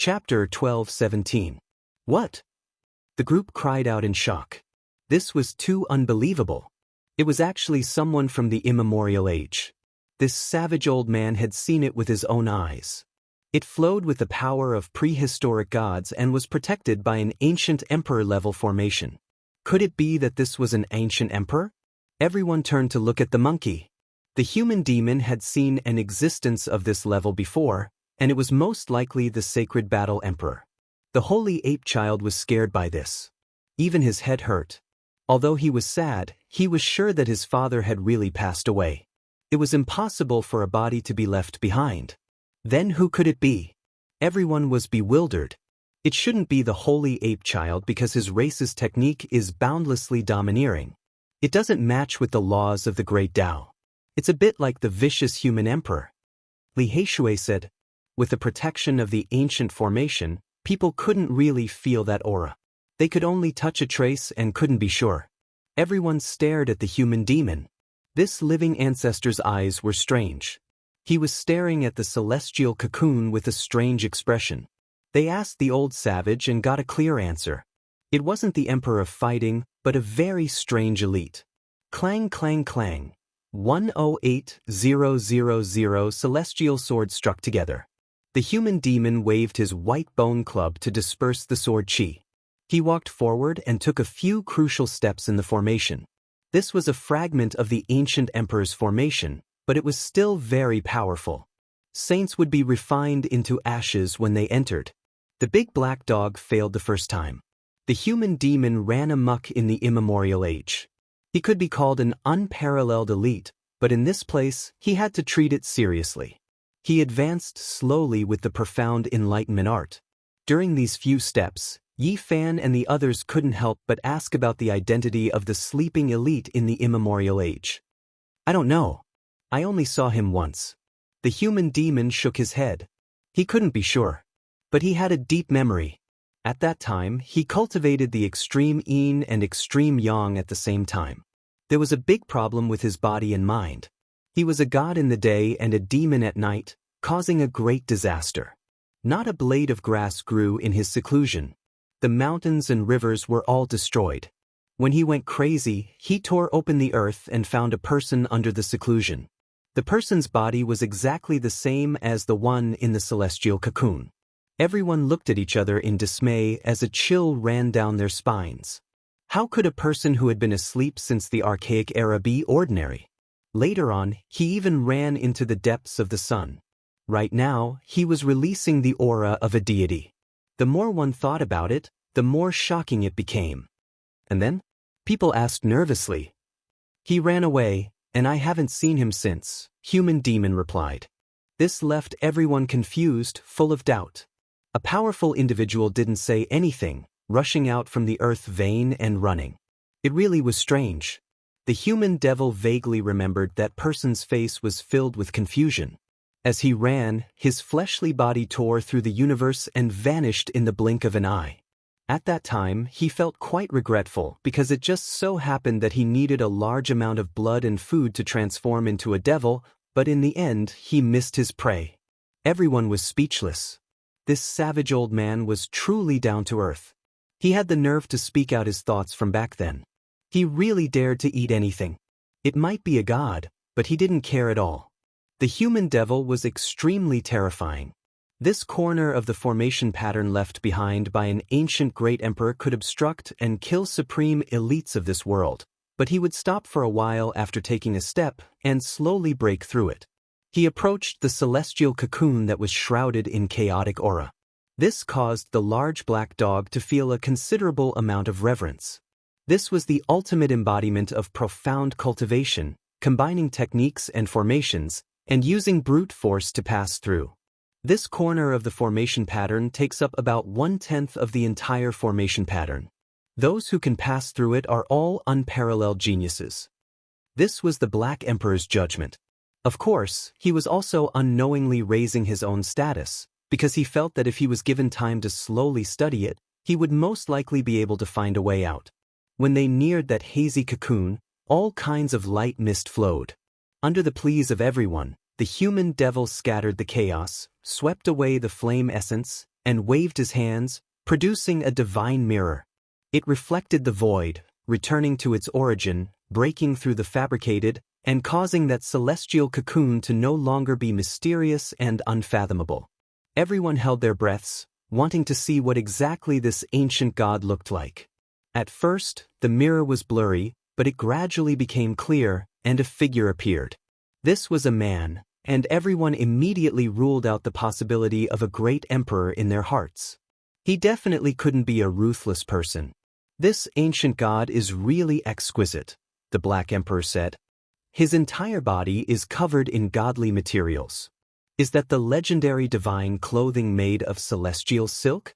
Chapter 12:17. What? The group cried out in shock. This was too unbelievable. It was actually someone from the immemorial age. This savage old man had seen it with his own eyes. It flowed with the power of prehistoric gods and was protected by an ancient emperor-level formation. Could it be that this was an ancient emperor? Everyone turned to look at the monkey. The human demon had seen an existence of this level before, and it was most likely the sacred battle emperor. The holy ape child was scared by this. Even his head hurt. Although he was sad, he was sure that his father had really passed away. It was impossible for a body to be left behind. Then who could it be? Everyone was bewildered. It shouldn't be the holy ape child because his race's technique is boundlessly domineering. It doesn't match with the laws of the great Tao. It's a bit like the vicious human emperor. Li Heishui said. With the protection of the ancient formation, people couldn't really feel that aura. They could only touch a trace and couldn't be sure. Everyone stared at the human demon. This living ancestor's eyes were strange. He was staring at the celestial cocoon with a strange expression. They asked the old savage and got a clear answer. It wasn't the emperor of fighting, but a very strange elite. Clang clang clang. 108000 celestial swords struck together. The human demon waved his white bone club to disperse the sword chi. He walked forward and took a few crucial steps in the formation. This was a fragment of the ancient emperor's formation, but it was still very powerful. Saints would be refined into ashes when they entered. The big black dog failed the first time. The human demon ran amok in the immemorial age. He could be called an unparalleled elite, but in this place, he had to treat it seriously. He advanced slowly with the profound enlightenment art. During these few steps, Yi Fan and the others couldn't help but ask about the identity of the sleeping elite in the immemorial age. I don't know. I only saw him once. The human demon shook his head. He couldn't be sure. But he had a deep memory. At that time, he cultivated the extreme yin and extreme yang at the same time. There was a big problem with his body and mind. He was a god in the day and a demon at night, causing a great disaster. Not a blade of grass grew in his seclusion. The mountains and rivers were all destroyed. When he went crazy, he tore open the earth and found a person under the seclusion. The person's body was exactly the same as the one in the celestial cocoon. Everyone looked at each other in dismay as a chill ran down their spines. How could a person who had been asleep since the archaic era be ordinary? Later on, he even ran into the depths of the sun. Right now, he was releasing the aura of a deity. The more one thought about it, the more shocking it became. And then? People asked nervously. He ran away, and I haven't seen him since, human demon replied. This left everyone confused, full of doubt. A powerful individual didn't say anything, rushing out from the earth vein and running. It really was strange. The human devil vaguely remembered that person's face was filled with confusion. As he ran, his fleshly body tore through the universe and vanished in the blink of an eye. At that time, he felt quite regretful because it just so happened that he needed a large amount of blood and food to transform into a devil, but in the end, he missed his prey. Everyone was speechless. This savage old man was truly down to earth. He had the nerve to speak out his thoughts from back then. He really dared to eat anything. It might be a god, but he didn't care at all. The human devil was extremely terrifying. This corner of the formation pattern left behind by an ancient great emperor could obstruct and kill supreme elites of this world, but he would stop for a while after taking a step and slowly break through it. He approached the celestial cocoon that was shrouded in chaotic aura. This caused the large black dog to feel a considerable amount of reverence. This was the ultimate embodiment of profound cultivation, combining techniques and formations, and using brute force to pass through. This corner of the formation pattern takes up about 1/10 of the entire formation pattern. Those who can pass through it are all unparalleled geniuses. This was the Black Emperor's judgment. Of course, he was also unknowingly raising his own status, because he felt that if he was given time to slowly study it, he would most likely be able to find a way out. When they neared that hazy cocoon, all kinds of light mist flowed. Under the pleas of everyone, the human devil scattered the chaos, swept away the flame essence, and waved his hands, producing a divine mirror. It reflected the void, returning to its origin, breaking through the fabricated, and causing that celestial cocoon to no longer be mysterious and unfathomable. Everyone held their breaths, wanting to see what exactly this ancient god looked like. At first, the mirror was blurry, but it gradually became clear, and a figure appeared. This was a man, and everyone immediately ruled out the possibility of a great emperor in their hearts. He definitely couldn't be a ruthless person. This ancient god is really exquisite, the Black Emperor said. His entire body is covered in godly materials. Is that the legendary divine clothing made of celestial silk?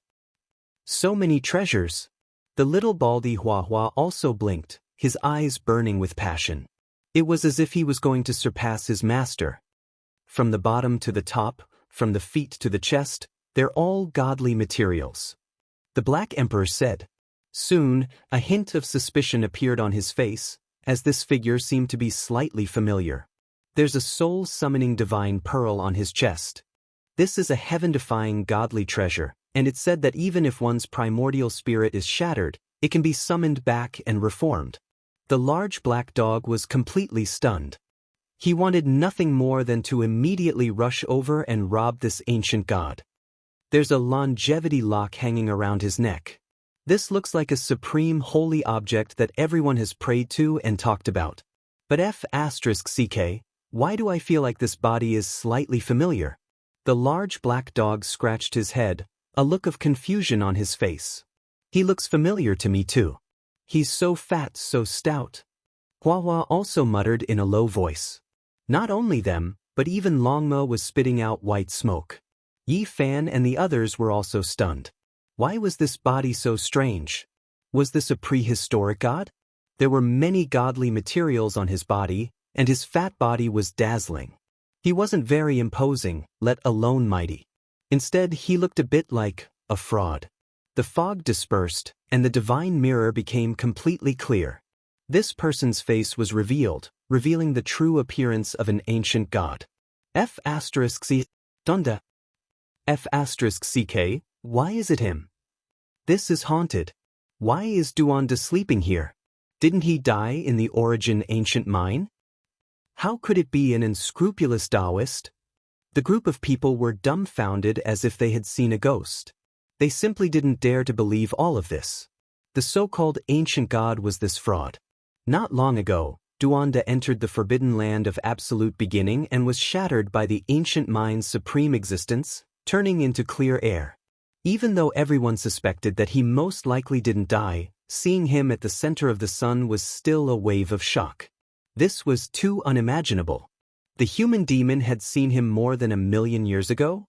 So many treasures. The little baldy Huahua also blinked, his eyes burning with passion. It was as if he was going to surpass his master. From the bottom to the top, from the feet to the chest, they're all godly materials. The Black Emperor said. Soon, a hint of suspicion appeared on his face, as this figure seemed to be slightly familiar. There's a soul-summoning divine pearl on his chest. This is a heaven-defying godly treasure, and it's said that even if one's primordial spirit is shattered, it can be summoned back and reformed. The large black dog was completely stunned. He wanted nothing more than to immediately rush over and rob this ancient god. There's a longevity lock hanging around his neck. This looks like a supreme holy object that everyone has prayed to and talked about. But F***CK, why do I feel like this body is slightly familiar? The large black dog scratched his head, a look of confusion on his face. He looks familiar to me too. He's so fat, so stout. Huahua also muttered in a low voice. Not only them, but even Longmo was spitting out white smoke. Yi Fan and the others were also stunned. Why was this body so strange? Was this a prehistoric god? There were many godly materials on his body, and his fat body was dazzling. He wasn't very imposing, let alone mighty. Instead, he looked a bit like a fraud. The fog dispersed, and the divine mirror became completely clear. This person's face was revealed, revealing the true appearance of an ancient god. F***C. Donda. F***CK, why is it him? This is haunted. Why is Duanda sleeping here? Didn't he die in the Origin ancient mine? How could it be an unscrupulous Taoist? The group of people were dumbfounded as if they had seen a ghost. They simply didn't dare to believe all of this. The so-called ancient god was this fraud. Not long ago, Duanda entered the forbidden land of absolute beginning and was shattered by the ancient mine's supreme existence, turning into clear air. Even though everyone suspected that he most likely didn't die, seeing him at the center of the sun was still a wave of shock. This was too unimaginable. The human demon had seen him more than 1,000,000 years ago?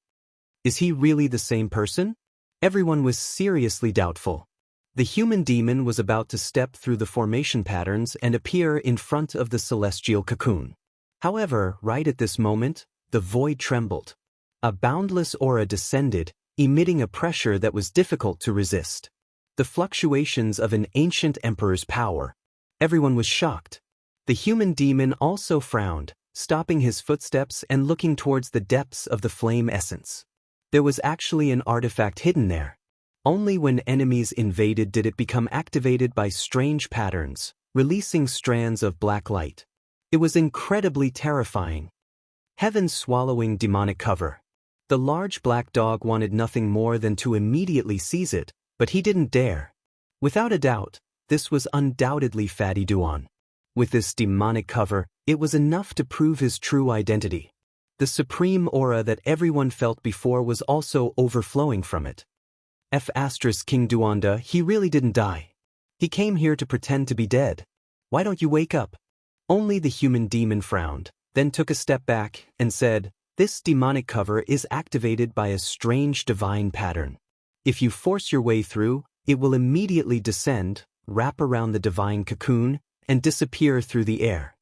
Is he really the same person? Everyone was seriously doubtful. The human demon was about to step through the formation patterns and appear in front of the celestial cocoon. However, right at this moment, the void trembled. A boundless aura descended, emitting a pressure that was difficult to resist. The fluctuations of an ancient emperor's power. Everyone was shocked. The human demon also frowned, stopping his footsteps and looking towards the depths of the flame essence. There was actually an artifact hidden there. Only when enemies invaded did it become activated by strange patterns, releasing strands of black light. It was incredibly terrifying. Heaven-swallowing demonic cover. The large black dog wanted nothing more than to immediately seize it, but he didn't dare. Without a doubt, this was undoubtedly Fatty Duan. With this demonic cover, it was enough to prove his true identity. The supreme aura that everyone felt before was also overflowing from it. King Duanda, he really didn't die. He came here to pretend to be dead. Why don't you wake up? Only the human demon frowned, then took a step back and said, this demonic cover is activated by a strange divine pattern. If you force your way through, it will immediately descend, wrap around the divine cocoon, and disappear through the air.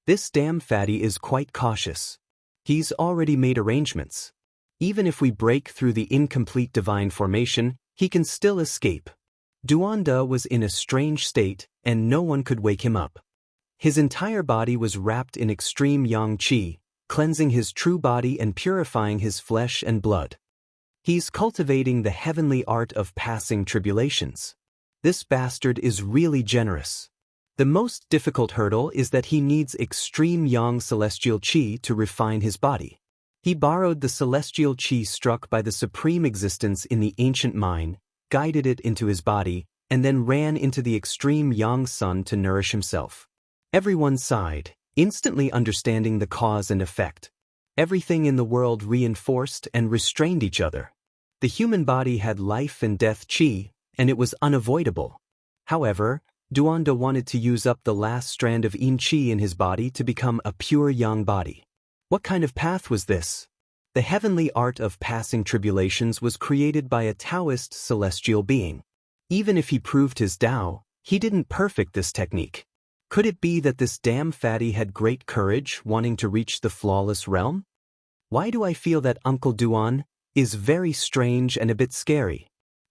This damn fatty is quite cautious. He's already made arrangements. Even if we break through the incomplete divine formation, he can still escape. Duanda was in a strange state, and no one could wake him up. His entire body was wrapped in extreme yang qi, cleansing his true body and purifying his flesh and blood. He's cultivating the heavenly art of passing tribulations. This bastard is really generous. The most difficult hurdle is that he needs extreme yang celestial qi to refine his body. He borrowed the celestial qi struck by the supreme existence in the ancient mine, guided it into his body, and then ran into the extreme yang sun to nourish himself. Everyone sighed, instantly understanding the cause and effect. Everything in the world reinforced and restrained each other. The human body had life and death qi, and it was unavoidable. However, Duanda wanted to use up the last strand of yin qi in his body to become a pure yang body. What kind of path was this? The heavenly art of passing tribulations was created by a Taoist celestial being. Even if he proved his Tao, he didn't perfect this technique. Could it be that this damn fatty had great courage wanting to reach the flawless realm? Why do I feel that Uncle Duan is very strange and a bit scary?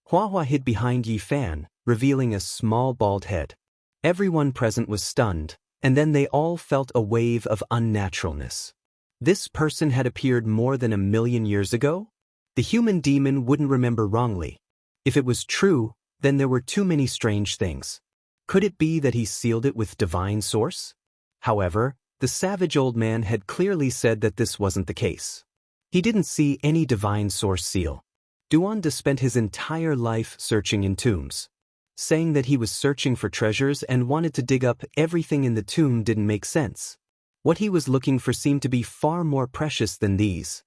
Hua Hua hid behind Yi Fan, revealing a small bald head. Everyone present was stunned, and then they all felt a wave of unnaturalness. This person had appeared more than 1,000,000 years ago? The human demon wouldn't remember wrongly. If it was true, then there were too many strange things. Could it be that he sealed it with divine source? However, the savage old man had clearly said that this wasn't the case. He didn't see any divine source seal. Duanda spent his entire life searching in tombs. Saying that he was searching for treasures and wanted to dig up everything in the tomb didn't make sense. What he was looking for seemed to be far more precious than these.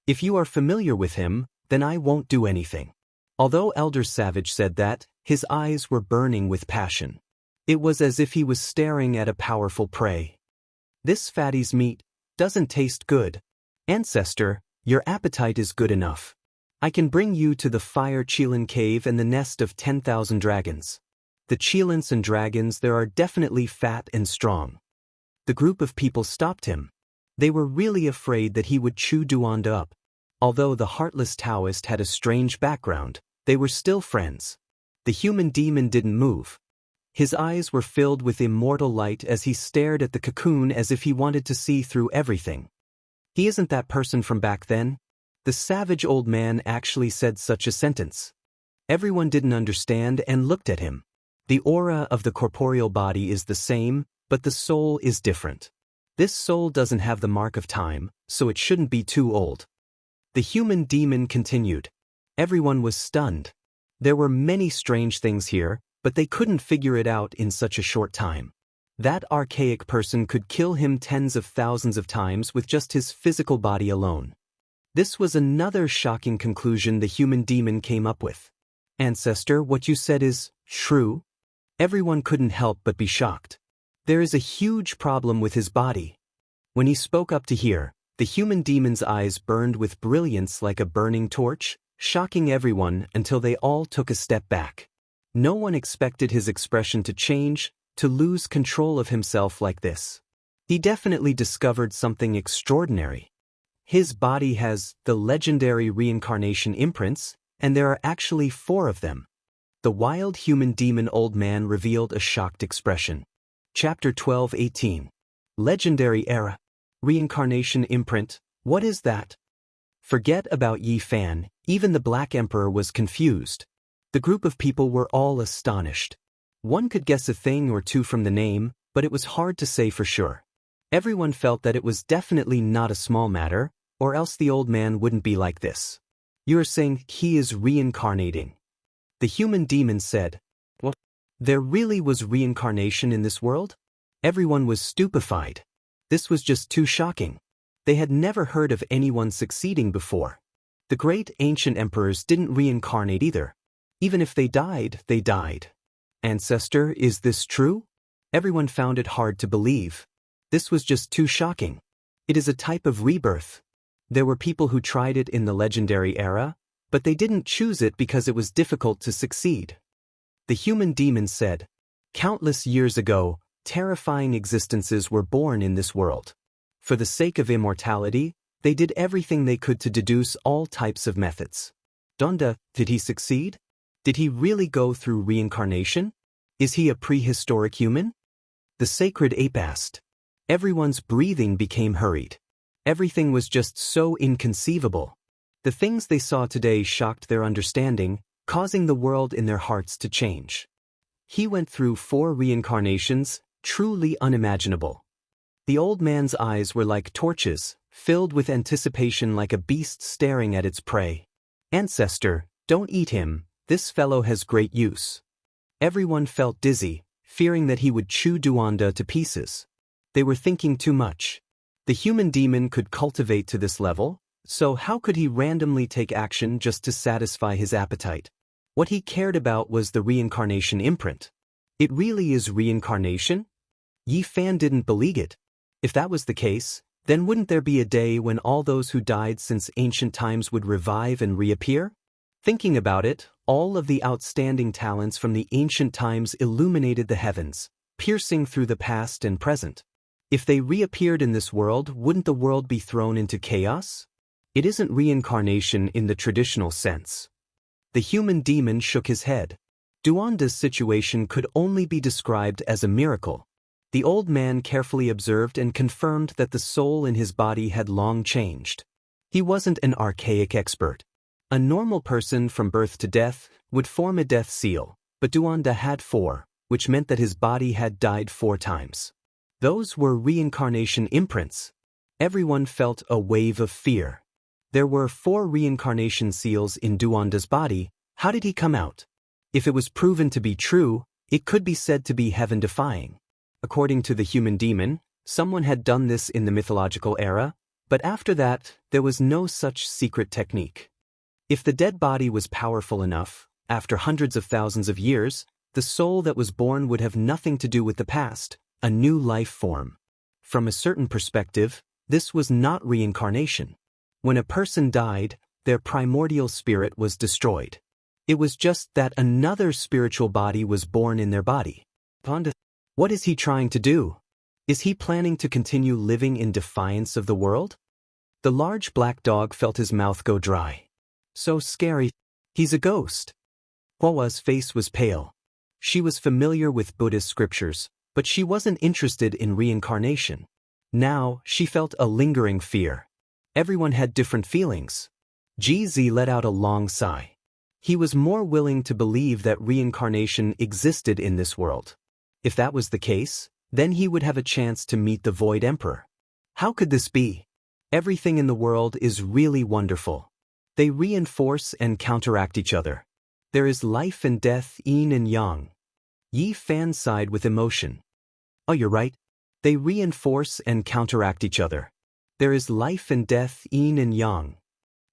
If you are familiar with him, then I won't do anything. Although Elder Savage said that, his eyes were burning with passion. It was as if he was staring at a powerful prey. This fatty's meat doesn't taste good. Ancestor, your appetite is good enough. I can bring you to the Fire Qilin Cave and the nest of 10,000 dragons. The Qilins and dragons there are definitely fat and strong. The group of people stopped him. They were really afraid that he would chew Duanda up. Although the heartless Taoist had a strange background, they were still friends. The human demon didn't move. His eyes were filled with immortal light as he stared at the cocoon as if he wanted to see through everything. He isn't that person from back then? The savage old man actually said such a sentence. Everyone didn't understand and looked at him. The aura of the corporeal body is the same, but the soul is different. This soul doesn't have the mark of time, so it shouldn't be too old. The human demon continued. Everyone was stunned. There were many strange things here, but they couldn't figure it out in such a short time. That archaic person could kill him tens of thousands of times with just his physical body alone. This was another shocking conclusion the human demon came up with. Ancestor, what you said is true? Everyone couldn't help but be shocked. There is a huge problem with his body. When he spoke up to hear, the human demon's eyes burned with brilliance like a burning torch, shocking everyone until they all took a step back. No one expected his expression to change, to lose control of himself like this. He definitely discovered something extraordinary. His body has the legendary reincarnation imprints, and there are actually 4 of them. The wild human demon old man revealed a shocked expression. Chapter 12:18. Legendary Era. Reincarnation imprint, what is that? Forget about Yi Fan, even the Black Emperor was confused. The group of people were all astonished. One could guess a thing or two from the name, but it was hard to say for sure. Everyone felt that it was definitely not a small matter, or else the old man wouldn't be like this. You are saying he is reincarnating? The human demon said. What? There really was reincarnation in this world? Everyone was stupefied. This was just too shocking. They had never heard of anyone succeeding before. The great ancient emperors didn't reincarnate either. Even if they died, they died. Ancestor, is this true? Everyone found it hard to believe. This was just too shocking. It is a type of rebirth. There were people who tried it in the legendary era, but they didn't choose it because it was difficult to succeed. The human demon said, countless years ago, terrifying existences were born in this world. For the sake of immortality, they did everything they could to deduce all types of methods. Donda, did he succeed? Did he really go through reincarnation? Is he a prehistoric human? The sacred ape asked. Everyone's breathing became hurried. Everything was just so inconceivable. The things they saw today shocked their understanding, causing the world in their hearts to change. He went through 4 reincarnations, truly unimaginable. The old man's eyes were like torches, filled with anticipation like a beast staring at its prey. Ancestor, don't eat him, this fellow has great use. Everyone felt dizzy, fearing that he would chew Duanda to pieces. They were thinking too much. The human demon could cultivate to this level, so how could he randomly take action just to satisfy his appetite? What he cared about was the reincarnation imprint. It really is reincarnation? Yi Fan didn't believe it. If that was the case, then wouldn't there be a day when all those who died since ancient times would revive and reappear? Thinking about it, all of the outstanding talents from the ancient times illuminated the heavens, piercing through the past and present. If they reappeared in this world, wouldn't the world be thrown into chaos? It isn't reincarnation in the traditional sense. The human demon shook his head. Duanda's situation could only be described as a miracle. The old man carefully observed and confirmed that the soul in his body had long changed. He wasn't an archaic expert. A normal person from birth to death would form a death seal, but Duanda had 4, which meant that his body had died 4 times. Those were reincarnation imprints. Everyone felt a wave of fear. There were 4 reincarnation seals in Duanda's body. How did he come out? If it was proven to be true, it could be said to be heaven-defying. According to the human demon, someone had done this in the mythological era, but after that, there was no such secret technique. If the dead body was powerful enough, after hundreds of thousands of years, the soul that was born would have nothing to do with the past, a new life form. From a certain perspective, this was not reincarnation. When a person died, their primordial spirit was destroyed. It was just that another spiritual body was born in their body. What is he trying to do? Is he planning to continue living in defiance of the world? The large black dog felt his mouth go dry. So scary. He's a ghost. Hua's face was pale. She was familiar with Buddhist scriptures, but she wasn't interested in reincarnation. Now, she felt a lingering fear. Everyone had different feelings. GZ let out a long sigh. He was more willing to believe that reincarnation existed in this world. If that was the case, then he would have a chance to meet the Void Emperor. How could this be? Everything in the world is really wonderful. They reinforce and counteract each other. There is life and death, yin and yang. Yi Fan sighed with emotion. Oh, you're right. They reinforce and counteract each other. There is life and death, yin and yang.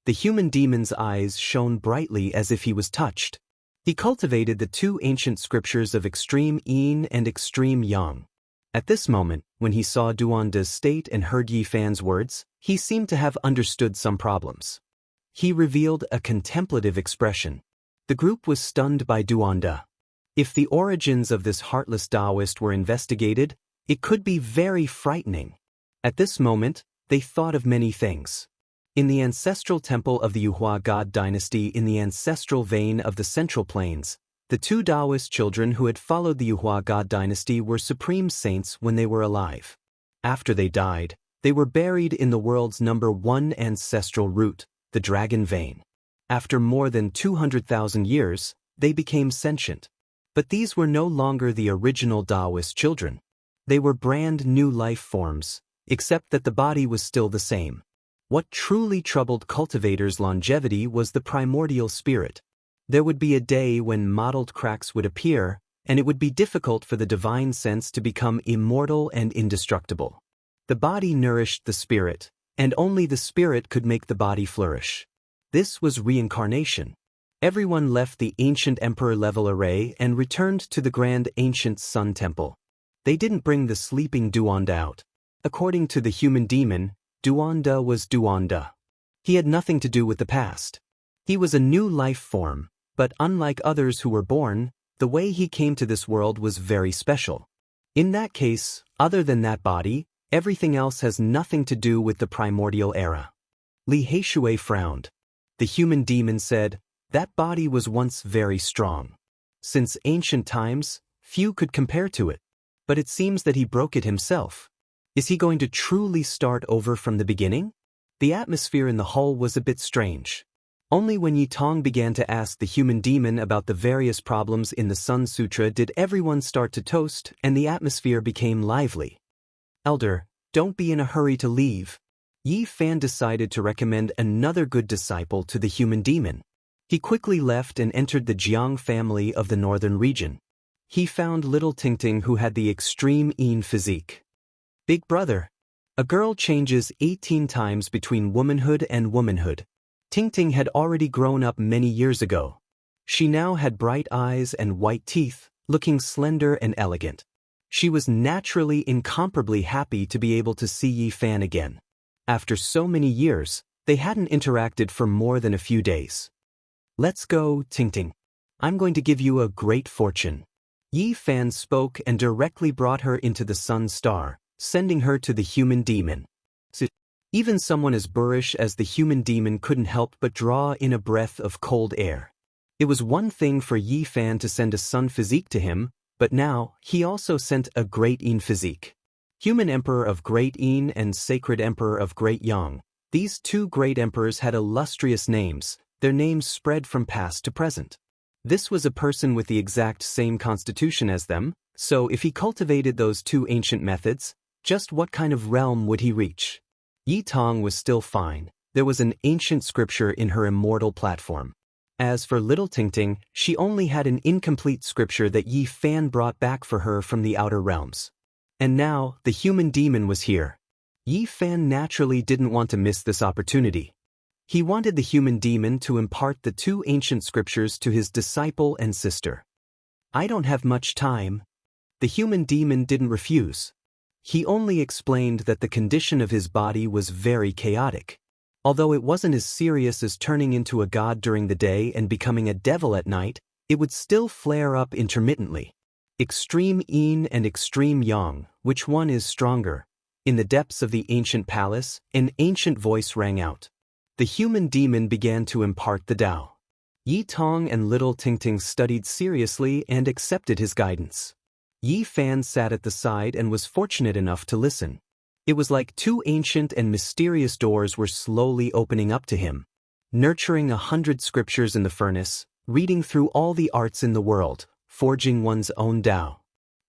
The human demon's eyes shone brightly as if he was touched. He cultivated the 2 ancient scriptures of extreme yin and extreme yang. At this moment, when he saw Duanda's state and heard Yi Fan's words, he seemed to have understood some problems. He revealed a contemplative expression. The group was stunned by Duanda. If the origins of this heartless Taoist were investigated, it could be very frightening. At this moment, they thought of many things. In the ancestral temple of the Yuhua God dynasty in the ancestral vein of the Central Plains, the 2 Taoist children who had followed the Yuhua God dynasty were supreme saints when they were alive. After they died, they were buried in the world's number 1 ancestral root, the Dragon Vein. After more than 200,000 years, they became sentient. But these were no longer the original Taoist children. They were brand new life forms, except that the body was still the same. What truly troubled cultivators' longevity was the primordial spirit. There would be a day when mottled cracks would appear, and it would be difficult for the divine sense to become immortal and indestructible. The body nourished the spirit, and only the spirit could make the body flourish. This was reincarnation. Everyone left the ancient emperor-level array and returned to the grand ancient sun temple. They didn't bring the sleeping Duanda out. According to the human demon, Duanda was Duanda. He had nothing to do with the past. He was a new life form, but unlike others who were born, the way he came to this world was very special. In that case, other than that body, everything else has nothing to do with the primordial era. Li Heishui frowned. The human demon said, that body was once very strong. Since ancient times, few could compare to it. But it seems that he broke it himself. Is he going to truly start over from the beginning? The atmosphere in the hall was a bit strange. Only when Yi Tong began to ask the human demon about the various problems in the Sun Sutra did everyone start to toast and the atmosphere became lively. Elder, don't be in a hurry to leave. Yi Fan decided to recommend another good disciple to the human demon. He quickly left and entered the Jiang family of the northern region. He found little Tingting who had the extreme Yin physique. Big brother. A girl changes 18 times between womanhood and womanhood. Tingting had already grown up many years ago. She now had bright eyes and white teeth, looking slender and elegant. She was naturally incomparably happy to be able to see Yi Fan again. After so many years, they hadn't interacted for more than a few days. Let's go, Tingting. I'm going to give you a great fortune. Yi Fan spoke and directly brought her into the Sun Star, sending her to the human demon. Even someone as boorish as the human demon couldn't help but draw in a breath of cold air. It was one thing for Yi Fan to send a sun physique to him, but now he also sent a great Yin physique. Human Emperor of Great Yin and Sacred Emperor of Great Yang. These two great emperors had illustrious names, their names spread from past to present. This was a person with the exact same constitution as them, so if he cultivated those two ancient methods, just what kind of realm would he reach? Yi Tong was still fine. There was an ancient scripture in her immortal platform. As for little Tingting, she only had an incomplete scripture that Yi Fan brought back for her from the outer realms. And now, the human demon was here. Yi Fan naturally didn't want to miss this opportunity. He wanted the human demon to impart the two ancient scriptures to his disciple and sister. I don't have much time. The human demon didn't refuse. He only explained that the condition of his body was very chaotic. Although it wasn't as serious as turning into a god during the day and becoming a devil at night, it would still flare up intermittently. Extreme Yin and Extreme Yang, which one is stronger? In the depths of the ancient palace, an ancient voice rang out. The human demon began to impart the Tao. Yi Tong and little Tingting studied seriously and accepted his guidance. Yi Fan sat at the side and was fortunate enough to listen. It was like two ancient and mysterious doors were slowly opening up to him. Nurturing 100 scriptures in the furnace, reading through all the arts in the world, forging one's own Tao.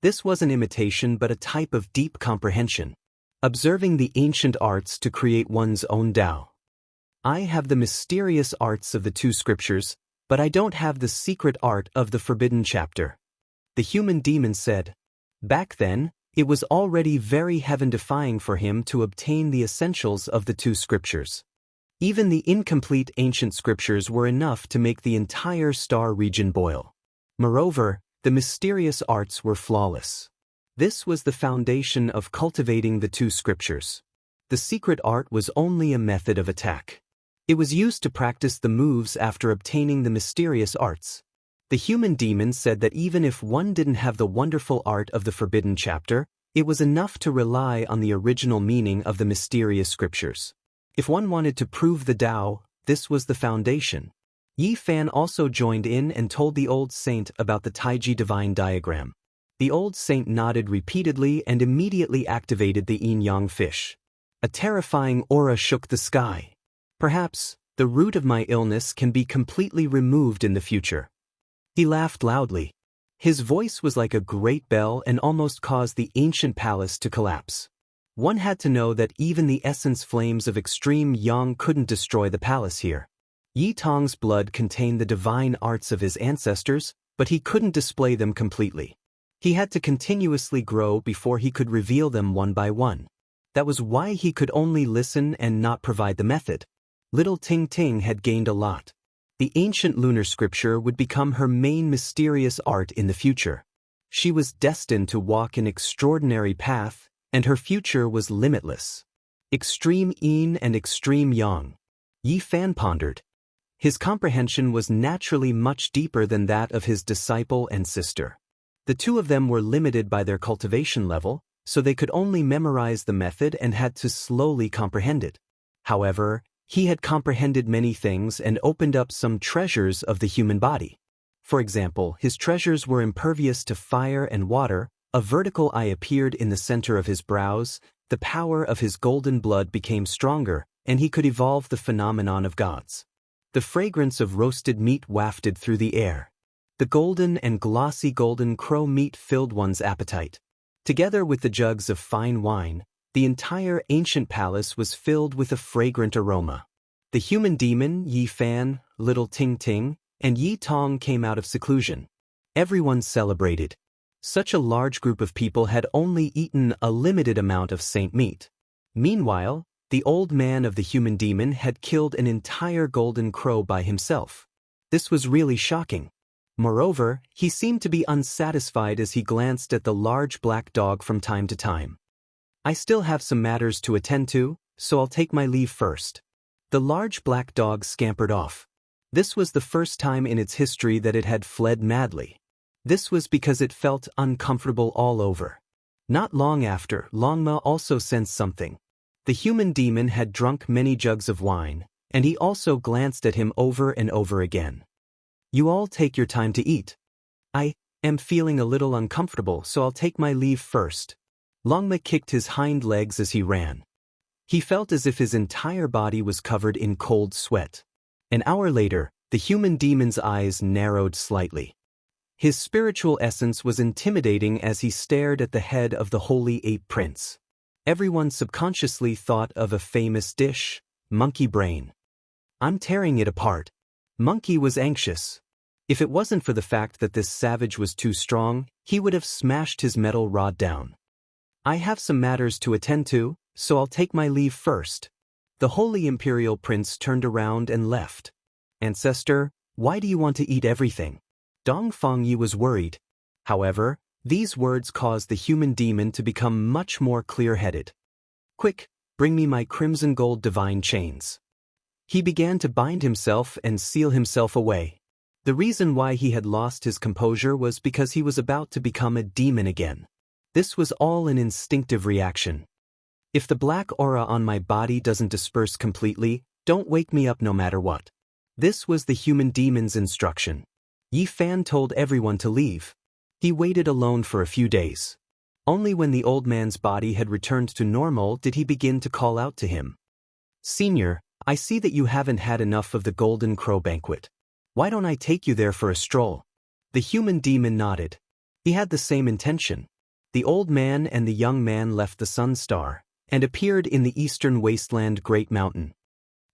This was an imitation but a type of deep comprehension. Observing the ancient arts to create one's own Tao. I have the mysterious arts of the two scriptures, but I don't have the secret art of the forbidden chapter. The human demon said. Back then, it was already very heaven-defying for him to obtain the essentials of the two scriptures. Even the incomplete ancient scriptures were enough to make the entire star region boil. Moreover, the mysterious arts were flawless. This was the foundation of cultivating the two scriptures. The secret art was only a method of attack. It was used to practice the moves after obtaining the mysterious arts. The human demon said that even if one didn't have the wonderful art of the forbidden chapter, it was enough to rely on the original meaning of the mysterious scriptures. If one wanted to prove the Tao, this was the foundation. Yi Fan also joined in and told the old saint about the Taiji divine diagram. The old saint nodded repeatedly and immediately activated the yin-yang fish. A terrifying aura shook the sky. Perhaps, the root of my illness can be completely removed in the future. He laughed loudly. His voice was like a great bell and almost caused the ancient palace to collapse. One had to know that even the essence flames of extreme yang couldn't destroy the palace here. Yi Tong's blood contained the divine arts of his ancestors, but he couldn't display them completely. He had to continuously grow before he could reveal them one by one. That was why he could only listen and not provide the method. Little Tingting had gained a lot. The ancient lunar scripture would become her main mysterious art in the future. She was destined to walk an extraordinary path, and her future was limitless. Extreme Yin and Extreme Yang. Yi Fan pondered. His comprehension was naturally much deeper than that of his disciple and sister. The two of them were limited by their cultivation level, so they could only memorize the method and had to slowly comprehend it. However, he had comprehended many things and opened up some treasures of the human body. For example, his treasures were impervious to fire and water, a vertical eye appeared in the center of his brows, the power of his golden blood became stronger, and he could evolve the phenomenon of gods. The fragrance of roasted meat wafted through the air. The golden and glossy golden crow meat filled one's appetite. Together with the jugs of fine wine, the entire ancient palace was filled with a fragrant aroma. The human demon, Yi Fan, Little Ting Ting, and Yi Tong came out of seclusion. Everyone celebrated. Such a large group of people had only eaten a limited amount of saint meat. Meanwhile, the old man of the human demon had killed an entire golden crow by himself. This was really shocking. Moreover, he seemed to be unsatisfied as he glanced at the large black dog from time to time. I still have some matters to attend to, so I'll take my leave first. The large black dog scampered off. This was the first time in its history that it had fled madly. This was because it felt uncomfortable all over. Not long after, Longma also sensed something. The human demon had drunk many jugs of wine, and he also glanced at him over and over again. You all take your time to eat. I am feeling a little uncomfortable, so I'll take my leave first. Longma kicked his hind legs as he ran. He felt as if his entire body was covered in cold sweat. An hour later, the human demon's eyes narrowed slightly. His spiritual essence was intimidating as he stared at the head of the holy ape prince. Everyone subconsciously thought of a famous dish, monkey brain. I'm tearing it apart. Monkey was anxious. If it wasn't for the fact that this savage was too strong, he would have smashed his metal rod down. I have some matters to attend to, so I'll take my leave first. The holy imperial prince turned around and left. Ancestor, why do you want to eat everything? Dong Fengyi was worried. However, these words caused the human demon to become much more clear-headed. Quick, bring me my crimson gold divine chains. He began to bind himself and seal himself away. The reason why he had lost his composure was because he was about to become a demon again. This was all an instinctive reaction. If the black aura on my body doesn't disperse completely, don't wake me up no matter what. This was the human demon's instruction. Yi Fan told everyone to leave. He waited alone for a few days. Only when the old man's body had returned to normal did he begin to call out to him. Senior, I see that you haven't had enough of the Golden Crow banquet. Why don't I take you there for a stroll? The human demon nodded. He had the same intention. The old man and the young man left the Sun Star and appeared in the eastern wasteland Great Mountain.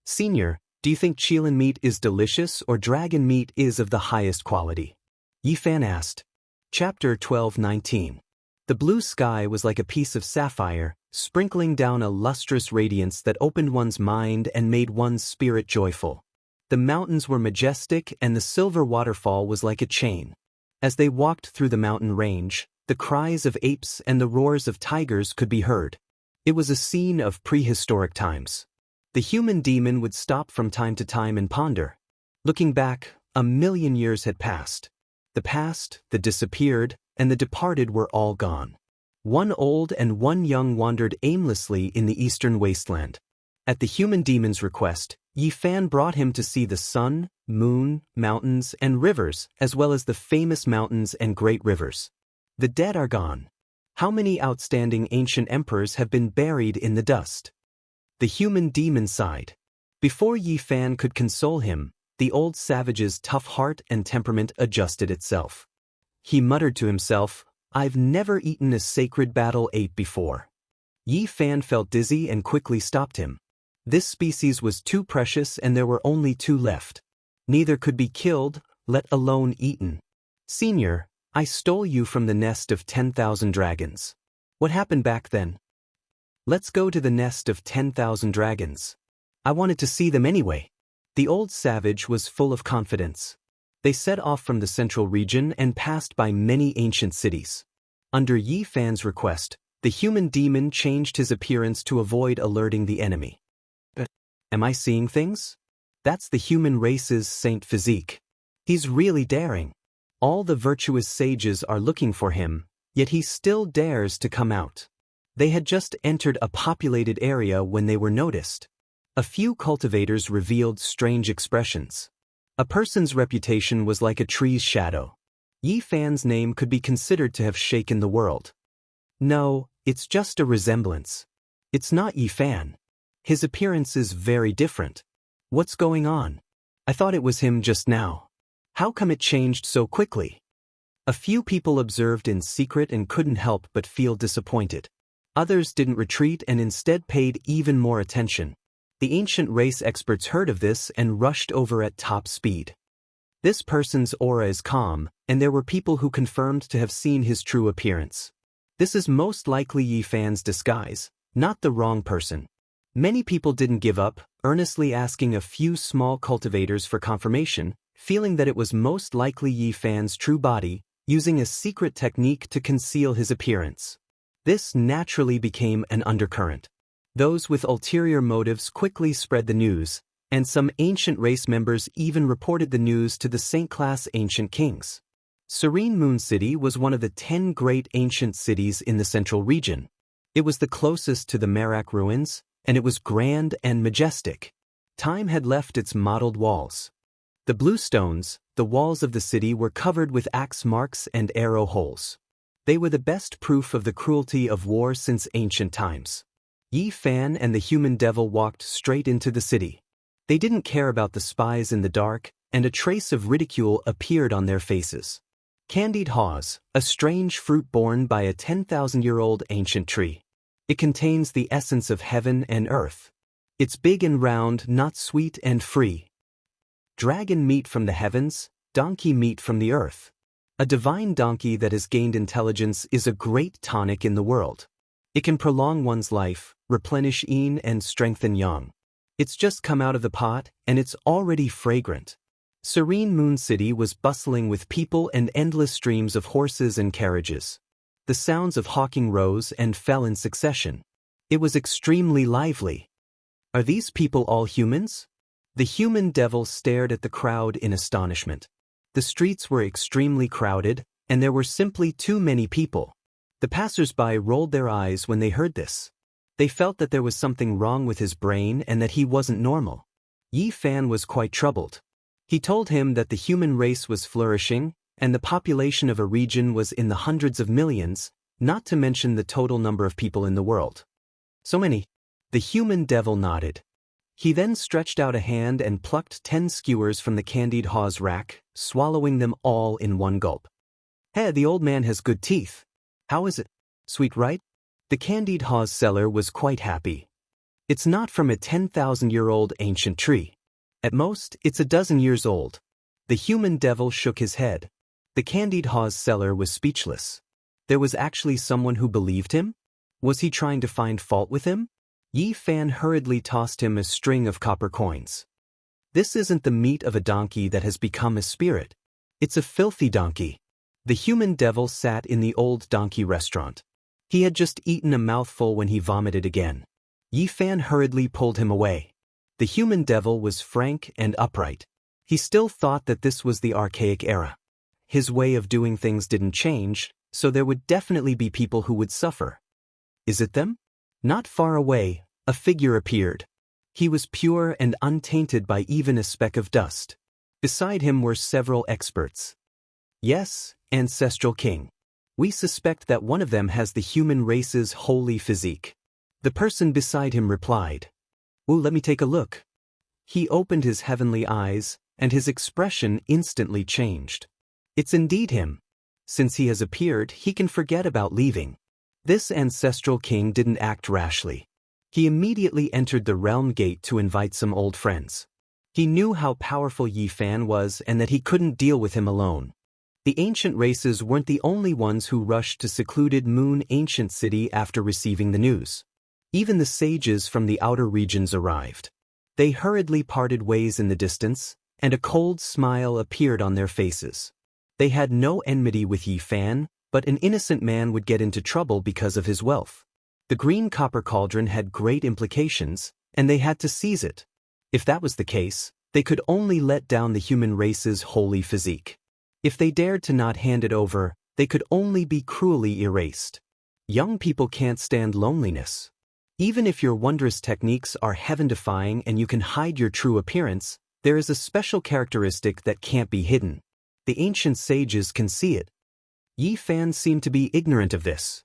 Senior, do you think Qilin meat is delicious or dragon meat is of the highest quality? Yi Fan asked. Chapter 12:19. The blue sky was like a piece of sapphire, sprinkling down a lustrous radiance that opened one's mind and made one's spirit joyful. The mountains were majestic and the silver waterfall was like a chain. As they walked through the mountain range, the cries of apes and the roars of tigers could be heard. It was a scene of prehistoric times. The human demon would stop from time to time and ponder. Looking back, 1,000,000 years had passed. The past, the disappeared, and the departed were all gone. One old and one young wandered aimlessly in the eastern wasteland. At the human demon's request, Yi Fan brought him to see the sun, moon, mountains, and rivers, as well as the famous mountains and great rivers. The dead are gone. How many outstanding ancient emperors have been buried in the dust? The human demon sighed. Before Yi Fan could console him, the old savage's tough heart and temperament adjusted itself. He muttered to himself, I've never eaten a sacred battle ape before. Yi Fan felt dizzy and quickly stopped him. This species was too precious and there were only 2 left. Neither could be killed, let alone eaten. Senior, I stole you from the nest of 10,000 dragons. What happened back then? Let's go to the nest of 10,000 dragons. I wanted to see them anyway. The old savage was full of confidence. They set off from the central region and passed by many ancient cities. Under Yi Fan's request, the human demon changed his appearance to avoid alerting the enemy. But, am I seeing things? That's the human race's saint physique. He's really daring. All the virtuous sages are looking for him, yet he still dares to come out. They had just entered a populated area when they were noticed. A few cultivators revealed strange expressions. A person's reputation was like a tree's shadow. Yi Fan's name could be considered to have shaken the world. No, it's just a resemblance. It's not Yi Fan. His appearance is very different. What's going on? I thought it was him just now. How come it changed so quickly? A few people observed in secret and couldn't help but feel disappointed. Others didn't retreat and instead paid even more attention. The ancient race experts heard of this and rushed over at top speed. This person's aura is calm, and there were people who confirmed to have seen his true appearance. This is most likely Yi Fan's disguise, not the wrong person. Many people didn't give up, earnestly asking a few small cultivators for confirmation, feeling that it was most likely Yi Fan's true body, using a secret technique to conceal his appearance. This naturally became an undercurrent. Those with ulterior motives quickly spread the news, and some ancient race members even reported the news to the Saint-class ancient kings. Serene Moon City was one of the 10 great ancient cities in the central region. It was the closest to the Merak ruins, and it was grand and majestic. Time had left its mottled walls. The blue stones, the walls of the city were covered with axe marks and arrow holes. They were the best proof of the cruelty of war since ancient times. Yi Fan and the human devil walked straight into the city. They didn't care about the spies in the dark, and a trace of ridicule appeared on their faces. Candied haws, a strange fruit borne by a 10,000-year-old ancient tree. It contains the essence of heaven and earth. It's big and round, not sweet and free. Dragon meat from the heavens, donkey meat from the earth. A divine donkey that has gained intelligence is a great tonic in the world. It can prolong one's life, replenish yin and strengthen yang. It's just come out of the pot, and it's already fragrant. Serene Moon City was bustling with people and endless streams of horses and carriages. The sounds of hawking rose and fell in succession. It was extremely lively. Are these people all humans? The human devil stared at the crowd in astonishment. The streets were extremely crowded, and there were simply too many people. The passers-by rolled their eyes when they heard this. They felt that there was something wrong with his brain and that he wasn't normal. Yi Fan was quite troubled. He told him that the human race was flourishing, and the population of a region was in the hundreds of millions, not to mention the total number of people in the world. So many. The human devil nodded. He then stretched out a hand and plucked 10 skewers from the candied haw's rack, swallowing them all in one gulp. Hey, the old man has good teeth. How is it? Sweet, right? The candied haw's seller was quite happy. It's not from a 10,000-year-old ancient tree. At most, it's a dozen years old. The human devil shook his head. The candied haw's seller was speechless. There was actually someone who believed him? Was he trying to find fault with him? Yi Fan hurriedly tossed him a string of copper coins. This isn't the meat of a donkey that has become a spirit. It's a filthy donkey. The human devil sat in the old donkey restaurant. He had just eaten a mouthful when he vomited again. Yi Fan hurriedly pulled him away. The human devil was frank and upright. He still thought that this was the archaic era. His way of doing things didn't change, so there would definitely be people who would suffer. Is it them? Not far away, a figure appeared. He was pure and untainted by even a speck of dust. Beside him were several experts. Yes, Ancestral King. We suspect that one of them has the human race's holy physique. The person beside him replied. Ooh, let me take a look. He opened his heavenly eyes, and his expression instantly changed. It's indeed him. Since he has appeared, he can forget about leaving. This Ancestral King didn't act rashly. He immediately entered the realm gate to invite some old friends. He knew how powerful Yi Fan was and that he couldn't deal with him alone. The ancient races weren't the only ones who rushed to secluded Moon Ancient City after receiving the news. Even the sages from the outer regions arrived. They hurriedly parted ways in the distance, and a cold smile appeared on their faces. They had no enmity with Yi Fan, but an innocent man would get into trouble because of his wealth. The green copper cauldron had great implications, and they had to seize it. If that was the case, they could only let down the human race's holy physique. If they dared to not hand it over, they could only be cruelly erased. Young people can't stand loneliness. Even if your wondrous techniques are heaven-defying and you can hide your true appearance, there is a special characteristic that can't be hidden. The ancient sages can see it. Yi Fan seemed to be ignorant of this.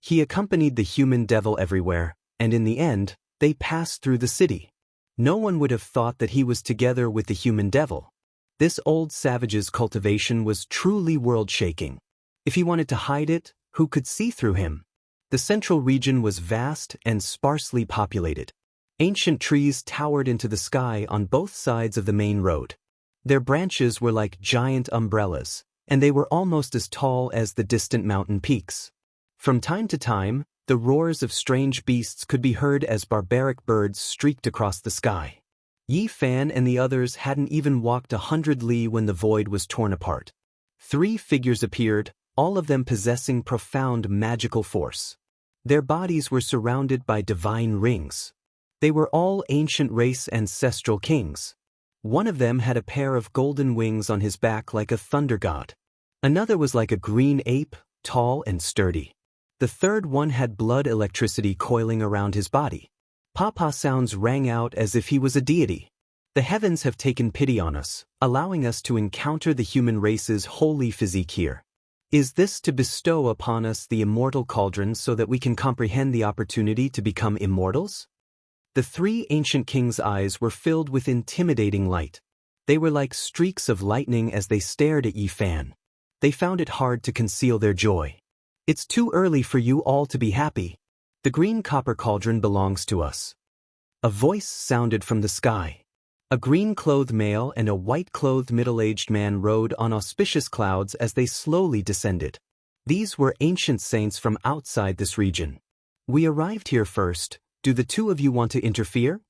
He accompanied the human devil everywhere, and in the end, They passed through the city. No one would have thought that he was together with the human devil. This old savage's cultivation was truly world-shaking. If he wanted to hide it, who could see through him? The central region was vast and sparsely populated. Ancient trees towered into the sky on both sides of the main road. Their branches were like giant umbrellas, and they were almost as tall as the distant mountain peaks. From time to time, the roars of strange beasts could be heard as barbaric birds streaked across the sky. Yi Fan and the others hadn't even walked 100 li when the void was torn apart. 3 figures appeared, all of them possessing profound magical force. Their bodies were surrounded by divine rings. They were all ancient race ancestral kings. One of them had a pair of golden wings on his back like a thunder god. Another was like a green ape, tall and sturdy. The third one had blood electricity coiling around his body. Papa sounds rang out as if he was a deity. The heavens have taken pity on us, allowing us to encounter the human race's holy physique here. Is this to bestow upon us the immortal cauldron so that we can comprehend the opportunity to become immortals? The 3 ancient kings' eyes were filled with intimidating light. They were like streaks of lightning as they stared at Yi Fan. They found it hard to conceal their joy. It's too early for you all to be happy. The green copper cauldron belongs to us. A voice sounded from the sky. A green-clothed male and a white-clothed middle-aged man rode on auspicious clouds as they slowly descended. These were ancient saints from outside this region. We arrived here first. Do the 2 of you want to interfere?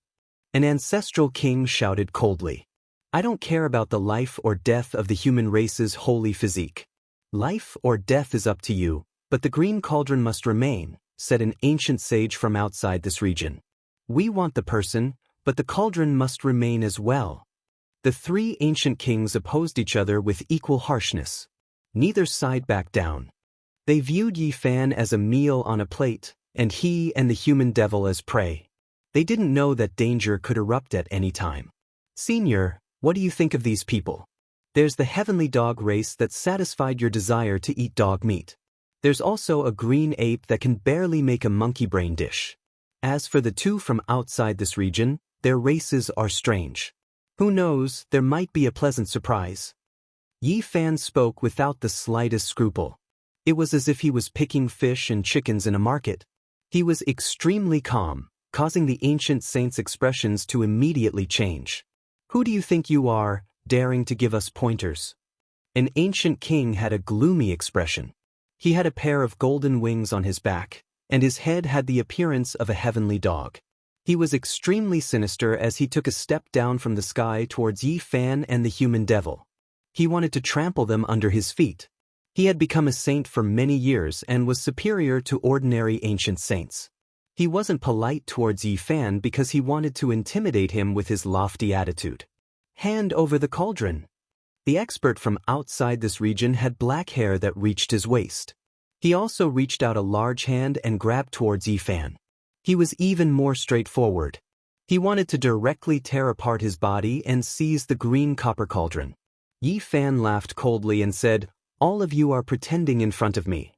An ancestral king shouted coldly. I don't care about the life or death of the human race's holy physique. Life or death is up to you, but the green cauldron must remain, said an ancient sage from outside this region. We want the person, but the cauldron must remain as well. The 3 ancient kings opposed each other with equal harshness. Neither side backed down. They viewed Yi Fan as a meal on a plate, and he and the human devil as prey. They didn't know that danger could erupt at any time. Senior, what do you think of these people? There's the heavenly dog race that satisfied your desire to eat dog meat. There's also a green ape that can barely make a monkey brain dish. As for the 2 from outside this region, their races are strange. Who knows, there might be a pleasant surprise. Yi Fan spoke without the slightest scruple. It was as if he was picking fish and chickens in a market. He was extremely calm, causing the ancient saint's expressions to immediately change. Who do you think you are, daring to give us pointers? An ancient king had a gloomy expression. He had a pair of golden wings on his back, and his head had the appearance of a heavenly dog. He was extremely sinister as he took a step down from the sky towards Yi Fan and the human devil. He wanted to trample them under his feet. He had become a saint for many years and was superior to ordinary ancient saints. He wasn't polite towards Yi Fan because he wanted to intimidate him with his lofty attitude. Hand over the cauldron. The expert from outside this region had black hair that reached his waist. He also reached out a large hand and grabbed towards Yi Fan. He was even more straightforward. He wanted to directly tear apart his body and seize the green copper cauldron. Yi Fan laughed coldly and said, All of you are pretending in front of me.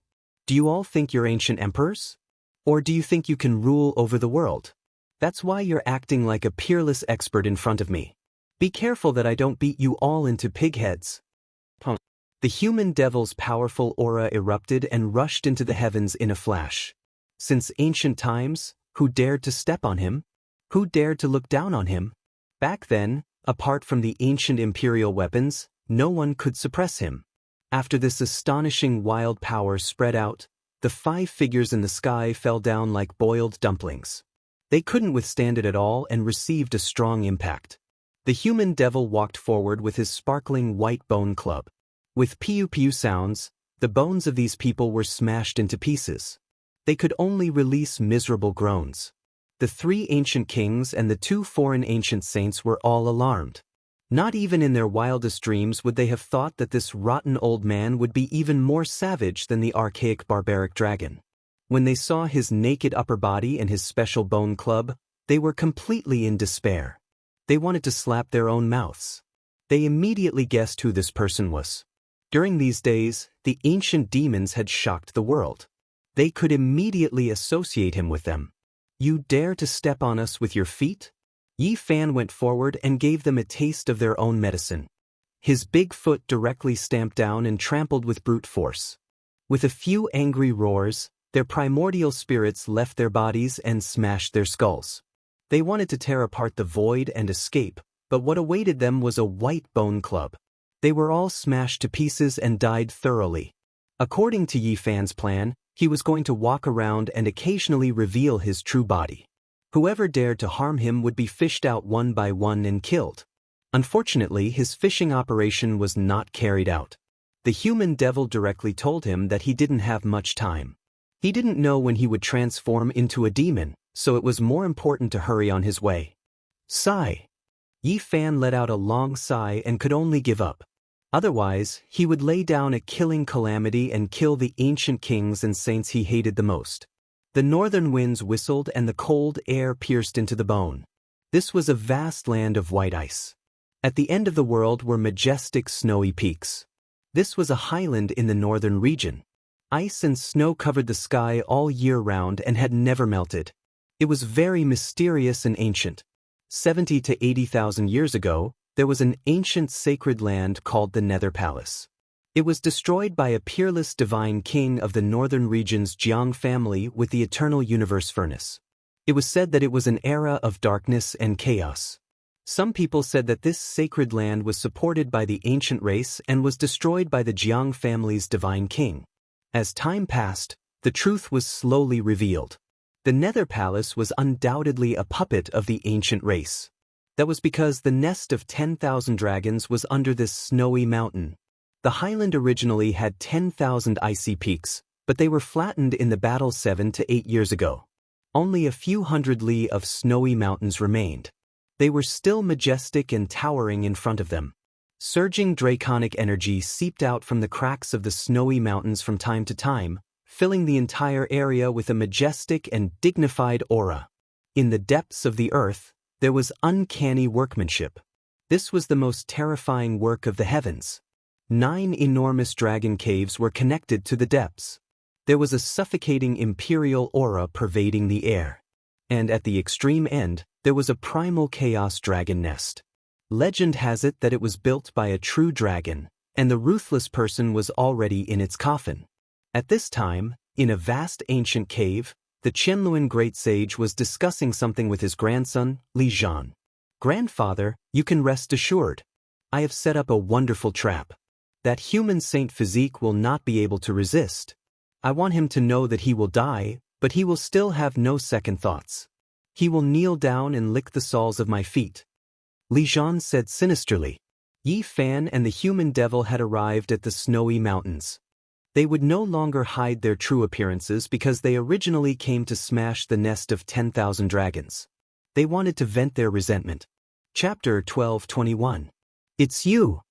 Do you all think you're ancient emperors? Or do you think you can rule over the world? That's why you're acting like a peerless expert in front of me. Be careful that I don't beat you all into pig heads. The human devil's powerful aura erupted and rushed into the heavens in a flash. Since ancient times, who dared to step on him? Who dared to look down on him? Back then, apart from the ancient imperial weapons, no one could suppress him. After this astonishing wild power spread out, the 5 figures in the sky fell down like boiled dumplings. They couldn't withstand it at all and received a strong impact. The human devil walked forward with his sparkling white bone club. With pew-pew sounds, the bones of these people were smashed into pieces. They could only release miserable groans. The 3 ancient kings and the 2 foreign ancient saints were all alarmed. Not even in their wildest dreams would they have thought that this rotten old man would be even more savage than the archaic barbaric dragon. When they saw his naked upper body and his special bone club, they were completely in despair. They wanted to slap their own mouths. They immediately guessed who this person was. During these days, the ancient demons had shocked the world. They could immediately associate him with them. You dare to step on us with your feet? Yi Fan went forward and gave them a taste of their own medicine. His big foot directly stamped down and trampled with brute force. With a few angry roars, their primordial spirits left their bodies and smashed their skulls. They wanted to tear apart the void and escape, but what awaited them was a white bone club. They were all smashed to pieces and died thoroughly. According to Yi Fan's plan, he was going to walk around and occasionally reveal his true body. Whoever dared to harm him would be fished out one by one and killed. Unfortunately, his fishing operation was not carried out. The human devil directly told him that he didn't have much time. He didn't know when he would transform into a demon, so it was more important to hurry on his way. Sigh. Yi Fan let out a long sigh and could only give up. Otherwise, he would lay down a killing calamity and kill the ancient kings and saints he hated the most. The northern winds whistled and the cold air pierced into the bone. This was a vast land of white ice. At the end of the world were majestic snowy peaks. This was a highland in the northern region. Ice and snow covered the sky all year round and had never melted. It was very mysterious and ancient. 70 to 80,000 years ago, there was an ancient sacred land called the Nether Palace. It was destroyed by a peerless divine king of the northern region's Jiang family with the eternal universe furnace. It was said that it was an era of darkness and chaos. Some people said that this sacred land was supported by the ancient race and was destroyed by the Jiang family's divine king. As time passed, the truth was slowly revealed. The Nether Palace was undoubtedly a puppet of the ancient race. That was because the nest of 10,000 dragons was under this snowy mountain. The highland originally had 10,000 icy peaks, but they were flattened in the battle 7 to 8 years ago. Only a few hundred li of snowy mountains remained. They were still majestic and towering in front of them. Surging draconic energy seeped out from the cracks of the snowy mountains from time to time, filling the entire area with a majestic and dignified aura. In the depths of the earth, there was uncanny workmanship. This was the most terrifying work of the heavens. 9 enormous dragon caves were connected to the depths. There was a suffocating imperial aura pervading the air. And at the extreme end, there was a primal chaos dragon nest. Legend has it that it was built by a true dragon, and the ruthless person was already in its coffin. At this time, in a vast ancient cave, the Qianluan great sage was discussing something with his grandson, Li Zhan. Grandfather, you can rest assured. I have set up a wonderful trap. That human saint physique will not be able to resist. I want him to know that he will die, but he will still have no second thoughts. He will kneel down and lick the soles of my feet. Li Zhan said sinisterly. Yi Fan and the human devil had arrived at the snowy mountains. They would no longer hide their true appearances because they originally came to smash the nest of 10,000 dragons. They wanted to vent their resentment. Chapter 12:21. It's you!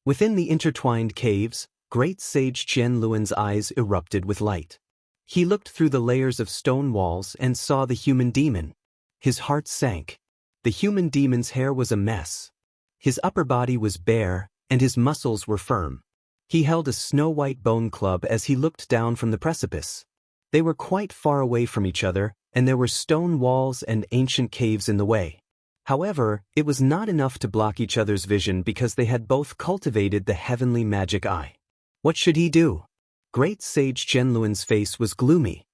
Within the intertwined caves, great sage Qianluan's eyes erupted with light. He looked through the layers of stone walls and saw the human demon. His heart sank. The human demon's hair was a mess. His upper body was bare, and his muscles were firm. He held a snow-white bone club as he looked down from the precipice. They were quite far away from each other, and there were stone walls and ancient caves in the way. However, it was not enough to block each other's vision because they had both cultivated the heavenly magic eye. What should he do? Great sage Qianluan's face was gloomy.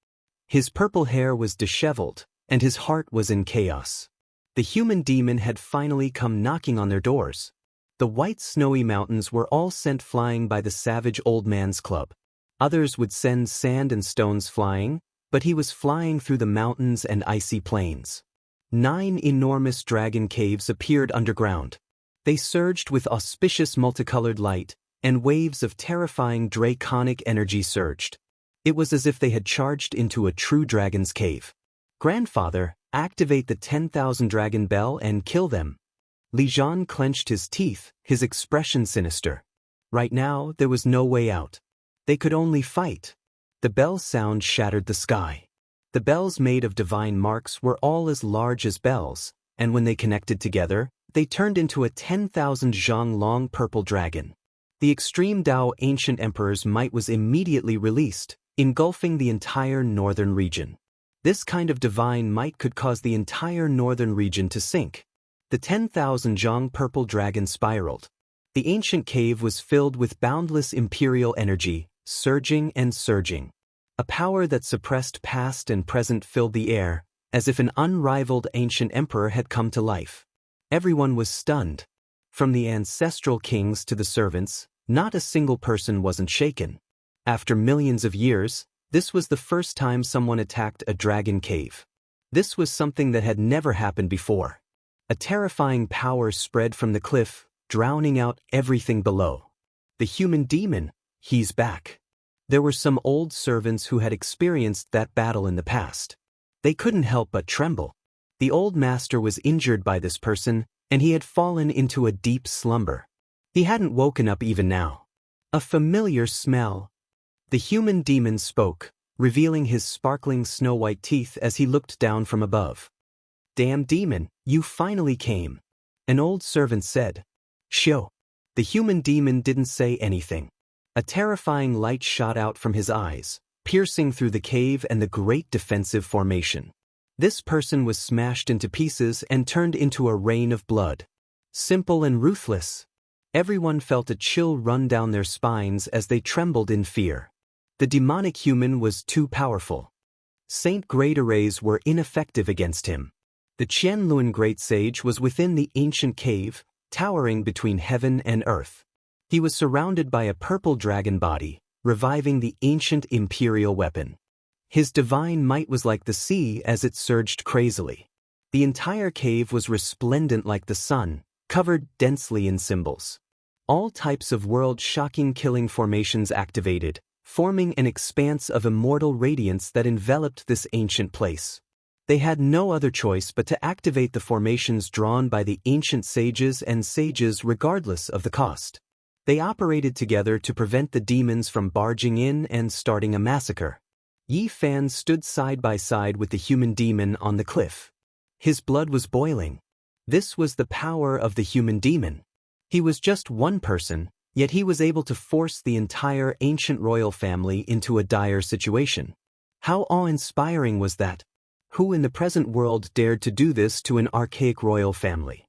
His purple hair was disheveled, and his heart was in chaos. The human demon had finally come knocking on their doors. The white snowy mountains were all sent flying by the savage old man's club. Others would send sand and stones flying, but he was flying through the mountains and icy plains. 9 enormous dragon caves appeared underground. They surged with auspicious multicolored light, and waves of terrifying draconic energy surged. It was as if they had charged into a true dragon's cave. Grandfather, activate the 10,000 dragon bell and kill them. Li Zhan clenched his teeth, his expression sinister. Right now, there was no way out. They could only fight. The bell's sound shattered the sky. The bells made of divine marks were all as large as bells, and when they connected together, they turned into a 10,000 zhang long purple dragon. The extreme Dao ancient emperor's might was immediately released, engulfing the entire northern region. This kind of divine might could cause the entire northern region to sink. The 10,000 zhang purple dragon spiraled. The ancient cave was filled with boundless imperial energy, surging and surging. A power that suppressed past and present filled the air, as if an unrivaled ancient emperor had come to life. Everyone was stunned. From the ancestral kings to the servants, not a single person wasn't shaken. After millions of years, this was the first time someone attacked a dragon cave. This was something that had never happened before. A terrifying power spread from the cliff, drowning out everything below. The human demon, he's back. There were some old servants who had experienced that battle in the past. They couldn't help but tremble. The old master was injured by this person, and he had fallen into a deep slumber. He hadn't woken up even now. A familiar smell. The human demon spoke, revealing his sparkling snow-white teeth as he looked down from above. "Damn demon, you finally came," an old servant said. "Shoo." The human demon didn't say anything. A terrifying light shot out from his eyes, piercing through the cave and the great defensive formation. This person was smashed into pieces and turned into a rain of blood. Simple and ruthless. Everyone felt a chill run down their spines as they trembled in fear. The demonic human was too powerful. Saint Great Arrays were ineffective against him. The Qianluan Great Sage was within the ancient cave, towering between heaven and earth. He was surrounded by a purple dragon body, reviving the ancient imperial weapon. His divine might was like the sea as it surged crazily. The entire cave was resplendent like the sun, covered densely in symbols. All types of world-shocking killing formations activated, forming an expanse of immortal radiance that enveloped this ancient place. They had no other choice but to activate the formations drawn by the ancient sages and sages regardless of the cost. They operated together to prevent the demons from barging in and starting a massacre. Yi Fan stood side by side with the human demon on the cliff. His blood was boiling. This was the power of the human demon. He was just one person, yet he was able to force the entire ancient royal family into a dire situation. How awe-inspiring was that? Who in the present world dared to do this to an archaic royal family?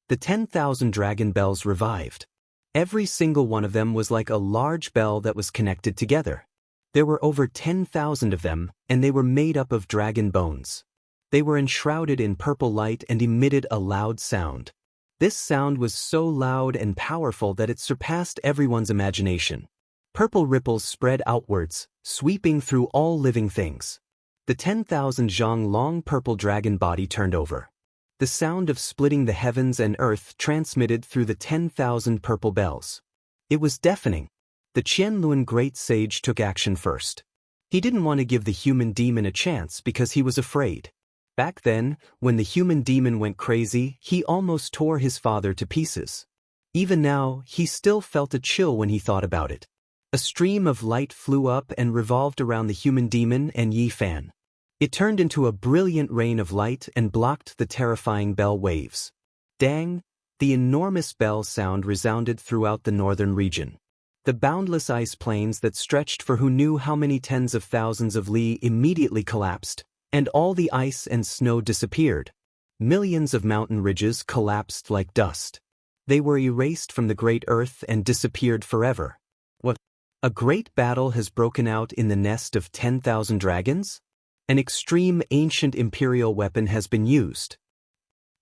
The 10,000 dragon bells revived. Every single one of them was like a large bell that was connected together. There were over 10,000 of them, and they were made up of dragon bones. They were enshrouded in purple light and emitted a loud sound. This sound was so loud and powerful that it surpassed everyone's imagination. Purple ripples spread outwards, sweeping through all living things. The 10,000 zhang long purple dragon body turned over. The sound of splitting the heavens and earth transmitted through the 10,000 purple bells. It was deafening. The Qianluan Great Sage took action first. He didn't want to give the human demon a chance because he was afraid. Back then, when the human demon went crazy, he almost tore his father to pieces. Even now, he still felt a chill when he thought about it. A stream of light flew up and revolved around the human demon and Yi Fan. It turned into a brilliant rain of light and blocked the terrifying bell waves. Dang! The enormous bell sound resounded throughout the northern region. The boundless ice plains that stretched for who knew how many tens of thousands of li immediately collapsed, and all the ice and snow disappeared. Millions of mountain ridges collapsed like dust. They were erased from the great earth and disappeared forever. What? A great battle has broken out in the nest of 10,000 dragons? An extreme ancient imperial weapon has been used.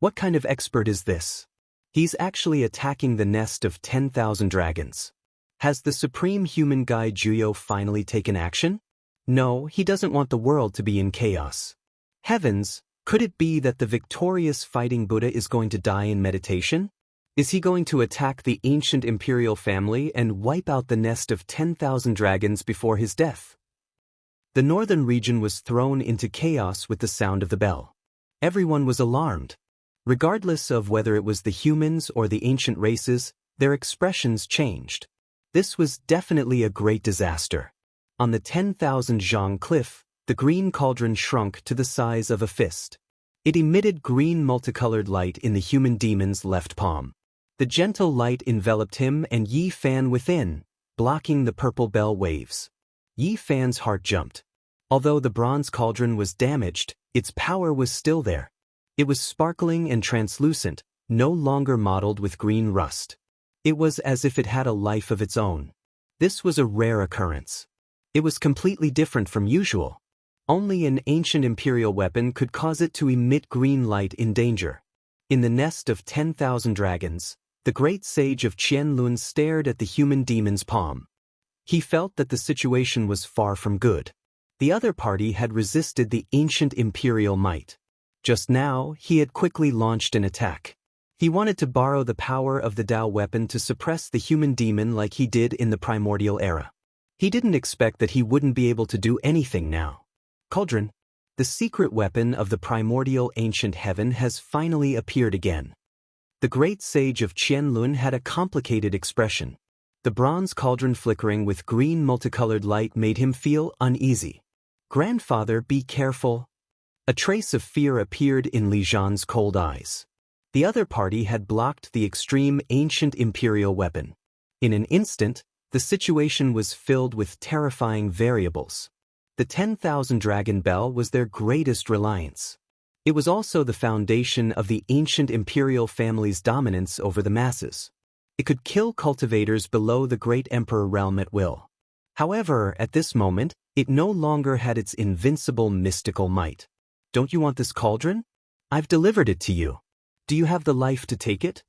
What kind of expert is this? He's actually attacking the nest of 10,000 dragons. Has the supreme human guy Juyo finally taken action? No, he doesn't want the world to be in chaos. Heavens, could it be that the victorious fighting Buddha is going to die in meditation? Is he going to attack the ancient imperial family and wipe out the nest of 10,000 dragons before his death? The northern region was thrown into chaos with the sound of the bell. Everyone was alarmed. Regardless of whether it was the humans or the ancient races, their expressions changed. This was definitely a great disaster. On the 10,000 zhang cliff, the green cauldron shrunk to the size of a fist. It emitted green multicolored light in the human demon's left palm. The gentle light enveloped him and Yi Fan within, blocking the purple bell waves. Yi Fan's heart jumped. Although the bronze cauldron was damaged, its power was still there. It was sparkling and translucent, no longer mottled with green rust. It was as if it had a life of its own. This was a rare occurrence. It was completely different from usual. Only an ancient imperial weapon could cause it to emit green light in danger. In the nest of 10,000 dragons, the great sage of Qianlun stared at the human demon's palm. He felt that the situation was far from good. The other party had resisted the ancient imperial might. Just now, he had quickly launched an attack. He wanted to borrow the power of the Dao weapon to suppress the human demon like he did in the primordial era. He didn't expect that he wouldn't be able to do anything now. Cauldron, the secret weapon of the primordial ancient heaven, has finally appeared again. The great sage of Qianlun had a complicated expression. The bronze cauldron flickering with green multicolored light made him feel uneasy. Grandfather, be careful. A trace of fear appeared in Li Zhan's cold eyes. The other party had blocked the extreme ancient imperial weapon. In an instant, the situation was filled with terrifying variables. The 10,000 dragon bell was their greatest reliance. It was also the foundation of the ancient imperial family's dominance over the masses. It could kill cultivators below the great emperor realm at will. However, at this moment, it no longer had its invincible mystical might. Don't you want this cauldron? I've delivered it to you. Do you have the life to take it?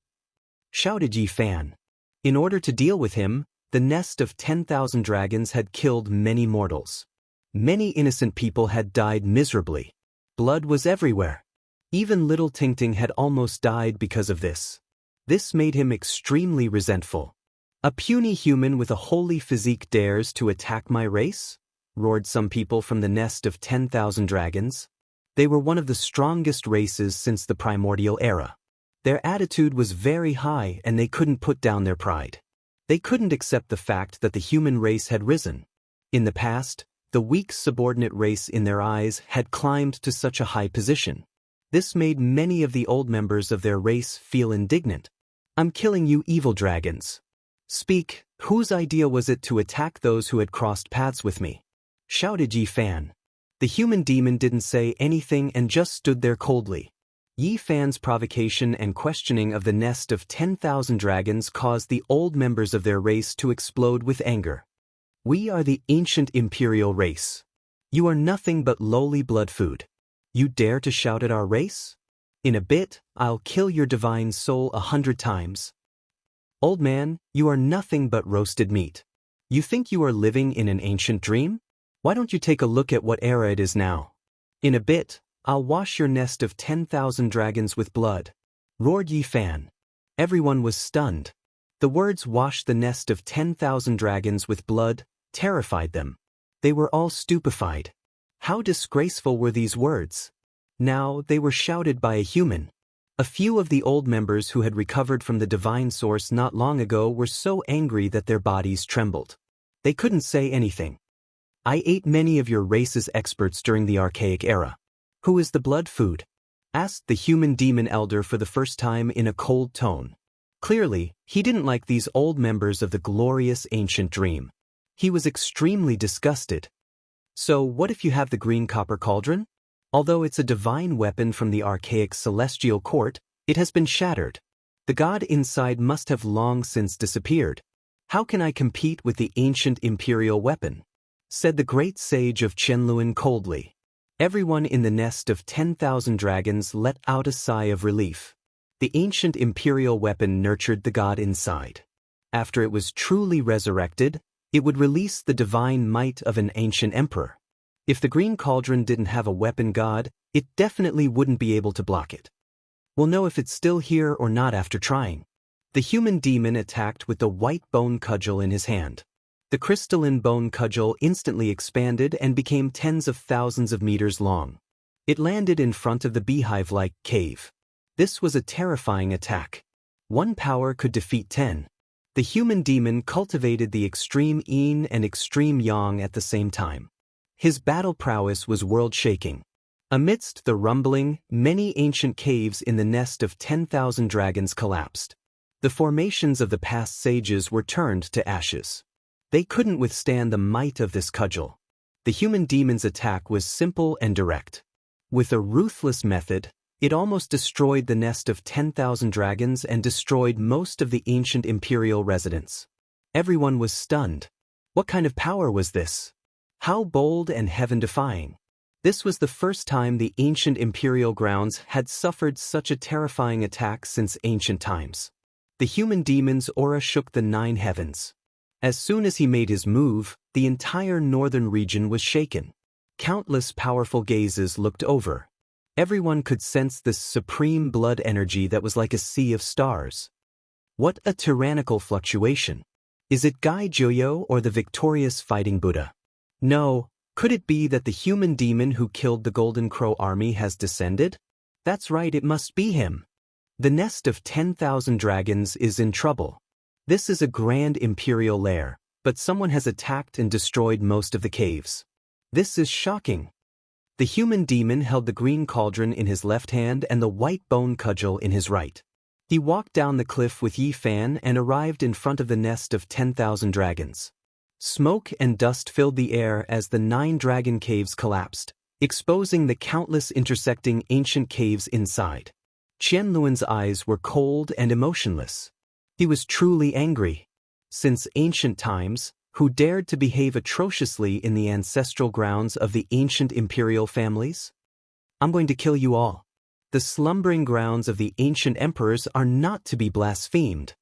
Shouted Yi Fan. In order to deal with him, the nest of 10,000 dragons had killed many mortals. Many innocent people had died miserably. Blood was everywhere. Even little Tingting had almost died because of this. This made him extremely resentful. A puny human with a holy physique dares to attack my race? Roared some people from the nest of 10,000 dragons. They were one of the strongest races since the primordial era. Their attitude was very high and they couldn't put down their pride. They couldn't accept the fact that the human race had risen. In the past, the weak subordinate race in their eyes had climbed to such a high position. This made many of the old members of their race feel indignant. I'm killing you evil dragons. Speak, whose idea was it to attack those who had crossed paths with me? Shouted Yi Fan. The human demon didn't say anything and just stood there coldly. Yi Fan's provocation and questioning of the nest of 10,000 dragons caused the old members of their race to explode with anger. We are the ancient imperial race. You are nothing but lowly blood food. You dare to shout at our race? In a bit, I'll kill your divine soul 100 times. Old man, you are nothing but roasted meat. You think you are living in an ancient dream? Why don't you take a look at what era it is now? In a bit, I'll wash your nest of 10,000 dragons with blood. Roared Yi Fan. Everyone was stunned. The words wash the nest of 10,000 dragons with blood terrified them. They were all stupefied. How disgraceful were these words? Now they were shouted by a human. A few of the old members who had recovered from the divine source not long ago were so angry that their bodies trembled. They couldn't say anything. I ate many of your race's experts during the archaic era. Who is the blood food? Asked the human demon elder for the first time in a cold tone. Clearly, he didn't like these old members of the glorious ancient dream. He was extremely disgusted. So what if you have the green copper cauldron? Although it's a divine weapon from the archaic celestial court, it has been shattered. The god inside must have long since disappeared. How can I compete with the ancient imperial weapon? Said the great sage of Qianlun coldly. Everyone in the nest of 10,000 dragons let out a sigh of relief. The ancient imperial weapon nurtured the god inside. After it was truly resurrected, it would release the divine might of an ancient emperor. If the green cauldron didn't have a weapon god, it definitely wouldn't be able to block it. We'll know if it's still here or not after trying. The human demon attacked with the white bone cudgel in his hand. The crystalline bone cudgel instantly expanded and became tens of thousands of meters long. It landed in front of the beehive-like cave. This was a terrifying attack. One power could defeat 10. The human demon cultivated the extreme yin and extreme yang at the same time. His battle prowess was world-shaking. Amidst the rumbling, many ancient caves in the nest of 10,000 dragons collapsed. The formations of the past sages were turned to ashes. They couldn't withstand the might of this cudgel. The human demon's attack was simple and direct. With a ruthless method, it almost destroyed the nest of 10,000 dragons and destroyed most of the ancient imperial residents. Everyone was stunned. What kind of power was this? How bold and heaven-defying. This was the first time the ancient imperial grounds had suffered such a terrifying attack since ancient times. The human demon's aura shook the 9 heavens. As soon as he made his move, the entire northern region was shaken. Countless powerful gazes looked over. Everyone could sense this supreme blood energy that was like a sea of stars. What a tyrannical fluctuation. Is it Gai Juyo or the victorious fighting Buddha? No, could it be that the human demon who killed the Golden Crow army has descended? That's right, it must be him. The nest of 10,000 dragons is in trouble. This is a grand imperial lair, but someone has attacked and destroyed most of the caves. This is shocking. The human demon held the green cauldron in his left hand and the white bone cudgel in his right. He walked down the cliff with Yi Fan and arrived in front of the nest of 10,000 dragons. Smoke and dust filled the air as the 9 dragon caves collapsed, exposing the countless intersecting ancient caves inside. Qianluan's eyes were cold and emotionless. He was truly angry. Since ancient times, who dared to behave atrociously in the ancestral grounds of the ancient imperial families? I'm going to kill you all. The slumbering grounds of the ancient emperors are not to be blasphemed.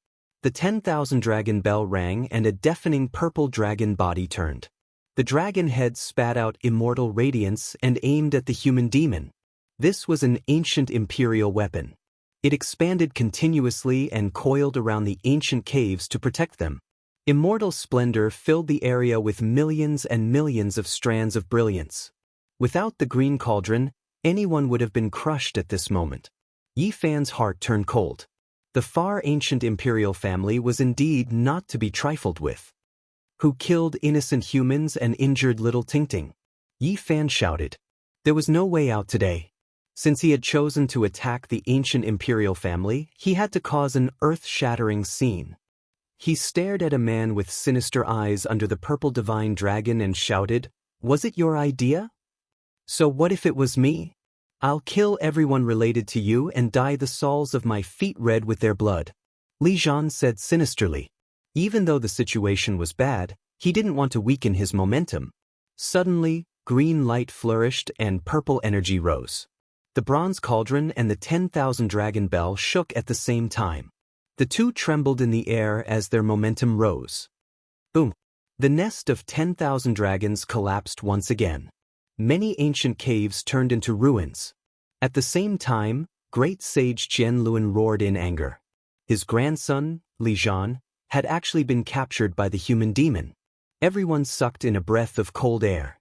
The 10,000 dragon bell rang and a deafening purple dragon body turned. The dragon head spat out immortal radiance and aimed at the human demon. This was an ancient imperial weapon. It expanded continuously and coiled around the ancient caves to protect them. Immortal splendor filled the area with millions and millions of strands of brilliance. Without the green cauldron, anyone would have been crushed at this moment. Yi Fan's heart turned cold. The far ancient imperial family was indeed not to be trifled with. Who killed innocent humans and injured little Tingting? Yi Fan shouted. There was no way out today. Since he had chosen to attack the ancient imperial family, he had to cause an earth-shattering scene. He stared at a man with sinister eyes under the purple divine dragon and shouted, "Was it your idea? So what if it was me? I'll kill everyone related to you and dye the soles of my feet red with their blood," Li Zhan said sinisterly. Even though the situation was bad, he didn't want to weaken his momentum. Suddenly, green light flourished and purple energy rose. The bronze cauldron and the 10,000 dragon bell shook at the same time. The two trembled in the air as their momentum rose. Boom! The nest of 10,000 dragons collapsed once again. Many ancient caves turned into ruins. At the same time, great sage Qianluan roared in anger. His grandson, Li Zhan, had actually been captured by the human demon. Everyone sucked in a breath of cold air.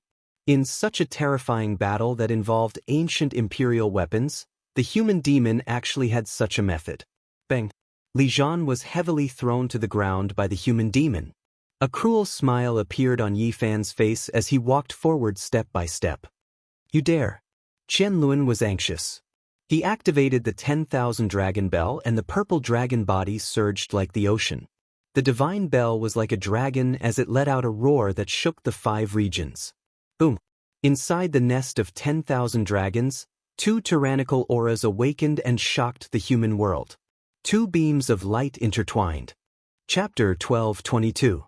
In such a terrifying battle that involved ancient imperial weapons, the human demon actually had such a method. Bang! Li Zhan was heavily thrown to the ground by the human demon. A cruel smile appeared on Yi Fan's face as he walked forward step by step. You dare! Qianluan was anxious. He activated the 10,000 dragon bell and the purple dragon body surged like the ocean. The divine bell was like a dragon as it let out a roar that shook the 5 regions. Boom! Inside the nest of 10,000 dragons, 2 tyrannical auras awakened and shocked the human world. 2 beams of light intertwined. Chapter 12:22.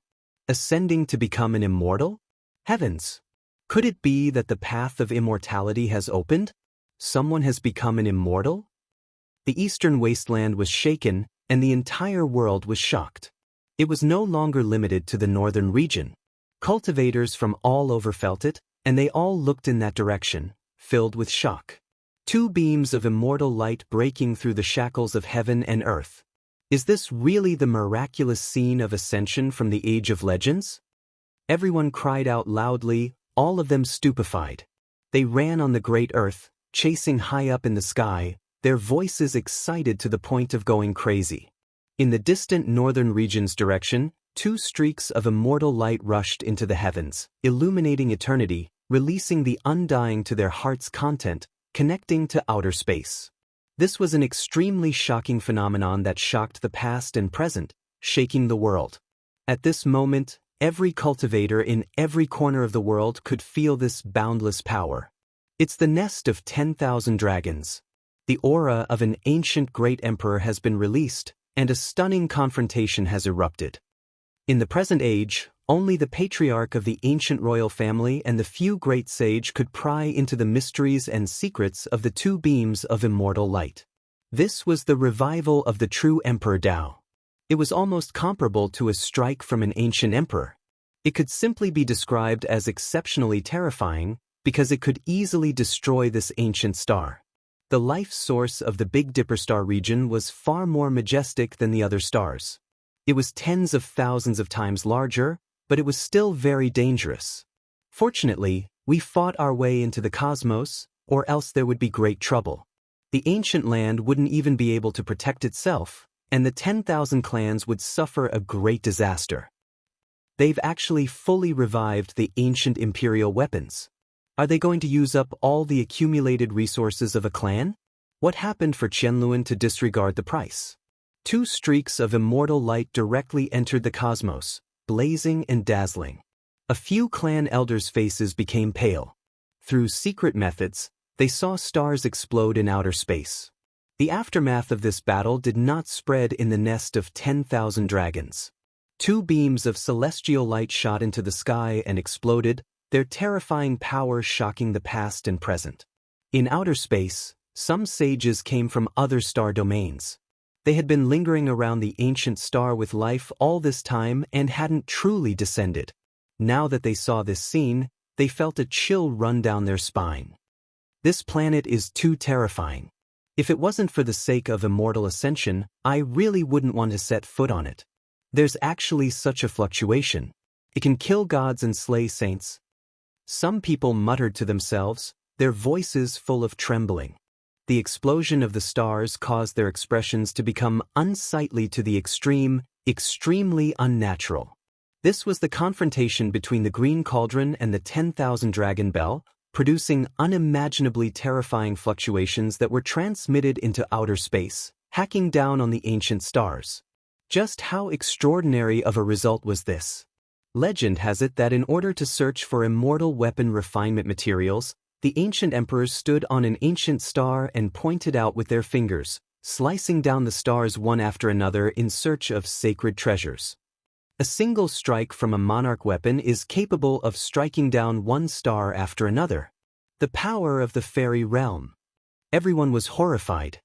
Ascending to become an immortal? Heavens! Could it be that the path of immortality has opened? Someone has become an immortal? The eastern wasteland was shaken, and the entire world was shocked. It was no longer limited to the northern region. Cultivators from all over felt it, and they all looked in that direction, filled with shock. 2 beams of immortal light breaking through the shackles of heaven and earth. Is this really the miraculous scene of ascension from the Age of Legends? Everyone cried out loudly, all of them stupefied. They ran on the great earth, chasing high up in the sky, their voices excited to the point of going crazy. In the distant northern region's direction, 2 streaks of immortal light rushed into the heavens, illuminating eternity, releasing the undying to their heart's content, connecting to outer space. This was an extremely shocking phenomenon that shocked the past and present, shaking the world. At this moment, every cultivator in every corner of the world could feel this boundless power. It's the nest of 10,000 dragons. The aura of an ancient great emperor has been released, and a stunning confrontation has erupted. In the present age, only the patriarch of the ancient royal family and the few great sage could pry into the mysteries and secrets of the two beams of immortal light. This was the revival of the true Emperor Tao. It was almost comparable to a strike from an ancient emperor. It could simply be described as exceptionally terrifying because it could easily destroy this ancient star. The life source of the Big Dipper star region was far more majestic than the other stars. It was tens of thousands of times larger, but it was still very dangerous. Fortunately, we fought our way into the cosmos, or else there would be great trouble. The ancient land wouldn't even be able to protect itself, and the 10,000 clans would suffer a great disaster. They've actually fully revived the ancient imperial weapons. Are they going to use up all the accumulated resources of a clan? What happened for Qianluan to disregard the price? 2 streaks of immortal light directly entered the cosmos, blazing and dazzling. A few clan elders' faces became pale. Through secret methods, they saw stars explode in outer space. The aftermath of this battle did not spread in the nest of 10,000 dragons. 2 beams of celestial light shot into the sky and exploded, their terrifying power shocking the past and present. In outer space, some sages came from other star domains. They had been lingering around the ancient star with life all this time and hadn't truly descended. Now that they saw this scene, they felt a chill run down their spine. This planet is too terrifying. If it wasn't for the sake of immortal ascension, I really wouldn't want to set foot on it. There's actually such a fluctuation. It can kill gods and slay saints. Some people muttered to themselves, their voices full of trembling. The explosion of the stars caused their expressions to become unsightly to the extreme, extremely unnatural. This was the confrontation between the Green Cauldron and the 10,000 Dragon Bell, producing unimaginably terrifying fluctuations that were transmitted into outer space, hacking down on the ancient stars. Just how extraordinary of a result was this? Legend has it that in order to search for immortal weapon refinement materials, the ancient emperors stood on an ancient star and pointed out with their fingers, slicing down the stars one after another in search of sacred treasures. A single strike from a monarch weapon is capable of striking down one star after another. The power of the fairy realm. Everyone was horrified.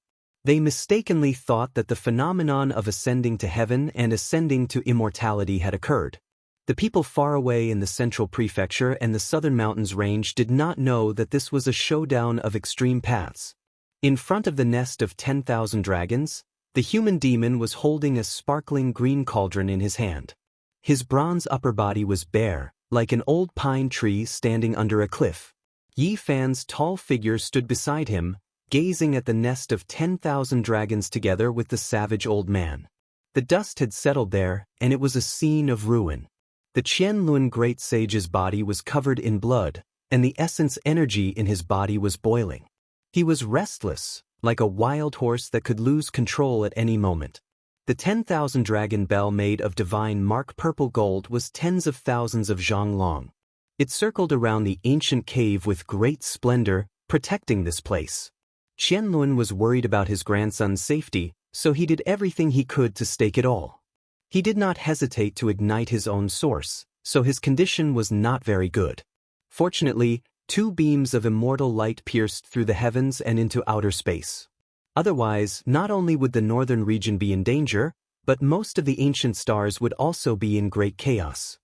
They mistakenly thought that the phenomenon of ascending to heaven and ascending to immortality had occurred. The people far away in the central prefecture and the southern mountains range did not know that this was a showdown of extreme paths. In front of the nest of 10,000 dragons, the human demon was holding a sparkling green cauldron in his hand. His bronze upper body was bare, like an old pine tree standing under a cliff. Yi Fan's tall figure stood beside him, gazing at the nest of 10,000 dragons together with the savage old man. The dust had settled there, and it was a scene of ruin. The Qianluan great sage's body was covered in blood, and the essence energy in his body was boiling. He was restless, like a wild horse that could lose control at any moment. The 10,000 dragon bell made of divine mark purple gold was tens of thousands of zhang long. It circled around the ancient cave with great splendor, protecting this place. Qianluan was worried about his grandson's safety, so he did everything he could to stake it all. He did not hesitate to ignite his own source, so his condition was not very good. Fortunately, 2 beams of immortal light pierced through the heavens and into outer space. Otherwise, not only would the northern region be in danger, but most of the ancient stars would also be in great chaos.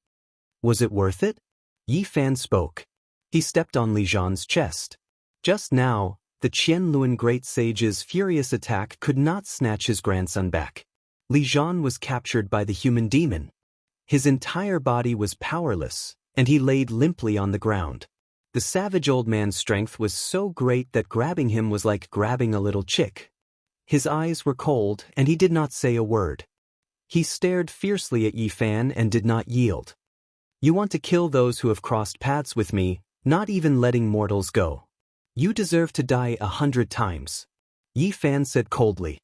Was it worth it? Yi Fan spoke. He stepped on Li Zhan's chest. Just now, the Qianluan great sage's furious attack could not snatch his grandson back. Li Zhan was captured by the human demon. His entire body was powerless, and he laid limply on the ground. The savage old man's strength was so great that grabbing him was like grabbing a little chick. His eyes were cold, and he did not say a word. He stared fiercely at Yi Fan and did not yield. You want to kill those who have crossed paths with me, not even letting mortals go. You deserve to die 100 times. Yi Fan said coldly.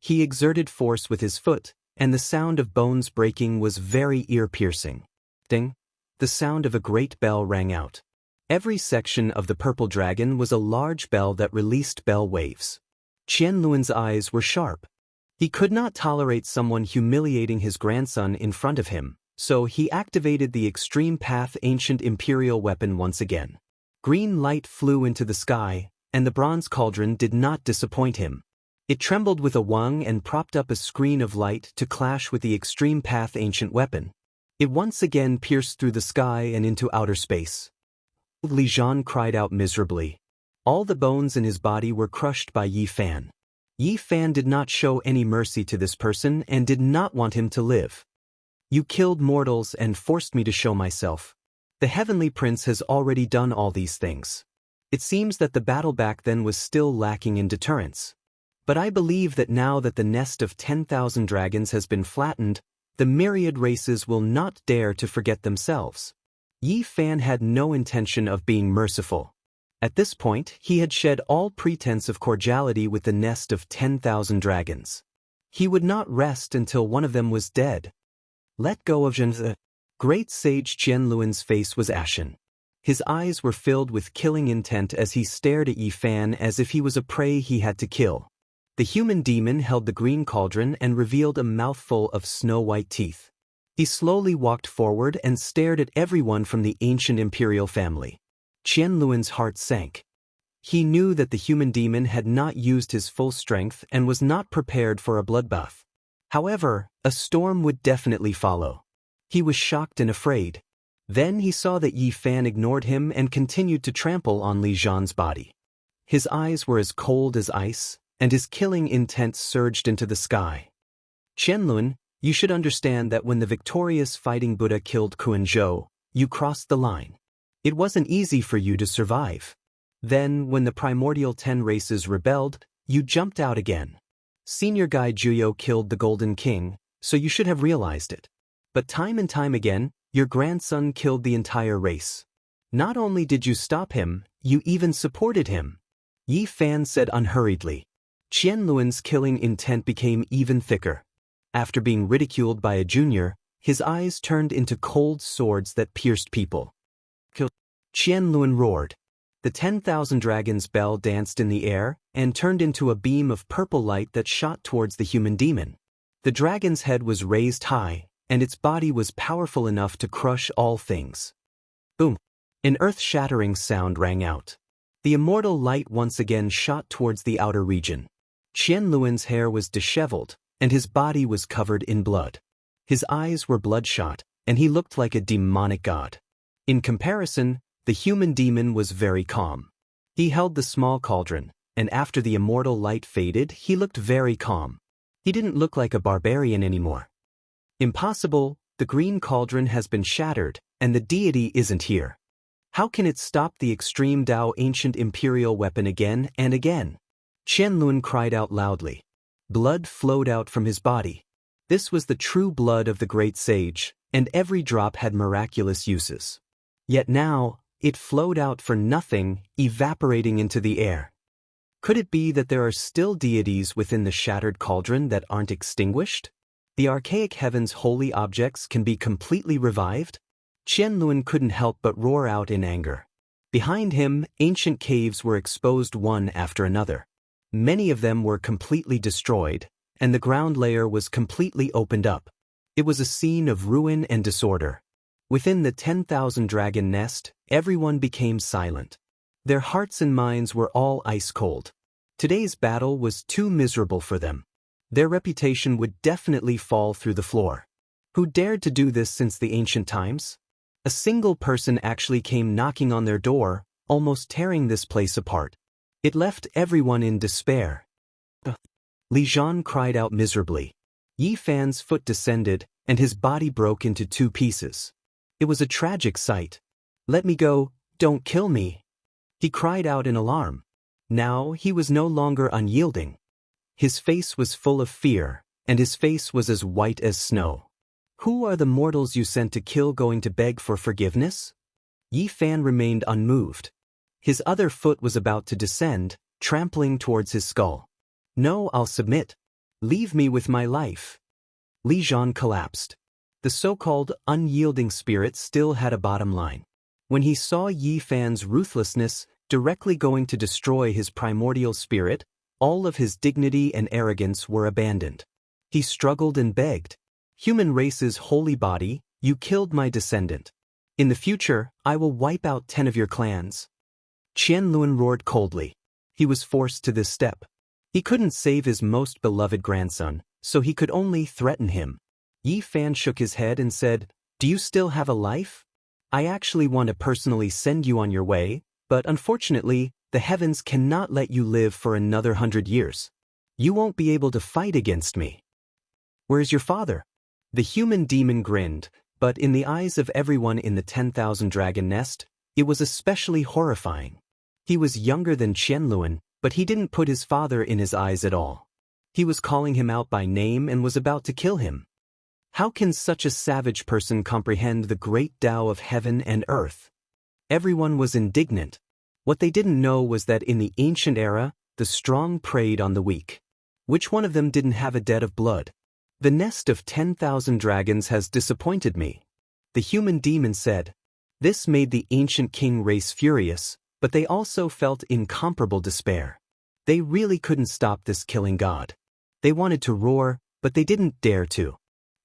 He exerted force with his foot, and the sound of bones breaking was very ear-piercing. erupting, the sound of a great bell rang out. Every section of the purple dragon was a large bell that released bell waves. Qianluan's eyes were sharp. He could not tolerate someone humiliating his grandson in front of him, so he activated the Extreme Path ancient imperial weapon once again. Green light flew into the sky, and the bronze cauldron did not disappoint him. It trembled with a wang and propped up a screen of light to clash with the Extreme Path ancient weapon. It once again pierced through the sky and into outer space. Li Zhan cried out miserably. All the bones in his body were crushed by Yi Fan. Yi Fan did not show any mercy to this person and did not want him to live. You killed mortals and forced me to show myself. The Heavenly Prince has already done all these things. It seems that the battle back then was still lacking in deterrence. But I believe that now that the nest of 10,000 dragons has been flattened, the myriad races will not dare to forget themselves. Yi Fan had no intention of being merciful. At this point, he had shed all pretense of cordiality with the nest of 10,000 dragons. He would not rest until one of them was dead. Let go of Xianxia. Great sage Qianluan's face was ashen. His eyes were filled with killing intent as he stared at Yi Fan as if he was a prey he had to kill. The human demon held the green cauldron and revealed a mouthful of snow-white teeth. He slowly walked forward and stared at everyone from the ancient imperial family. Qianluan's heart sank. He knew that the human demon had not used his full strength and was not prepared for a bloodbath. However, a storm would definitely follow. He was shocked and afraid. Then he saw that Yi Fan ignored him and continued to trample on Li Zhan's body. His eyes were as cold as ice, and his killing intent surged into the sky. Qianluan, you should understand that when the victorious fighting Buddha killed Kuan-zhou, you crossed the line. It wasn't easy for you to survive. Then, when the primordial 10 races rebelled, you jumped out again. Senior Guy Juyo killed the Golden King, so you should have realized it. But time and time again, your grandson killed the entire race. Not only did you stop him, you even supported him. Yi Fan said unhurriedly. Qianluan's killing intent became even thicker. After being ridiculed by a junior, his eyes turned into cold swords that pierced people. Qianluan roared. The 10,000 dragons' bell danced in the air and turned into a beam of purple light that shot towards the human demon. The dragon's head was raised high, and its body was powerful enough to crush all things. Boom! An earth-shattering sound rang out. The immortal light once again shot towards the outer region. Qianluan's hair was disheveled, and his body was covered in blood. His eyes were bloodshot, and he looked like a demonic god. In comparison, the human demon was very calm. He held the small cauldron, and after the immortal light faded, he looked very calm. He didn't look like a barbarian anymore. Impossible, the green cauldron has been shattered, and the deity isn't here. How can it stop the extreme Dao ancient imperial weapon again and again? Qianluan cried out loudly. Blood flowed out from his body. This was the true blood of the great sage, and every drop had miraculous uses. Yet now, it flowed out for nothing, evaporating into the air. Could it be that there are still deities within the shattered cauldron that aren't extinguished? The archaic heaven's holy objects can be completely revived? Qianluan couldn't help but roar out in anger. Behind him, ancient caves were exposed one after another. Many of them were completely destroyed, and the ground layer was completely opened up. It was a scene of ruin and disorder. Within the 10,000 dragon nest, everyone became silent. Their hearts and minds were all ice cold. Today's battle was too miserable for them. Their reputation would definitely fall through the floor. Who dared to do this since the ancient times? A single person actually came knocking on their door, almost tearing this place apart. It left everyone in despair. Li Zhan cried out miserably. Yi Fan's foot descended, and his body broke into 2 pieces. It was a tragic sight. Let me go, don't kill me. He cried out in alarm. Now he was no longer unyielding. His face was full of fear, and his face was as white as snow. Who are the mortals you sent to kill going to beg for forgiveness? Yi Fan remained unmoved. His other foot was about to descend, trampling towards his skull. No, I'll submit. Leave me with my life. Li Zhan collapsed. The so-called unyielding spirit still had a bottom line. When he saw Yi Fan's ruthlessness directly going to destroy his primordial spirit, all of his dignity and arrogance were abandoned. He struggled and begged, "Human race's holy body, you killed my descendant. In the future, I will wipe out 10 of your clans." Qianlun roared coldly. He was forced to this step. He couldn't save his most beloved grandson, so he could only threaten him. Yi Fan shook his head and said, "Do you still have a life? I actually want to personally send you on your way, but unfortunately, the heavens cannot let you live for another 100 years. You won't be able to fight against me." "Where's your father?" The human demon grinned, but in the eyes of everyone in the 10,000 dragon nest, it was especially horrifying. He was younger than Qianlun, but he didn't put his father in his eyes at all. He was calling him out by name and was about to kill him. How can such a savage person comprehend the great Tao of heaven and earth? Everyone was indignant. What they didn't know was that in the ancient era, the strong preyed on the weak. Which one of them didn't have a debt of blood? "The nest of 10,000 dragons has disappointed me," the human demon said. This made the ancient king race furious, but they also felt incomparable despair. They really couldn't stop this killing god. They wanted to roar, but they didn't dare to.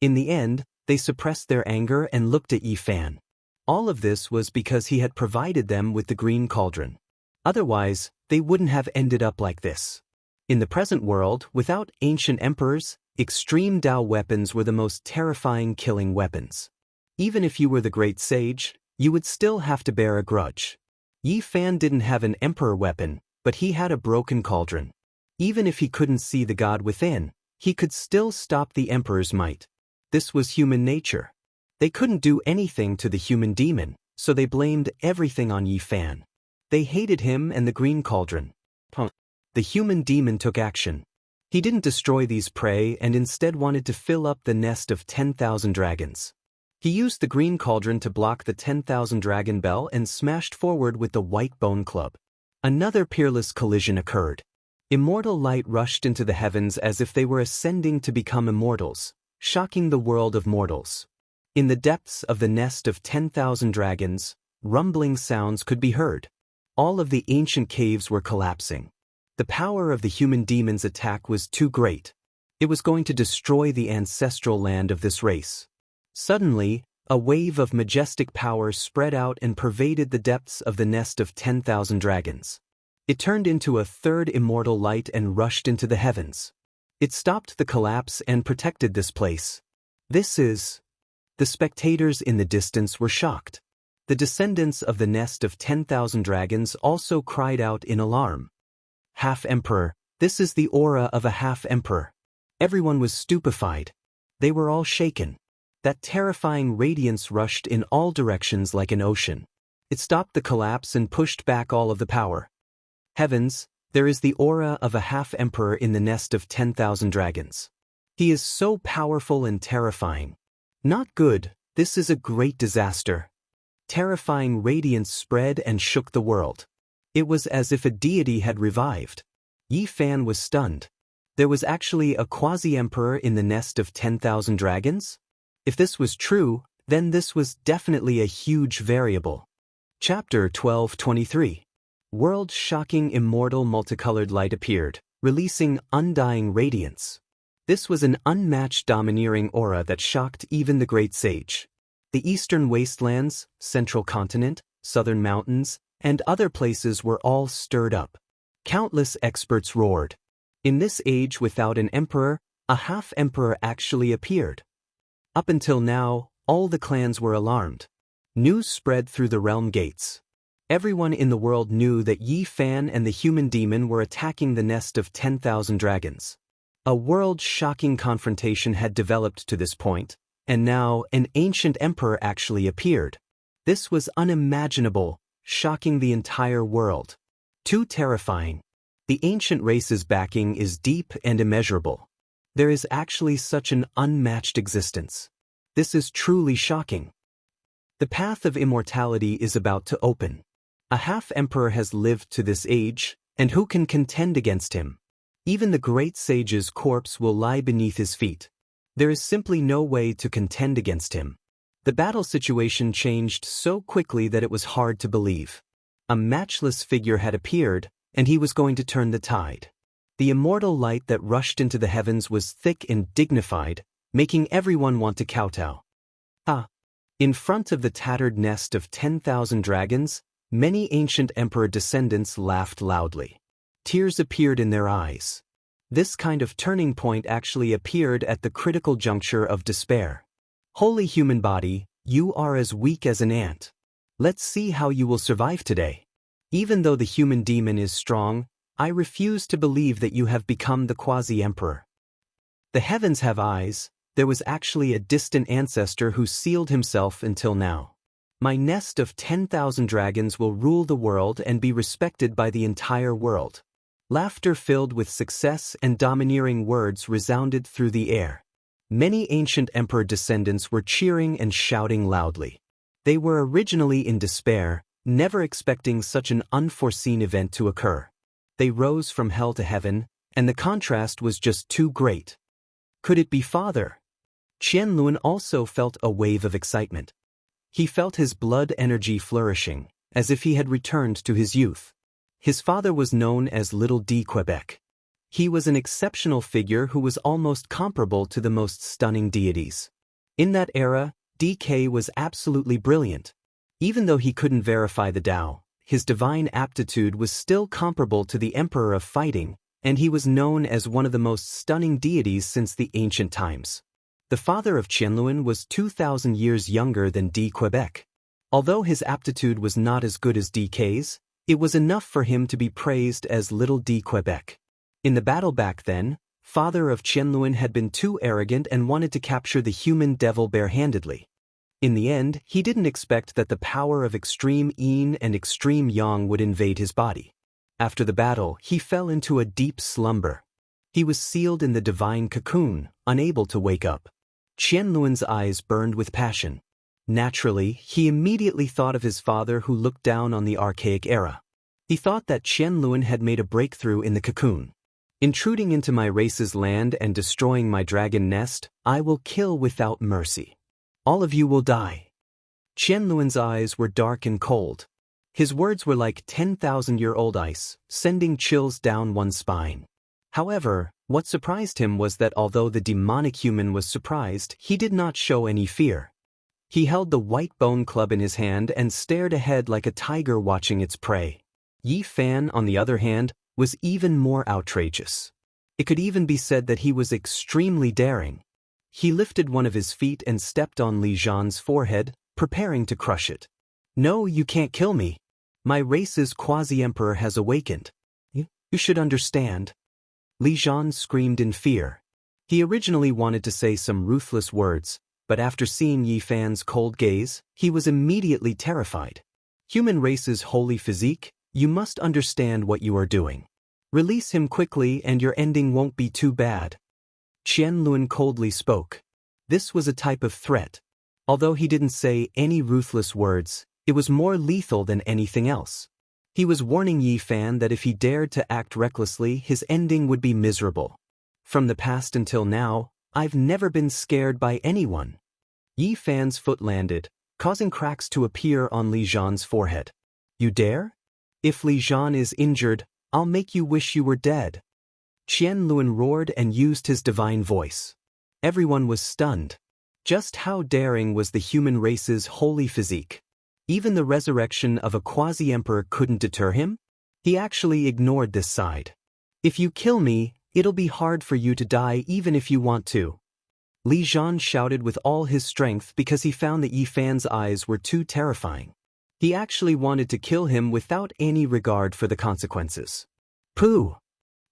In the end, they suppressed their anger and looked at Yi Fan. All of this was because he had provided them with the green cauldron. Otherwise, they wouldn't have ended up like this. In the present world, without ancient emperors, extreme Tao weapons were the most terrifying killing weapons. Even if you were the great sage, you would still have to bear a grudge. Yi Fan didn't have an emperor weapon, but he had a broken cauldron. Even if he couldn't see the god within, he could still stop the emperor's might. This was human nature. They couldn't do anything to the human demon, so they blamed everything on Yi Fan. They hated him and the green cauldron. The human demon took action. He didn't destroy these prey and instead wanted to fill up the nest of 10,000 dragons. He used the green cauldron to block the 10,000 dragon bell and smashed forward with the white bone club. Another peerless collision occurred. Immortal light rushed into the heavens as if they were ascending to become immortals, shocking the world of mortals. In the depths of the nest of 10,000 dragons, rumbling sounds could be heard. All of the ancient caves were collapsing. The power of the human demon's attack was too great. It was going to destroy the ancestral land of this race. Suddenly, a wave of majestic power spread out and pervaded the depths of the nest of 10,000 dragons. It turned into a third immortal light and rushed into the heavens. It stopped the collapse and protected this place. This is... The spectators in the distance were shocked. The descendants of the nest of 10,000 dragons also cried out in alarm. "Half-emperor, this is the aura of a half-emperor." Everyone was stupefied. They were all shaken. That terrifying radiance rushed in all directions like an ocean. It stopped the collapse and pushed back all of the power. Heavens, there is the aura of a half-emperor in the nest of 10,000 dragons. He is so powerful and terrifying. Not good, this is a great disaster. Terrifying radiance spread and shook the world. It was as if a deity had revived. Yi Fan was stunned. There was actually a quasi-emperor in the nest of 10,000 dragons? If this was true, then this was definitely a huge variable. Chapter 12:23. World-shocking immortal multicolored light appeared, releasing undying radiance. This was an unmatched domineering aura that shocked even the great sage. The eastern wastelands, central continent, southern mountains, and other places were all stirred up. Countless experts roared. In this age without an emperor, a half-emperor actually appeared. Up until now, all the clans were alarmed. News spread through the realm gates. Everyone in the world knew that Yi Fan and the human demon were attacking the nest of 10,000 dragons. A world-shocking confrontation had developed to this point, and now an ancient emperor actually appeared. This was unimaginable, shocking the entire world. Too terrifying. The ancient race's backing is deep and immeasurable. There is actually such an unmatched existence. This is truly shocking. The path of immortality is about to open. A half-emperor has lived to this age, and who can contend against him? Even the great sage's corpse will lie beneath his feet. There is simply no way to contend against him. The battle situation changed so quickly that it was hard to believe. A matchless figure had appeared, and he was going to turn the tide. The immortal light that rushed into the heavens was thick and dignified, making everyone want to kowtow. In front of the tattered nest of 10,000 dragons, many ancient emperor descendants laughed loudly. Tears appeared in their eyes. This kind of turning point actually appeared at the critical juncture of despair. Holy human body, you are as weak as an ant. Let's see how you will survive today. Even though the human demon is strong, I refuse to believe that you have become the quasi-emperor. The heavens have eyes. There was actually a distant ancestor who sealed himself until now. My nest of 10,000 dragons will rule the world and be respected by the entire world. Laughter filled with success and domineering words resounded through the air. Many ancient emperor descendants were cheering and shouting loudly. They were originally in despair, never expecting such an unforeseen event to occur. They rose from hell to heaven, and the contrast was just too great. Could it be father? Qianluan also felt a wave of excitement. He felt his blood energy flourishing, as if he had returned to his youth. His father was known as Little D. Quebec. He was an exceptional figure who was almost comparable to the most stunning deities. In that era, DK was absolutely brilliant. Even though he couldn't verify the Tao, his divine aptitude was still comparable to the Emperor of Fighting, and he was known as one of the most stunning deities since the ancient times. The father of Qianluan was 2,000 years younger than D. Quebec. Although his aptitude was not as good as DK's, it was enough for him to be praised as Little D. Quebec. In the battle back then, father of Qianluan had been too arrogant and wanted to capture the human devil barehandedly. In the end, he didn't expect that the power of extreme yin and extreme yang would invade his body. After the battle, he fell into a deep slumber. He was sealed in the divine cocoon, unable to wake up. Qianluan's eyes burned with passion. Naturally, he immediately thought of his father who looked down on the archaic era. He thought that Qianluan had made a breakthrough in the cocoon. Intruding into my race's land and destroying my dragon nest, I will kill without mercy. All of you will die. Qianluan's eyes were dark and cold. His words were like 10,000-year-old ice, sending chills down one's spine. However, what surprised him was that although the demonic human was surprised, he did not show any fear. He held the white bone club in his hand and stared ahead like a tiger watching its prey. Yi Fan, on the other hand, was even more outrageous. It could even be said that he was extremely daring. He lifted one of his feet and stepped on Li Zhan's forehead, preparing to crush it. No, you can't kill me. My race's quasi-emperor has awakened. You should understand. Li Zhan screamed in fear. He originally wanted to say some ruthless words, but after seeing Yi Fan's cold gaze, he was immediately terrified. Human race's holy physique, you must understand what you are doing. Release him quickly and your ending won't be too bad. Qianluan coldly spoke. This was a type of threat. Although he didn't say any ruthless words, it was more lethal than anything else. He was warning Yi Fan that if he dared to act recklessly, his ending would be miserable. From the past until now, I've never been scared by anyone. Yi Fan's foot landed, causing cracks to appear on Li Zhan's forehead. You dare? If Li Zhan is injured, I'll make you wish you were dead. Qianluan roared and used his divine voice. Everyone was stunned. Just how daring was the human race's holy physique? Even the resurrection of a quasi-emperor couldn't deter him? He actually ignored this side. If you kill me, it'll be hard for you to die even if you want to. Li Zhan shouted with all his strength because he found that Yi Fan's eyes were too terrifying. He actually wanted to kill him without any regard for the consequences. Pooh!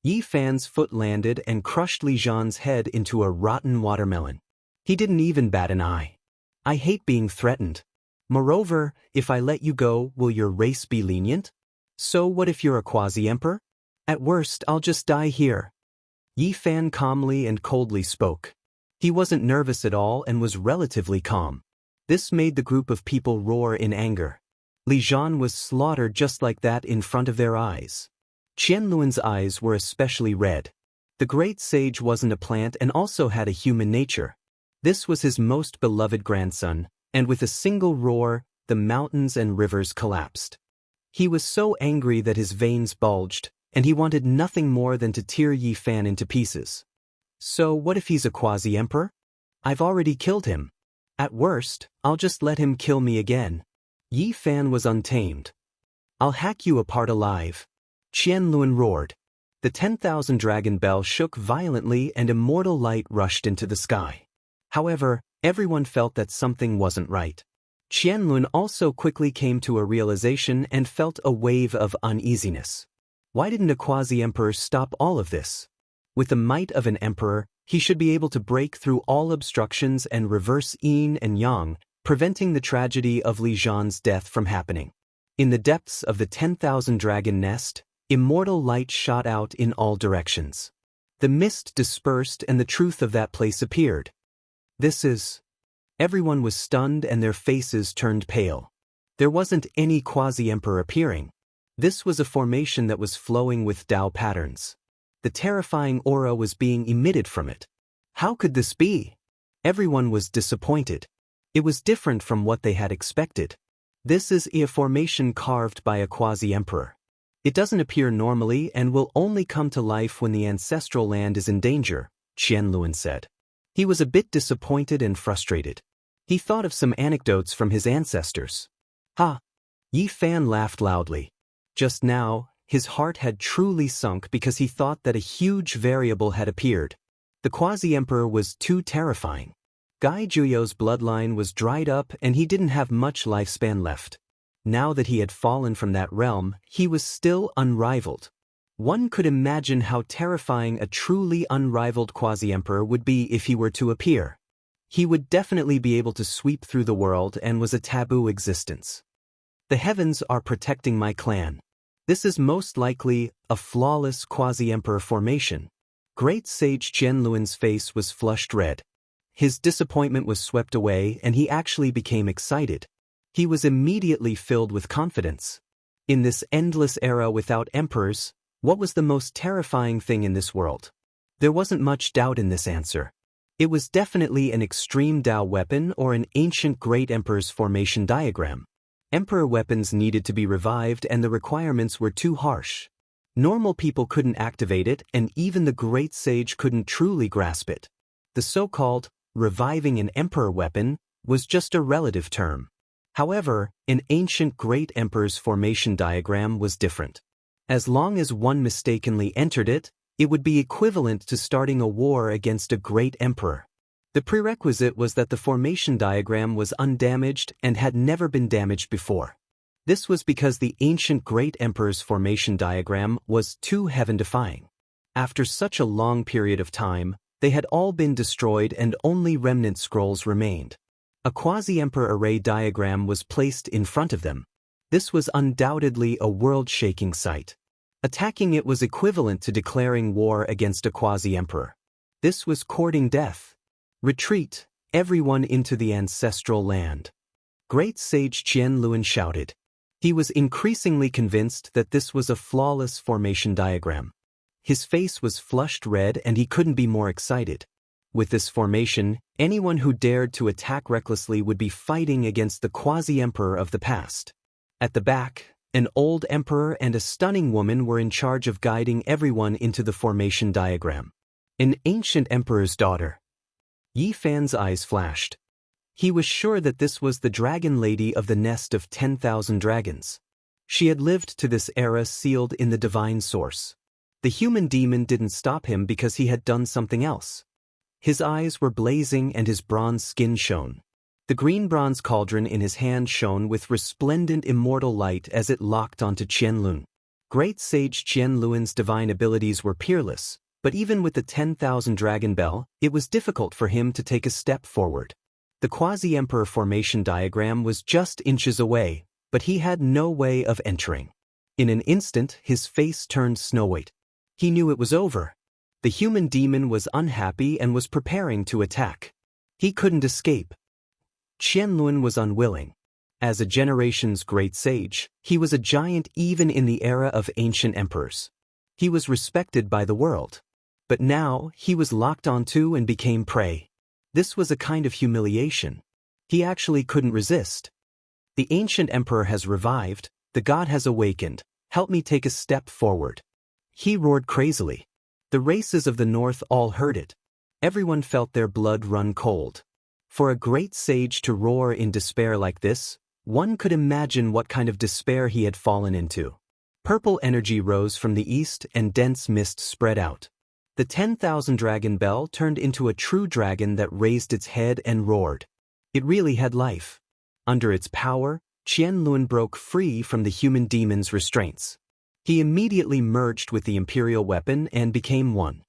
Yi Fan's foot landed and crushed Li Zhan's head into a rotten watermelon. He didn't even bat an eye. I hate being threatened. Moreover, if I let you go, will your race be lenient? So what if you're a quasi-emperor? At worst, I'll just die here. Yi Fan calmly and coldly spoke. He wasn't nervous at all and was relatively calm. This made the group of people roar in anger. Li Zhan was slaughtered just like that in front of their eyes. Qianluan's eyes were especially red. The great sage wasn't a plant and also had a human nature. This was his most beloved grandson, and with a single roar, the mountains and rivers collapsed. He was so angry that his veins bulged, and he wanted nothing more than to tear Yi Fan into pieces. So what if he's a quasi-emperor? I've already killed him. At worst, I'll just let him kill me again. Yi Fan was untamed. I'll hack you apart alive. Qianlun roared. The 10,000 dragon bell shook violently and immortal light rushed into the sky. However, everyone felt that something wasn't right. Qianlun also quickly came to a realization and felt a wave of uneasiness. Why didn't a quasi-emperor stop all of this? With the might of an emperor, he should be able to break through all obstructions and reverse yin and yang, preventing the tragedy of Li Zhan's death from happening. In the depths of the 10,000 dragon nest, immortal light shot out in all directions. The mist dispersed and the truth of that place appeared. This is... Everyone was stunned and their faces turned pale. There wasn't any quasi-emperor appearing. This was a formation that was flowing with Dao patterns. The terrifying aura was being emitted from it. How could this be? Everyone was disappointed. It was different from what they had expected. This is a formation carved by a quasi-emperor. It doesn't appear normally and will only come to life when the ancestral land is in danger, Qianlun said. He was a bit disappointed and frustrated. He thought of some anecdotes from his ancestors. Ha! Yi Fan laughed loudly. Just now, his heart had truly sunk because he thought that a huge variable had appeared. The quasi-emperor was too terrifying. Gai Juyo's bloodline was dried up and he didn't have much lifespan left. Now that he had fallen from that realm, he was still unrivaled. One could imagine how terrifying a truly unrivaled quasi-emperor would be if he were to appear. He would definitely be able to sweep through the world and was a taboo existence. The heavens are protecting my clan. This is most likely a flawless quasi-emperor formation. Great Sage Qianlun's face was flushed red. His disappointment was swept away and he actually became excited. He was immediately filled with confidence. In this endless era without emperors, what was the most terrifying thing in this world? There wasn't much doubt in this answer. It was definitely an extreme Dao weapon or an ancient great emperor's formation diagram. Emperor weapons needed to be revived and the requirements were too harsh. Normal people couldn't activate it and even the great sage couldn't truly grasp it. The so-called reviving an emperor weapon was just a relative term. However, an ancient great emperor's formation diagram was different. As long as one mistakenly entered it, it would be equivalent to starting a war against a great emperor. The prerequisite was that the formation diagram was undamaged and had never been damaged before. This was because the ancient great emperor's formation diagram was too heaven-defying. After such a long period of time, they had all been destroyed and only remnant scrolls remained. A quasi-emperor array diagram was placed in front of them. This was undoubtedly a world-shaking sight. Attacking it was equivalent to declaring war against a quasi-emperor. This was courting death. Retreat, everyone into the ancestral land. Great Sage Qianlun shouted. He was increasingly convinced that this was a flawless formation diagram. His face was flushed red and he couldn't be more excited. With this formation, anyone who dared to attack recklessly would be fighting against the quasi-emperor of the past. At the back, an old emperor and a stunning woman were in charge of guiding everyone into the formation diagram. An ancient emperor's daughter. Yi Fan's eyes flashed. He was sure that this was the dragon lady of the nest of 10,000 dragons. She had lived to this era sealed in the divine source. The human demon didn't stop him because he had done something else. His eyes were blazing and his bronze skin shone. The green bronze cauldron in his hand shone with resplendent immortal light as it locked onto Qianlun. Great Sage Qianlun's divine abilities were peerless, but even with the 10,000 dragon bell, it was difficult for him to take a step forward. The quasi-emperor formation diagram was just inches away, but he had no way of entering. In an instant, his face turned snow-white. He knew it was over. The human demon was unhappy and was preparing to attack. He couldn't escape. Qianlun was unwilling. As a generation's great sage, he was a giant even in the era of ancient emperors. He was respected by the world. But now, he was locked onto and became prey. This was a kind of humiliation. He actually couldn't resist. The ancient emperor has revived, the god has awakened, help me take a step forward. He roared crazily. The races of the north all heard it. Everyone felt their blood run cold. For a great sage to roar in despair like this, one could imagine what kind of despair he had fallen into. Purple energy rose from the east and dense mist spread out. The 10,000 dragon bell turned into a true dragon that raised its head and roared. It really had life. Under its power, Qianlun broke free from the human demon's restraints. He immediately merged with the imperial weapon and became one.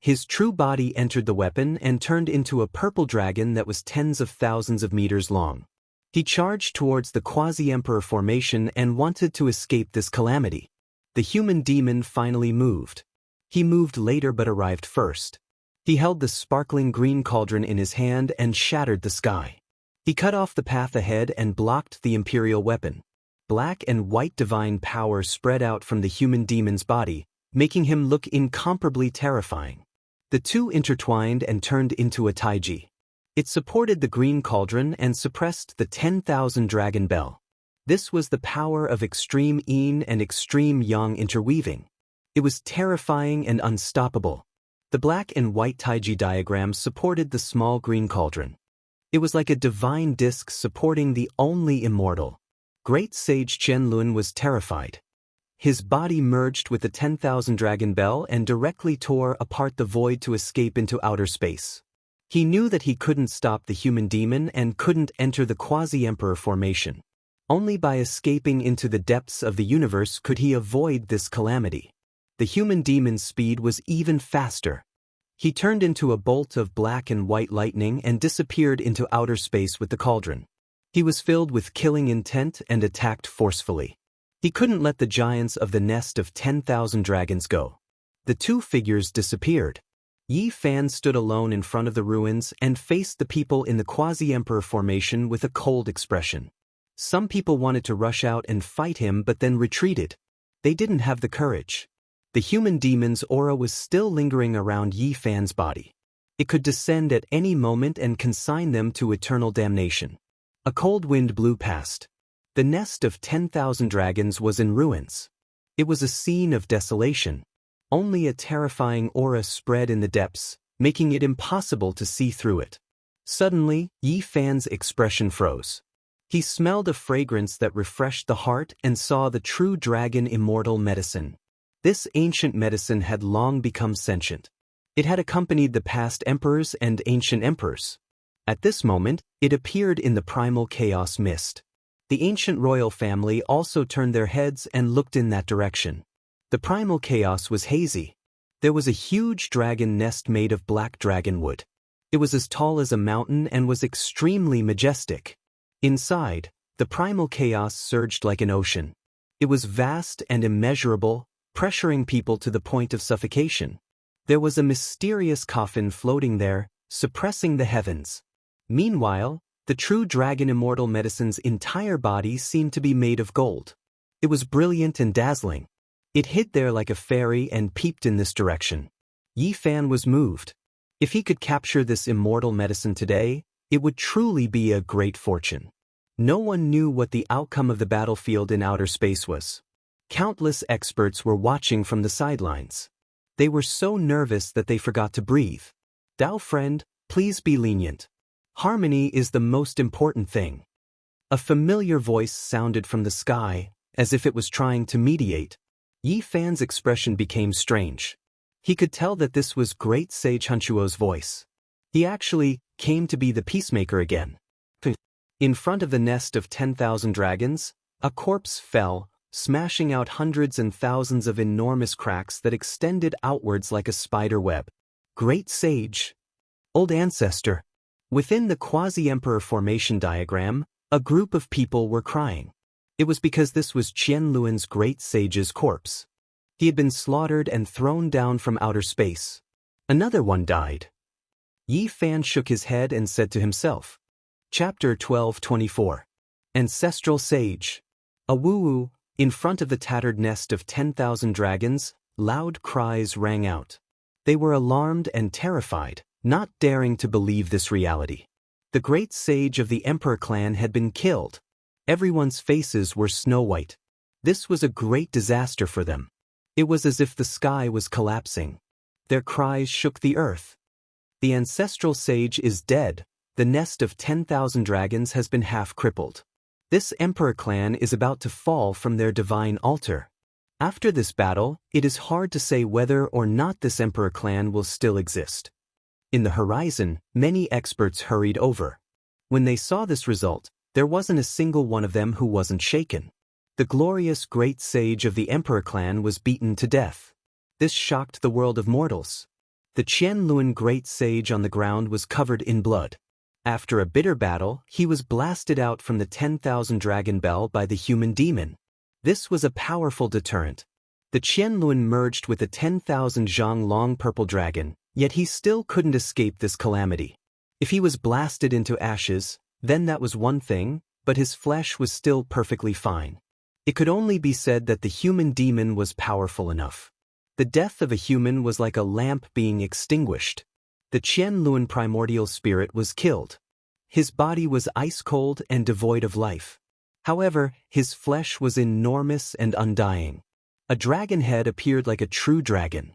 His true body entered the weapon and turned into a purple dragon that was tens of thousands of meters long. He charged towards the quasi-emperor formation and wanted to escape this calamity. The human demon finally moved. He moved later but arrived first. He held the sparkling green cauldron in his hand and shattered the sky. He cut off the path ahead and blocked the imperial weapon. Black and white divine power spread out from the human demon's body, making him look incomparably terrifying. The two intertwined and turned into a taiji. It supported the green cauldron and suppressed the 10,000 dragon bell. This was the power of extreme yin and extreme yang interweaving. It was terrifying and unstoppable. The black and white taiji diagram supported the small green cauldron. It was like a divine disc supporting the only immortal. Great sage Qianlun was terrified. His body merged with the 10,000 dragon bell and directly tore apart the void to escape into outer space. He knew that he couldn't stop the human demon and couldn't enter the quasi-emperor formation. Only by escaping into the depths of the universe could he avoid this calamity. The human demon's speed was even faster. He turned into a bolt of black and white lightning and disappeared into outer space with the cauldron. He was filled with killing intent and attacked forcefully. He couldn't let the giants of the nest of 10,000 dragons go. The two figures disappeared. Yi Fan stood alone in front of the ruins and faced the people in the quasi-emperor formation with a cold expression. Some people wanted to rush out and fight him but then retreated. They didn't have the courage. The human demon's aura was still lingering around Yi Fan's body. It could descend at any moment and consign them to eternal damnation. A cold wind blew past. The nest of 10,000 dragons was in ruins. It was a scene of desolation. Only a terrifying aura spread in the depths, making it impossible to see through it. Suddenly, Yi Fan's expression froze. He smelled a fragrance that refreshed the heart and saw the true dragon immortal medicine. This ancient medicine had long become sentient. It had accompanied the past emperors and ancient emperors. At this moment, it appeared in the primal chaos mist. The ancient royal family also turned their heads and looked in that direction. The primal chaos was hazy. There was a huge dragon nest made of black dragon wood. It was as tall as a mountain and was extremely majestic. Inside, the primal chaos surged like an ocean. It was vast and immeasurable, pressuring people to the point of suffocation. There was a mysterious coffin floating there, suppressing the heavens. Meanwhile, the true dragon immortal medicine's entire body seemed to be made of gold. It was brilliant and dazzling. It hid there like a fairy and peeped in this direction. Yi Fan was moved. If he could capture this immortal medicine today, it would truly be a great fortune. No one knew what the outcome of the battlefield in outer space was. Countless experts were watching from the sidelines. They were so nervous that they forgot to breathe. Dao friend, please be lenient. Harmony is the most important thing. A familiar voice sounded from the sky, as if it was trying to mediate. Yi Fan's expression became strange. He could tell that this was great sage Hunchuo's voice. He actually came to be the peacemaker again. In front of the nest of 10,000 dragons, a corpse fell, smashing out hundreds and thousands of enormous cracks that extended outwards like a spider web. Great sage. Old ancestor. Within the quasi-emperor formation diagram, a group of people were crying. It was because this was Qianluan's great sage's corpse. He had been slaughtered and thrown down from outer space. Another one died. Yi Fan shook his head and said to himself. Chapter 12:24. Ancestral Sage. A woo-woo, in front of the tattered nest of 10,000 dragons, loud cries rang out. They were alarmed and terrified, not daring to believe this reality. The great sage of the Emperor clan had been killed. Everyone's faces were snow-white. This was a great disaster for them. It was as if the sky was collapsing. Their cries shook the earth. The ancestral sage is dead. The nest of 10,000 dragons has been half crippled. This Emperor clan is about to fall from their divine altar. After this battle, it is hard to say whether or not this Emperor clan will still exist. In the horizon, many experts hurried over. When they saw this result, there wasn't a single one of them who wasn't shaken. The glorious great sage of the Emperor clan was beaten to death. This shocked the world of mortals. The Qianluan great sage on the ground was covered in blood. After a bitter battle, he was blasted out from the 10,000 dragon bell by the human demon. This was a powerful deterrent. The Qianluan merged with the 10,000 zhang long purple dragon, yet he still couldn't escape this calamity. If he was blasted into ashes, then that was one thing, but his flesh was still perfectly fine. It could only be said that the human demon was powerful enough. The death of a human was like a lamp being extinguished. The Qianluan primordial spirit was killed. His body was ice-cold and devoid of life. However, his flesh was enormous and undying. A dragon head appeared like a true dragon.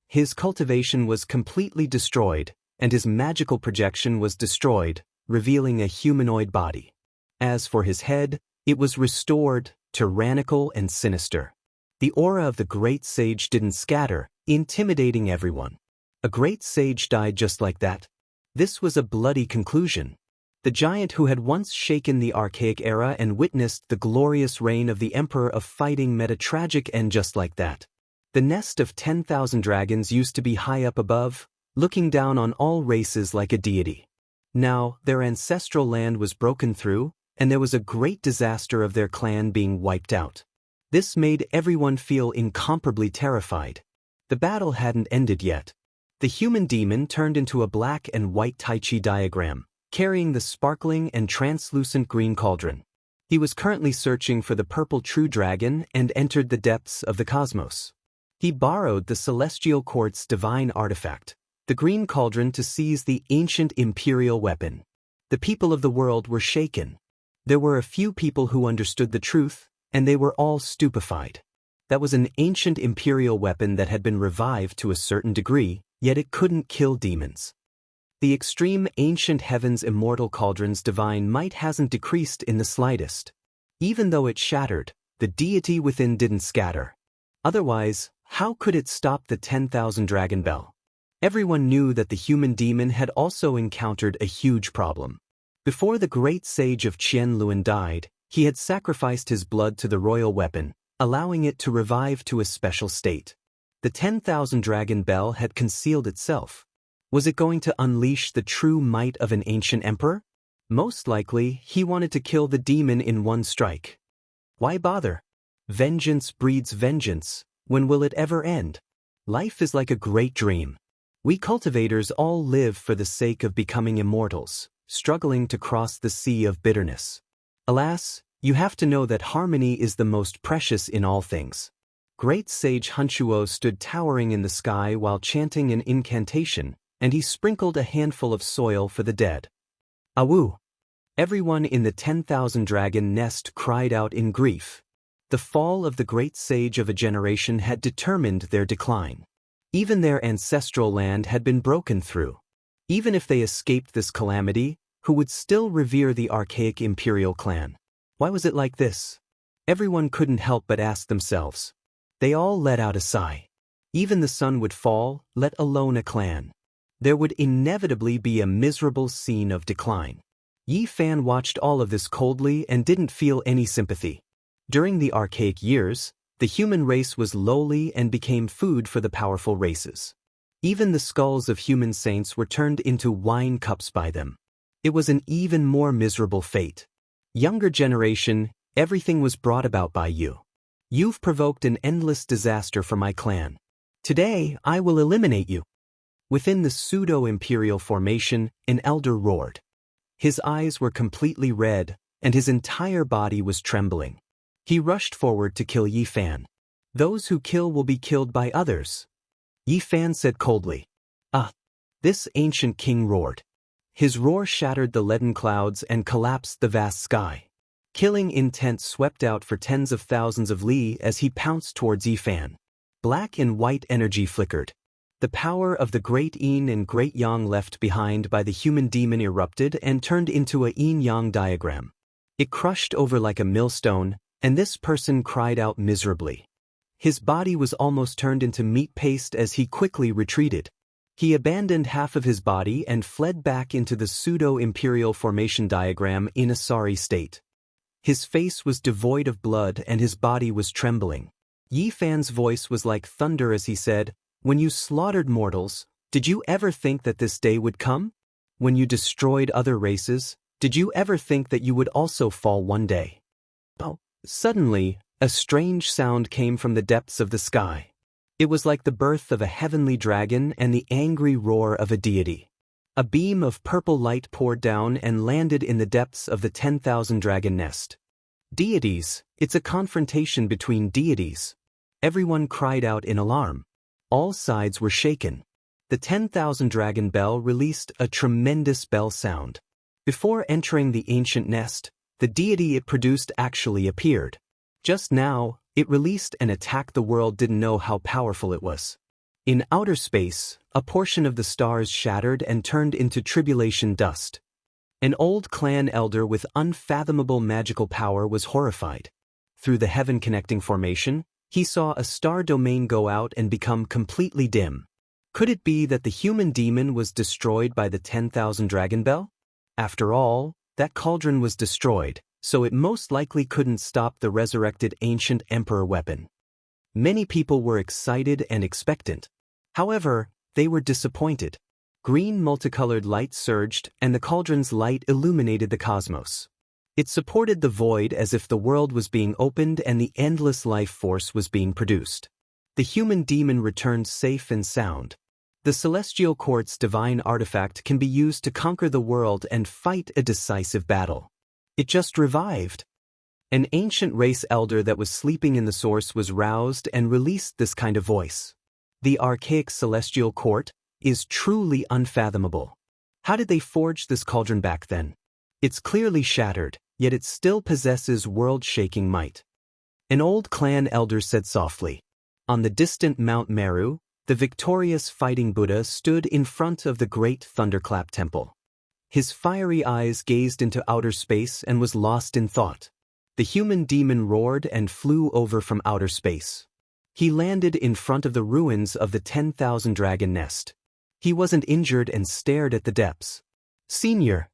His cultivation was completely destroyed, and his magical projection was destroyed, revealing a humanoid body. As for his head, it was restored, tyrannical and sinister. The aura of the great sage didn't scatter, intimidating everyone. A great sage died just like that. This was a bloody conclusion. The giant who had once shaken the archaic era and witnessed the glorious reign of the Emperor of Fighting met a tragic end just like that. The nest of 10,000 dragons used to be high up above, looking down on all races like a deity. Now, their ancestral land was broken through, and there was a great disaster of their clan being wiped out. This made everyone feel incomparably terrified. The battle hadn't ended yet. The human demon turned into a black and white Tai Chi diagram, carrying the sparkling and translucent green cauldron. He was currently searching for the purple true dragon and entered the depths of the cosmos. He borrowed the celestial court's divine artifact, the green cauldron, to seize the ancient imperial weapon. The people of the world were shaken. There were a few people who understood the truth, and they were all stupefied. That was an ancient imperial weapon that had been revived to a certain degree, yet it couldn't kill demons. The extreme ancient heaven's immortal cauldron's divine might hasn't decreased in the slightest. Even though it shattered, the deity within didn't scatter. Otherwise, how could it stop the 10,000 dragon bell? Everyone knew that the human demon had also encountered a huge problem. Before the great sage of Qianluan died, he had sacrificed his blood to the royal weapon, allowing it to revive to a special state. The 10,000 dragon bell had concealed itself. Was it going to unleash the true might of an ancient emperor? Most likely, he wanted to kill the demon in one strike. Why bother? Vengeance breeds vengeance. When will it ever end? Life is like a great dream. We cultivators all live for the sake of becoming immortals, struggling to cross the sea of bitterness. Alas, you have to know that harmony is the most precious in all things. Great sage Hunchuo stood towering in the sky while chanting an incantation, and he sprinkled a handful of soil for the dead. Awu! Everyone in the 10,000 dragon nest cried out in grief. The fall of the great sage of a generation had determined their decline. Even their ancestral land had been broken through. Even if they escaped this calamity, who would still revere the archaic imperial clan? Why was it like this? Everyone couldn't help but ask themselves. They all let out a sigh. Even the sun would fall, let alone a clan. There would inevitably be a miserable scene of decline. Yi Fan watched all of this coldly and didn't feel any sympathy. During the archaic years, the human race was lowly and became food for the powerful races. Even the skulls of human saints were turned into wine cups by them. It was an even more miserable fate. Younger generation, everything was brought about by you. You've provoked an endless disaster for my clan. Today, I will eliminate you. Within the pseudo-imperial formation, an elder roared. His eyes were completely red, and his entire body was trembling. He rushed forward to kill Yi Fan. Those who kill will be killed by others. Yi Fan said coldly. Ah! This ancient king roared. His roar shattered the leaden clouds and collapsed the vast sky. Killing intent swept out for tens of thousands of li as he pounced towards Yi Fan. Black and white energy flickered. The power of the great yin and great yang left behind by the human demon erupted and turned into a yin-yang diagram. It crushed over like a millstone, and this person cried out miserably. His body was almost turned into meat paste as he quickly retreated. He abandoned half of his body and fled back into the pseudo-imperial formation diagram in a sorry state. His face was devoid of blood and his body was trembling. Yi Fan's voice was like thunder as he said, "When you slaughtered mortals, did you ever think that this day would come? When you destroyed other races, did you ever think that you would also fall one day?" Oh! Suddenly, a strange sound came from the depths of the sky. It was like the birth of a heavenly dragon and the angry roar of a deity. A beam of purple light poured down and landed in the depths of the 10,000 dragon nest. Deities, it's a confrontation between deities. Everyone cried out in alarm. All sides were shaken. The 10,000 dragon bell released a tremendous bell sound. Before entering the ancient nest, the deity it produced actually appeared. Just now, it released an attack the world didn't know how powerful it was. In outer space, a portion of the stars shattered and turned into tribulation dust. An old clan elder with unfathomable magical power was horrified. Through the heaven-connecting formation, he saw a star domain go out and become completely dim. Could it be that the human demon was destroyed by the 10,000 dragon bell? After all, that cauldron was destroyed, so it most likely couldn't stop the resurrected ancient emperor weapon. Many people were excited and expectant. However, they were disappointed. Green multicolored light surged, and the cauldron's light illuminated the cosmos. It supported the void as if the world was being opened and the endless life force was being produced. The human demon returned safe and sound. The celestial court's divine artifact can be used to conquer the world and fight a decisive battle. It just revived. An ancient race elder that was sleeping in the source was roused and released this kind of voice. The archaic celestial court is truly unfathomable. How did they forge this cauldron back then? It's clearly shattered, yet it still possesses world-shaking might. An old clan elder said softly. On the distant Mount Meru, the victorious fighting Buddha stood in front of the great thunderclap temple. His fiery eyes gazed into outer space and was lost in thought. The human demon roared and flew over from outer space. He landed in front of the ruins of the 10,000 dragon nest. He wasn't injured and stared at the depths. "Senior."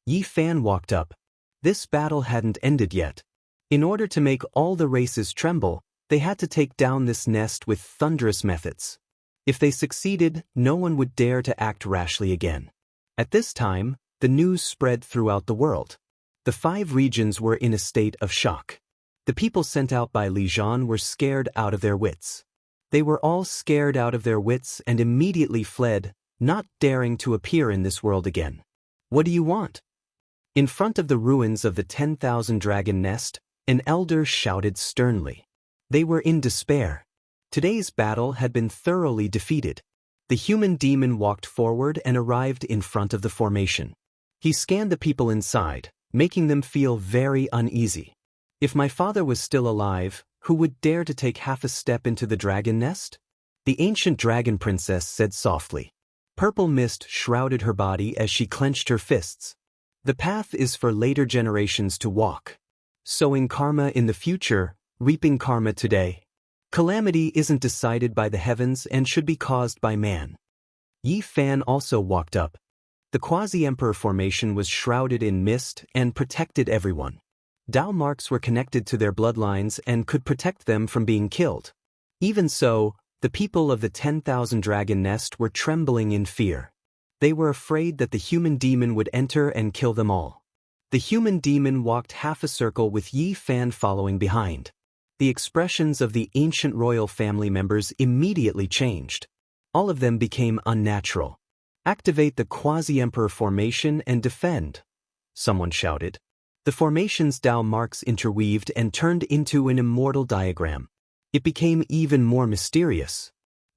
Yi Fan walked up. This battle hadn't ended yet. In order to make all the races tremble, they had to take down this nest with thunderous methods. If they succeeded, no one would dare to act rashly again. At this time, the news spread throughout the world. The 5 regions were in a state of shock. The people sent out by Li Zhan were scared out of their wits. They were all scared out of their wits and immediately fled, not daring to appear in this world again. "What do you want?" In front of the ruins of the 10,000 dragon nest, an elder shouted sternly. They were in despair. Today's battle had been thoroughly defeated. The human demon walked forward and arrived in front of the formation. He scanned the people inside, making them feel very uneasy. If my father was still alive, who would dare to take half a step into the dragon nest? The ancient dragon princess said softly. Purple mist shrouded her body as she clenched her fists. The path is for later generations to walk. Sowing karma in the future, reaping karma today. Calamity isn't decided by the heavens and should be caused by man. Yi Fan also walked up. The quasi-emperor formation was shrouded in mist and protected everyone. Dao marks were connected to their bloodlines and could protect them from being killed. Even so, the people of the 10,000 dragon nest were trembling in fear. They were afraid that the human demon would enter and kill them all. The human demon walked half a circle with Yi Fan following behind. The expressions of the ancient royal family members immediately changed. All of them became unnatural. "Activate the quasi-emperor formation and defend," someone shouted. The formation's Dao marks interweaved and turned into an immortal diagram. It became even more mysterious.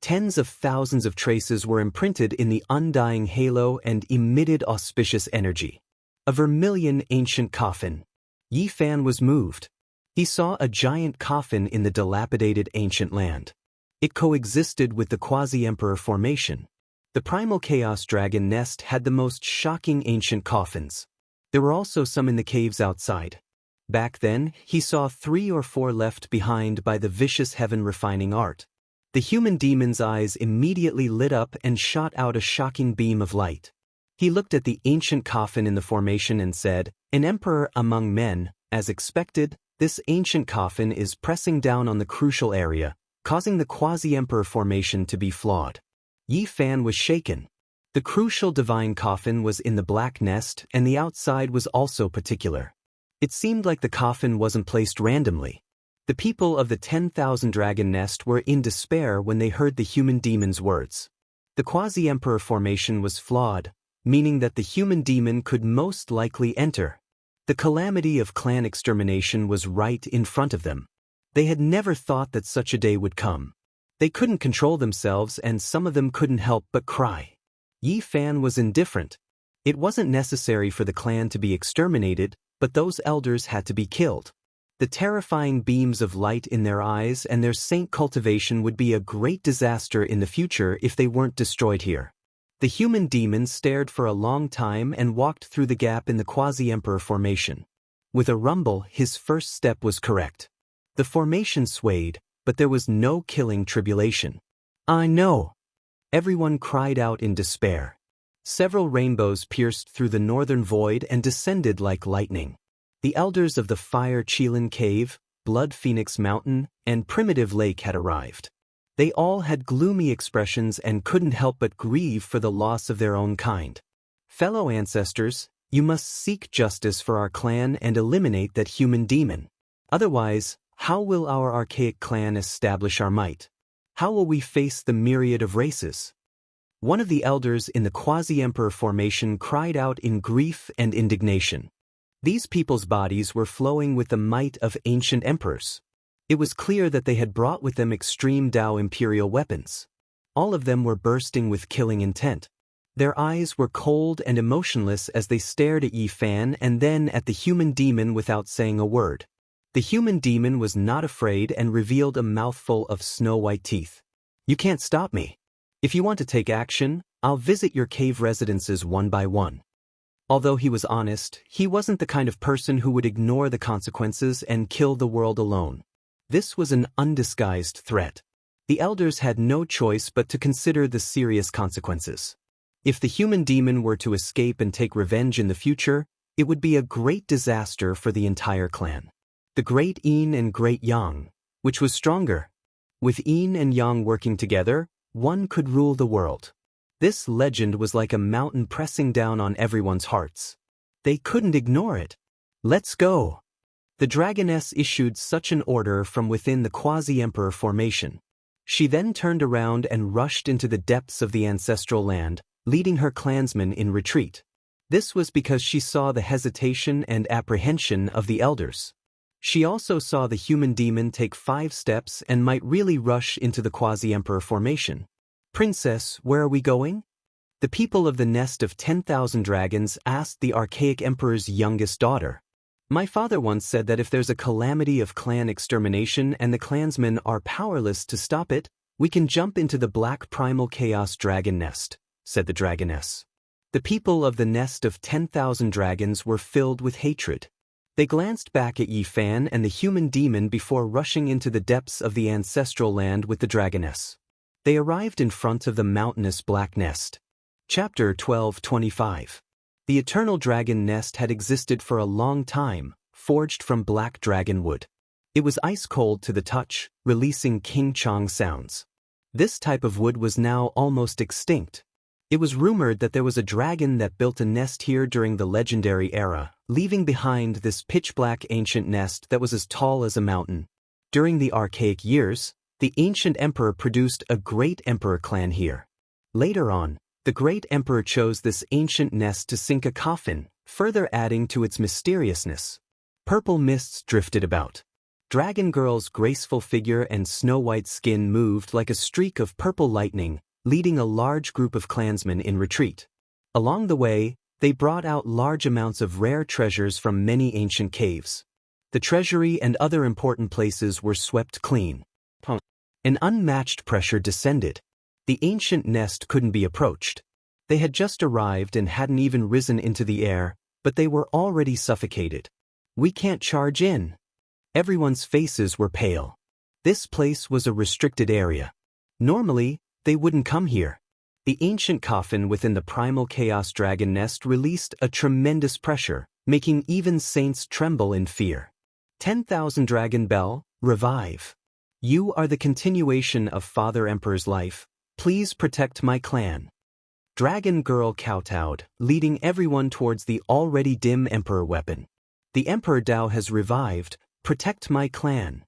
Tens of thousands of traces were imprinted in the undying halo and emitted auspicious energy. A vermilion ancient coffin. Yi Fan was moved. He saw a giant coffin in the dilapidated ancient land. It coexisted with the quasi-emperor formation. The primal chaos dragon nest had the most shocking ancient coffins. There were also some in the caves outside. Back then, he saw 3 or 4 left behind by the vicious heaven refining art. The human demon's eyes immediately lit up and shot out a shocking beam of light. He looked at the ancient coffin in the formation and said, "An emperor among men, as expected, this ancient coffin is pressing down on the crucial area, causing the quasi-emperor formation to be flawed." Yi Fan was shaken. The crucial divine coffin was in the black nest and the outside was also particular. It seemed like the coffin wasn't placed randomly. The people of the 10,000 dragon nest were in despair when they heard the human demon's words. The quasi-emperor formation was flawed, meaning that the human demon could most likely enter. The calamity of clan extermination was right in front of them. They had never thought that such a day would come. They couldn't control themselves and some of them couldn't help but cry. Yi Fan was indifferent. It wasn't necessary for the clan to be exterminated, but those elders had to be killed. The terrifying beams of light in their eyes and their saint cultivation would be a great disaster in the future if they weren't destroyed here. The human demon stared for a long time and walked through the gap in the quasi-emperor formation. With a rumble, his first step was correct. The formation swayed, but there was no killing tribulation. "I know!" Everyone cried out in despair. Several rainbows pierced through the northern void and descended like lightning. The elders of the Fire Qilin Cave, Blood Phoenix Mountain, and Primitive Lake had arrived. They all had gloomy expressions and couldn't help but grieve for the loss of their own kind. "Fellow ancestors, you must seek justice for our clan and eliminate that human demon. Otherwise, how will our archaic clan establish our might? How will we face the myriad of races?" One of the elders in the quasi-emperor formation cried out in grief and indignation. These people's bodies were flowing with the might of ancient emperors. It was clear that they had brought with them extreme Dao imperial weapons. All of them were bursting with killing intent. Their eyes were cold and emotionless as they stared at Yi Fan and then at the human demon without saying a word. The human demon was not afraid and revealed a mouthful of snow-white teeth. "You can't stop me. If you want to take action, I'll visit your cave residences one by one." Although he was honest, he wasn't the kind of person who would ignore the consequences and kill the world alone. This was an undisguised threat. The elders had no choice but to consider the serious consequences. If the human demon were to escape and take revenge in the future, it would be a great disaster for the entire clan. The Great Yin and Great Yang, which was stronger? With Yin and Yang working together, one could rule the world. This legend was like a mountain pressing down on everyone's hearts. They couldn't ignore it. "Let's go." The dragoness issued such an order from within the quasi-emperor formation. She then turned around and rushed into the depths of the ancestral land, leading her clansmen in retreat. This was because she saw the hesitation and apprehension of the elders. She also saw the human demon take 5 steps and might really rush into the quasi-emperor formation. "Princess, where are we going?" The people of the nest of 10,000 dragons asked the archaic emperor's youngest daughter. "My father once said that if there's a calamity of clan extermination and the clansmen are powerless to stop it, we can jump into the black primal chaos dragon nest," said the dragoness. The people of the nest of 10,000 dragons were filled with hatred. They glanced back at Yi Fan and the human demon before rushing into the depths of the ancestral land with the dragoness. They arrived in front of the mountainous black nest. Chapter 12:25. The eternal dragon nest had existed for a long time, forged from black dragon wood. It was ice-cold to the touch, releasing king-chong sounds. This type of wood was now almost extinct. It was rumored that there was a dragon that built a nest here during the legendary era, leaving behind this pitch-black ancient nest that was as tall as a mountain. During the archaic years, the ancient emperor produced a great emperor clan here. Later on, the great emperor chose this ancient nest to sink a coffin, further adding to its mysteriousness. Purple mists drifted about. Dragon Girl's graceful figure and snow-white skin moved like a streak of purple lightning, leading a large group of clansmen in retreat. Along the way, they brought out large amounts of rare treasures from many ancient caves. The treasury and other important places were swept clean. An unmatched pressure descended. The ancient nest couldn't be approached. They had just arrived and hadn't even risen into the air, but they were already suffocated. "We can't charge in." Everyone's faces were pale. This place was a restricted area. Normally, they wouldn't come here. The ancient coffin within the primal chaos dragon nest released a tremendous pressure, making even saints tremble in fear. 10,000 Dragon Bell, revive. You are the continuation of Father Emperor's life. Please protect my clan. Dragon Girl kowtowed, leading everyone towards the already dim Emperor weapon. The Emperor Dao has revived. Protect my clan.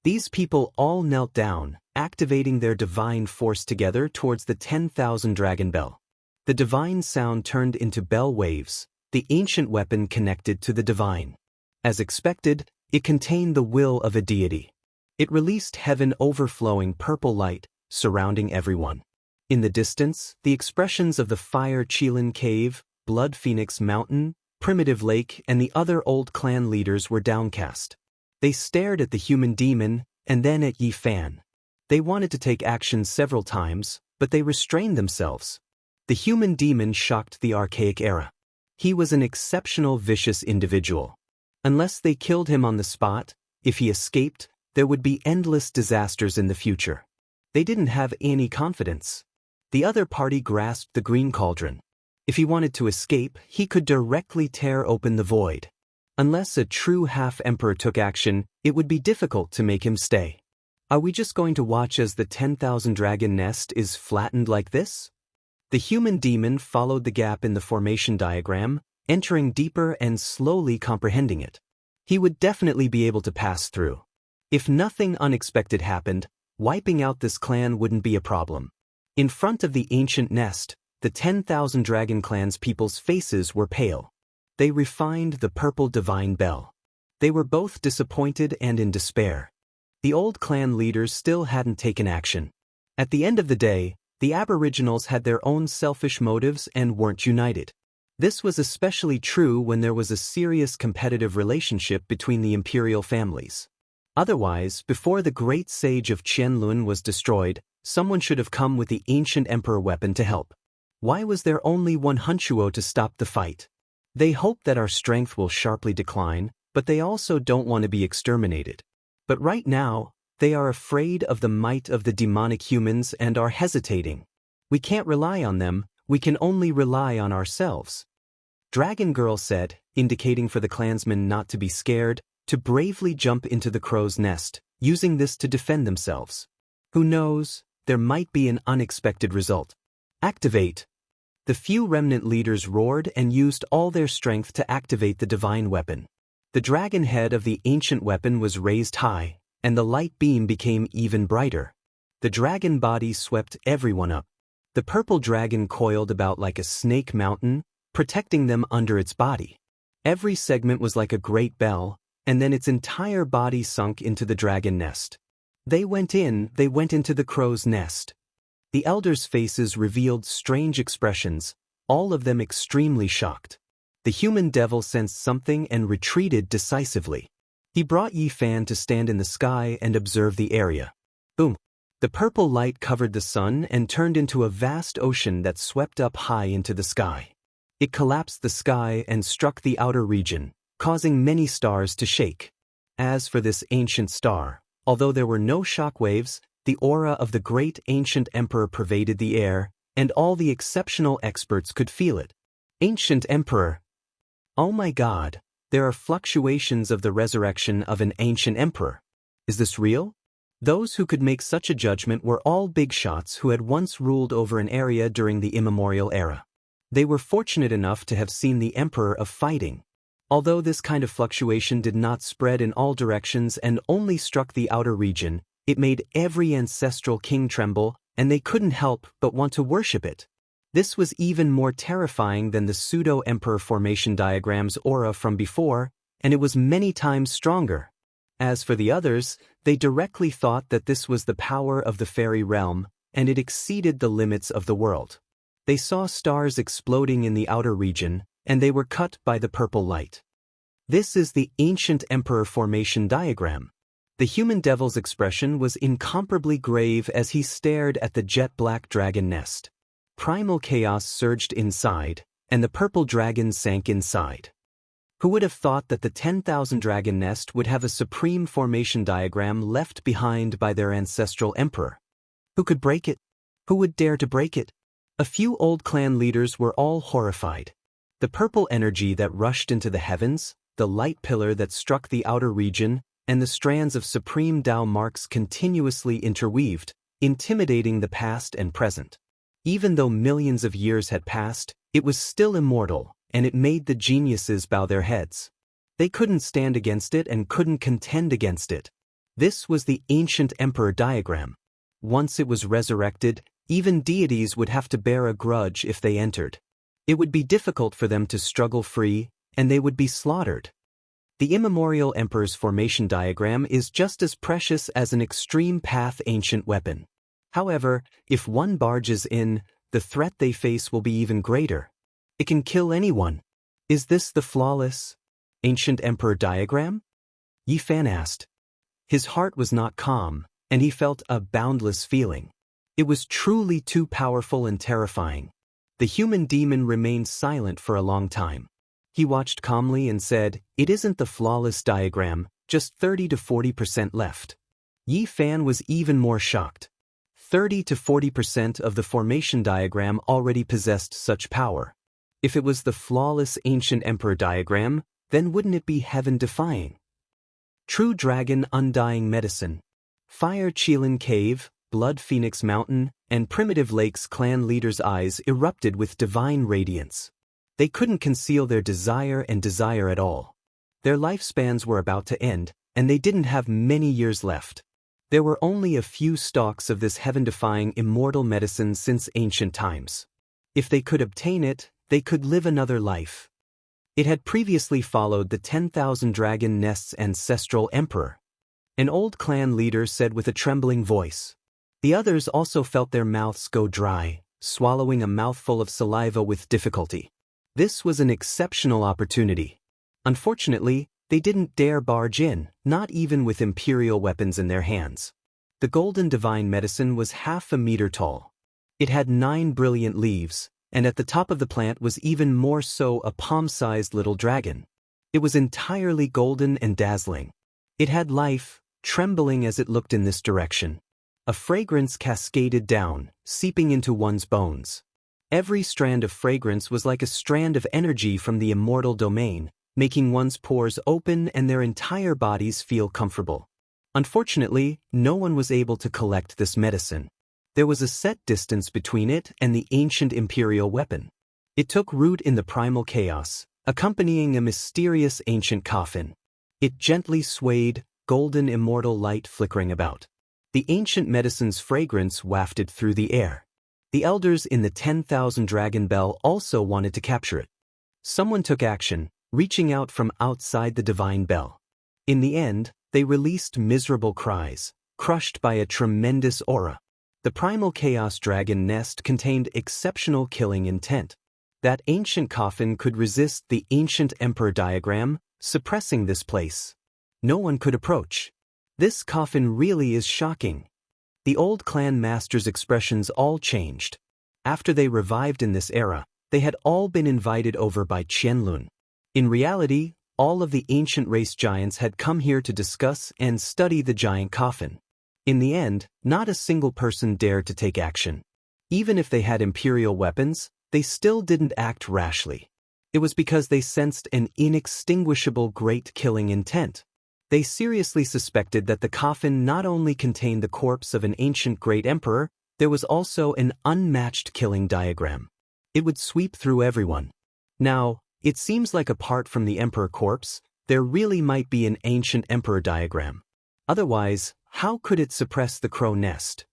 These people all knelt down, activating their divine force together towards the 10,000 Dragon Bell. The divine sound turned into bell waves, the ancient weapon connected to the divine. As expected, it contained the will of a deity. It released heaven overflowing purple light, surrounding everyone. In the distance, the expressions of the Fire Qilin Cave, Blood Phoenix Mountain, Primitive Lake, and the other old clan leaders were downcast. They stared at the human demon, and then at Yi Fan. They wanted to take action several times, but they restrained themselves. The human demon shocked the archaic era. He was an exceptional vicious individual. Unless they killed him on the spot, if he escaped, there would be endless disasters in the future. They didn't have any confidence. The other party grasped the green cauldron. If he wanted to escape, he could directly tear open the void. Unless a true half-emperor took action, it would be difficult to make him stay. Are we just going to watch as the 10,000 dragon nest is flattened like this? The human demon followed the gap in the formation diagram, entering deeper and slowly comprehending it. He would definitely be able to pass through. If nothing unexpected happened, wiping out this clan wouldn't be a problem. In front of the ancient nest, the 10,000 dragon clan's people's faces were pale. They refined the purple divine bell. They were both disappointed and in despair. The old clan leaders still hadn't taken action. At the end of the day, the aboriginals had their own selfish motives and weren't united. This was especially true when there was a serious competitive relationship between the imperial families. Otherwise, before the great sage of Qianlun was destroyed, someone should have come with the ancient emperor weapon to help. Why was there only one Hunchuo to stop the fight? They hope that our strength will sharply decline, but they also don't want to be exterminated. But right now, they are afraid of the might of the demonic humans and are hesitating. We can't rely on them, we can only rely on ourselves. Dragon Girl said, indicating for the clansmen not to be scared, to bravely jump into the crow's nest, using this to defend themselves. Who knows, there might be an unexpected result. Activate. The few remnant leaders roared and used all their strength to activate the divine weapon. The dragon head of the ancient weapon was raised high, and the light beam became even brighter. The dragon body swept everyone up. The purple dragon coiled about like a snake mountain, protecting them under its body. Every segment was like a great bell, and then its entire body sunk into the dragon nest. They went into the crow's nest. The elders' faces revealed strange expressions, all of them extremely shocked. The human devil sensed something and retreated decisively. He brought Yi Fan to stand in the sky and observe the area. Boom! The purple light covered the sun and turned into a vast ocean that swept up high into the sky. It collapsed the sky and struck the outer region, causing many stars to shake. As for this ancient star, although there were no shockwaves, the aura of the great ancient emperor pervaded the air, and all the exceptional experts could feel it. Ancient emperor. Oh my God, there are fluctuations of the resurrection of an ancient emperor. Is this real? Those who could make such a judgment were all big shots who had once ruled over an area during the immemorial era. They were fortunate enough to have seen the emperor of fighting. Although this kind of fluctuation did not spread in all directions and only struck the outer region, it made every ancestral king tremble, and they couldn't help but want to worship it. This was even more terrifying than the pseudo-emperor formation diagram's aura from before, and it was many times stronger. As for the others, they directly thought that this was the power of the fairy realm, and it exceeded the limits of the world. They saw stars exploding in the outer region, and they were cut by the purple light. This is the ancient emperor formation diagram. The human devil's expression was incomparably grave as he stared at the jet-black dragon nest. Primal chaos surged inside, and the purple dragon sank inside. Who would have thought that the 10,000 dragon nest would have a supreme formation diagram left behind by their ancestral emperor? Who could break it? Who would dare to break it? A few old clan leaders were all horrified. The purple energy that rushed into the heavens, the light pillar that struck the outer region, and the strands of supreme Tao marks continuously interweaved, intimidating the past and present. Even though millions of years had passed, it was still immortal, and it made the geniuses bow their heads. They couldn't stand against it and couldn't contend against it. This was the ancient emperor diagram. Once it was resurrected, even deities would have to bear a grudge if they entered. It would be difficult for them to struggle free, and they would be slaughtered. The immemorial emperor's formation diagram is just as precious as an extreme path ancient weapon. However, if one barges in, the threat they face will be even greater. It can kill anyone. Is this the flawless, ancient emperor diagram? Yi Fan asked. His heart was not calm, and he felt a boundless feeling. It was truly too powerful and terrifying. The human demon remained silent for a long time. He watched calmly and said, "It isn't the flawless diagram, just 30 to 40% left." Yi Fan was even more shocked. 30 to 40% of the formation diagram already possessed such power. If it was the flawless ancient emperor diagram, then wouldn't it be heaven-defying? True Dragon Undying Medicine. Fire Qilin Cave, Blood Phoenix Mountain, and Primitive Lake's clan leaders' eyes erupted with divine radiance. They couldn't conceal their desire and desire at all. Their lifespans were about to end, and they didn't have many years left. There were only a few stalks of this heaven-defying immortal medicine since ancient times. If they could obtain it, they could live another life. It had previously followed the 10,000 dragon nest's ancestral emperor. An old clan leader said with a trembling voice. The others also felt their mouths go dry, swallowing a mouthful of saliva with difficulty. This was an exceptional opportunity. Unfortunately, they didn't dare barge in, not even with imperial weapons in their hands. The golden divine medicine was half a meter tall. It had 9 brilliant leaves, and at the top of the plant was even more so a palm-sized little dragon. It was entirely golden and dazzling. It had life, trembling as it looked in this direction. A fragrance cascaded down, seeping into one's bones. Every strand of fragrance was like a strand of energy from the immortal domain, making one's pores open and their entire bodies feel comfortable. Unfortunately, no one was able to collect this medicine. There was a set distance between it and the ancient imperial weapon. It took root in the primal chaos, accompanying a mysterious ancient coffin. It gently swayed, golden immortal light flickering about. The ancient medicine's fragrance wafted through the air. The elders in the 10,000 Dragon Bell also wanted to capture it. Someone took action, reaching out from outside the divine bell. In the end, they released miserable cries, crushed by a tremendous aura. The primal chaos dragon nest contained exceptional killing intent. That ancient coffin could resist the ancient emperor diagram, suppressing this place. No one could approach. This coffin really is shocking. The old clan masters' expressions all changed. After they revived in this era, they had all been invited over by Qianlun. In reality, all of the ancient race giants had come here to discuss and study the giant coffin. In the end, not a single person dared to take action. Even if they had imperial weapons, they still didn't act rashly. It was because they sensed an inextinguishable great killing intent. They seriously suspected that the coffin not only contained the corpse of an ancient great emperor, there was also an unmatched killing diagram. It would sweep through everyone. Now, it seems like apart from the emperor corpse, there really might be an ancient emperor diagram. Otherwise, how could it suppress the crow nest?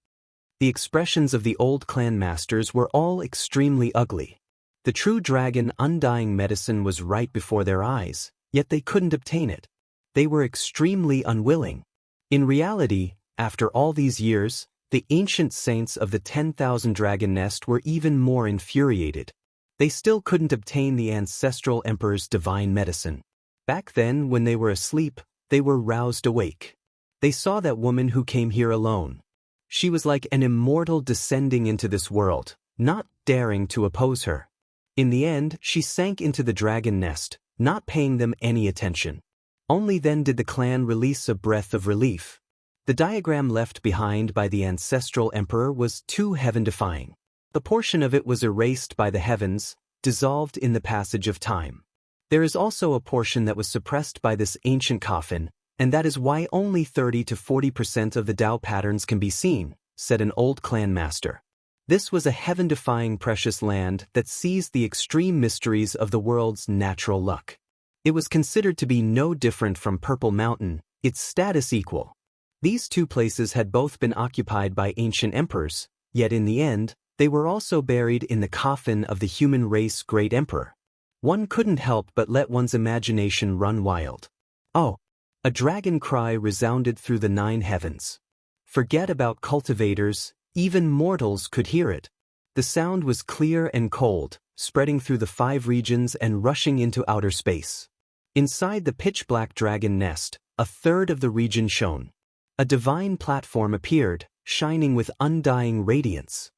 The expressions of the old clan masters were all extremely ugly. The true dragon undying medicine was right before their eyes, yet they couldn't obtain it. They were extremely unwilling. In reality, after all these years, the ancient saints of the 10,000 Dragon Nest were even more infuriated. They still couldn't obtain the ancestral emperor's divine medicine. Back then, when they were asleep, they were roused awake. They saw that woman who came here alone. She was like an immortal descending into this world, not daring to oppose her. In the end, she sank into the dragon nest, not paying them any attention. Only then did the clan release a breath of relief. The diagram left behind by the ancestral emperor was too heaven-defying. The portion of it was erased by the heavens, dissolved in the passage of time. There is also a portion that was suppressed by this ancient coffin, and that is why only 30 to 40% of the Tao patterns can be seen, said an old clan master. This was a heaven-defying precious land that seized the extreme mysteries of the world's natural luck. It was considered to be no different from Purple Mountain, its status equal. These two places had both been occupied by ancient emperors, yet in the end, they were also buried in the coffin of the human race great emperor. One couldn't help but let one's imagination run wild. Oh! A dragon cry resounded through the 9 heavens. Forget about cultivators, even mortals could hear it. The sound was clear and cold, spreading through the 5 regions and rushing into outer space. Inside the pitch-black dragon nest, a third of the region shone. A divine platform appeared, shining with undying radiance.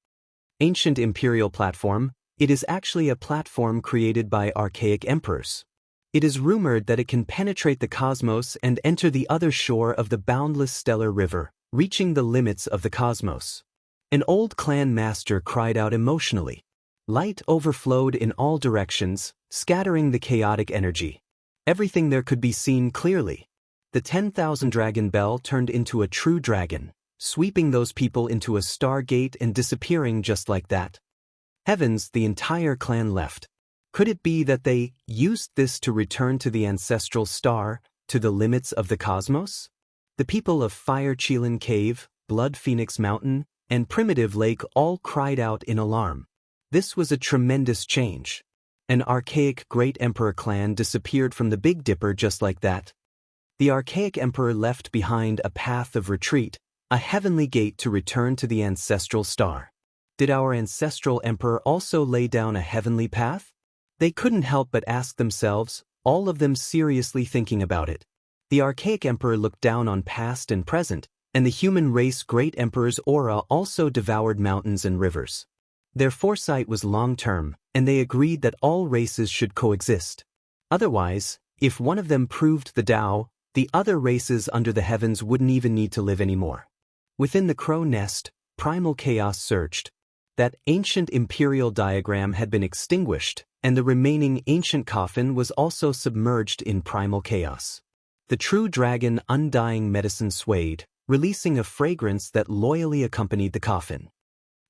Ancient imperial platform, it is actually a platform created by archaic emperors. It is rumored that it can penetrate the cosmos and enter the other shore of the boundless stellar river, reaching the limits of the cosmos. An old clan master cried out emotionally. Light overflowed in all directions, scattering the chaotic energy. Everything there could be seen clearly. The 10,000 dragon bell turned into a true dragon, sweeping those people into a stargate and disappearing just like that. Heavens, the entire clan left. Could it be that they used this to return to the ancestral star, to the limits of the cosmos? The people of Fire Qilin Cave, Blood Phoenix Mountain, and Primitive Lake all cried out in alarm. This was a tremendous change. An archaic great emperor clan disappeared from the Big Dipper just like that. The archaic emperor left behind a path of retreat, a heavenly gate to return to the ancestral star. Did our ancestral emperor also lay down a heavenly path? They couldn't help but ask themselves, all of them seriously thinking about it. The archaic emperor looked down on past and present, and the human race great emperor's aura also devoured mountains and rivers. Their foresight was long-term, and they agreed that all races should coexist. Otherwise, if one of them proved the Tao, the other races under the heavens wouldn't even need to live anymore. Within the crow nest, primal chaos surged. That ancient imperial diagram had been extinguished, and the remaining ancient coffin was also submerged in primal chaos. The true dragon undying medicine swayed, releasing a fragrance that loyally accompanied the coffin.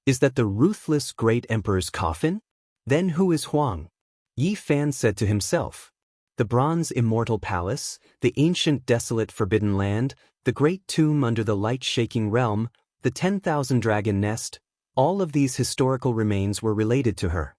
Is that the ruthless great emperor's coffin? Then who is Huang? Yi Fan said to himself. The bronze immortal palace, the ancient desolate forbidden land, the great tomb under the light-shaking realm, the 10,000 dragon nest, all of these historical remains were related to her.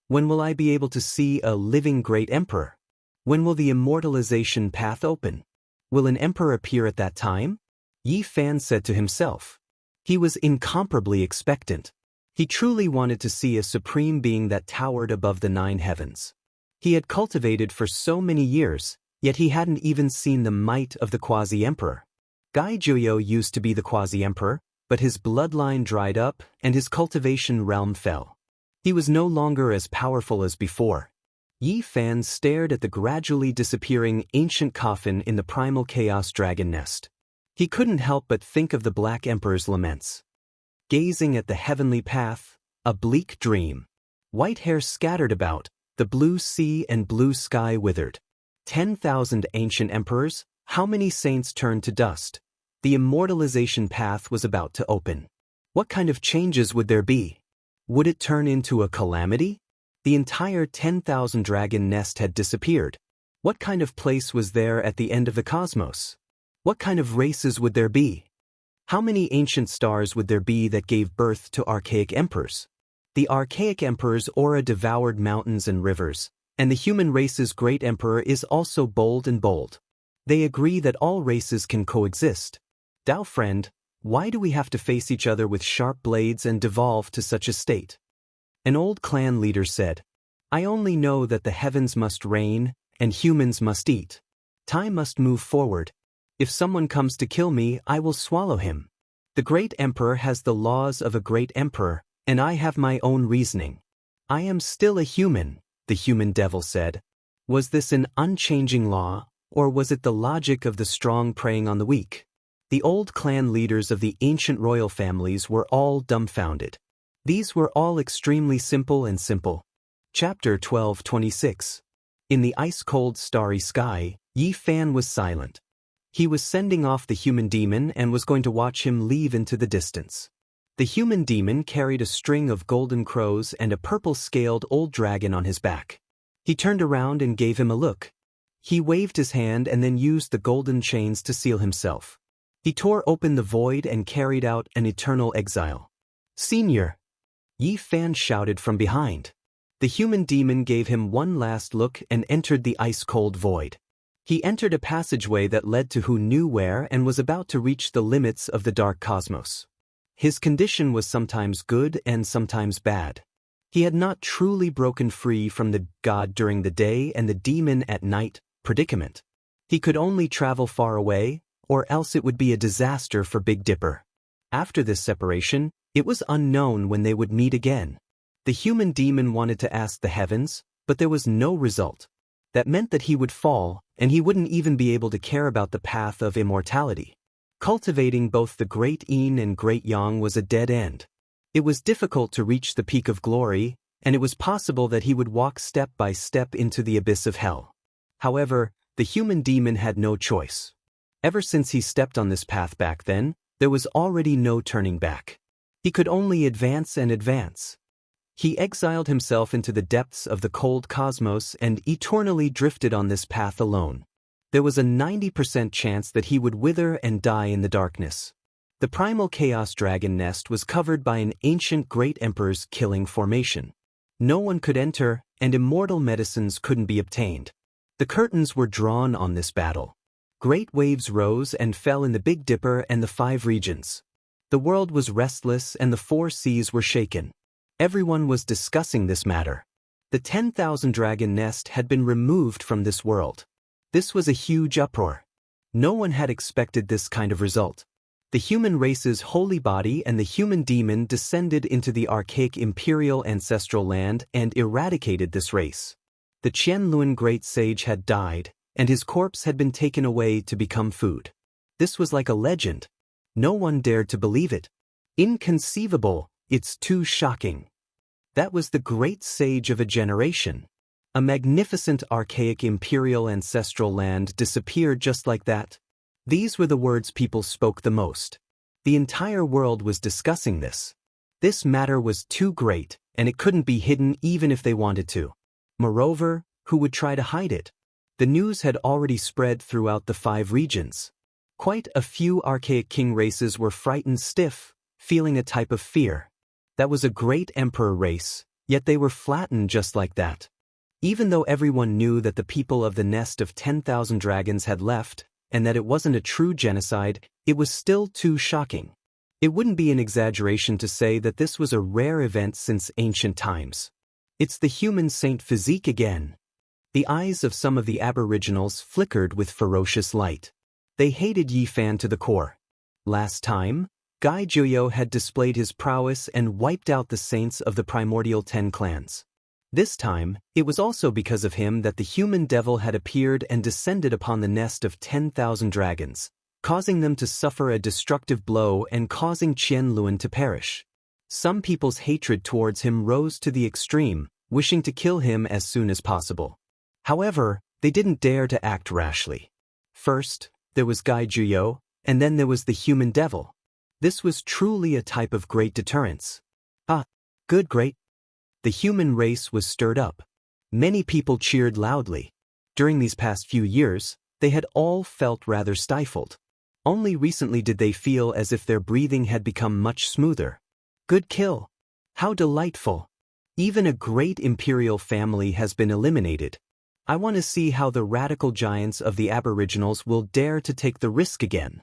When will I be able to see a living great emperor? When will the immortalization path open? Will an emperor appear at that time? Yi Fan said to himself. He was incomparably expectant. He truly wanted to see a supreme being that towered above the 9 heavens. He had cultivated for so many years, yet he hadn't even seen the might of the quasi-emperor. Gai Juyo used to be the quasi-emperor, but his bloodline dried up and his cultivation realm fell. He was no longer as powerful as before. Yi Fan stared at the gradually disappearing ancient coffin in the primal chaos dragon nest. He couldn't help but think of the Black Emperor's laments. Gazing at the heavenly path, a bleak dream. White hair scattered about, the blue sea and blue sky withered. 10,000 ancient emperors, how many saints turned to dust? The immortalization path was about to open. What kind of changes would there be? Would it turn into a calamity? The entire 10,000 dragon nest had disappeared. What kind of place was there at the end of the cosmos? What kind of races would there be? How many ancient stars would there be that gave birth to archaic emperors? The archaic emperor's aura devoured mountains and rivers, and the human race's great emperor is also bold and bold. They agree that all races can coexist. Dao friend, why do we have to face each other with sharp blades and devolve to such a state? An old clan leader said, I only know that the heavens must reign, and humans must eat. Time must move forward. If someone comes to kill me, I will swallow him. The great emperor has the laws of a great emperor, and I have my own reasoning. I am still a human, the human devil said. Was this an unchanging law, or was it the logic of the strong preying on the weak? The old clan leaders of the ancient royal families were all dumbfounded. These were all extremely simple and simple. Chapter 12:26. In the ice-cold starry sky, Yi Fan was silent. He was sending off the human demon and was going to watch him leave into the distance. The human demon carried a string of golden crows and a purple-scaled old dragon on his back. He turned around and gave him a look. He waved his hand and then used the golden chains to seal himself. He tore open the void and carried out an eternal exile. Senior! Yi Fan shouted from behind. The human demon gave him one last look and entered the ice-cold void. He entered a passageway that led to who knew where and was about to reach the limits of the dark cosmos. His condition was sometimes good and sometimes bad. He had not truly broken free from the god during the day and the demon at night predicament. He could only travel far away, or else it would be a disaster for Big Dipper. After this separation, it was unknown when they would meet again. The human demon wanted to ask the heavens, but there was no result. That meant that he would fall, and he wouldn't even be able to care about the path of immortality. Cultivating both the great yin and great yang was a dead end. It was difficult to reach the peak of glory, and it was possible that he would walk step by step into the abyss of hell. However, the human demon had no choice. Ever since he stepped on this path back then, there was already no turning back. He could only advance and advance. He exiled himself into the depths of the cold cosmos and eternally drifted on this path alone. There was a 90% chance that he would wither and die in the darkness. The primal chaos dragon nest was covered by an ancient great emperor's killing formation. No one could enter, and immortal medicines couldn't be obtained. The curtains were drawn on this battle. Great waves rose and fell in the Big Dipper and the 5 regions. The world was restless and the 4 seas were shaken. Everyone was discussing this matter. The 10,000 dragon nest had been removed from this world. This was a huge uproar. No one had expected this kind of result. The human race's holy body and the human demon descended into the archaic imperial ancestral land and eradicated this race. The Qianluan great sage had died, and his corpse had been taken away to become food. This was like a legend. No one dared to believe it. Inconceivable, it's too shocking. That was the great sage of a generation. A magnificent archaic imperial ancestral land disappeared just like that. These were the words people spoke the most. The entire world was discussing this. This matter was too great, and it couldn't be hidden even if they wanted to. Moreover, who would try to hide it? The news had already spread throughout the 5 regions. Quite a few archaic king races were frightened stiff, feeling a type of fear. That was a great emperor race, yet they were flattened just like that. Even though everyone knew that the people of the nest of 10,000 dragons had left, and that it wasn't a true genocide, it was still too shocking. It wouldn't be an exaggeration to say that this was a rare event since ancient times. It's the human saint physique again. The eyes of some of the aboriginals flickered with ferocious light. They hated Yi Fan to the core. Last time, Gai Juyo had displayed his prowess and wiped out the saints of the primordial 10 clans. This time, it was also because of him that the human devil had appeared and descended upon the nest of 10,000 dragons, causing them to suffer a destructive blow and causing Qianluan to perish. Some people's hatred towards him rose to the extreme, wishing to kill him as soon as possible. However, they didn't dare to act rashly. First, there was Gai Juyo, and then there was the human devil. This was truly a type of great deterrence. Good great. The human race was stirred up. Many people cheered loudly. During these past few years, they had all felt rather stifled. Only recently did they feel as if their breathing had become much smoother. Good kill. How delightful. Even a great imperial family has been eliminated. I want to see how the radical giants of the Aboriginals will dare to take the risk again.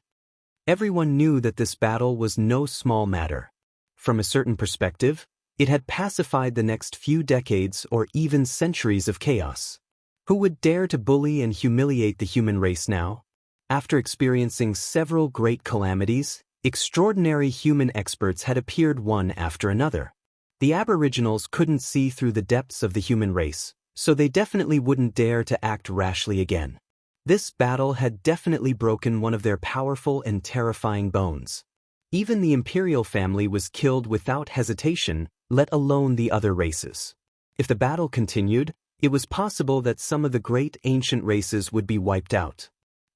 Everyone knew that this battle was no small matter. From a certain perspective, it had pacified the next few decades or even centuries of chaos. Who would dare to bully and humiliate the human race now? After experiencing several great calamities, extraordinary human experts had appeared one after another. The Aboriginals couldn't see through the depths of the human race, so they definitely wouldn't dare to act rashly again. This battle had definitely broken one of their powerful and terrifying bones. Even the imperial family was killed without hesitation, let alone the other races. If the battle continued, it was possible that some of the great ancient races would be wiped out.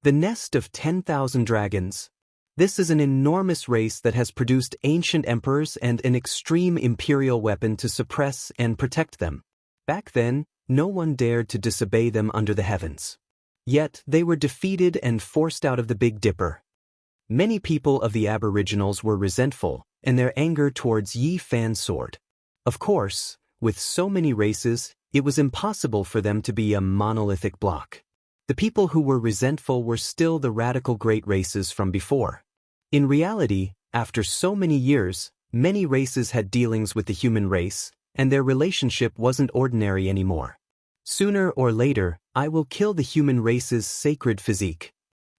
The nest of 10,000 dragons. This is an enormous race that has produced ancient emperors and an extreme imperial weapon to suppress and protect them. Back then, no one dared to disobey them under the heavens. Yet, they were defeated and forced out of the Big Dipper. Many people of the Aboriginals were resentful, and their anger towards Yi Fan soared. Of course, with so many races, it was impossible for them to be a monolithic block. The people who were resentful were still the radical great races from before. In reality, after so many years, many races had dealings with the human race, and their relationship wasn't ordinary anymore. Sooner or later, I will kill the human race's sacred physique.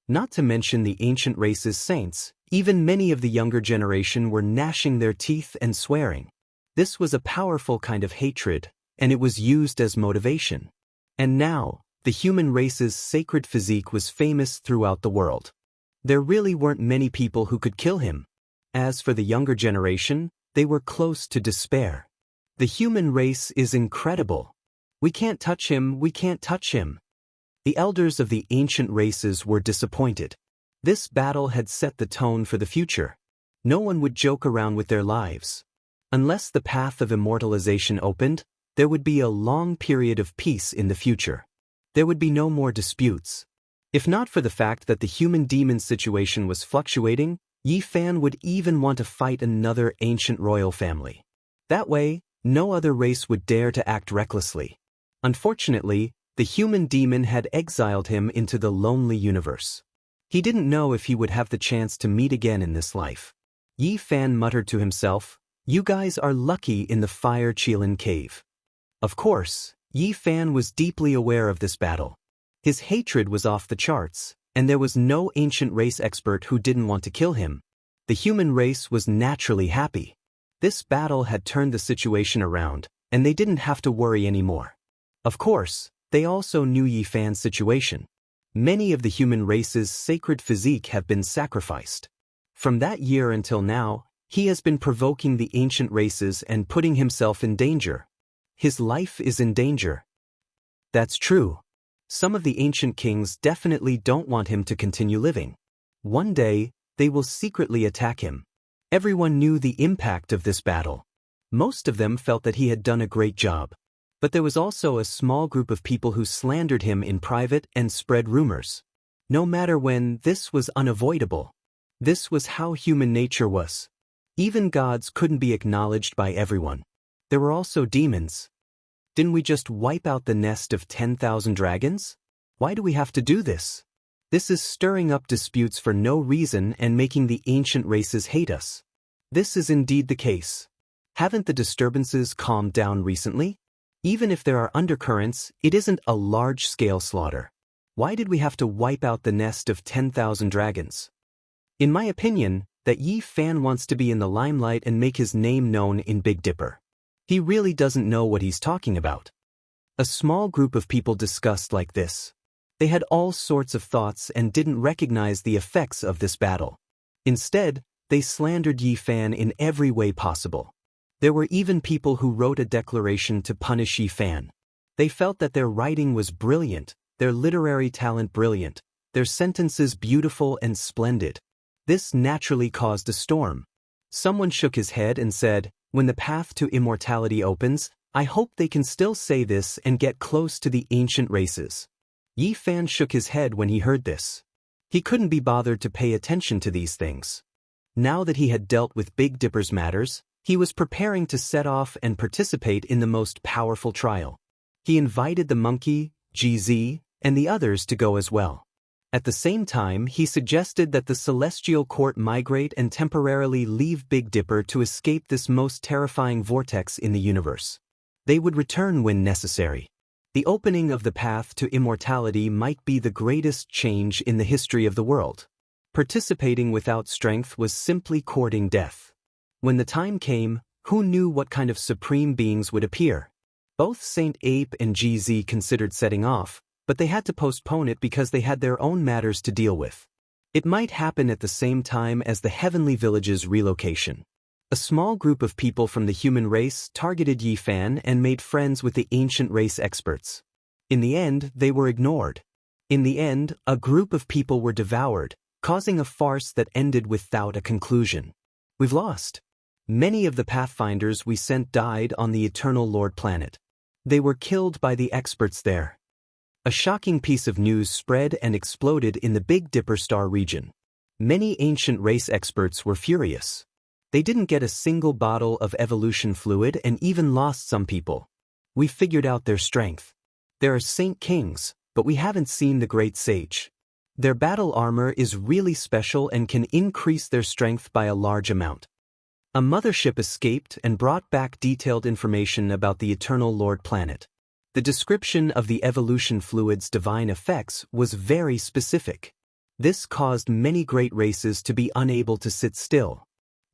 Not to mention the ancient race's saints, even many of the younger generation were gnashing their teeth and swearing. This was a powerful kind of hatred, and it was used as motivation. And now, the human race's sacred physique was famous throughout the world. There really weren't many people who could kill him. As for the younger generation, they were close to despair. The human race is incredible. We can't touch him, we can't touch him. The elders of the ancient races were disappointed. This battle had set the tone for the future. No one would joke around with their lives. Unless the path of immortalization opened, there would be a long period of peace in the future. There would be no more disputes. If not for the fact that the human-demon situation was fluctuating, Yi Fan would even want to fight another ancient royal family. That way, no other race would dare to act recklessly. Unfortunately, the human demon had exiled him into the lonely universe. He didn't know if he would have the chance to meet again in this life. Yi Fan muttered to himself, "You guys are lucky in the Fire Qilin cave." Of course, Yi Fan was deeply aware of this battle. His hatred was off the charts, and there was no ancient race expert who didn't want to kill him. The human race was naturally happy. This battle had turned the situation around, and they didn't have to worry anymore. Of course, they also knew Yi Fan's situation. Many of the human race's sacred physique have been sacrificed. From that year until now, he has been provoking the ancient races and putting himself in danger. His life is in danger. That's true. Some of the ancient kings definitely don't want him to continue living. One day, they will secretly attack him. Everyone knew the impact of this battle. Most of them felt that he had done a great job. But there was also a small group of people who slandered him in private and spread rumors. No matter when, this was unavoidable. This was how human nature was. Even gods couldn't be acknowledged by everyone. There were also demons. Didn't we just wipe out the nest of 10,000 dragons? Why do we have to do this? This is stirring up disputes for no reason and making the ancient races hate us. This is indeed the case. Haven't the disturbances calmed down recently? Even if there are undercurrents, it isn't a large-scale slaughter. Why did we have to wipe out the nest of 10,000 dragons? In my opinion, that Yi Fan wants to be in the limelight and make his name known in Big Dipper. He really doesn't know what he's talking about. A small group of people discussed like this. They had all sorts of thoughts and didn't recognize the effects of this battle. Instead, they slandered Yi Fan in every way possible. There were even people who wrote a declaration to punish Yi Fan. They felt that their writing was brilliant, their literary talent brilliant, their sentences beautiful and splendid. This naturally caused a storm. Someone shook his head and said, "When the path to immortality opens, I hope they can still say this and get close to the ancient races." Yi Fan shook his head when he heard this. He couldn't be bothered to pay attention to these things. Now that he had dealt with Big Dipper's matters, he was preparing to set off and participate in the most powerful trial. He invited the monkey, GZ, and the others to go as well. At the same time, he suggested that the Celestial Court migrate and temporarily leave Big Dipper to escape this most terrifying vortex in the universe. They would return when necessary. The opening of the path to immortality might be the greatest change in the history of the world. Participating without strength was simply courting death. When the time came, who knew what kind of supreme beings would appear? Both Saint Ape and GZ considered setting off, but they had to postpone it because they had their own matters to deal with. It might happen at the same time as the Heavenly Village's relocation. A small group of people from the human race targeted Yifan and made friends with the ancient race experts. In the end, they were ignored. In the end, a group of people were devoured, causing a farce that ended without a conclusion. We've lost. Many of the Pathfinders we sent died on the Eternal Lord planet. They were killed by the experts there. A shocking piece of news spread and exploded in the Big Dipper star region. Many ancient race experts were furious. They didn't get a single bottle of evolution fluid and even lost some people. We figured out their strength. There are Saint Kings, but we haven't seen the Great Sage. Their battle armor is really special and can increase their strength by a large amount. A mothership escaped and brought back detailed information about the Eternal Lord planet. The description of the evolution fluid's divine effects was very specific. This caused many great races to be unable to sit still.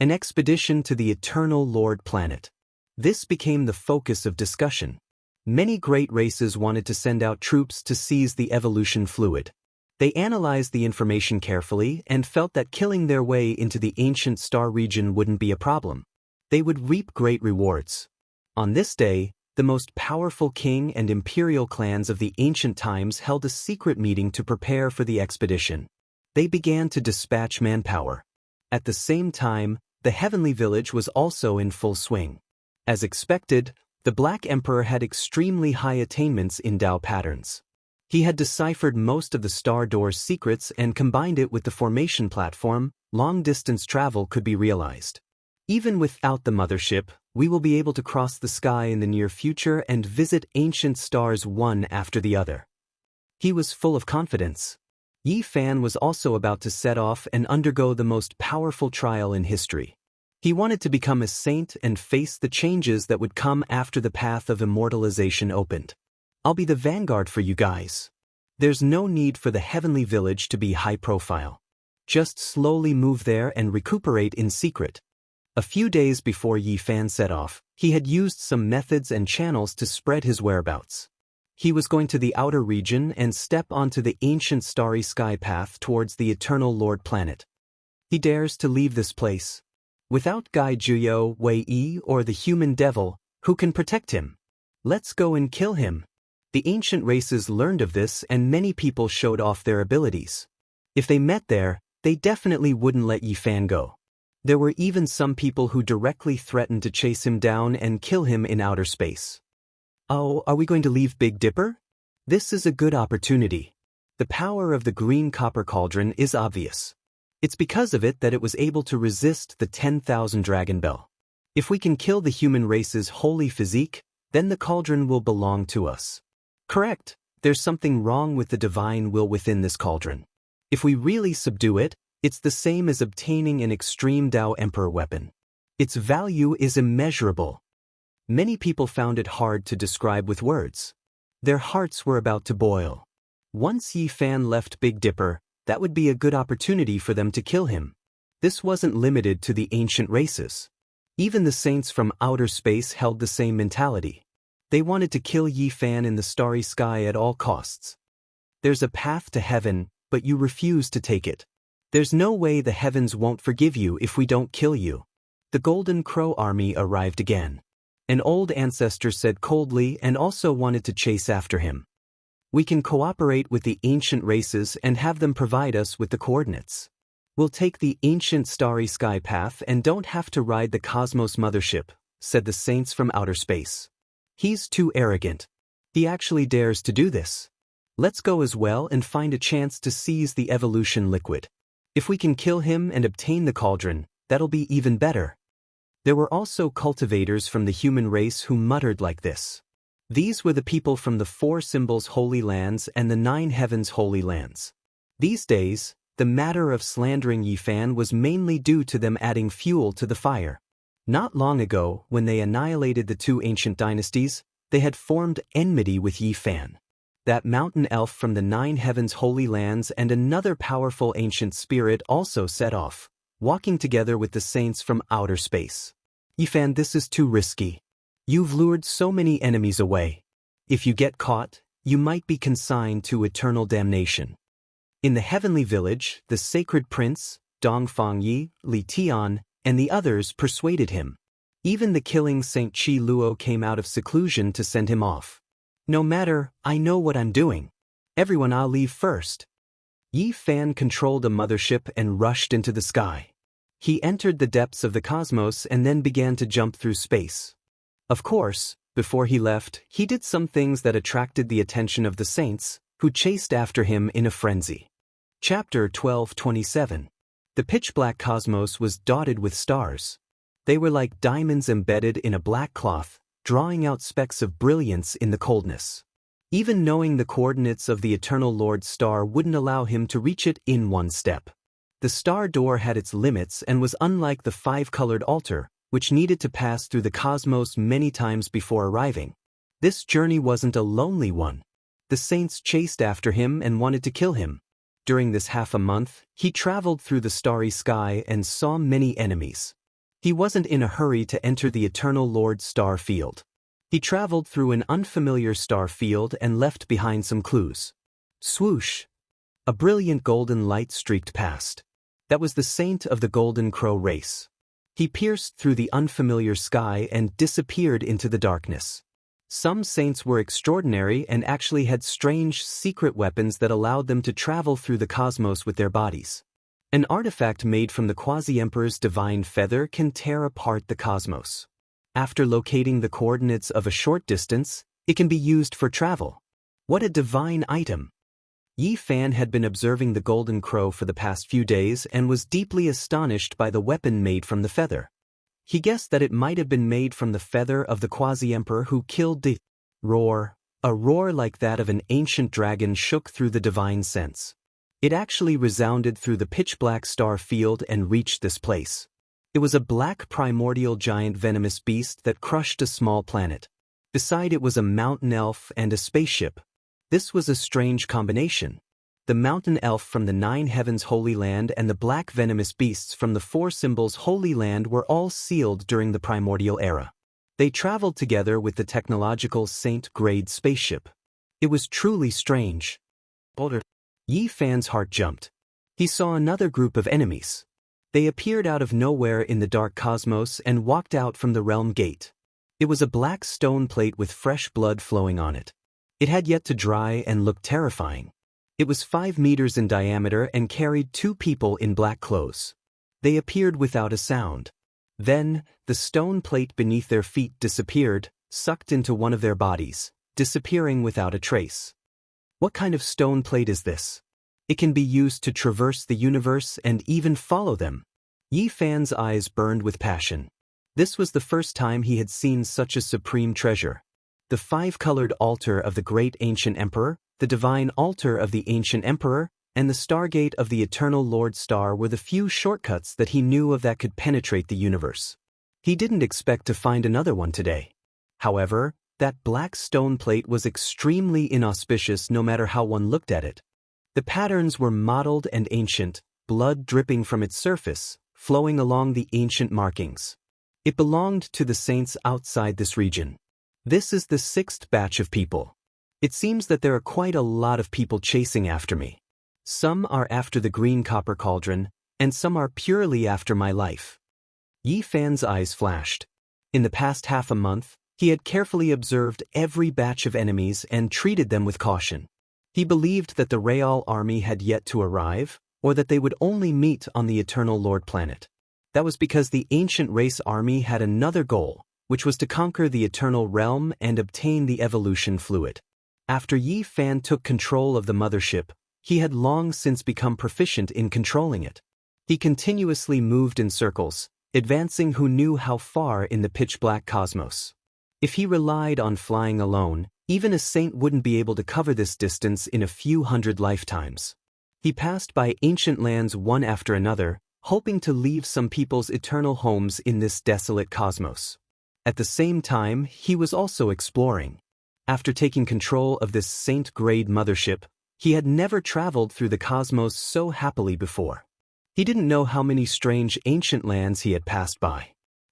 An expedition to the Eternal Lord planet. This became the focus of discussion. Many great races wanted to send out troops to seize the evolution fluid. They analyzed the information carefully and felt that killing their way into the ancient star region wouldn't be a problem. They would reap great rewards. On this day, the most powerful king and imperial clans of the ancient times held a secret meeting to prepare for the expedition. They began to dispatch manpower. At the same time, the Heavenly Village was also in full swing. As expected, the Black Emperor had extremely high attainments in Dao patterns. He had deciphered most of the Star Door's secrets and combined it with the formation platform. Long-distance travel could be realized. Even without the mothership, we will be able to cross the sky in the near future and visit ancient stars one after the other. He was full of confidence. Yifan was also about to set off and undergo the most powerful trial in history. He wanted to become a saint and face the changes that would come after the path of immortalization opened. I'll be the vanguard for you guys. There's no need for the Heavenly Village to be high profile. Just slowly move there and recuperate in secret. A few days before Yifan set off, he had used some methods and channels to spread his whereabouts. He was going to the outer region and step onto the ancient starry sky path towards the Eternal Lord planet. He dares to leave this place. Without Gai Juyo, Wei Yi, or the human devil, who can protect him? Let's go and kill him. The ancient races learned of this and many people showed off their abilities. If they met there, they definitely wouldn't let Yifan go. There were even some people who directly threatened to chase him down and kill him in outer space. Oh, are we going to leave Big Dipper? This is a good opportunity. The power of the green copper cauldron is obvious. It's because of it that it was able to resist the 10,000 Dragon Bell. If we can kill the human race's holy physique, then the cauldron will belong to us. Correct, there's something wrong with the divine will within this cauldron. If we really subdue it, it's the same as obtaining an extreme Dao Emperor weapon. Its value is immeasurable. Many people found it hard to describe with words. Their hearts were about to boil. Once Yifan left Big Dipper, that would be a good opportunity for them to kill him. This wasn't limited to the ancient races. Even the saints from outer space held the same mentality. They wanted to kill Yifan in the starry sky at all costs. There's a path to heaven, but you refuse to take it. There's no way the heavens won't forgive you if we don't kill you. The Golden Crow army arrived again. An old ancestor said coldly and also wanted to chase after him. We can cooperate with the ancient races and have them provide us with the coordinates. We'll take the ancient starry sky path and don't have to ride the Cosmos mothership, said the saints from outer space. He's too arrogant. He actually dares to do this. Let's go as well and find a chance to seize the evolution liquid. If we can kill him and obtain the cauldron, that'll be even better. There were also cultivators from the human race who muttered like this. These were the people from the 4 symbols holy lands and the 9 heavens holy lands. These days, the matter of slandering Yifan was mainly due to them adding fuel to the fire. Not long ago, when they annihilated the 2 ancient dynasties, they had formed enmity with Yifan. That mountain elf from the 9 heavens holy lands and another powerful ancient spirit also set off, walking together with the saints from outer space. Yifan, this is too risky. You've lured so many enemies away. If you get caught, you might be consigned to eternal damnation. In the heavenly village, the sacred prince, Dong Fangyi, Li Tian, and the others persuaded him. Even the killing Saint Qi Luo came out of seclusion to send him off. No matter, I know what I'm doing. Everyone, I'll leave first. Yi Fan controlled a mothership and rushed into the sky. He entered the depths of the cosmos and then began to jump through space. Of course, before he left, he did some things that attracted the attention of the saints, who chased after him in a frenzy. Chapter 12:27. The pitch-black cosmos was dotted with stars. They were like diamonds embedded in a black cloth, drawing out specks of brilliance in the coldness. Even knowing the coordinates of the Eternal Lord's star wouldn't allow him to reach it in one step. The star door had its limits and was unlike the 5-colored altar, which needed to pass through the cosmos many times before arriving. This journey wasn't a lonely one. The saints chased after him and wanted to kill him. During this half a month, he traveled through the starry sky and saw many enemies. He wasn't in a hurry to enter the Eternal Lord's star field. He traveled through an unfamiliar star field and left behind some clues. Swoosh! A brilliant golden light streaked past. That was the saint of the Golden Crow race. He pierced through the unfamiliar sky and disappeared into the darkness. Some saints were extraordinary and actually had strange, secret weapons that allowed them to travel through the cosmos with their bodies. An artifact made from the Quasi-Emperor's divine feather can tear apart the cosmos. After locating the coordinates of a short distance, it can be used for travel. What a divine item! Yi Fan had been observing the Golden Crow for the past few days and was deeply astonished by the weapon made from the feather. He guessed that it might have been made from the feather of the Quasi-Emperor who killed the roar. A roar like that of an ancient dragon shook through the divine sense. It actually resounded through the pitch-black star field and reached this place. It was a black primordial giant venomous beast that crushed a small planet. Beside it was a mountain elf and a spaceship. This was a strange combination. The mountain elf from the 9 heavens holy land and the black venomous beasts from the 4 symbols holy land were all sealed during the primordial era. They traveled together with the technological saint-grade spaceship. It was truly strange. Yi Fan's heart jumped. He saw another group of enemies. They appeared out of nowhere in the dark cosmos and walked out from the realm gate. It was a black stone plate with fresh blood flowing on it. It had yet to dry and looked terrifying. It was 5 meters in diameter and carried 2 people in black clothes. They appeared without a sound. Then, the stone plate beneath their feet disappeared, sucked into one of their bodies, disappearing without a trace. What kind of stone plate is this? It can be used to traverse the universe and even follow them. Yi Fan's eyes burned with passion. This was the first time he had seen such a supreme treasure. The 5-colored altar of the great ancient emperor, the divine altar of the ancient emperor, and the stargate of the Eternal Lord Star were the few shortcuts that he knew of that could penetrate the universe. He didn't expect to find another one today. However, that black stone plate was extremely inauspicious no matter how one looked at it. The patterns were mottled and ancient, blood dripping from its surface, flowing along the ancient markings. It belonged to the saints outside this region. This is the 6th batch of people. It seems that there are quite a lot of people chasing after me. Some are after the green copper cauldron, and some are purely after my life. Yi Fan's eyes flashed. In the past half a month, he had carefully observed every batch of enemies and treated them with caution. He believed that the Real army had yet to arrive, or that they would only meet on the Eternal Lord planet. That was because the ancient race army had another goal, which was to conquer the Eternal Realm and obtain the evolution fluid. After Yi Fan took control of the mothership, he had long since become proficient in controlling it. He continuously moved in circles, advancing who knew how far in the pitch-black cosmos. If he relied on flying alone, even a saint wouldn't be able to cover this distance in a few hundred lifetimes. He passed by ancient lands one after another, hoping to leave some people's eternal homes in this desolate cosmos. At the same time, he was also exploring. After taking control of this saint-grade mothership, he had never traveled through the cosmos so happily before. He didn't know how many strange ancient lands he had passed by.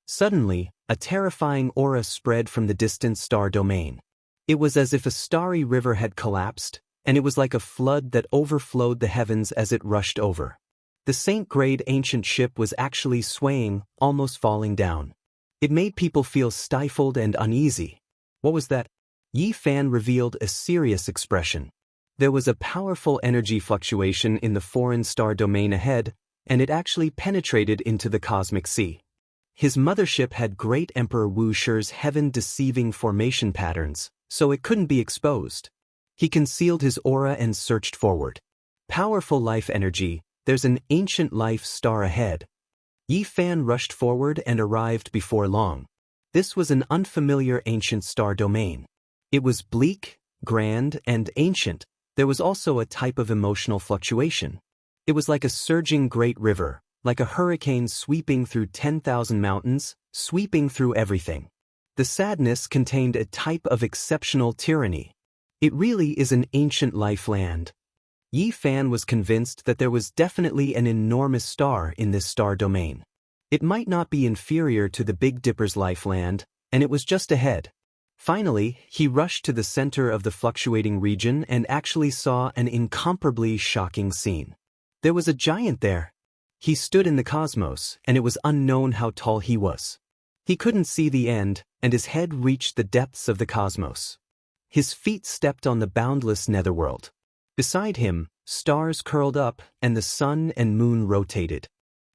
Suddenly, a terrifying aura spread from the distant star domain. It was as if a starry river had collapsed, and it was like a flood that overflowed the heavens as it rushed over. The saint-grade ancient ship was actually swaying, almost falling down. It made people feel stifled and uneasy. What was that? Yi Fan revealed a serious expression. There was a powerful energy fluctuation in the foreign star domain ahead, and it actually penetrated into the cosmic sea. His mothership had Great Emperor Wuxia's heaven-deceiving formation patterns, so it couldn't be exposed. He concealed his aura and searched forward. Powerful life energy, there's an ancient life star ahead. Yi Fan rushed forward and arrived before long. This was an unfamiliar ancient star domain. It was bleak, grand, and ancient. There was also a type of emotional fluctuation. It was like a surging great river, like a hurricane sweeping through 10,000 mountains, sweeping through everything. The sadness contained a type of exceptional tyranny. It really is an ancient life land. Yi Fan was convinced that there was definitely an enormous star in this star domain. It might not be inferior to the Big Dipper's life land, and it was just ahead. Finally, he rushed to the center of the fluctuating region and actually saw an incomparably shocking scene. There was a giant there. He stood in the cosmos, and it was unknown how tall he was. He couldn't see the end, and his head reached the depths of the cosmos. His feet stepped on the boundless netherworld. Beside him, stars curled up, and the sun and moon rotated.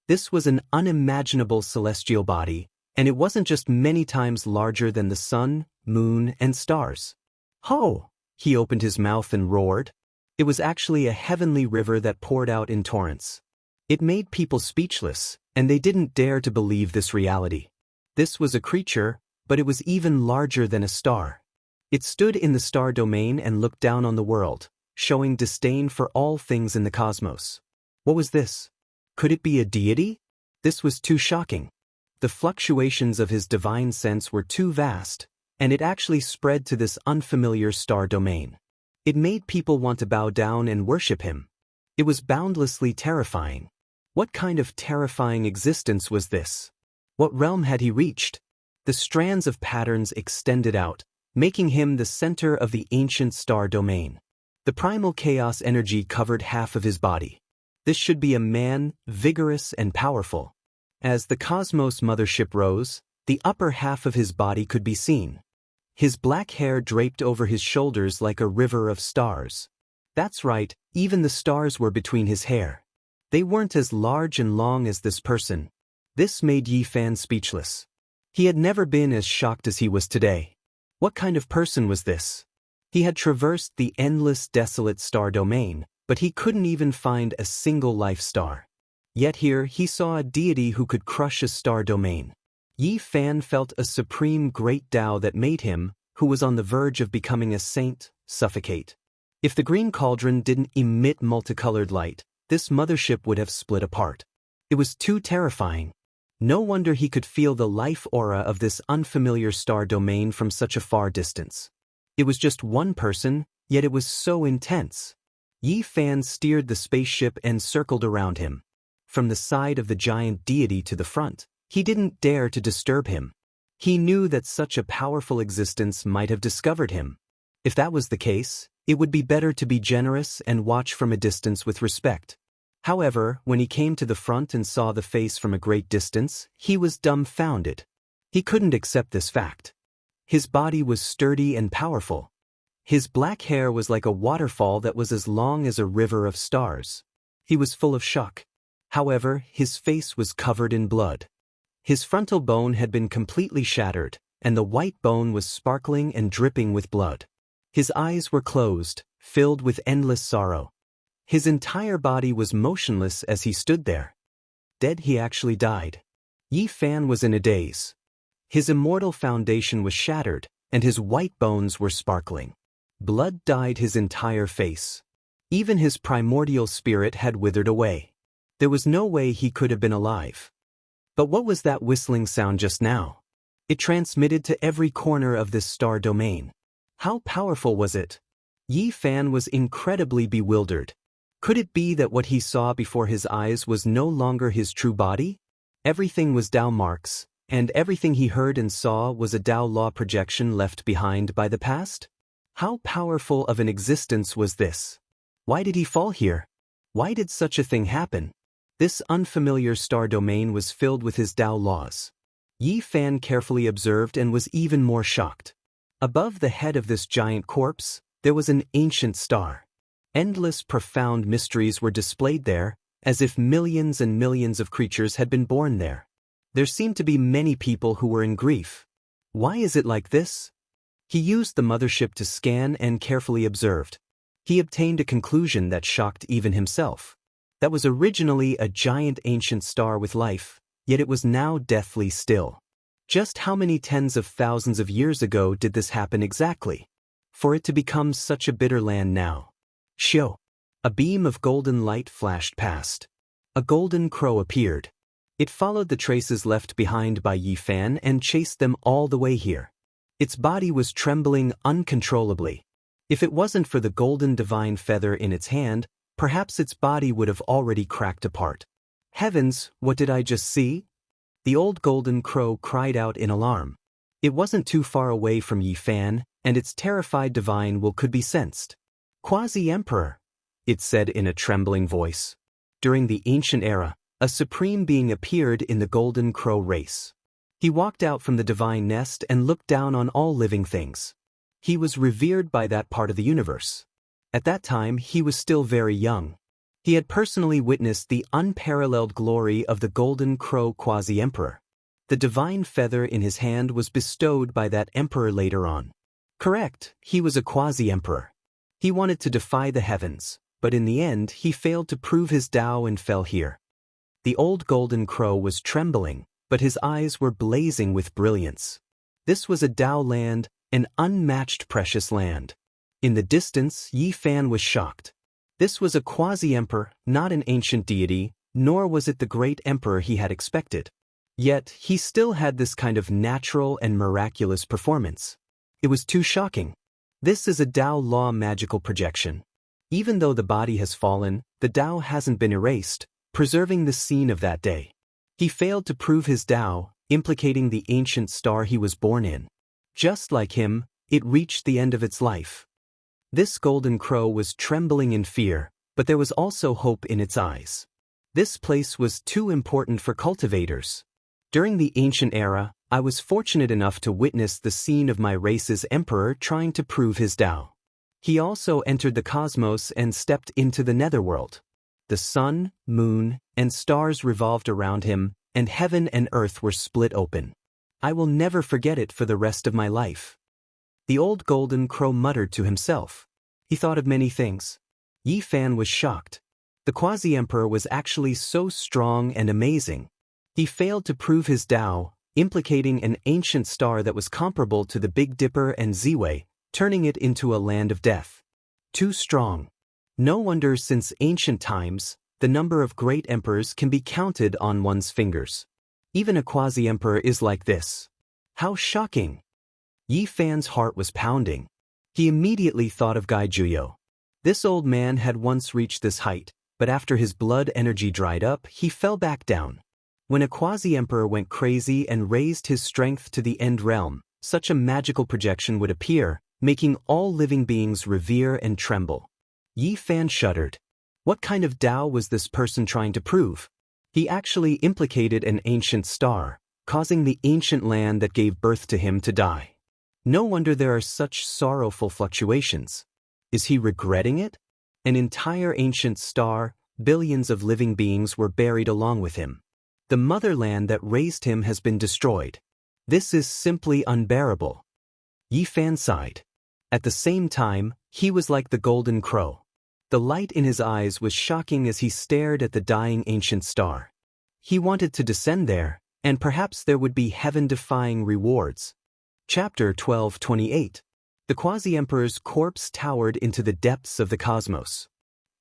This was an unimaginable celestial body, and it wasn't just many times larger than the sun, moon, and stars. Ho! He opened his mouth and roared. It was actually a heavenly river that poured out in torrents. It made people speechless, and they didn't dare to believe this reality. This was a creature, but it was even larger than a star. It stood in the star domain and looked down on the world, showing disdain for all things in the cosmos. What was this? Could it be a deity? This was too shocking. The fluctuations of his divine sense were too vast, and it actually spread to this unfamiliar star domain. It made people want to bow down and worship him. It was boundlessly terrifying. What kind of terrifying existence was this? What realm had he reached? The strands of patterns extended out, making him the center of the ancient star domain. The primal chaos energy covered half of his body. This should be a man, vigorous and powerful. As the cosmos mothership rose, the upper half of his body could be seen. His black hair draped over his shoulders like a river of stars. That's right, even the stars were between his hair. They weren't as large and long as this person. This made Yi Fan speechless. He had never been as shocked as he was today. What kind of person was this? He had traversed the endless desolate star domain, but he couldn't even find a single life star. Yet here he saw a deity who could crush a star domain. Yi Fan felt a supreme great Tao that made him, who was on the verge of becoming a saint, suffocate. If the green cauldron didn't emit multicolored light, this mothership would have split apart. It was too terrifying. No wonder he could feel the life aura of this unfamiliar star domain from such a far distance. It was just one person, yet it was so intense. Yi Fan steered the spaceship and circled around him. From the side of the giant deity to the front, he didn't dare to disturb him. He knew that such a powerful existence might have discovered him. If that was the case, it would be better to be generous and watch from a distance with respect. However, when he came to the front and saw the face from a great distance, he was dumbfounded. He couldn't accept this fact. His body was sturdy and powerful. His black hair was like a waterfall that was as long as a river of stars. He was full of shock. However, his face was covered in blood. His frontal bone had been completely shattered, and the white bone was sparkling and dripping with blood. His eyes were closed, filled with endless sorrow. His entire body was motionless as he stood there. Dead, he actually died. Yi Fan was in a daze. His immortal foundation was shattered, and his white bones were sparkling. Blood dyed his entire face. Even his primordial spirit had withered away. There was no way he could have been alive. But what was that whistling sound just now? It transmitted to every corner of this star domain. How powerful was it? Yi Fan was incredibly bewildered. Could it be that what he saw before his eyes was no longer his true body? Everything was Tao marks, and everything he heard and saw was a Tao law projection left behind by the past? How powerful of an existence was this? Why did he fall here? Why did such a thing happen? This unfamiliar star domain was filled with his Tao laws. Yi Fan carefully observed and was even more shocked. Above the head of this giant corpse, there was an ancient star. Endless profound mysteries were displayed there, as if millions and millions of creatures had been born there. There seemed to be many people who were in grief. Why is it like this? He used the mothership to scan and carefully observed. He obtained a conclusion that shocked even himself. That was originally a giant ancient star with life, yet it was now deathly still. Just how many tens of thousands of years ago did this happen exactly? For it to become such a bitter land now. Shio. A beam of golden light flashed past. A golden crow appeared. It followed the traces left behind by Yi Fan and chased them all the way here. Its body was trembling uncontrollably. If it wasn't for the golden divine feather in its hand, perhaps its body would have already cracked apart. Heavens, what did I just see? The old golden crow cried out in alarm. It wasn't too far away from Yi Fan, and its terrified divine will could be sensed. Quasi-Emperor, it said in a trembling voice. During the ancient era, a supreme being appeared in the golden crow race. He walked out from the divine nest and looked down on all living things. He was revered by that part of the universe. At that time, he was still very young. He had personally witnessed the unparalleled glory of the golden crow quasi-emperor. The divine feather in his hand was bestowed by that emperor later on. Correct, he was a quasi-emperor. He wanted to defy the heavens, but in the end he failed to prove his Tao and fell here. The old golden crow was trembling, but his eyes were blazing with brilliance. This was a Tao land, an unmatched precious land. In the distance, Yi Fan was shocked. This was a quasi-emperor, not an ancient deity, nor was it the great emperor he had expected. Yet, he still had this kind of natural and miraculous performance. It was too shocking. This is a Tao law magical projection. Even though the body has fallen, the Tao hasn't been erased, preserving the scene of that day. He failed to prove his Tao, implicating the ancient star he was born in. Just like him, it reached the end of its life. This golden crow was trembling in fear, but there was also hope in its eyes. This place was too important for cultivators. During the ancient era, I was fortunate enough to witness the scene of my race's emperor trying to prove his Tao. He also entered the cosmos and stepped into the netherworld. The sun, moon, and stars revolved around him, and heaven and earth were split open. I will never forget it for the rest of my life. The old golden crow muttered to himself. He thought of many things. Yi Fan was shocked. The quasi-emperor was actually so strong and amazing. He failed to prove his Tao, implicating an ancient star that was comparable to the Big Dipper and Ziwei, turning it into a land of death. Too strong. No wonder since ancient times, the number of great emperors can be counted on one's fingers. Even a quasi-emperor is like this. How shocking! Yi Fan's heart was pounding. He immediately thought of Gai Juyo. This old man had once reached this height, but after his blood energy dried up, he fell back down. When a quasi-emperor went crazy and raised his strength to the end realm, such a magical projection would appear, making all living beings revere and tremble. Yi Fan shuddered. What kind of Tao was this person trying to prove? He actually implicated an ancient star, causing the ancient land that gave birth to him to die. No wonder there are such sorrowful fluctuations. Is he regretting it? An entire ancient star, billions of living beings were buried along with him. The motherland that raised him has been destroyed. This is simply unbearable. Yi Fan sighed. At the same time, he was like the golden crow. The light in his eyes was shocking as he stared at the dying ancient star. He wanted to descend there, And perhaps there would be heaven-defying rewards. Chapter 12:28. The Quasi-Emperor's corpse towered into the depths of the cosmos.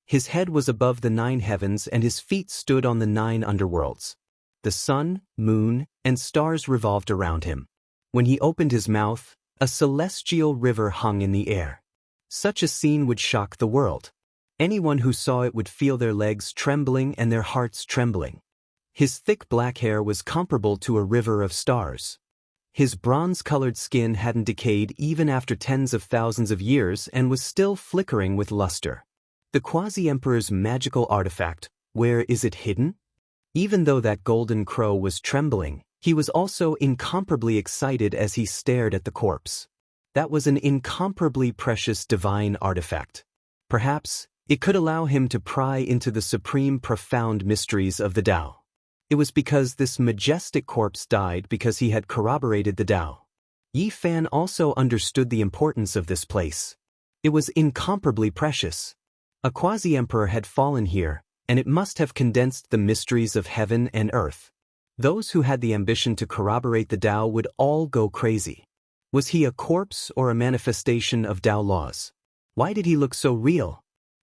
His head was above the 9 heavens and his feet stood on the 9 underworlds. The sun, moon, and stars revolved around him. When he opened his mouth, a celestial river hung in the air. Such a scene would shock the world. Anyone who saw it would feel their legs trembling and their hearts trembling. His thick black hair was comparable to a river of stars. His bronze-colored skin hadn't decayed even after tens of thousands of years and was still flickering with luster. The Quasi-Emperor's magical artifact, where is it hidden? Even though that golden crow was trembling, he was also incomparably excited as he stared at the corpse. That was an incomparably precious divine artifact. Perhaps it could allow him to pry into the supreme profound mysteries of the Tao. It was because this majestic corpse died because he had corroborated the Tao. Yi Fan also understood the importance of this place. It was incomparably precious. A quasi-emperor had fallen here, and it must have condensed the mysteries of heaven and earth. Those who had the ambition to corroborate the Tao would all go crazy. Was he a corpse or a manifestation of Tao laws? Why did he look so real?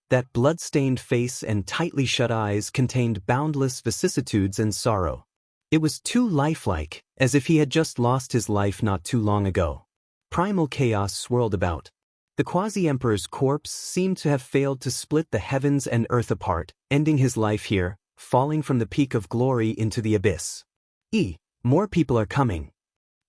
That blood-stained face and tightly shut eyes contained boundless vicissitudes and sorrow. It was too lifelike, as if he had just lost his life not too long ago. Primal chaos swirled about. The quasi-emperor's corpse seemed to have failed to split the heavens and earth apart, ending his life here, falling from the peak of glory into the abyss. More people are coming.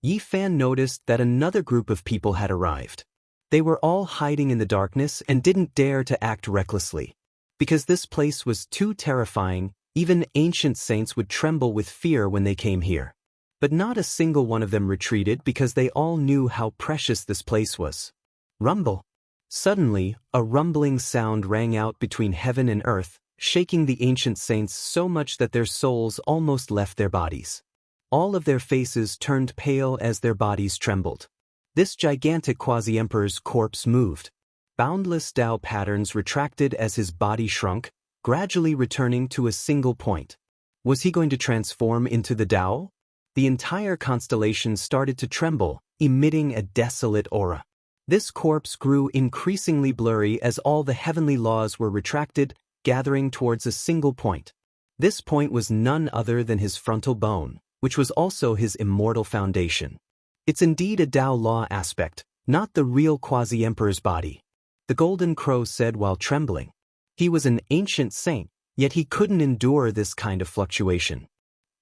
Yi Fan noticed that another group of people had arrived. They were all hiding in the darkness and didn't dare to act recklessly. Because this place was too terrifying, even ancient saints would tremble with fear when they came here. But not a single one of them retreated because they all knew how precious this place was. Rumble. Suddenly, a rumbling sound rang out between heaven and earth, shaking the ancient saints so much that their souls almost left their bodies. All of their faces turned pale as their bodies trembled. This gigantic quasi-emperor's corpse moved. Boundless Tao patterns retracted as his body shrunk, gradually returning to a single point. Was he going to transform into the Tao? The entire constellation started to tremble, emitting a desolate aura. This corpse grew increasingly blurry as all the heavenly laws were retracted, gathering towards a single point. This point was none other than his frontal bone, which was also his immortal foundation. It's indeed a Tao law aspect, not the real quasi-emperor's body. The golden crow said while trembling. He was an ancient saint, yet he couldn't endure this kind of fluctuation.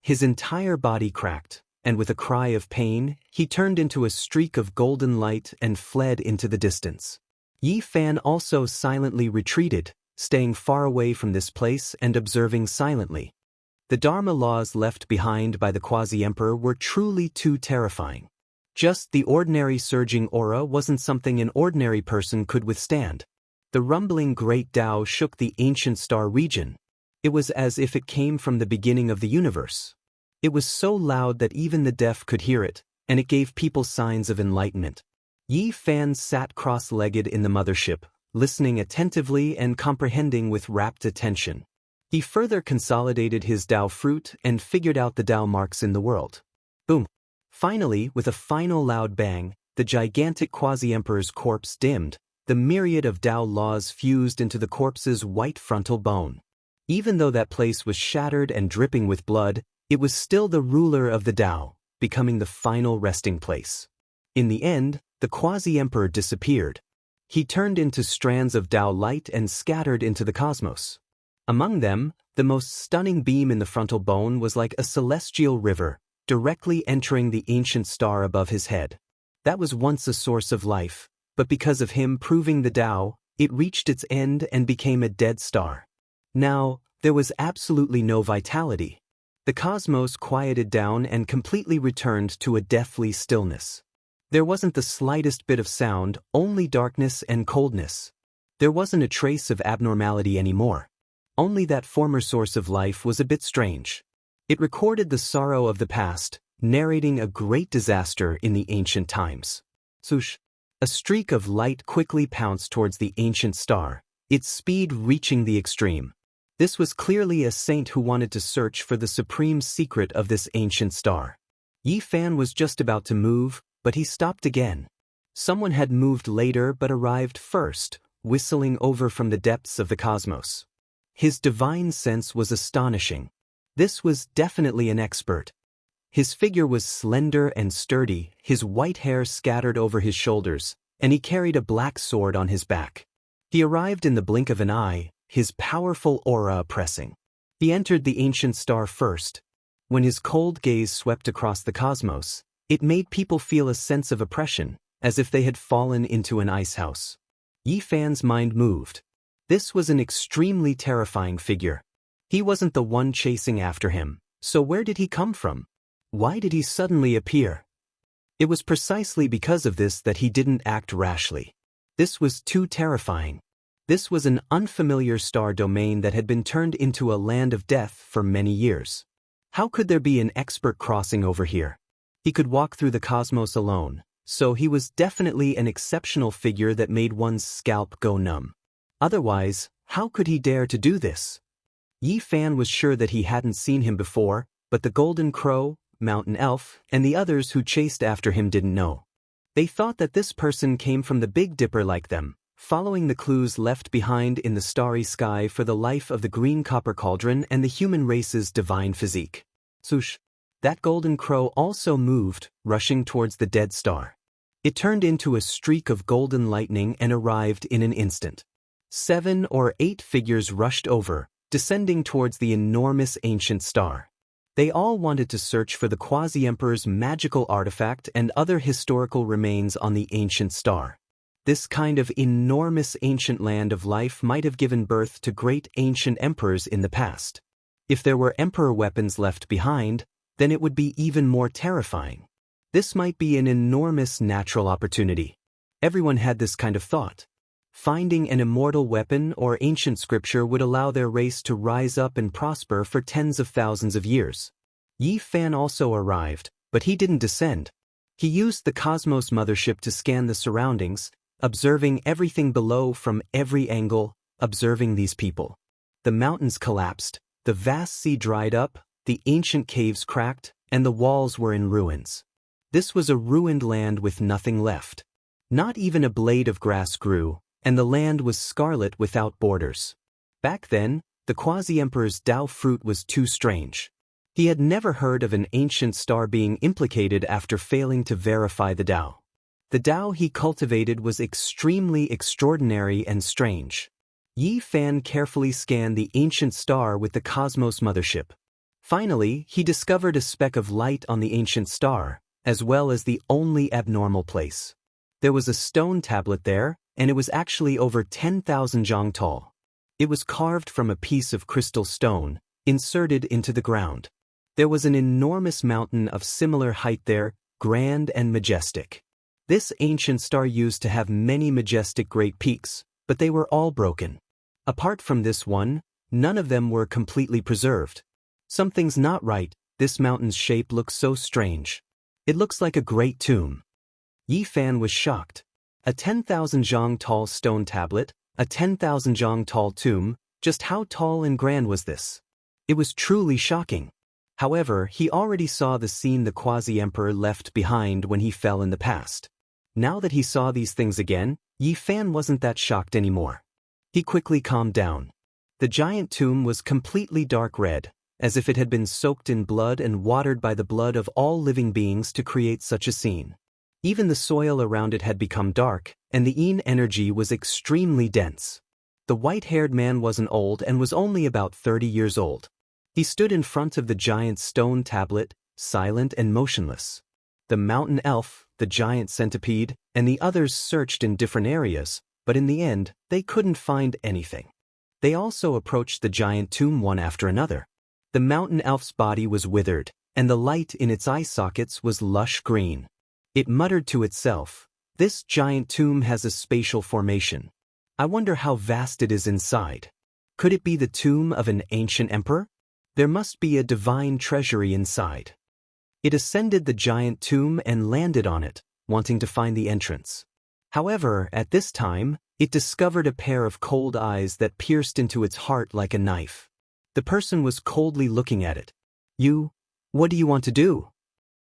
His entire body cracked, and with a cry of pain, he turned into a streak of golden light and fled into the distance. Yi Fan also silently retreated, staying far away from this place and observing silently. The Dharma laws left behind by the quasi-emperor were truly too terrifying. Just the ordinary surging aura wasn't something an ordinary person could withstand. The rumbling great Tao shook the ancient star region. It was as if it came from the beginning of the universe. It was so loud that even the deaf could hear it, and it gave people signs of enlightenment. Yi Fan sat cross-legged in the mothership, listening attentively and comprehending with rapt attention. He further consolidated his Tao fruit and figured out the Tao marks in the world. Boom! Finally, with a final loud bang, the gigantic quasi-emperor's corpse dimmed. The myriad of Tao laws fused into the corpse's white frontal bone. Even though that place was shattered and dripping with blood, it was still the ruler of the Tao, becoming the final resting place. In the end, the quasi-emperor disappeared. He turned into strands of Tao light and scattered into the cosmos. Among them, the most stunning beam in the frontal bone was like a celestial river, directly entering the ancient star above his head. That was once a source of life, but because of him proving the Tao, it reached its end and became a dead star. Now, there was absolutely no vitality. The cosmos quieted down and completely returned to a deathly stillness. There wasn't the slightest bit of sound, only darkness and coldness. There wasn't a trace of abnormality anymore. Only that former source of life was a bit strange. It recorded the sorrow of the past, narrating a great disaster in the ancient times. Swoosh! A streak of light quickly pounced towards the ancient star, its speed reaching the extreme. This was clearly a saint who wanted to search for the supreme secret of this ancient star. Yi Fan was just about to move, but he stopped again. Someone had moved later but arrived first, whistling over from the depths of the cosmos. His divine sense was astonishing. This was definitely an expert. His figure was slender and sturdy, his white hair scattered over his shoulders, and he carried a black sword on his back. He arrived in the blink of an eye, his powerful aura oppressing. He entered the ancient star first. When his cold gaze swept across the cosmos, it made people feel a sense of oppression, as if they had fallen into an ice house. Yi Fan's mind moved. This was an extremely terrifying figure. He wasn't the one chasing after him, so where did he come from? Why did he suddenly appear? It was precisely because of this that he didn't act rashly. This was too terrifying. This was an unfamiliar star domain that had been turned into a land of death for many years. How could there be an expert crossing over here? He could walk through the cosmos alone, so he was definitely an exceptional figure that made one's scalp go numb. Otherwise, how could he dare to do this? Yi Fan was sure that he hadn't seen him before, but the Golden Crow, Mountain Elf, and the others who chased after him didn't know. They thought that this person came from the Big Dipper like them, following the clues left behind in the starry sky for the life of the green copper cauldron and the human race's divine physique. Swoosh! That Golden Crow also moved, rushing towards the dead star. It turned into a streak of golden lightning and arrived in an instant. 7 or 8 figures rushed over, descending towards the enormous ancient star. They all wanted to search for the Quasi-Emperor's magical artifact and other historical remains on the ancient star. This kind of enormous ancient land of life might have given birth to great ancient emperors in the past. If there were emperor weapons left behind, then it would be even more terrifying. This might be an enormous natural opportunity. Everyone had this kind of thought. Finding an immortal weapon or ancient scripture would allow their race to rise up and prosper for tens of thousands of years. Yi Fan also arrived, but he didn't descend. He used the Cosmos Mothership to scan the surroundings, observing everything below from every angle, observing these people. The mountains collapsed, the vast sea dried up, the ancient caves cracked, and the walls were in ruins. This was a ruined land with nothing left. Not even a blade of grass grew, and the land was scarlet without borders. Back then, the Quasi-Emperor's Tao fruit was too strange. He had never heard of an ancient star being implicated after failing to verify the Tao. The Tao he cultivated was extremely extraordinary and strange. Yi Fan carefully scanned the ancient star with the Cosmos Mothership. Finally, he discovered a speck of light on the ancient star, as well as the only abnormal place. There was a stone tablet there, and it was actually over 10,000 zhang tall. It was carved from a piece of crystal stone, inserted into the ground. There was an enormous mountain of similar height there, grand and majestic. This ancient star used to have many majestic great peaks, but they were all broken. Apart from this one, none of them were completely preserved. Something's not right, this mountain's shape looks so strange. It looks like a great tomb. Yi Fan was shocked. A 10,000 zhang tall stone tablet, a 10,000 zhang tall tomb, just how tall and grand was this? It was truly shocking. However, he already saw the scene the Quasi-Emperor left behind when he fell in the past. Now that he saw these things again, Yi Fan wasn't that shocked anymore. He quickly calmed down. The giant tomb was completely dark red, as if it had been soaked in blood and watered by the blood of all living beings to create such a scene. Even the soil around it had become dark, and the Yin energy was extremely dense. The white-haired man wasn't old and was only about 30 years old. He stood in front of the giant stone tablet, silent and motionless. The mountain elf, the giant centipede, and the others searched in different areas, but in the end, they couldn't find anything. They also approached the giant tomb one after another. The mountain elf's body was withered, and the light in its eye sockets was lush green. It muttered to itself, "This giant tomb has a spatial formation. I wonder how vast it is inside. Could it be the tomb of an ancient emperor? There must be a divine treasury inside." It ascended the giant tomb and landed on it, wanting to find the entrance. However, at this time, It discovered a pair of cold eyes that pierced into its heart like a knife. The person was coldly looking at it. What do you want to do?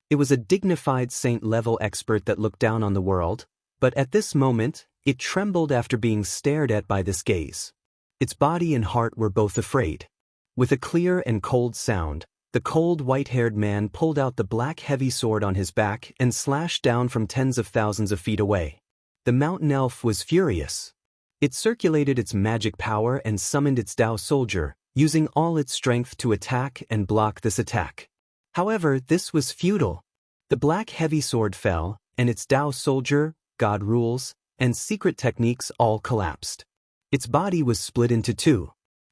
It was a dignified saint-level expert that looked down on the world, but at this moment, it trembled after being stared at by this gaze. Its body and heart were both afraid. With a clear and cold sound, the cold white-haired man pulled out the black heavy sword on his back and slashed down from tens of thousands of feet away. The mountain elf was furious. It circulated its magic power and summoned its Dao soldier, using all its strength to attack and block this attack. However, this was futile. The black heavy sword fell, and its Dao soldier, God rules, and secret techniques all collapsed. Its body was split into two.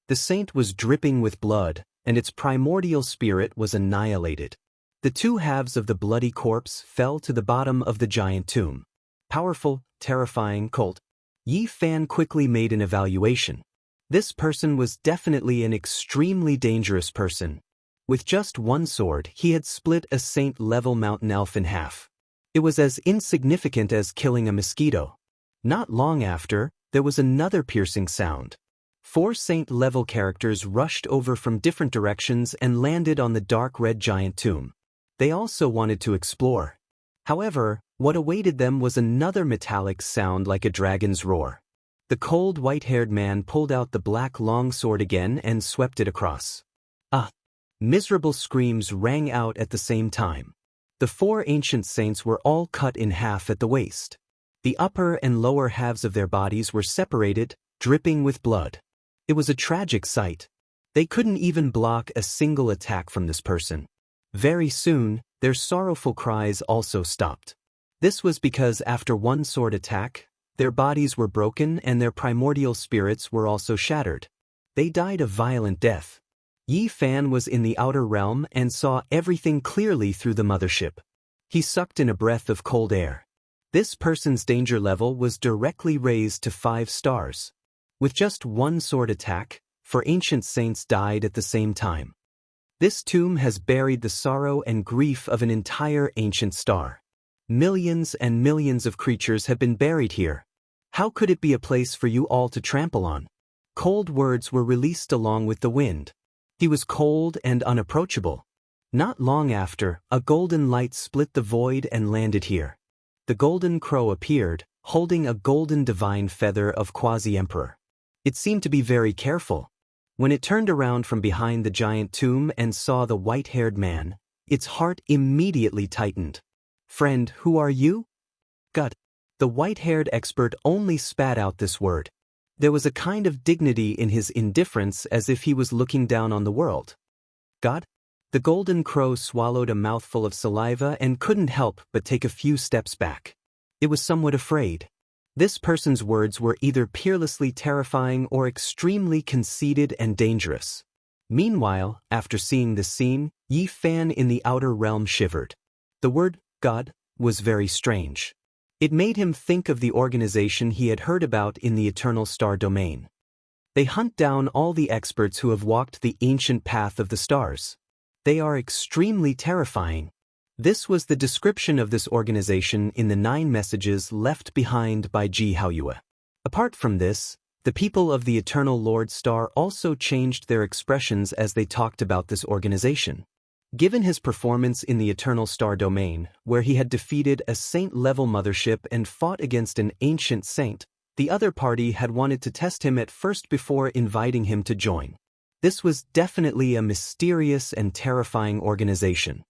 The saint was dripping with blood, and its primordial spirit was annihilated. The two halves of the bloody corpse fell to the bottom of the giant tomb. Powerful, terrifying cult. Yi Fan quickly made an evaluation. This person was definitely an extremely dangerous person. With just one sword, he had split a saint-level mountain elf in half. It was as insignificant as killing a mosquito. Not long after, there was another piercing sound. 4 saint-level characters rushed over from different directions and landed on the dark red giant tomb. They also wanted to explore. However, what awaited them was another metallic sound like a dragon's roar. The cold white-haired man pulled out the black long sword again and swept it across. Miserable screams rang out at the same time. The 4 ancient saints were all cut in half at the waist. The upper and lower halves of their bodies were separated, dripping with blood. It was a tragic sight. They couldn't even block a single attack from this person. Very soon, their sorrowful cries also stopped. This was because after one sword attack, their bodies were broken and their primordial spirits were also shattered. They died a violent death. Yi Fan was in the outer realm and saw everything clearly through the mothership. He sucked in a breath of cold air. This person's danger level was directly raised to 5 stars. With just one sword attack, 4 ancient saints died at the same time. This tomb has buried the sorrow and grief of an entire ancient star. Millions and millions of creatures have been buried here. How could it be a place for you all to trample on? Cold words were released along with the wind. He was cold and unapproachable. Not long after, a golden light split the void and landed here. The golden crow appeared, holding a golden divine feather of quasi-emperor. It seemed to be very careful. When it turned around from behind the giant tomb and saw the white-haired man, its heart immediately tightened. "Friend, who are you?" "God." The white-haired expert only spat out this word. There was a kind of dignity in his indifference as if he was looking down on the world. "God?" The golden crow swallowed a mouthful of saliva and couldn't help but take a few steps back. It was somewhat afraid. This person's words were either peerlessly terrifying or extremely conceited and dangerous. Meanwhile, after seeing this scene, Yi Fan in the outer realm shivered. The word, God, was very strange. It made him think of the organization he had heard about in the Eternal Star Domain. They hunt down all the experts who have walked the ancient path of the stars. They are extremely terrifying. This was the description of this organization in the 9 messages left behind by Ji Haoyue. Apart from this, the people of the Eternal Lord Star also changed their expressions as they talked about this organization. Given his performance in the Eternal Star Domain, where he had defeated a saint-level mothership and fought against an ancient saint, the other party had wanted to test him at first before inviting him to join. This was definitely a mysterious and terrifying organization.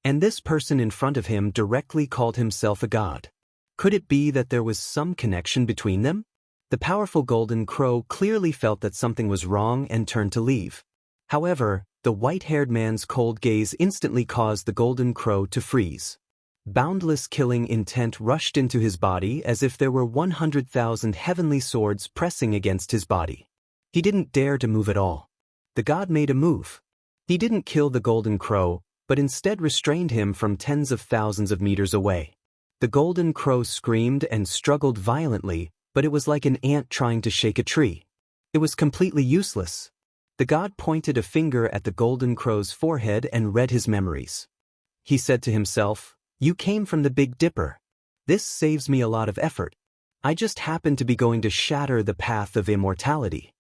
And this person in front of him directly called himself a god. Could it be that there was some connection between them? The powerful golden crow clearly felt that something was wrong and turned to leave. However, the white-haired man's cold gaze instantly caused the golden crow to freeze. Boundless killing intent rushed into his body as if there were 100,000 heavenly swords pressing against his body. He didn't dare to move at all. The god made a move. He didn't kill the golden crow, but instead restrained him from tens of thousands of meters away. The golden crow screamed and struggled violently, but it was like an ant trying to shake a tree. It was completely useless. The god pointed a finger at the golden crow's forehead and read his memories. He said to himself, "You came from the Big Dipper. This saves me a lot of effort. I just happened to be going to shatter the path of immortality."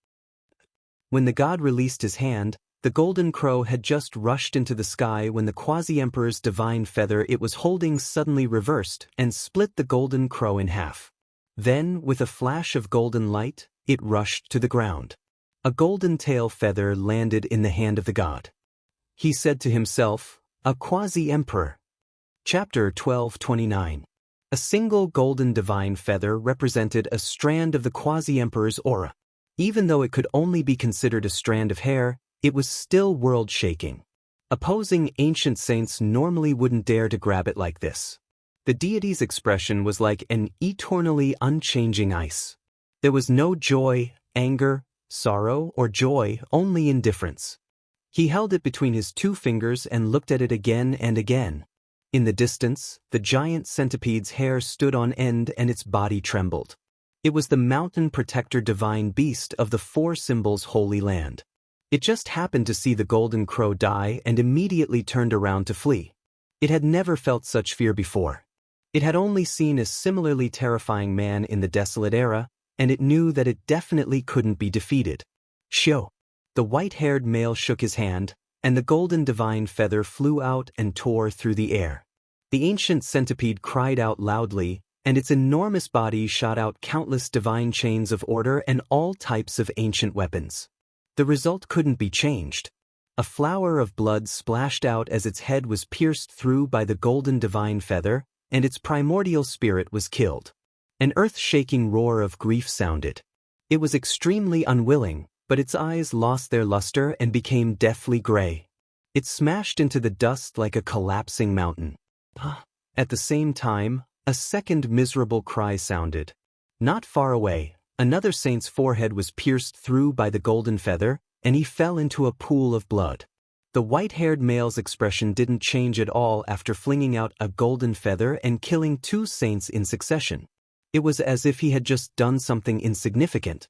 When the god released his hand, the golden crow had just rushed into the sky when the quasi-emperor's divine feather it was holding suddenly reversed and split the golden crow in half. Then, with a flash of golden light, it rushed to the ground. A golden tail feather landed in the hand of the god. He said to himself, "A quasi-emperor." Chapter 12:29. A single golden divine feather represented a strand of the quasi-emperor's aura. Even though it could only be considered a strand of hair, it was still world-shaking. Opposing ancient saints normally wouldn't dare to grab it like this. The deity's expression was like an eternally unchanging ice. There was no joy, anger, sorrow, or joy, only indifference. He held it between his two fingers and looked at it again and again. In the distance, the giant centipede's hair stood on end and its body trembled. It was the mountain protector divine beast of the four symbols holy land. It just happened to see the golden crow die and immediately turned around to flee. It had never felt such fear before. It had only seen a similarly terrifying man in the desolate era, and it knew that it definitely couldn't be defeated. Shio. The white-haired male shook his hand, and the golden divine feather flew out and tore through the air. The ancient centipede cried out loudly, and its enormous body shot out countless divine chains of order and all types of ancient weapons. The result couldn't be changed. A flower of blood splashed out as its head was pierced through by the golden divine feather, and its primordial spirit was killed. An earth-shaking roar of grief sounded. It was extremely unwilling, but its eyes lost their luster and became deathly gray. It smashed into the dust like a collapsing mountain. At the same time, a second miserable cry sounded. Not far away, another saint's forehead was pierced through by the golden feather, and he fell into a pool of blood. The white-haired male's expression didn't change at all after flinging out a golden feather and killing two saints in succession. It was as if he had just done something insignificant.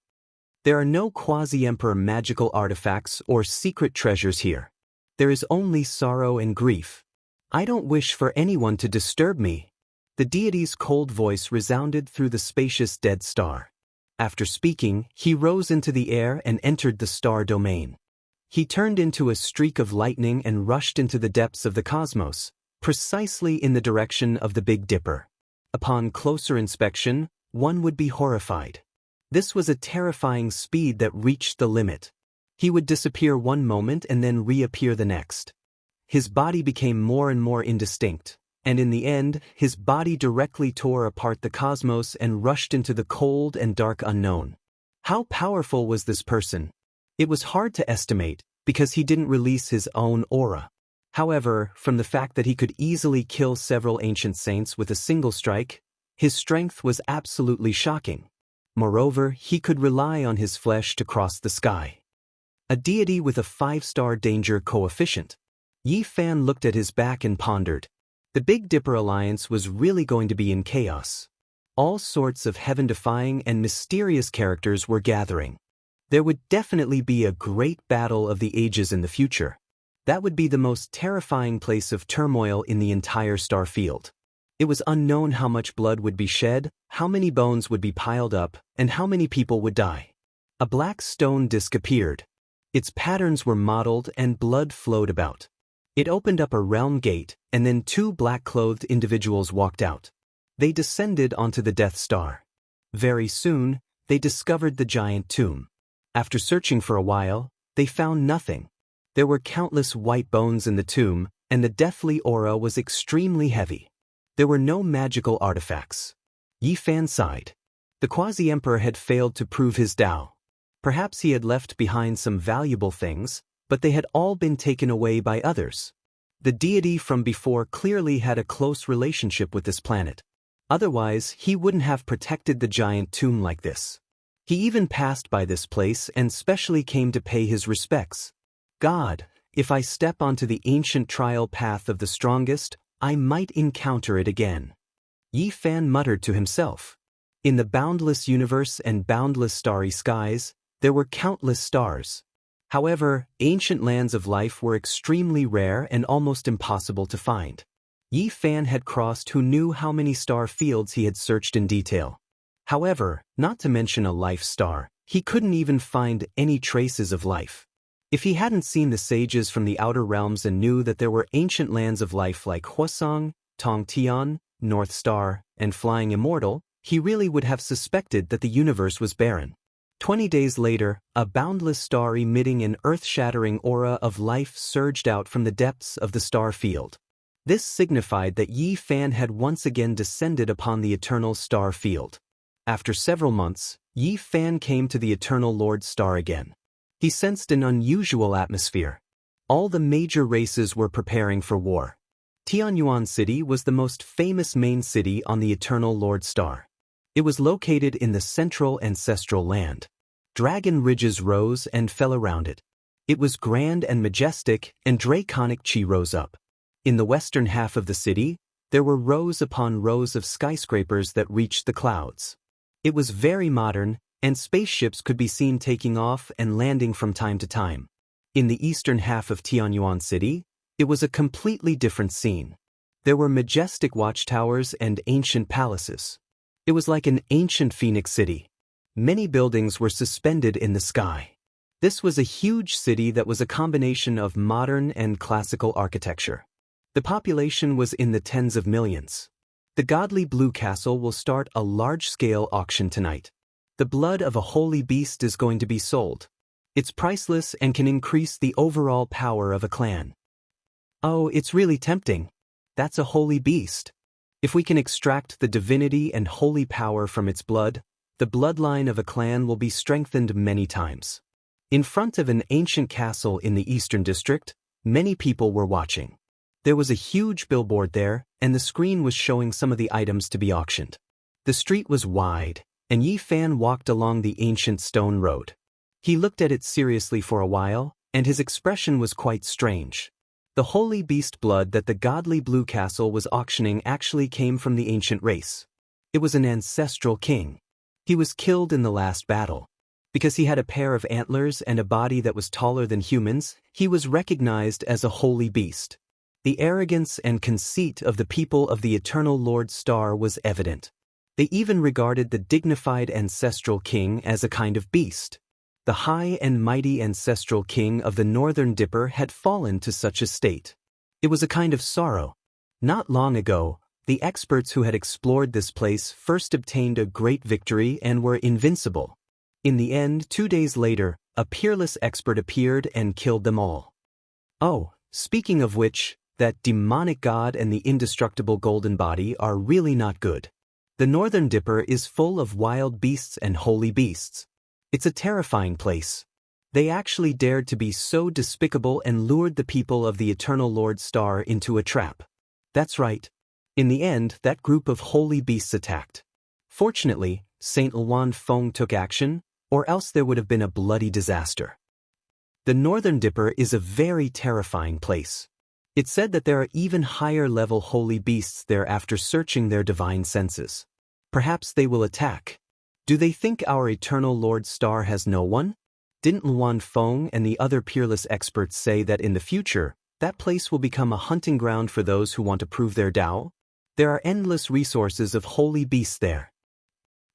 There are no quasi-emperor magical artifacts or secret treasures here. There is only sorrow and grief. I don't wish for anyone to disturb me. The deity's cold voice resounded through the spacious dead star. After speaking, he rose into the air and entered the star domain. He turned into a streak of lightning and rushed into the depths of the cosmos, precisely in the direction of the Big Dipper. Upon closer inspection, one would be horrified. This was a terrifying speed that reached the limit. He would disappear one moment and then reappear the next. His body became more and more indistinct, and in the end, his body directly tore apart the cosmos and rushed into the cold and dark unknown. How powerful was this person? It was hard to estimate, because he didn't release his own aura. However, from the fact that he could easily kill several ancient saints with a single strike, his strength was absolutely shocking. Moreover, he could rely on his flesh to cross the sky. A deity with a 5-star danger coefficient. Yi Fan looked at his back and pondered. The Big Dipper Alliance was really going to be in chaos. All sorts of heaven-defying and mysterious characters were gathering. There would definitely be a great battle of the ages in the future. That would be the most terrifying place of turmoil in the entire star field. It was unknown how much blood would be shed, how many bones would be piled up, and how many people would die. A black stone disc appeared. Its patterns were modeled and blood flowed about. It opened up a realm gate, and then two black-clothed individuals walked out. They descended onto the Death Star. Very soon, they discovered the giant tomb. After searching for a while, they found nothing. There were countless white bones in the tomb, and the deathly aura was extremely heavy. There were no magical artifacts. Yi Fan sighed. The quasi-emperor had failed to prove his Tao. Perhaps he had left behind some valuable things, but they had all been taken away by others. The deity from before clearly had a close relationship with this planet. Otherwise, he wouldn't have protected the giant tomb like this. He even passed by this place and specially came to pay his respects. God, if I step onto the ancient trial path of the strongest, I might encounter it again. Yi Fan muttered to himself. In the boundless universe and boundless starry skies, there were countless stars. However, ancient lands of life were extremely rare and almost impossible to find. Yi Fan had crossed who knew how many star fields he had searched in detail. However, not to mention a life star, he couldn't even find any traces of life. If he hadn't seen the sages from the outer realms and knew that there were ancient lands of life like Huasong, Tongtian, North Star, and Flying Immortal, he really would have suspected that the universe was barren. 20 days later, a boundless star emitting an earth-shattering aura of life surged out from the depths of the star field. This signified that Yi Fan had once again descended upon the eternal star field. After several months, Yi Fan came to the eternal Lord Star again. He sensed an unusual atmosphere. All the major races were preparing for war. Tianyuan City was the most famous main city on the eternal Lord Star. It was located in the central ancestral land. Dragon ridges rose and fell around it. It was grand and majestic, and draconic chi rose up. In the western half of the city, there were rows upon rows of skyscrapers that reached the clouds. It was very modern, and spaceships could be seen taking off and landing from time to time. In the eastern half of Tianyuan City, it was a completely different scene. There were majestic watchtowers and ancient palaces. It was like an ancient phoenix city. Many buildings were suspended in the sky. This was a huge city that was a combination of modern and classical architecture. The population was in the tens of millions. The godly Blue Castle will start a large-scale auction tonight. The blood of a holy beast is going to be sold. It's priceless and can increase the overall power of a clan. Oh, it's really tempting. That's a holy beast. If we can extract the divinity and holy power from its blood, the bloodline of a clan will be strengthened many times. In front of an ancient castle in the Eastern District, many people were watching. There was a huge billboard there, and the screen was showing some of the items to be auctioned. The street was wide, and Yi Fan walked along the ancient stone road. He looked at it seriously for a while, and his expression was quite strange. The holy beast blood that the godly Blue Castle was auctioning actually came from the ancient race. It was an ancestral king. He was killed in the last battle. Because he had a pair of antlers and a body that was taller than humans, he was recognized as a holy beast. The arrogance and conceit of the people of the eternal Lord Star was evident. They even regarded the dignified ancestral king as a kind of beast. The high and mighty ancestral king of the Northern Dipper had fallen to such a state. It was a kind of sorrow. Not long ago, the experts who had explored this place first obtained a great victory and were invincible. In the end, 2 days later, a peerless expert appeared and killed them all. Oh, speaking of which, that demonic god and the indestructible golden body are really not good. The Northern Dipper is full of wild beasts and holy beasts. It's a terrifying place. They actually dared to be so despicable and lured the people of the Eternal Lord Star into a trap. That's right. In the end, that group of holy beasts attacked. Fortunately, Saint Luan Feng took action, or else there would have been a bloody disaster. The Northern Dipper is a very terrifying place. It's said that there are even higher-level holy beasts there after searching their divine senses. Perhaps they will attack. Do they think our Eternal Lord Star has no one? Didn't Luan Feng and the other peerless experts say that in the future, that place will become a hunting ground for those who want to prove their Tao? There are endless resources of holy beasts there.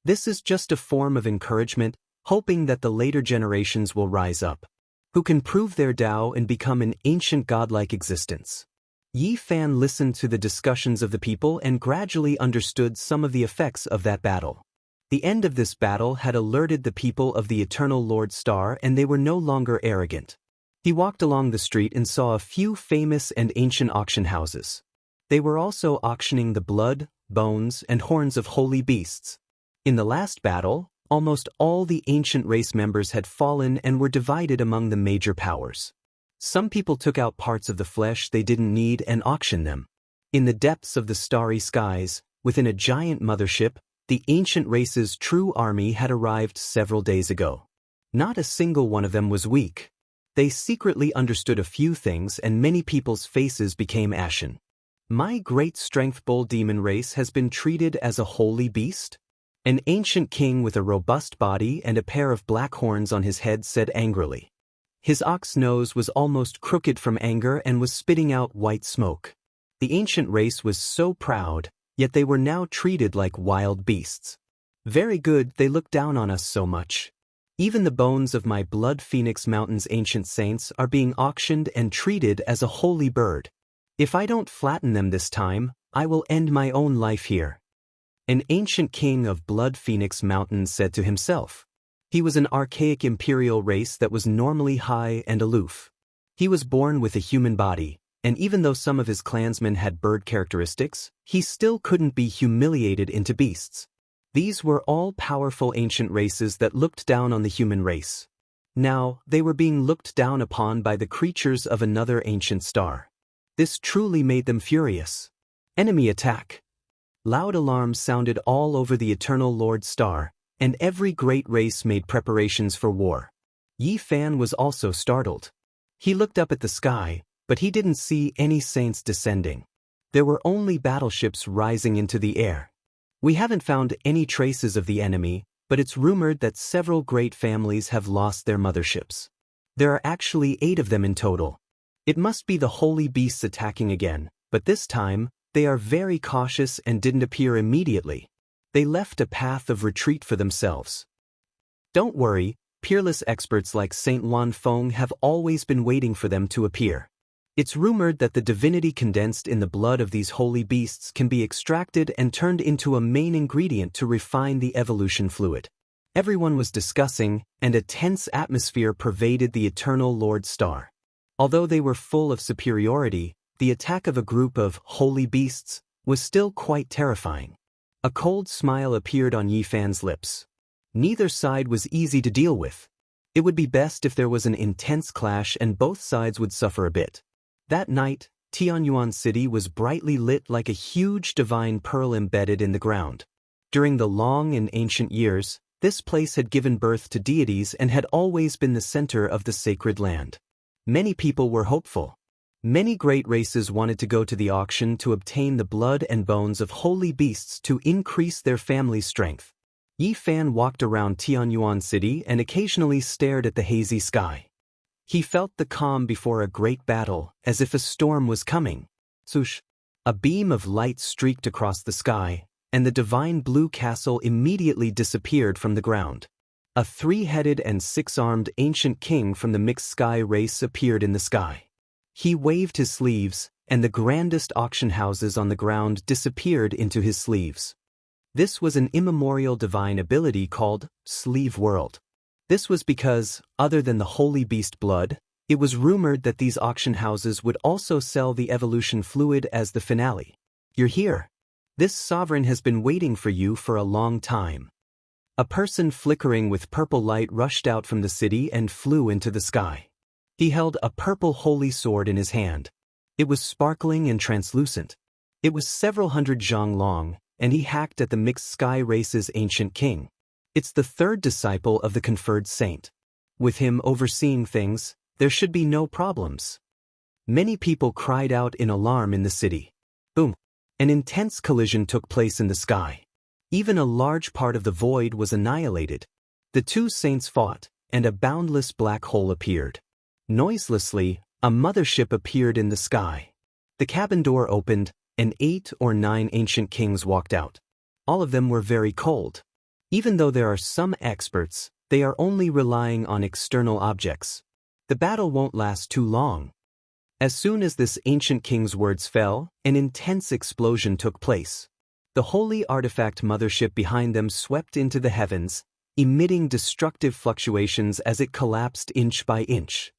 This is just a form of encouragement, hoping that the later generations will rise up, who can prove their Tao and become an ancient godlike existence. Yi Fan listened to the discussions of the people and gradually understood some of the effects of that battle. The end of this battle had alerted the people of the Eternal Lord Star, and they were no longer arrogant. He walked along the street and saw a few famous and ancient auction houses. They were also auctioning the blood, bones, and horns of holy beasts. In the last battle, almost all the ancient race members had fallen and were divided among the major powers. Some people took out parts of the flesh they didn't need and auctioned them. In the depths of the starry skies, within a giant mothership, the ancient race's true army had arrived several days ago. Not a single one of them was weak. They secretly understood a few things, and many people's faces became ashen. My great strength bull demon race has been treated as a holy beast? An ancient king with a robust body and a pair of black horns on his head said angrily. His ox nose was almost crooked from anger and was spitting out white smoke. The ancient race was so proud, yet they were now treated like wild beasts. Very good, they look down on us so much. Even the bones of my Blood Phoenix Mountain's ancient saints are being auctioned and treated as a holy bird. If I don't flatten them this time, I will end my own life here. An ancient king of Blood Phoenix Mountain said to himself. He was an archaic imperial race that was normally high and aloof. He was born with a human body, and even though some of his clansmen had bird characteristics, he still couldn't be humiliated into beasts. These were all powerful ancient races that looked down on the human race. Now, they were being looked down upon by the creatures of another ancient star. This truly made them furious. Enemy attack. Loud alarms sounded all over the Eternal Lord Star, and every great race made preparations for war. Yi Fan was also startled. He looked up at the sky, but he didn't see any saints descending. There were only battleships rising into the air. We haven't found any traces of the enemy, but it's rumored that several great families have lost their motherships. There are actually 8 of them in total. It must be the holy beasts attacking again, but this time, they are very cautious and didn't appear immediately. They left a path of retreat for themselves. Don't worry, peerless experts like Saint Wan Feng have always been waiting for them to appear. It's rumored that the divinity condensed in the blood of these holy beasts can be extracted and turned into a main ingredient to refine the evolution fluid. Everyone was discussing, and a tense atmosphere pervaded the Eternal Lord Star. Although they were full of superiority, the attack of a group of holy beasts was still quite terrifying. A cold smile appeared on Yi Fan's lips. Neither side was easy to deal with. It would be best if there was an intense clash and both sides would suffer a bit. That night, Tianyuan City was brightly lit like a huge divine pearl embedded in the ground. During the long and ancient years, this place had given birth to deities and had always been the center of the sacred land. Many people were hopeful. Many great races wanted to go to the auction to obtain the blood and bones of holy beasts to increase their family strength. Yi Fan walked around Tianyuan City and occasionally stared at the hazy sky. He felt the calm before a great battle, as if a storm was coming. Swoosh! A beam of light streaked across the sky, and the divine blue castle immediately disappeared from the ground. A 3-headed and 6-armed ancient king from the mixed sky race appeared in the sky. He waved his sleeves, and the grandest auction houses on the ground disappeared into his sleeves. This was an immemorial divine ability called Sleeve World. This was because, other than the holy beast blood, it was rumored that these auction houses would also sell the evolution fluid as the finale. You're here. This sovereign has been waiting for you for a long time. A person flickering with purple light rushed out from the city and flew into the sky. He held a purple holy sword in his hand. It was sparkling and translucent. It was several hundred zhang long, and he hacked at the mixed sky race's ancient king. It's the 3rd disciple of the conferred saint. With him overseeing things, there should be no problems. Many people cried out in alarm in the city. Boom! An intense collision took place in the sky. Even a large part of the void was annihilated. The 2 saints fought, and a boundless black hole appeared. Noiselessly, a mothership appeared in the sky. The cabin door opened, and 8 or 9 ancient kings walked out. All of them were very cold. Even though there are some experts, they are only relying on external objects. The battle won't last too long. As soon as this ancient king's words fell, an intense explosion took place. The holy artifact mothership behind them swept into the heavens, emitting destructive fluctuations as it collapsed inch by inch.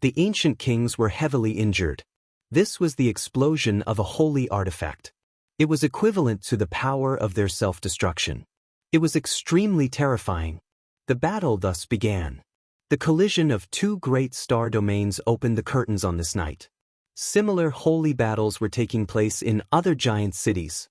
The ancient kings were heavily injured. This was the explosion of a holy artifact. It was equivalent to the power of their self-destruction. It was extremely terrifying. The battle thus began. The collision of 2 great star domains opened the curtains on this night. Similar holy battles were taking place in other giant cities.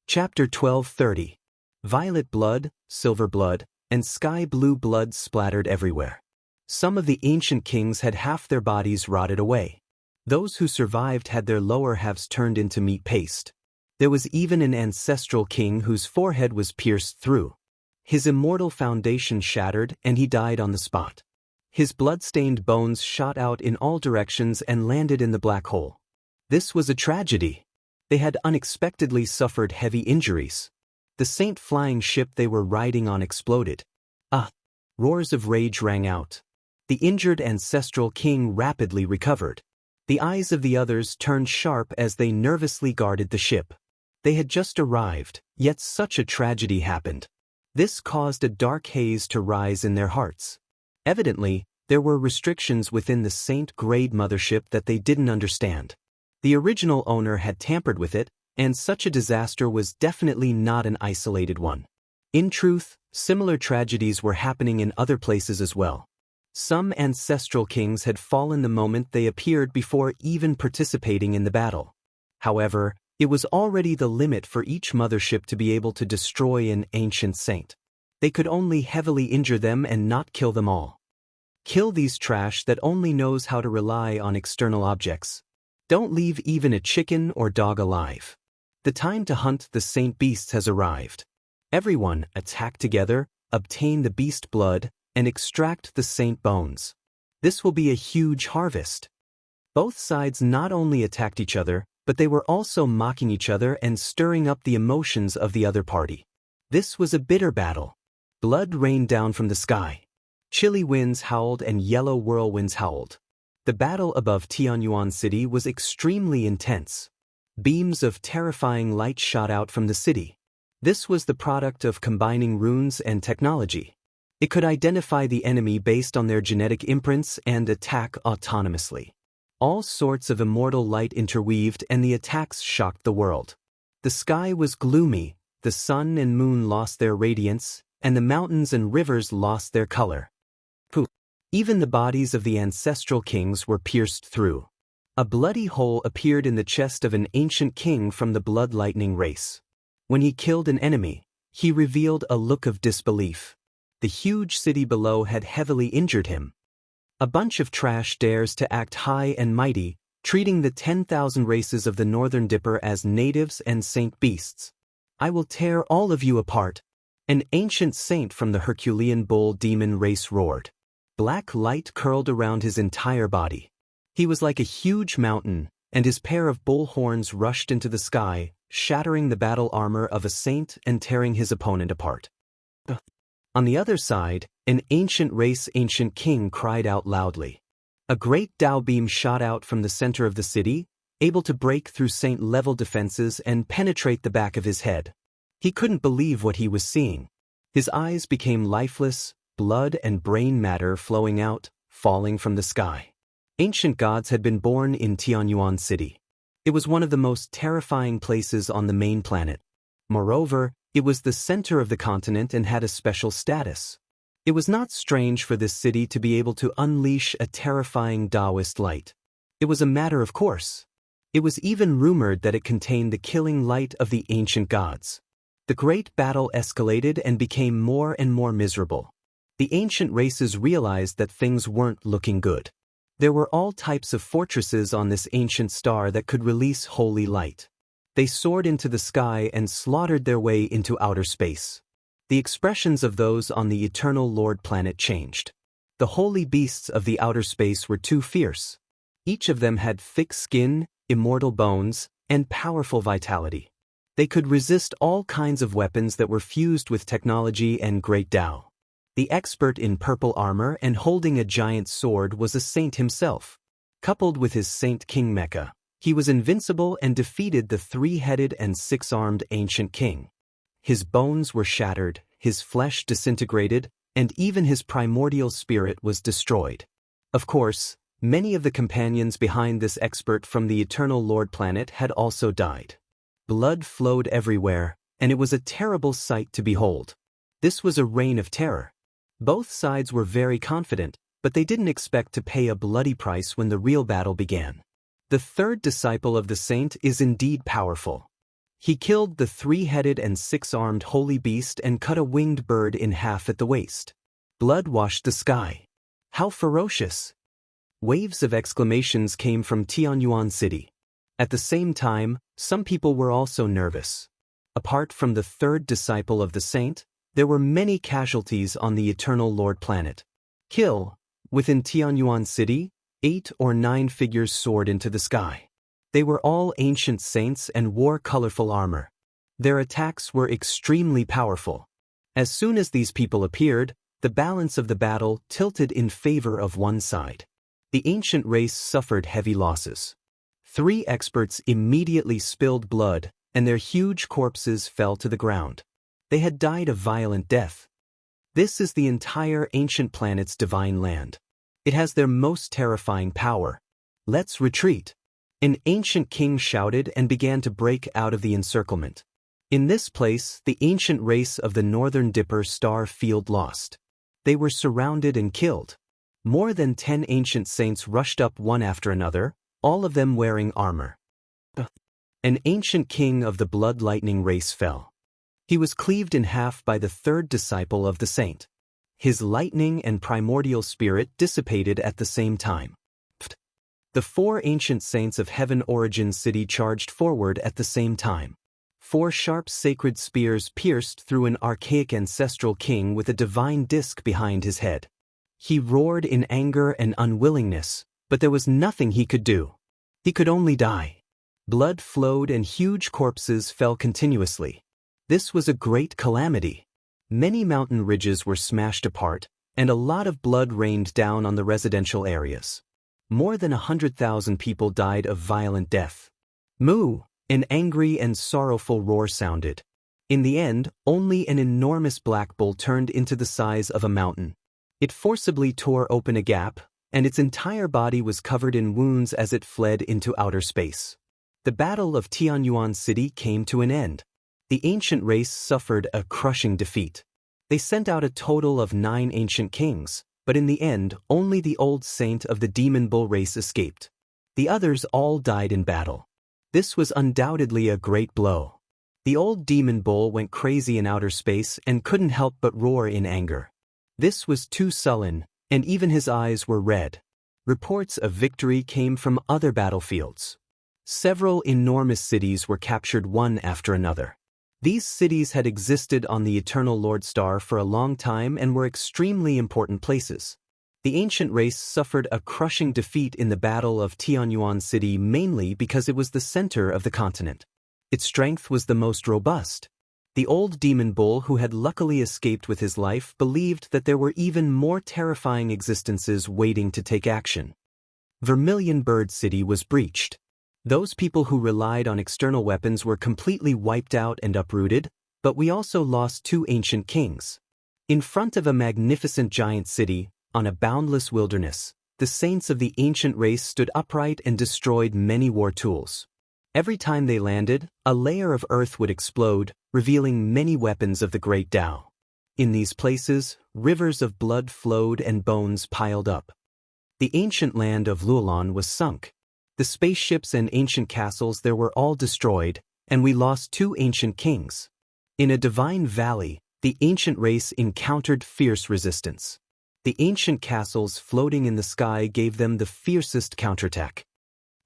Chapter 12:30. Violet blood, silver blood, and sky blue blood splattered everywhere. Some of the ancient kings had half their bodies rotted away. Those who survived had their lower halves turned into meat paste. There was even an ancestral king whose forehead was pierced through. His immortal foundation shattered and he died on the spot. His blood-stained bones shot out in all directions and landed in the black hole. This was a tragedy. They had unexpectedly suffered heavy injuries. The saint flying ship they were riding on exploded. Ah! Roars of rage rang out. The injured ancestral king rapidly recovered. The eyes of the others turned sharp as they nervously guarded the ship. They had just arrived, yet such a tragedy happened. This caused a dark haze to rise in their hearts. Evidently, there were restrictions within the saint-grade mothership that they didn't understand. The original owner had tampered with it, and such a disaster was definitely not an isolated one. In truth, similar tragedies were happening in other places as well. Some ancestral kings had fallen the moment they appeared before even participating in the battle. However, it was already the limit for each mothership to be able to destroy an ancient saint. They could only heavily injure them and not kill them all. Kill these trash that only knows how to rely on external objects. Don't leave even a chicken or dog alive. The time to hunt the saint beasts has arrived. Everyone attack together, obtain the beast blood, and extract the saint bones. This will be a huge harvest. Both sides not only attacked each other, but they were also mocking each other and stirring up the emotions of the other party. This was a bitter battle. Blood rained down from the sky. Chilly winds howled and yellow whirlwinds howled. The battle above Tianyuan City was extremely intense. Beams of terrifying light shot out from the city. This was the product of combining runes and technology. It could identify the enemy based on their genetic imprints and attack autonomously. All sorts of immortal light interweaved and the attacks shocked the world. The sky was gloomy, the sun and moon lost their radiance, and the mountains and rivers lost their color. Even the bodies of the ancestral kings were pierced through. A bloody hole appeared in the chest of an ancient king from the blood lightning race. When he killed an enemy, he revealed a look of disbelief. The huge city below had heavily injured him. A bunch of trash dares to act high and mighty, treating the 10,000 races of the Northern Dipper as natives and saint beasts. I will tear all of you apart. An ancient saint from the Herculean bull demon race roared. Black light curled around his entire body. He was like a huge mountain, and his pair of bull horns rushed into the sky, shattering the battle armor of a saint and tearing his opponent apart. On the other side, an ancient king cried out loudly. A great Tao beam shot out from the center of the city, able to break through saint-level defenses and penetrate the back of his head. He couldn't believe what he was seeing. His eyes became lifeless, blood and brain matter flowing out, falling from the sky. Ancient gods had been born in Tianyuan City. It was one of the most terrifying places on the main planet. Moreover, it was the center of the continent and had a special status. It was not strange for this city to be able to unleash a terrifying Taoist light. It was a matter of course. It was even rumored that it contained the killing light of the ancient gods. The great battle escalated and became more and more miserable. The ancient races realized that things weren't looking good. There were all types of fortresses on this ancient star that could release holy light. They soared into the sky and slaughtered their way into outer space. The expressions of those on the Eternal Lord planet changed. The holy beasts of the outer space were too fierce. Each of them had thick skin, immortal bones, and powerful vitality. They could resist all kinds of weapons that were fused with technology and great Tao. The expert in purple armor and holding a giant sword was a saint himself. Coupled with his Saint King Mecha, he was invincible and defeated the three-headed and six-armed ancient king. His bones were shattered, his flesh disintegrated, and even his primordial spirit was destroyed. Of course, many of the companions behind this expert from the Eternal Lord planet had also died. Blood flowed everywhere, and it was a terrible sight to behold. This was a reign of terror. Both sides were very confident, but they didn't expect to pay a bloody price when the real battle began. The third disciple of the saint is indeed powerful. He killed the three-headed and six-armed holy beast and cut a winged bird in half at the waist. Blood washed the sky. How ferocious! Waves of exclamations came from Tianyuan City. At the same time, some people were also nervous. Apart from the third disciple of the saint, there were many casualties on the Eternal Lord planet. Within Tianyuan City, 8 or 9 figures soared into the sky. They were all ancient saints and wore colorful armor. Their attacks were extremely powerful. As soon as these people appeared, the balance of the battle tilted in favor of one side. The ancient race suffered heavy losses. 3 experts immediately spilled blood, and their huge corpses fell to the ground. They had died a violent death. This is the entire ancient planet's divine land. It has their most terrifying power. Let's retreat. An ancient king shouted and began to break out of the encirclement. In this place, the ancient race of the Northern Dipper star field lost. They were surrounded and killed. More than 10 ancient saints rushed up one after another, all of them wearing armor. An ancient king of the blood lightning race fell. He was cleaved in half by the 3rd disciple of the saint. His lightning and primordial spirit dissipated at the same time. The 4 ancient saints of Heaven Origin City charged forward at the same time. 4 sharp sacred spears pierced through an archaic ancestral king with a divine disk behind his head. He roared in anger and unwillingness, but there was nothing he could do. He could only die. Blood flowed and huge corpses fell continuously. This was a great calamity. Many mountain ridges were smashed apart, and a lot of blood rained down on the residential areas. More than 100,000 people died of violent death. Moo! An angry and sorrowful roar sounded. In the end, only an enormous black bull turned into the size of a mountain. It forcibly tore open a gap, and its entire body was covered in wounds as it fled into outer space. The Battle of Tianyuan City came to an end. The ancient race suffered a crushing defeat. They sent out a total of 9 ancient kings, but in the end, only the old saint of the demon bull race escaped. The others all died in battle. This was undoubtedly a great blow. The old demon bull went crazy in outer space and couldn't help but roar in anger. This was too sullen, and even his eyes were red. Reports of victory came from other battlefields. Several enormous cities were captured one after another. These cities had existed on the Eternal Lord Star for a long time and were extremely important places. The ancient race suffered a crushing defeat in the Battle of Tianyuan City mainly because it was the center of the continent. Its strength was the most robust. The old demon bull who had luckily escaped with his life believed that there were even more terrifying existences waiting to take action. Vermilion Bird City was breached. Those people who relied on external weapons were completely wiped out and uprooted, but we also lost 2 ancient kings. In front of a magnificent giant city, on a boundless wilderness, the saints of the ancient race stood upright and destroyed many war tools. Every time they landed, a layer of earth would explode, revealing many weapons of the Great Tao. In these places, rivers of blood flowed and bones piled up. The ancient land of Luolan was sunk. The spaceships and ancient castles there were all destroyed, and we lost 2 ancient kings. In a divine valley, the ancient race encountered fierce resistance. The ancient castles floating in the sky gave them the fiercest counterattack.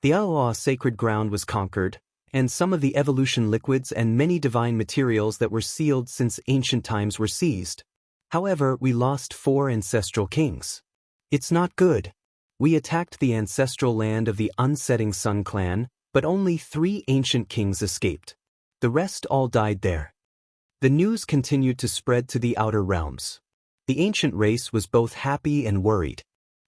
The Aoa sacred ground was conquered, and some of the evolution liquids and many divine materials that were sealed since ancient times were seized. However, we lost 4 ancestral kings. It's not good. We attacked the ancestral land of the Unsetting Sun clan, but only 3 ancient kings escaped. The rest all died there. The news continued to spread to the outer realms. The ancient race was both happy and worried.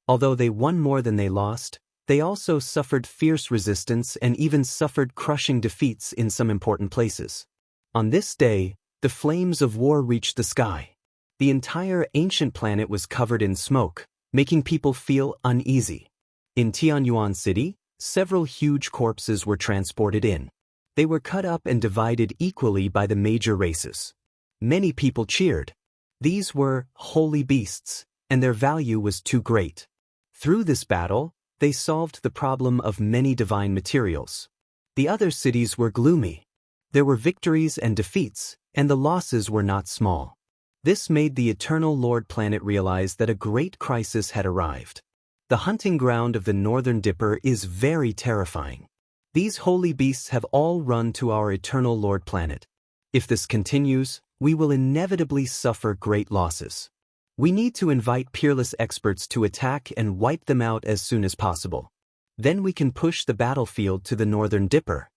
Although they won more than they lost, they also suffered fierce resistance and even suffered crushing defeats in some important places. On this day, the flames of war reached the sky. The entire ancient planet was covered in smoke, making people feel uneasy. In Tianyuan City, several huge corpses were transported in. They were cut up and divided equally by the major races. Many people cheered. These were holy beasts, and their value was too great. Through this battle, they solved the problem of many divine materials. The other cities were gloomy. There were victories and defeats, and the losses were not small. This made the Eternal Lord planet realize that a great crisis had arrived. The hunting ground of the Northern Dipper is very terrifying. These holy beasts have all run to our Eternal Lord planet. If this continues, we will inevitably suffer great losses. We need to invite peerless experts to attack and wipe them out as soon as possible. Then we can push the battlefield to the Northern Dipper.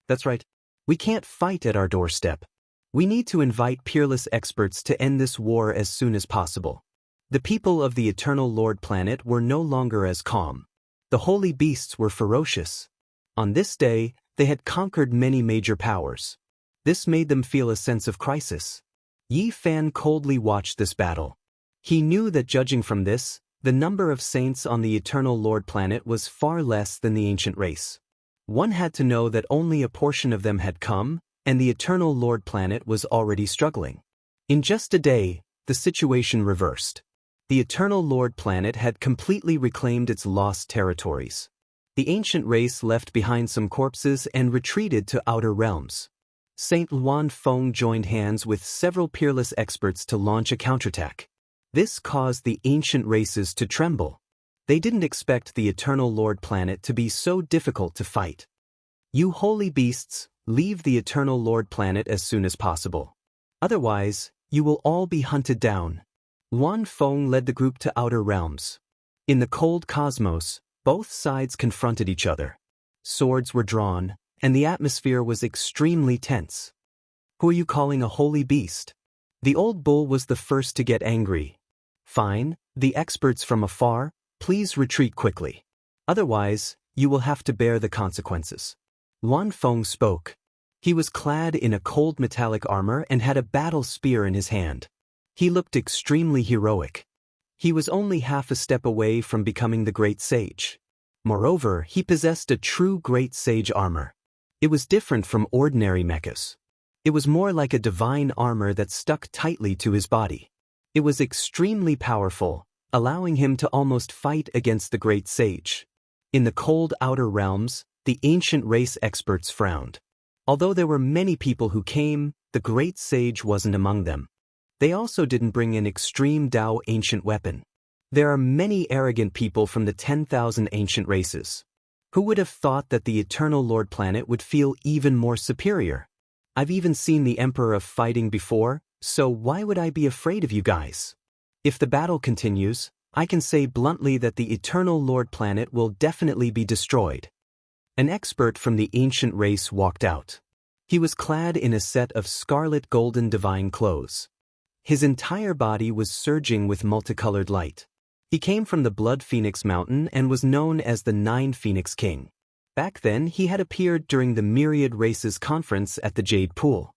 That's right. We can't fight at our doorstep. We need to invite peerless experts to end this war as soon as possible. The people of the Eternal Lord planet were no longer as calm. The holy beasts were ferocious. On this day, they had conquered many major powers. This made them feel a sense of crisis. Yi Fan coldly watched this battle. He knew that judging from this, the number of saints on the Eternal Lord planet was far less than the ancient race. One had to know that only a portion of them had come, and the Eternal Lord planet was already struggling. In just a day, the situation reversed. The Eternal Lord planet had completely reclaimed its lost territories. The ancient race left behind some corpses and retreated to outer realms. Saint Luan Feng joined hands with several peerless experts to launch a counterattack. This caused the ancient races to tremble. They didn't expect the Eternal Lord planet to be so difficult to fight. You holy beasts, leave the Eternal Lord planet as soon as possible. Otherwise, you will all be hunted down. Luan Feng led the group to outer realms. In the cold cosmos, both sides confronted each other. Swords were drawn, and the atmosphere was extremely tense. Who are you calling a holy beast? The old bull was the first to get angry. Fine, the experts from afar, please retreat quickly. Otherwise, you will have to bear the consequences. Luan Feng spoke. He was clad in a cold metallic armor and had a battle spear in his hand. He looked extremely heroic. He was only half a step away from becoming the Great Sage. Moreover, he possessed a true Great Sage armor. It was different from ordinary mechas. It was more like a divine armor that stuck tightly to his body. It was extremely powerful, allowing him to almost fight against the Great Sage. In the cold outer realms, the ancient race experts frowned. Although there were many people who came, the Great Sage wasn't among them. They also didn't bring an extreme Dao ancient weapon. There are many arrogant people from the 10,000 ancient races. Who would have thought that the Eternal Lord planet would feel even more superior? I've even seen the Emperor of fighting before, so why would I be afraid of you guys? If the battle continues, I can say bluntly that the Eternal Lord planet will definitely be destroyed. An expert from the ancient race walked out. He was clad in a set of scarlet golden divine clothes. His entire body was surging with multicolored light. He came from the Blood Phoenix Mountain and was known as the Nine Phoenix King. Back then, he had appeared during the Myriad Races Conference at the Jade Pool.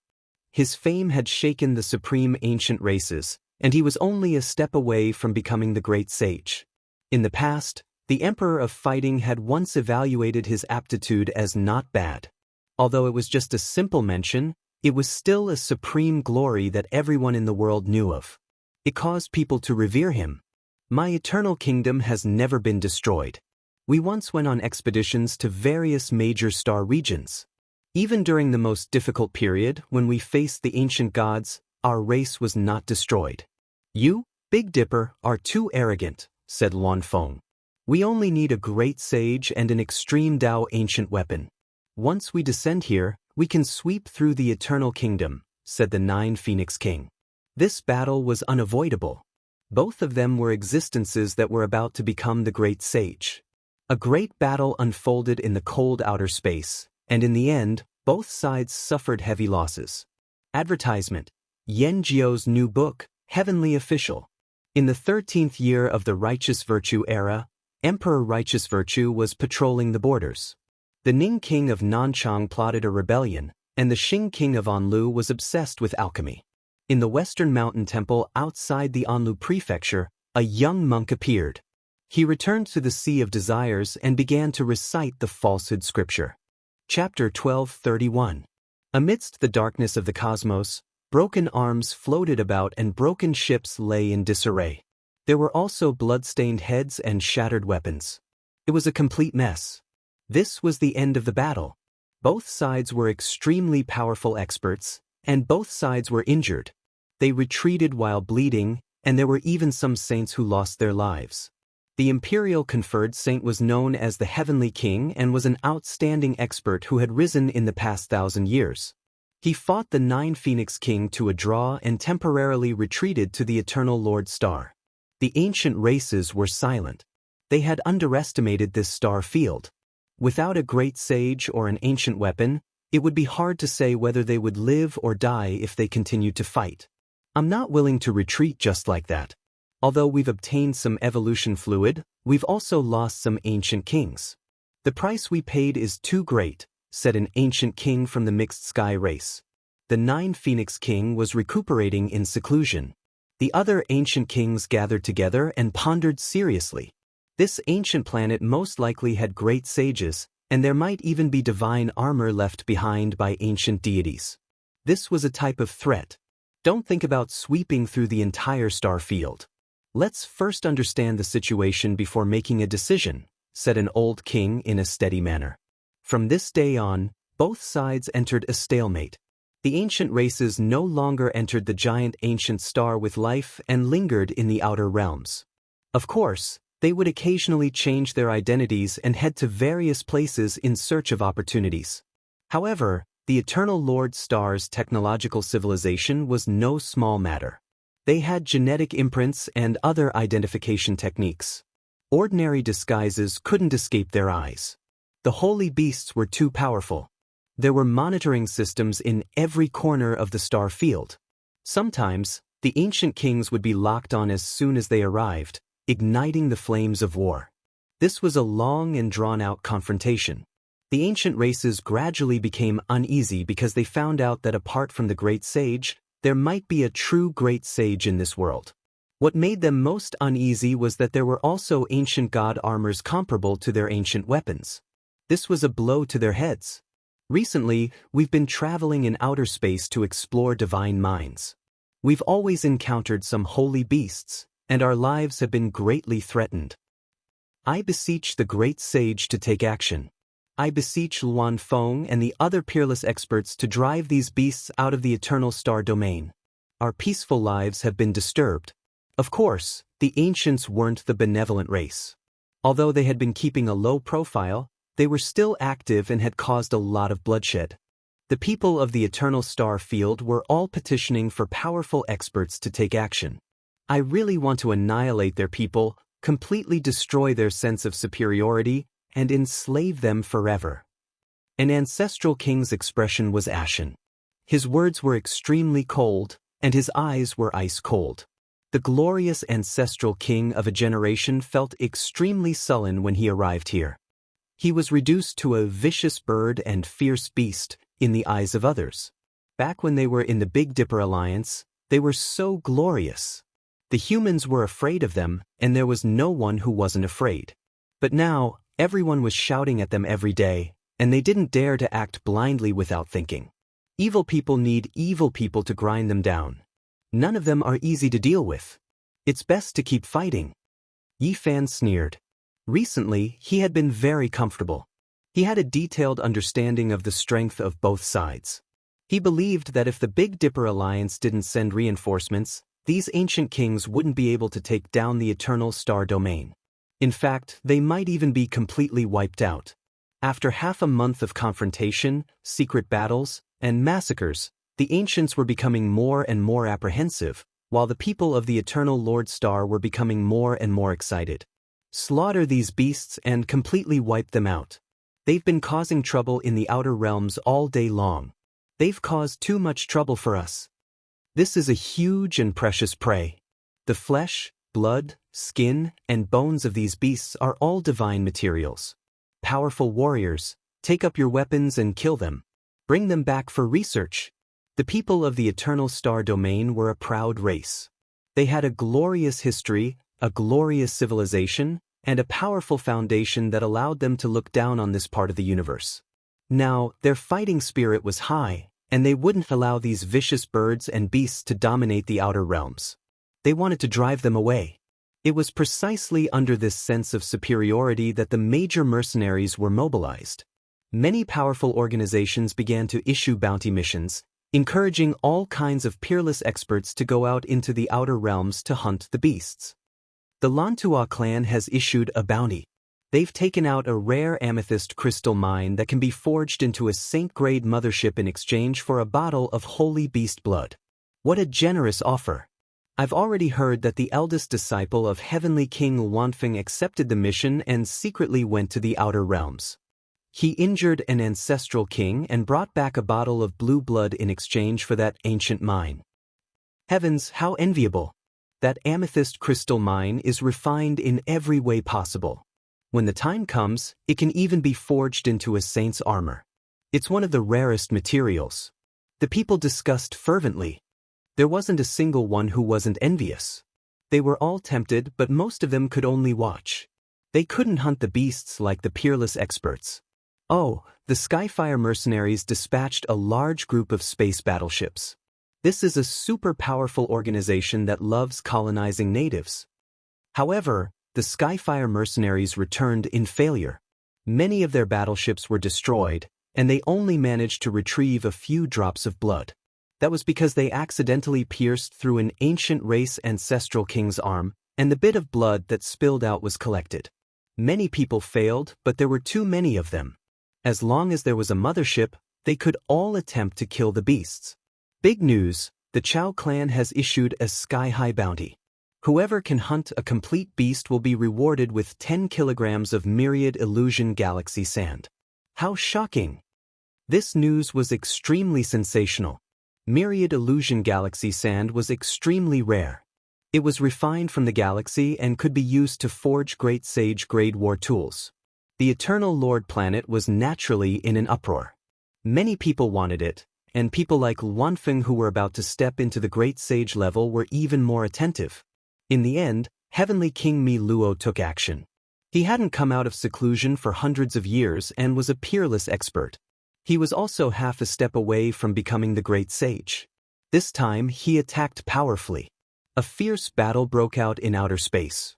His fame had shaken the supreme ancient races, and he was only a step away from becoming the Great Sage. In the past, the Emperor of Fighting had once evaluated his aptitude as not bad. Although it was just a simple mention, it was still a supreme glory that everyone in the world knew of. It caused people to revere him. My eternal kingdom has never been destroyed. We once went on expeditions to various major star regions. Even during the most difficult period, when we faced the ancient gods, our race was not destroyed. You, Big Dipper, are too arrogant, said Luan Feng. We only need a great sage and an extreme Dao ancient weapon. Once we descend here, we can sweep through the eternal kingdom, said the Nine Phoenix King. This battle was unavoidable. Both of them were existences that were about to become the Great Sage. A great battle unfolded in the cold outer space, and in the end, both sides suffered heavy losses. Advertisement: Yan Jiao's new book, Heavenly Official. In the 13th year of the Righteous Virtue era, Emperor Righteous Virtue was patrolling the borders. The Ning King of Nanchang plotted a rebellion, and the Xing King of Anlu was obsessed with alchemy. In the Western Mountain Temple outside the Anlu Prefecture, a young monk appeared. He returned to the Sea of Desires and began to recite the falsehood scripture. Chapter 12:31. Amidst the darkness of the cosmos, broken arms floated about and broken ships lay in disarray. There were also blood-stained heads and shattered weapons. It was a complete mess. This was the end of the battle. Both sides were extremely powerful experts, and both sides were injured. They retreated while bleeding, and there were even some saints who lost their lives. The imperial conferred saint was known as the Heavenly King and was an outstanding expert who had risen in the past 1,000 years. He fought the Nine Phoenix King to a draw and temporarily retreated to the Eternal Lord Star. The ancient races were silent. They had underestimated this star field. Without a great sage or an ancient weapon, It would be hard to say whether they would live or die if they continued to fight. I'm not willing to retreat just like that. Although we've obtained some evolution fluid, we've also lost some ancient kings. The price we paid is too great, said an ancient king from the mixed sky race. The 9 Phoenix King was recuperating in seclusion. The other ancient kings gathered together and pondered seriously. This ancient planet most likely had great sages, and there might even be divine armor left behind by ancient deities. This was a type of threat. Don't think about sweeping through the entire star field. Let's first understand the situation before making a decision, said an old king in a steady manner. From this day on, both sides entered a stalemate. The ancient races no longer entered the giant ancient star with life and lingered in the outer realms. Of course, they would occasionally change their identities and head to various places in search of opportunities. However, the Eternal Lord Star's technological civilization was no small matter. They had genetic imprints and other identification techniques. Ordinary disguises couldn't escape their eyes. The holy beasts were too powerful. There were monitoring systems in every corner of the star field. Sometimes, the ancient kings would be locked on as soon as they arrived, igniting the flames of war. This was a long and drawn-out confrontation. The ancient races gradually became uneasy because they found out that apart from the great sage, there might be a true great sage in this world. What made them most uneasy was that there were also ancient god armors comparable to their ancient weapons. This was a blow to their heads. Recently, we've been traveling in outer space to explore divine minds. We've always encountered some holy beasts, and our lives have been greatly threatened. I beseech the great sage to take action. I beseech Luan Feng and the other peerless experts to drive these beasts out of the eternal star domain. Our peaceful lives have been disturbed. Of course, the ancients weren't the benevolent race. Although they had been keeping a low profile, they were still active and had caused a lot of bloodshed. The people of the eternal star field were all petitioning for powerful experts to take action. I really want to annihilate their people, completely destroy their sense of superiority, and enslave them forever. An ancestral king's expression was ashen. His words were extremely cold, and his eyes were ice cold. The glorious ancestral king of a generation felt extremely sullen when he arrived here. He was reduced to a vicious bird and fierce beast in the eyes of others. Back when they were in the Big Dipper Alliance, they were so glorious. The humans were afraid of them, and there was no one who wasn't afraid. But now, everyone was shouting at them every day, and they didn't dare to act blindly without thinking. Evil people need evil people to grind them down. None of them are easy to deal with. It's best to keep fighting. Yi Fan sneered. Recently, he had been very comfortable. He had a detailed understanding of the strength of both sides. He believed that if the Big Dipper Alliance didn't send reinforcements, these ancient kings wouldn't be able to take down the Eternal Star Domain. In fact, they might even be completely wiped out. After half a month of confrontation, secret battles, and massacres, the ancients were becoming more and more apprehensive, while the people of the Eternal Lord Star were becoming more and more excited. Slaughter these beasts and completely wipe them out. They've been causing trouble in the outer realms all day long. They've caused too much trouble for us. This is a huge and precious prey. The flesh, blood, skin, and bones of these beasts are all divine materials. Powerful warriors, take up your weapons and kill them. Bring them back for research. The people of the Eternal Star Domain were a proud race. They had a glorious history, a glorious civilization, and a powerful foundation that allowed them to look down on this part of the universe. Now, their fighting spirit was high, and they wouldn't allow these vicious birds and beasts to dominate the outer realms. They wanted to drive them away. It was precisely under this sense of superiority that the major mercenaries were mobilized. Many powerful organizations began to issue bounty missions, encouraging all kinds of peerless experts to go out into the outer realms to hunt the beasts. The Lantua clan has issued a bounty. They've taken out a rare amethyst crystal mine that can be forged into a saint-grade mothership in exchange for a bottle of holy beast blood. What a generous offer! I've already heard that the eldest disciple of Heavenly King Wanfeng accepted the mission and secretly went to the outer realms. He injured an ancestral king and brought back a bottle of blue blood in exchange for that ancient mine. Heavens, how enviable! That amethyst crystal mine is refined in every way possible. When the time comes, it can even be forged into a saint's armor. It's one of the rarest materials. The people discussed fervently. There wasn't a single one who wasn't envious. They were all tempted, but most of them could only watch. They couldn't hunt the beasts like the peerless experts. Oh, the Skyfire mercenaries dispatched a large group of space battleships. This is a super powerful organization that loves colonizing natives. However, the Skyfire mercenaries returned in failure. Many of their battleships were destroyed, and they only managed to retrieve a few drops of blood. That was because they accidentally pierced through an ancient race ancestral king's arm, and the bit of blood that spilled out was collected. Many people failed, but there were too many of them. As long as there was a mothership, they could all attempt to kill the beasts. Big news, the Chao clan has issued a sky-high bounty. Whoever can hunt a complete beast will be rewarded with 10 kilograms of myriad illusion galaxy sand. How shocking! This news was extremely sensational. Myriad illusion galaxy sand was extremely rare. It was refined from the galaxy and could be used to forge great sage grade war tools. The Eternal Lord planet was naturally in an uproar. Many people wanted it, and people like Luanfeng who were about to step into the great sage level were even more attentive. In the end, Heavenly King Mi Luo took action. He hadn't come out of seclusion for hundreds of years and was a peerless expert. He was also half a step away from becoming the great sage. This time he attacked powerfully. A fierce battle broke out in outer space.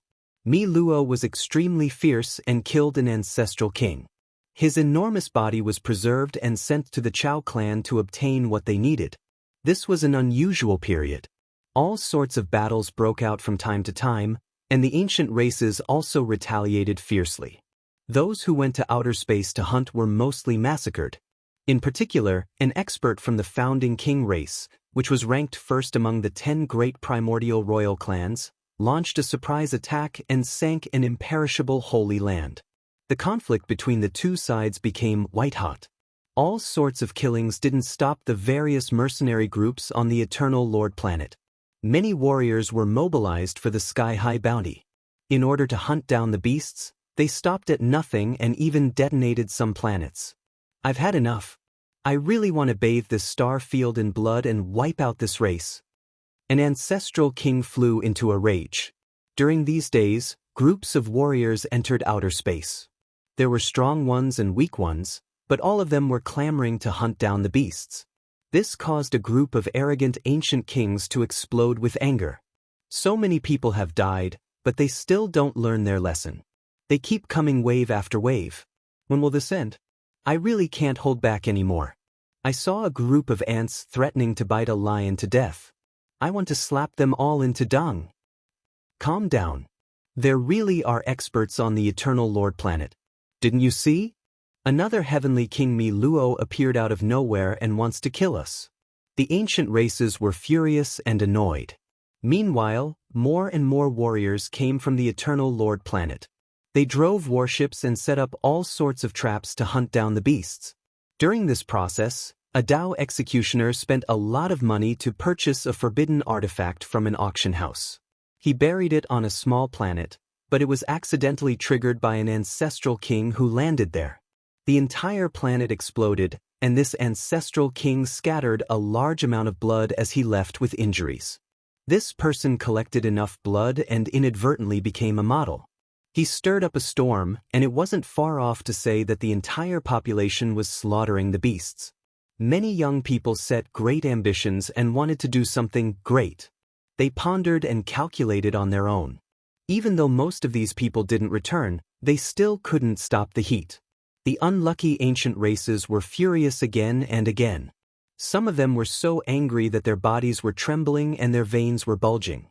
Mi Luo was extremely fierce and killed an ancestral king. His enormous body was preserved and sent to the Chao clan to obtain what they needed. This was an unusual period. All sorts of battles broke out from time to time, and the ancient races also retaliated fiercely. Those who went to outer space to hunt were mostly massacred. In particular, an expert from the founding king race, which was ranked first among the 10 great primordial royal clans, launched a surprise attack and sank an imperishable holy land. The conflict between the two sides became white-hot. All sorts of killings didn't stop the various mercenary groups on the Eternal Lord planet. Many warriors were mobilized for the sky-high bounty. In order to hunt down the beasts, they stopped at nothing and even detonated some planets. I've had enough. I really want to bathe this star field in blood and wipe out this race. An ancestral king flew into a rage. During these days, groups of warriors entered outer space. There were strong ones and weak ones, but all of them were clamoring to hunt down the beasts. This caused a group of arrogant ancient kings to explode with anger. So many people have died, but they still don't learn their lesson. They keep coming wave after wave. When will this end? I really can't hold back anymore. I saw a group of ants threatening to bite a lion to death. I want to slap them all into dung. Calm down. There really are experts on the Eternal Lord planet. Didn't you see? Another heavenly king Mi Luo appeared out of nowhere and wants to kill us. The ancient races were furious and annoyed. Meanwhile, more and more warriors came from the Eternal Lord planet. They drove warships and set up all sorts of traps to hunt down the beasts. During this process, a Dao executioner spent a lot of money to purchase a forbidden artifact from an auction house. He buried it on a small planet, but it was accidentally triggered by an ancestral king who landed there. The entire planet exploded, and this ancestral king scattered a large amount of blood as he left with injuries. This person collected enough blood and inadvertently became a model. He stirred up a storm, and it wasn't far off to say that the entire population was slaughtering the beasts. Many young people set great ambitions and wanted to do something great. They pondered and calculated on their own. Even though most of these people didn't return, they still couldn't stop the heat. The unlucky ancient races were furious again and again. Some of them were so angry that their bodies were trembling and their veins were bulging.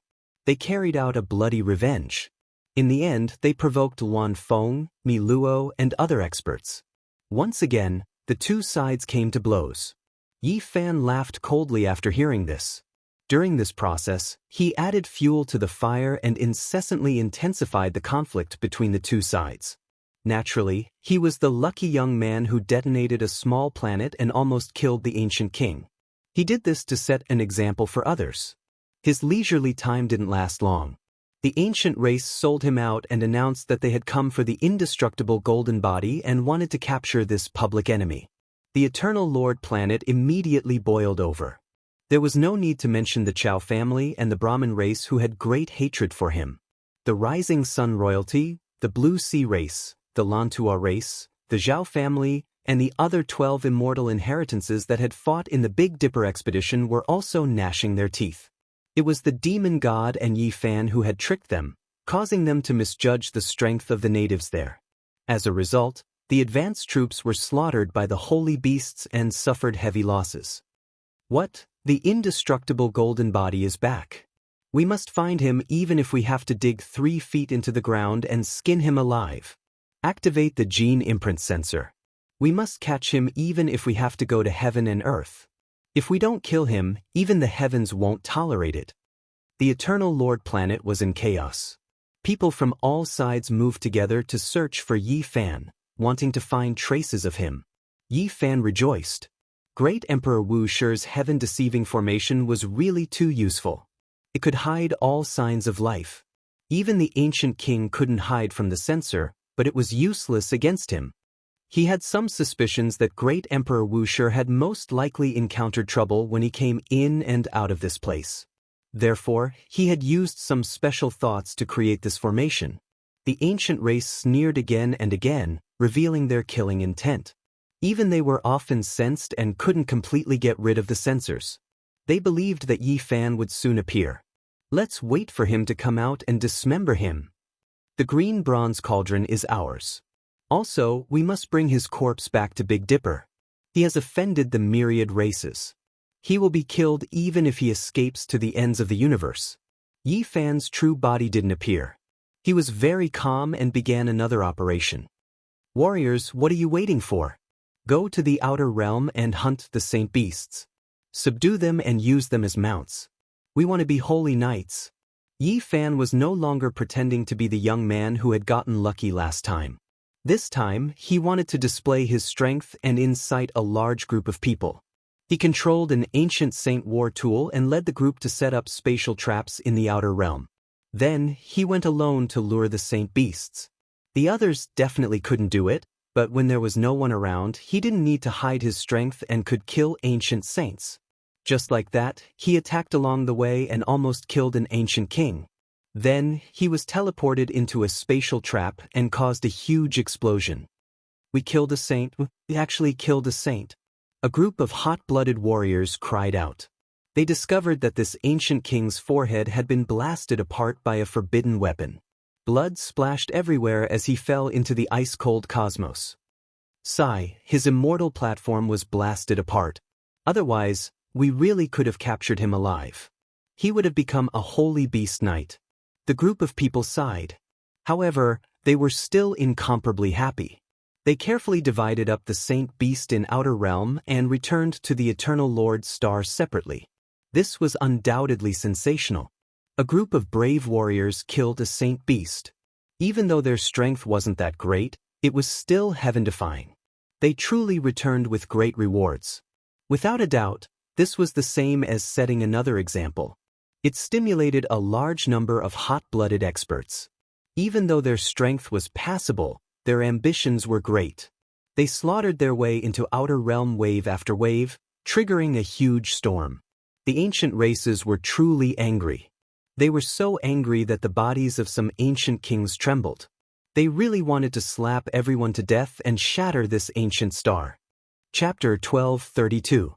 They carried out a bloody revenge. In the end, they provoked Luanfeng, Mi Luo, and other experts. Once again, the two sides came to blows. Yi Fan laughed coldly after hearing this. During this process, he added fuel to the fire and incessantly intensified the conflict between the two sides. Naturally, he was the lucky young man who detonated a small planet and almost killed the ancient king. He did this to set an example for others. His leisurely time didn't last long. The ancient race sold him out and announced that they had come for the indestructible golden body and wanted to capture this public enemy. The Eternal Lord planet immediately boiled over. There was no need to mention the Chao family and the Brahmin race who had great hatred for him. The Rising Sun royalty, the Blue Sea race, the Lantua race, the Zhao family, and the other 12 immortal inheritances that had fought in the Big Dipper expedition were also gnashing their teeth. It was the demon god and Yi Fan who had tricked them, causing them to misjudge the strength of the natives there. As a result, the advanced troops were slaughtered by the holy beasts and suffered heavy losses. What? The indestructible golden body is back. We must find him even if we have to dig 3 feet into the ground and skin him alive. Activate the gene imprint sensor. We must catch him even if we have to go to heaven and earth. If we don't kill him, even the heavens won't tolerate it. The Eternal Lord planet was in chaos. People from all sides moved together to search for Yi Fan, wanting to find traces of him. Yi Fan rejoiced. Great Emperor Wu Shi's heaven-deceiving formation was really too useful. It could hide all signs of life. Even the ancient king couldn't hide from the sensor, but it was useless against him. He had some suspicions that Great Emperor Wu Shi had most likely encountered trouble when he came in and out of this place. Therefore, he had used some special thoughts to create this formation. The ancient race sneered again and again, revealing their killing intent. Even they were often sensed and couldn't completely get rid of the sensors. They believed that Yi Fan would soon appear. Let's wait for him to come out and dismember him. The green bronze cauldron is ours. Also, we must bring his corpse back to Big Dipper. He has offended the myriad races. He will be killed even if he escapes to the ends of the universe. Yi Fan's true body didn't appear. He was very calm and began another operation. Warriors, what are you waiting for? Go to the outer realm and hunt the saint beasts. Subdue them and use them as mounts. We want to be holy knights. Yi Fan was no longer pretending to be the young man who had gotten lucky last time. This time, he wanted to display his strength and incite a large group of people. He controlled an ancient saint war tool and led the group to set up spatial traps in the outer realm. Then, he went alone to lure the saint beasts. The others definitely couldn't do it, but when there was no one around, he didn't need to hide his strength and could kill ancient saints. Just like that, he attacked along the way and almost killed an ancient king. Then, he was teleported into a spatial trap and caused a huge explosion. We killed a saint. We actually killed a saint. A group of hot-blooded warriors cried out. They discovered that this ancient king's forehead had been blasted apart by a forbidden weapon. Blood splashed everywhere as he fell into the ice-cold cosmos. Sigh, his immortal platform was blasted apart. Otherwise, we really could have captured him alive. He would have become a holy beast knight. The group of people sighed. However, they were still incomparably happy. They carefully divided up the saint beast in outer realm and returned to the Eternal Lord's star separately. This was undoubtedly sensational. A group of brave warriors killed a saint beast. Even though their strength wasn't that great, it was still heaven-defying. They truly returned with great rewards. Without a doubt, this was the same as setting another example. It stimulated a large number of hot-blooded experts. Even though their strength was passable, their ambitions were great. They slaughtered their way into outer realm wave after wave, triggering a huge storm. The ancient races were truly angry. They were so angry that the bodies of some ancient kings trembled. They really wanted to slap everyone to death and shatter this ancient star. Chapter 1232.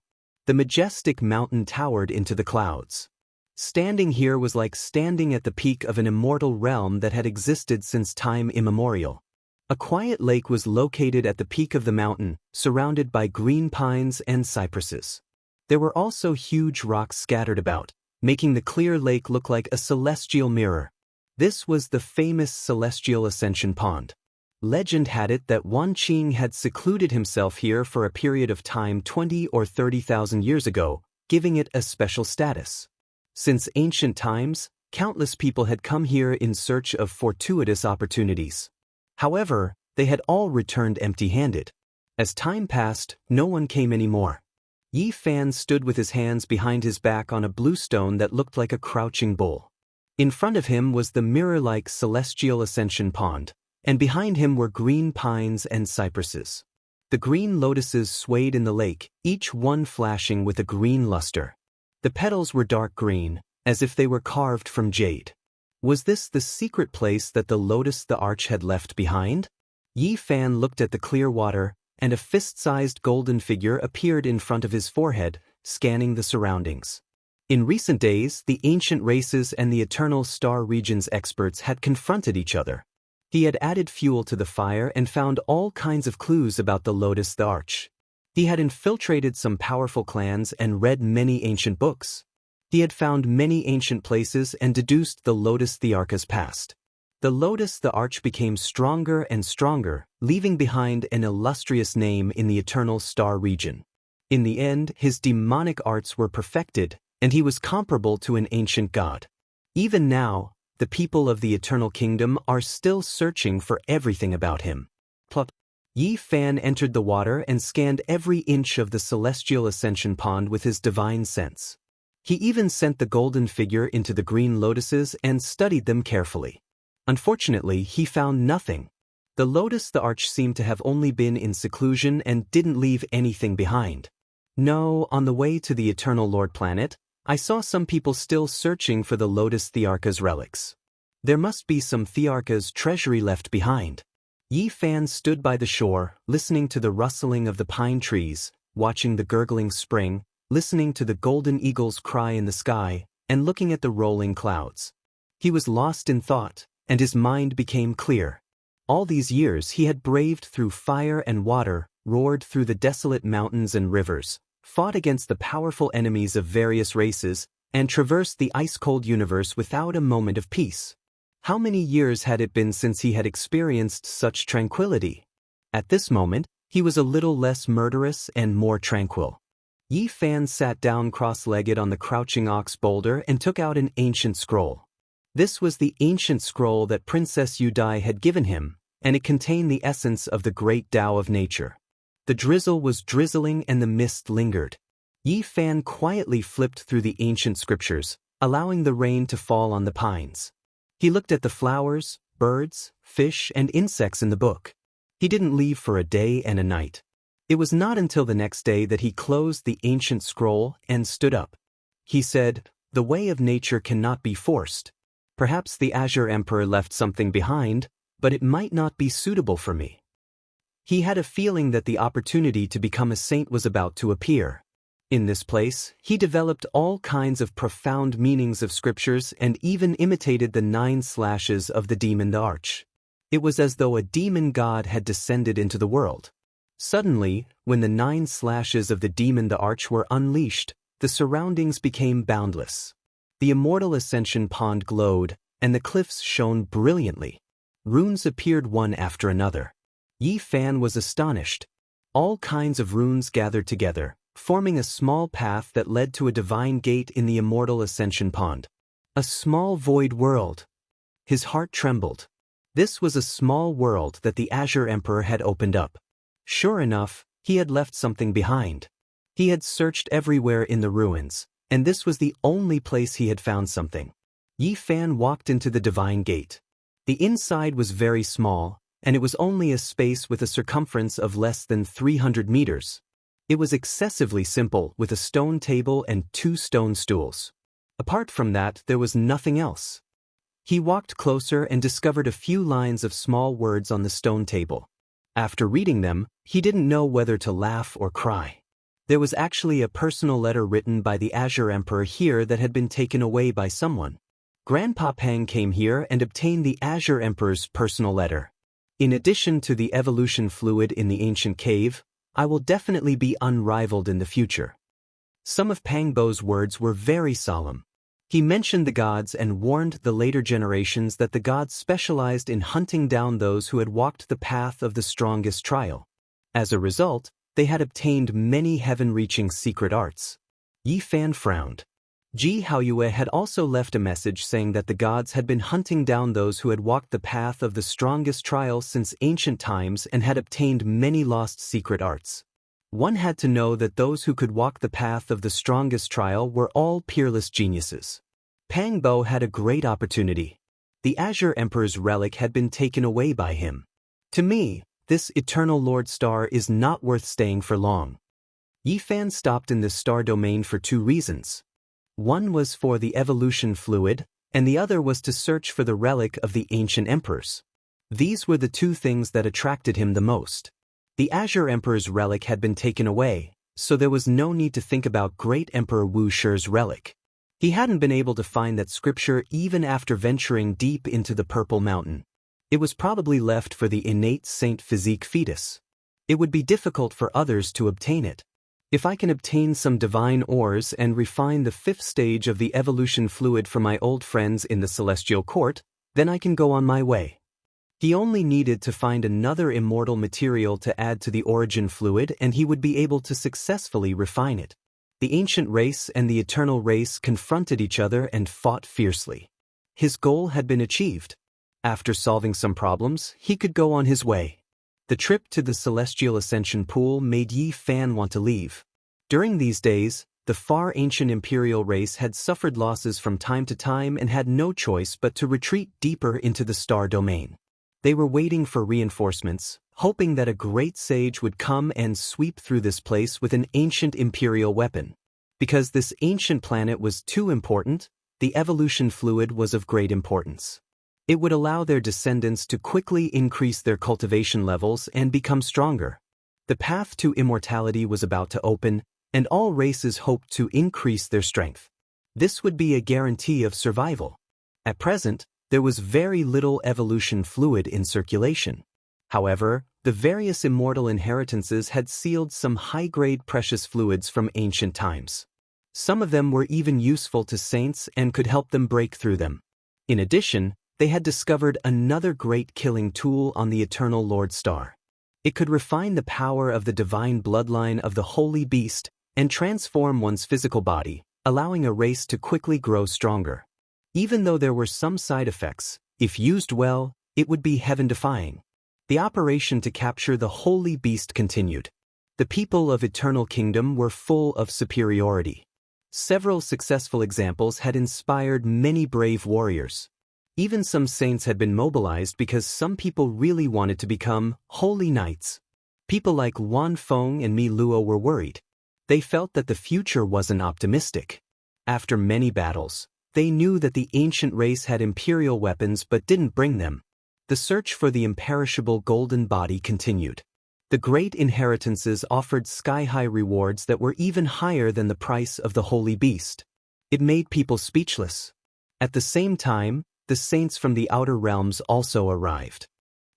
The majestic mountain towered into the clouds. Standing here was like standing at the peak of an immortal realm that had existed since time immemorial. A quiet lake was located at the peak of the mountain, surrounded by green pines and cypresses. There were also huge rocks scattered about, making the clear lake look like a celestial mirror. This was the famous Celestial Ascension Pond. Legend had it that Wan Qing had secluded himself here for a period of time 20 or 30,000 years ago, giving it a special status. Since ancient times, countless people had come here in search of fortuitous opportunities. However, they had all returned empty-handed. As time passed, no one came anymore. Yi Fan stood with his hands behind his back on a blue stone that looked like a crouching bull. In front of him was the mirror-like celestial ascension pond, and behind him were green pines and cypresses. The green lotuses swayed in the lake, each one flashing with a green luster. The petals were dark green, as if they were carved from jade. Was this the secret place that the lotus the arch had left behind? Yi Fan looked at the clear water, and a fist-sized golden figure appeared in front of his forehead, scanning the surroundings. In recent days, the ancient races and the eternal star region's experts had confronted each other. He had added fuel to the fire and found all kinds of clues about the Lotus the Arch. He had infiltrated some powerful clans and read many ancient books. He had found many ancient places and deduced the Lotus the Arch's past. The Lotus the Arch became stronger and stronger, leaving behind an illustrious name in the eternal star region. In the end, his demonic arts were perfected, and he was comparable to an ancient god. Even now, the people of the Eternal Kingdom are still searching for everything about him. Plop. Yi Fan entered the water and scanned every inch of the celestial ascension pond with his divine sense. He even sent the golden figure into the green lotuses and studied them carefully. Unfortunately, he found nothing. The Lotus the Arch seemed to have only been in seclusion and didn't leave anything behind. No, on the way to the Eternal Lord planet, I saw some people still searching for the Lotus Thearcha's relics. There must be some Thearcha's treasury left behind. Yi Fan stood by the shore, listening to the rustling of the pine trees, watching the gurgling spring, listening to the golden eagle's cry in the sky, and looking at the rolling clouds. He was lost in thought, and his mind became clear. All these years he had braved through fire and water, roared through the desolate mountains and rivers, fought against the powerful enemies of various races, and traversed the ice-cold universe without a moment of peace. How many years had it been since he had experienced such tranquility? At this moment, he was a little less murderous and more tranquil. Yi Fan sat down cross-legged on the crouching ox boulder and took out an ancient scroll. This was the ancient scroll that Princess Yudai had given him, and it contained the essence of the great Tao of nature. The drizzle was drizzling and the mist lingered. Yi Fan quietly flipped through the ancient scriptures, allowing the rain to fall on the pines. He looked at the flowers, birds, fish, and insects in the book. He didn't leave for a day and a night. It was not until the next day that he closed the ancient scroll and stood up. He said, "The way of nature cannot be forced. Perhaps the Azure Emperor left something behind, but it might not be suitable for me." He had a feeling that the opportunity to become a saint was about to appear. In this place, he developed all kinds of profound meanings of scriptures and even imitated the 9 slashes of the demon the Arch. It was as though a demon god had descended into the world. Suddenly, when the 9 slashes of the demon the Arch were unleashed, the surroundings became boundless. The immortal ascension pond glowed, and the cliffs shone brilliantly. Runes appeared one after another. Yi Fan was astonished. All kinds of runes gathered together, forming a small path that led to a divine gate in the immortal ascension pond. A small void world. His heart trembled. This was a small world that the Azure Emperor had opened up. Sure enough, he had left something behind. He had searched everywhere in the ruins, and this was the only place he had found something. Yi Fan walked into the divine gate. The inside was very small, and it was only a space with a circumference of less than 300 meters. It was excessively simple, with a stone table and 2 stone stools. Apart from that, there was nothing else. He walked closer and discovered a few lines of small words on the stone table. After reading them, he didn't know whether to laugh or cry. There was actually a personal letter written by the Azure Emperor here that had been taken away by someone. Grandpa Pang came here and obtained the Azure Emperor's personal letter. In addition to the evolution fluid in the ancient cave, I will definitely be unrivaled in the future. Some of Pang Bo's words were very solemn. He mentioned the gods and warned the later generations that the gods specialized in hunting down those who had walked the path of the strongest trial. As a result, they had obtained many heaven-reaching secret arts. Yi Fan frowned. Ji Haoyue had also left a message saying that the gods had been hunting down those who had walked the path of the strongest trial since ancient times and had obtained many lost secret arts. One had to know that those who could walk the path of the strongest trial were all peerless geniuses. Pang Bo had a great opportunity. The Azure Emperor's relic had been taken away by him. To me, this eternal Lord Star is not worth staying for long. Yi Fan stopped in this star domain for two reasons. One was for the evolution fluid, and the other was to search for the relic of the ancient emperors. These were the two things that attracted him the most. The Azure Emperor's relic had been taken away, so there was no need to think about Great Emperor Wu Shi's relic. He hadn't been able to find that scripture even after venturing deep into the Purple Mountain. It was probably left for the innate saint physique fetus. It would be difficult for others to obtain it. If I can obtain some divine ores and refine the fifth stage of the evolution fluid for my old friends in the Celestial Court, then I can go on my way. He only needed to find another immortal material to add to the origin fluid and he would be able to successfully refine it. The ancient race and the eternal race confronted each other and fought fiercely. His goal had been achieved. After solving some problems, he could go on his way. The trip to the Celestial Ascension Pool made Yi Fan want to leave. During these days, the far ancient imperial race had suffered losses from time to time and had no choice but to retreat deeper into the star domain. They were waiting for reinforcements, hoping that a great sage would come and sweep through this place with an ancient imperial weapon. Because this ancient planet was too important, the evolution fluid was of great importance. It would allow their descendants to quickly increase their cultivation levels and become stronger. The path to immortality was about to open, and all races hoped to increase their strength. This would be a guarantee of survival. At present, there was very little evolution fluid in circulation. However, the various immortal inheritances had sealed some high-grade precious fluids from ancient times. Some of them were even useful to saints and could help them break through them. In addition, they had discovered another great killing tool on the Eternal Lord Star. It could refine the power of the divine bloodline of the Holy Beast and transform one's physical body, allowing a race to quickly grow stronger. Even though there were some side effects, if used well, it would be heaven-defying. The operation to capture the Holy Beast continued. The people of Eternal Kingdom were full of superiority. Several successful examples had inspired many brave warriors. Even some saints had been mobilized because some people really wanted to become holy knights. People like Wan Feng and Mi Luo were worried. They felt that the future wasn't optimistic. After many battles, they knew that the ancient race had imperial weapons but didn't bring them. The search for the imperishable golden body continued. The great inheritances offered sky-high rewards that were even higher than the price of the Holy Beast. It made people speechless. At the same time, the saints from the outer realms also arrived.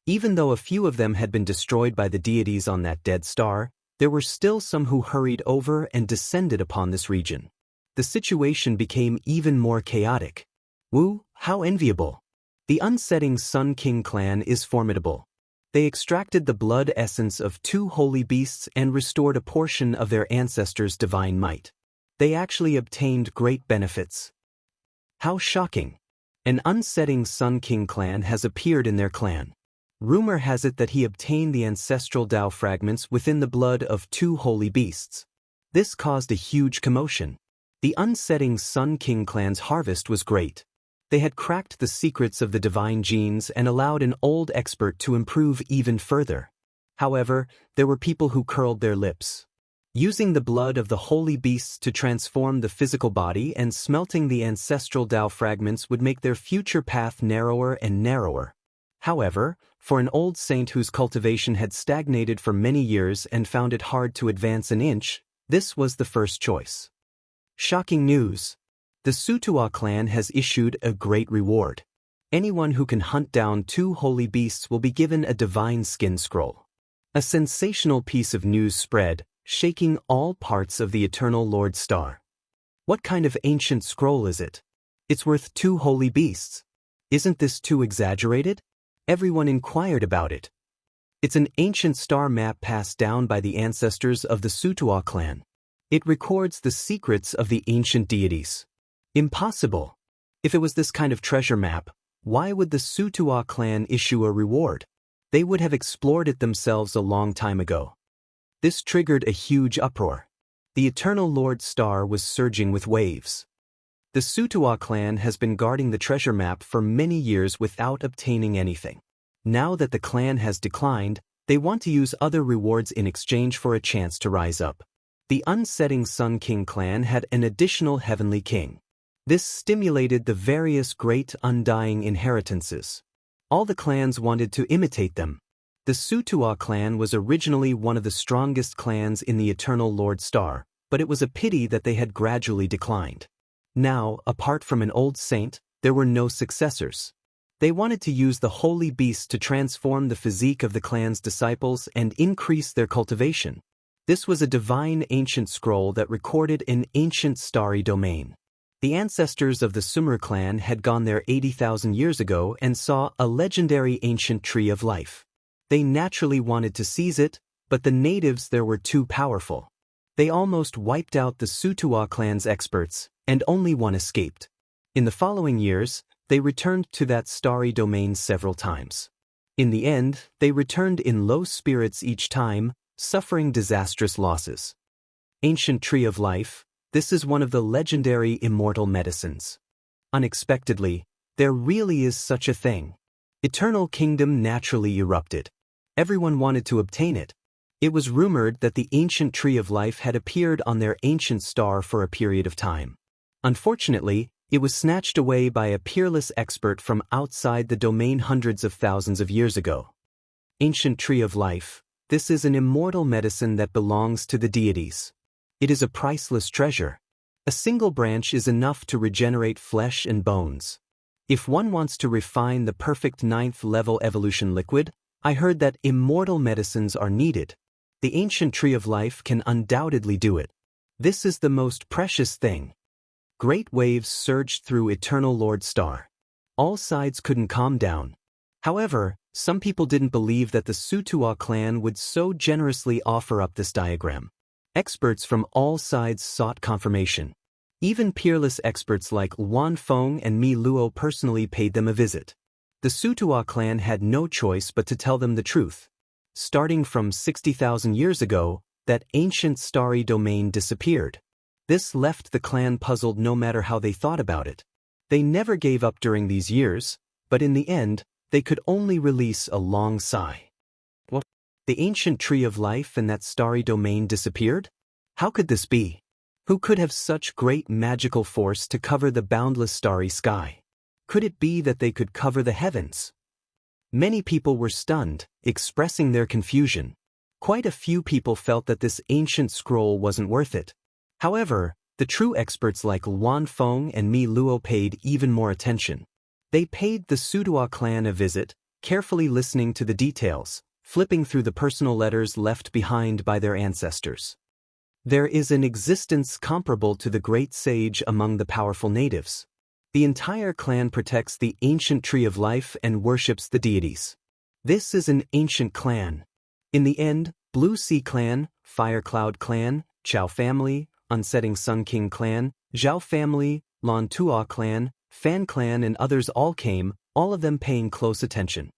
Even though a few of them had been destroyed by the deities on that dead star, there were still some who hurried over and descended upon this region. The situation became even more chaotic. Wu, how enviable! The Unsetting Sun King clan is formidable. They extracted the blood essence of 2 holy beasts and restored a portion of their ancestors' divine might. They actually obtained great benefits. How shocking! An Unsetting Sun King clan has appeared in their clan. Rumor has it that he obtained the ancestral Tao fragments within the blood of 2 holy beasts. This caused a huge commotion. The Unsetting Sun King clan's harvest was great. They had cracked the secrets of the divine genes and allowed an old expert to improve even further. However, there were people who curled their lips. Using the blood of the holy beasts to transform the physical body and smelting the ancestral Tao fragments would make their future path narrower and narrower. However, for an old saint whose cultivation had stagnated for many years and found it hard to advance an inch, this was the first choice. Shocking news! The Sutua clan has issued a great reward. Anyone who can hunt down 2 holy beasts will be given a divine skin scroll. A sensational piece of news spread, shaking all parts of the Eternal Lord Star. What kind of ancient scroll is it? It's worth 2 holy beasts. Isn't this too exaggerated? Everyone inquired about it. It's an ancient star map passed down by the ancestors of the Sutua clan. It records the secrets of the ancient deities. Impossible. If it was this kind of treasure map, why would the Sutua clan issue a reward? They would have explored it themselves a long time ago. This triggered a huge uproar. The Eternal Lord Star was surging with waves. The Sutua clan has been guarding the treasure map for many years without obtaining anything. Now that the clan has declined, they want to use other rewards in exchange for a chance to rise up. The Unsetting Sun King clan had an additional heavenly king. This stimulated the various great undying inheritances. All the clans wanted to imitate them. The Sutua clan was originally one of the strongest clans in the Eternal Lord Star, but it was a pity that they had gradually declined. Now, apart from an old saint, there were no successors. They wanted to use the holy beast to transform the physique of the clan's disciples and increase their cultivation. This was a divine ancient scroll that recorded an ancient starry domain. The ancestors of the Sumer clan had gone there 80,000 years ago and saw a legendary ancient tree of life. They naturally wanted to seize it, but the natives there were too powerful. They almost wiped out the Sutua clan's experts, and only one escaped. In the following years, they returned to that starry domain several times. In the end, they returned in low spirits each time, suffering disastrous losses. Ancient Tree of Life, this is one of the legendary immortal medicines. Unexpectedly, there really is such a thing. Eternal Kingdom naturally erupted. Everyone wanted to obtain it. It was rumored that the ancient Tree of Life had appeared on their ancient star for a period of time. Unfortunately, it was snatched away by a peerless expert from outside the domain hundreds of thousands of years ago. Ancient Tree of Life, this is an immortal medicine that belongs to the deities. It is a priceless treasure. A single branch is enough to regenerate flesh and bones. If one wants to refine the perfect 9th level evolution liquid, I heard that immortal medicines are needed. The ancient Tree of Life can undoubtedly do it. This is the most precious thing. Great waves surged through Eternal Lord Star. All sides couldn't calm down. However, some people didn't believe that the Sutua clan would so generously offer up this diagram. Experts from all sides sought confirmation. Even peerless experts like Wan Feng and Mi Luo personally paid them a visit. The Sutua clan had no choice but to tell them the truth. Starting from 60,000 years ago, that ancient starry domain disappeared. This left the clan puzzled no matter how they thought about it. They never gave up during these years, but in the end, they could only release a long sigh. What? The ancient Tree of Life and that starry domain disappeared? How could this be? Who could have such great magical force to cover the boundless starry sky? Could it be that they could cover the heavens? Many people were stunned, expressing their confusion. Quite a few people felt that this ancient scroll wasn't worth it. However, the true experts like Wan Feng and Mi Luo paid even more attention. They paid the Sutua clan a visit, carefully listening to the details, flipping through the personal letters left behind by their ancestors. There is an existence comparable to the great sage among the powerful natives. The entire clan protects the ancient Tree of Life and worships the deities. This is an ancient clan. In the end, Blue Sea clan, Fire Cloud clan, Chao family, Unsetting Sun King clan, Zhao family, Lan Tua clan, Fan clan and others all came, all of them paying close attention.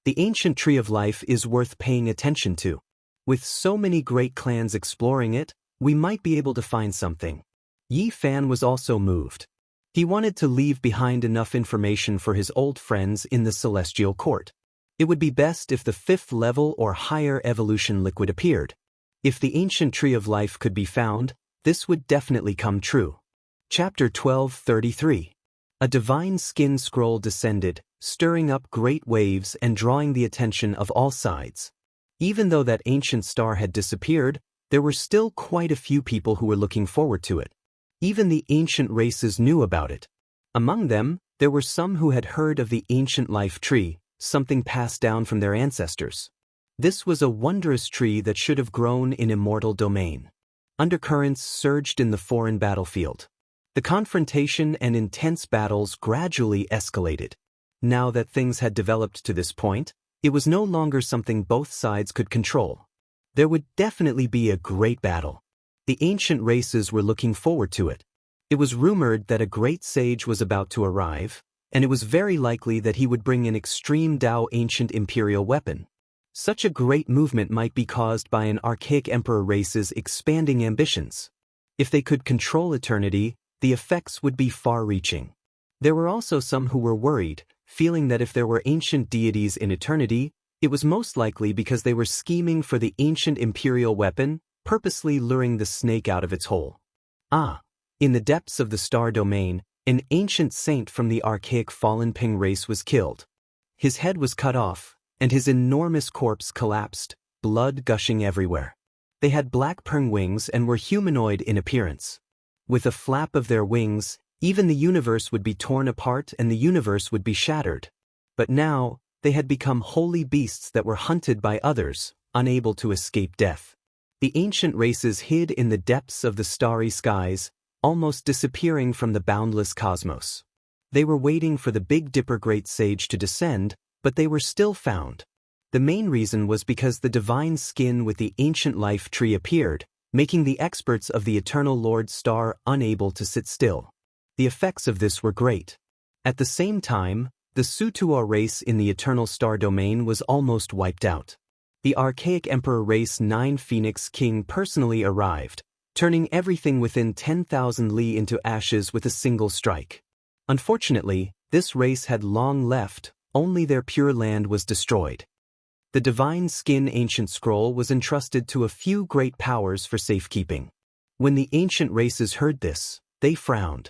The ancient Tree of Life is worth paying attention to. With so many great clans exploring it, we might be able to find something. Yi Fan was also moved. He wanted to leave behind enough information for his old friends in the Celestial Court. It would be best if the 5th level or higher evolution liquid appeared. If the ancient Tree of Life could be found, this would definitely come true. Chapter 12:33. A divine skin scroll descended, stirring up great waves and drawing the attention of all sides. Even though that ancient star had disappeared, there were still quite a few people who were looking forward to it. Even the ancient races knew about it. Among them, there were some who had heard of the ancient life tree, something passed down from their ancestors. This was a wondrous tree that should have grown in immortal domain. Undercurrents surged in the foreign battlefield. The confrontation and intense battles gradually escalated. Now that things had developed to this point, it was no longer something both sides could control. There would definitely be a great battle. The ancient races were looking forward to it. It was rumored that a great sage was about to arrive, and it was very likely that he would bring an extreme Dao ancient imperial weapon. Such a great movement might be caused by an archaic emperor race's expanding ambitions. If they could control eternity, the effects would be far-reaching. There were also some who were worried, feeling that if there were ancient deities in eternity, it was most likely because they were scheming for the ancient imperial weapon, purposely luring the snake out of its hole. In the depths of the star domain, an ancient saint from the archaic fallen Ping race was killed. His head was cut off, and his enormous corpse collapsed, blood gushing everywhere. They had black Ping wings and were humanoid in appearance. With a flap of their wings, even the universe would be torn apart and the universe would be shattered. But now, they had become holy beasts that were hunted by others, unable to escape death. The ancient races hid in the depths of the starry skies, almost disappearing from the boundless cosmos. They were waiting for the Big Dipper Great Sage to descend, but they were still found. The main reason was because the divine skin with the ancient life tree appeared, making the experts of the Eternal Lord Star unable to sit still. The effects of this were great. At the same time, the Sutua race in the Eternal Star domain was almost wiped out. The archaic Emperor race 9 Phoenix King personally arrived, turning everything within 10,000 li into ashes with a single strike. Unfortunately, this race had long left, only their pure land was destroyed. The Divine Skin Ancient Scroll was entrusted to a few great powers for safekeeping. When the ancient races heard this, they frowned.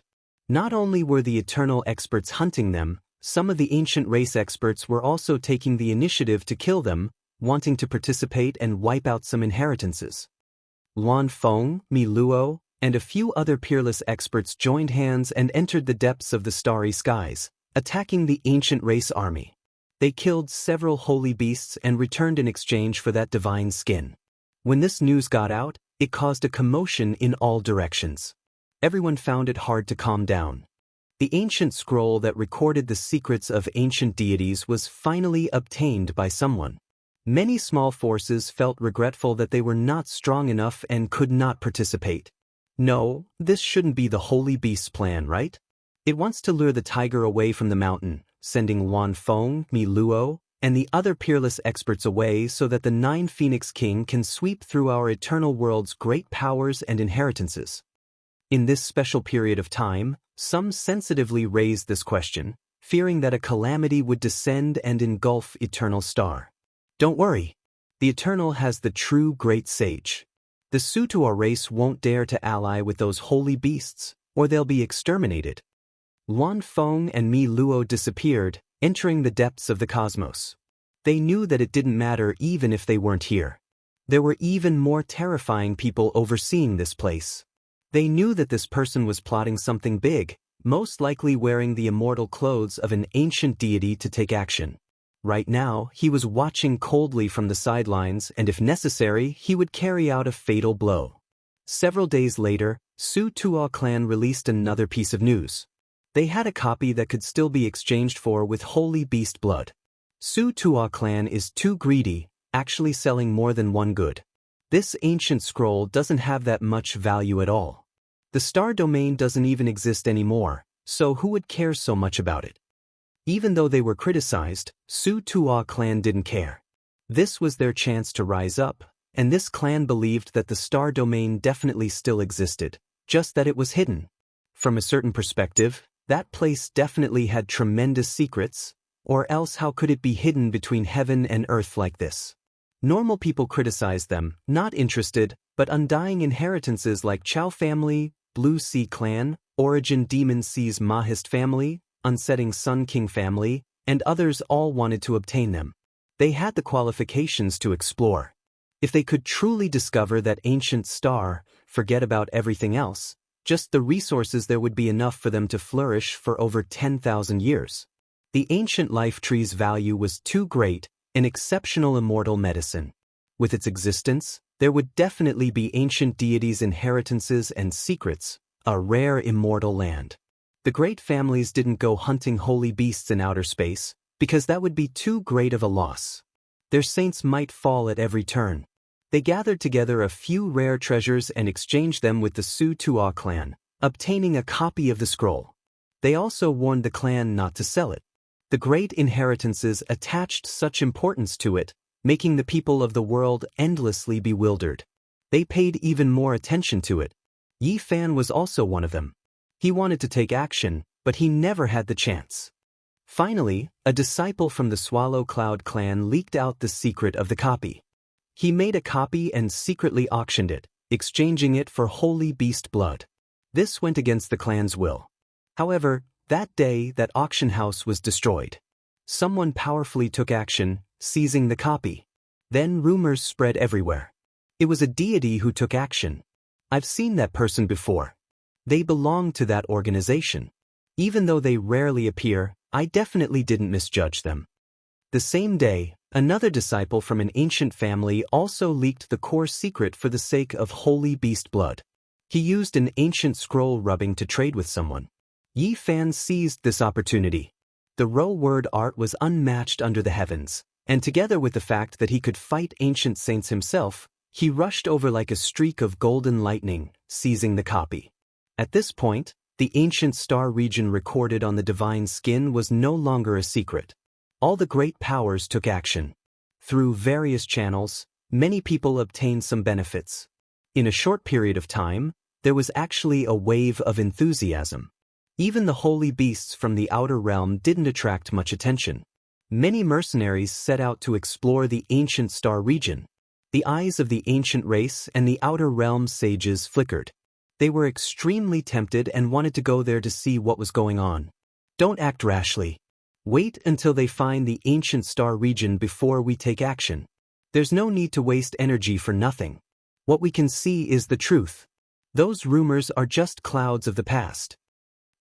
Not only were the eternal experts hunting them, some of the ancient race experts were also taking the initiative to kill them, wanting to participate and wipe out some inheritances. Luan Feng, Mi Luo, and a few other peerless experts joined hands and entered the depths of the starry skies, attacking the ancient race army. They killed several holy beasts and returned in exchange for that divine skin. When this news got out, it caused a commotion in all directions. Everyone found it hard to calm down. The ancient scroll that recorded the secrets of ancient deities was finally obtained by someone. Many small forces felt regretful that they were not strong enough and could not participate. No, this shouldn't be the Holy Beast's plan, right? It wants to lure the tiger away from the mountain, sending Luan Feng, Mi Luo, and the other peerless experts away so that the 9 Phoenix King can sweep through our eternal world's great powers and inheritances. In this special period of time, some sensitively raised this question, fearing that a calamity would descend and engulf Eternal Star. Don't worry. The Eternal has the true Great Sage. The Sutua race won't dare to ally with those holy beasts, or they'll be exterminated. Luan Feng and Mi Luo disappeared, entering the depths of the cosmos. They knew that it didn't matter even if they weren't here. There were even more terrifying people overseeing this place. They knew that this person was plotting something big, most likely wearing the immortal clothes of an ancient deity to take action. Right now, he was watching coldly from the sidelines and if necessary, he would carry out a fatal blow. Several days later, Su Tuo clan released another piece of news. They had a copy that could still be exchanged for with holy beast blood. Su Tuo clan is too greedy, actually selling more than one good. This ancient scroll doesn't have that much value at all. The star domain doesn't even exist anymore, so who would care so much about it? Even though they were criticized, Su Tuo clan didn't care. This was their chance to rise up, and this clan believed that the star domain definitely still existed, just that it was hidden. From a certain perspective, that place definitely had tremendous secrets, or else how could it be hidden between heaven and earth like this? Normal people criticized them, not interested, but undying inheritances like Chao family, Blue Sea clan, Origin Demon Sea's Mahist family, Unsetting Sun King family, and others all wanted to obtain them. They had the qualifications to explore. If they could truly discover that ancient star, forget about everything else, just the resources there would be enough for them to flourish for over 10,000 years. The ancient life tree's value was too great, an exceptional immortal medicine. With its existence, there would definitely be ancient deities' inheritances and secrets, a rare immortal land. The great families didn't go hunting holy beasts in outer space, because that would be too great of a loss. Their saints might fall at every turn. They gathered together a few rare treasures and exchanged them with the Su Tuo clan, obtaining a copy of the scroll. They also warned the clan not to sell it. The great inheritances attached such importance to it, making the people of the world endlessly bewildered. They paid even more attention to it. Yi Fan was also one of them. He wanted to take action, but he never had the chance. Finally, a disciple from the Swallow Cloud clan leaked out the secret of the copy. He made a copy and secretly auctioned it, exchanging it for holy beast blood. This went against the clan's will. However, that day that auction house was destroyed. Someone powerfully took action, seizing the copy. Then rumors spread everywhere. It was a deity who took action. I've seen that person before. They belong to that organization. Even though they rarely appear, I definitely didn't misjudge them. The same day, another disciple from an ancient family also leaked the core secret for the sake of holy beast blood. He used an ancient scroll rubbing to trade with someone. Yi Fan seized this opportunity. The row word art was unmatched under the heavens, and together with the fact that he could fight ancient saints himself, he rushed over like a streak of golden lightning, seizing the copy. At this point, the ancient star region recorded on the divine skin was no longer a secret. All the great powers took action. Through various channels, many people obtained some benefits. In a short period of time, there was actually a wave of enthusiasm. Even the holy beasts from the outer realm didn't attract much attention. Many mercenaries set out to explore the ancient star region. The eyes of the ancient race and the outer realm sages flickered. They were extremely tempted and wanted to go there to see what was going on. Don't act rashly. Wait until they find the ancient star region before we take action. There's no need to waste energy for nothing. What we can see is the truth. Those rumors are just clouds of the past.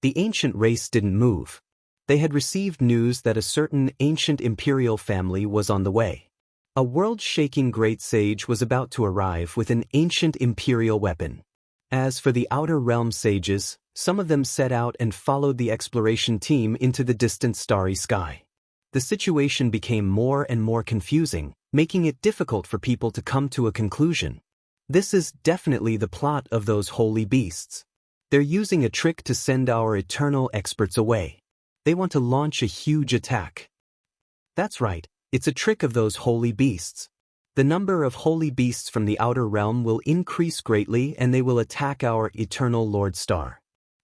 The ancient race didn't move. They had received news that a certain ancient imperial family was on the way. A world-shaking great sage was about to arrive with an ancient imperial weapon. As for the outer realm sages, some of them set out and followed the exploration team into the distant starry sky. The situation became more and more confusing, making it difficult for people to come to a conclusion. This is definitely the plot of those holy beasts. They're using a trick to send our eternal experts away. They want to launch a huge attack. That's right, it's a trick of those holy beasts. The number of holy beasts from the outer realm will increase greatly and they will attack our eternal Lord Star.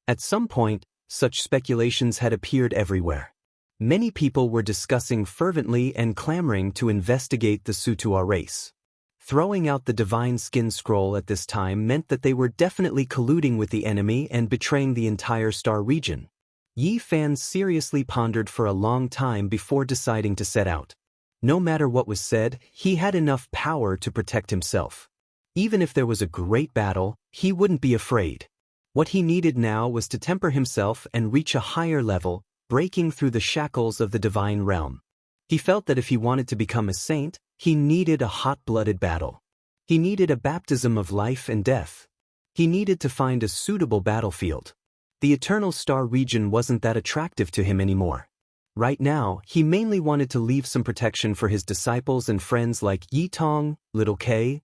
At some point, such speculations had appeared everywhere. Many people were discussing fervently and clamoring to investigate the Sutua race. Throwing out the divine skin scroll at this time meant that they were definitely colluding with the enemy and betraying the entire star region. Yi Fan seriously pondered for a long time before deciding to set out. No matter what was said, he had enough power to protect himself. Even if there was a great battle, he wouldn't be afraid. What he needed now was to temper himself and reach a higher level, breaking through the shackles of the divine realm. He felt that if he wanted to become a saint, he needed a hot-blooded battle. He needed a baptism of life and death. He needed to find a suitable battlefield. The Eternal Star region wasn't that attractive to him anymore. Right now, he mainly wanted to leave some protection for his disciples and friends like Yi Tong, Little K,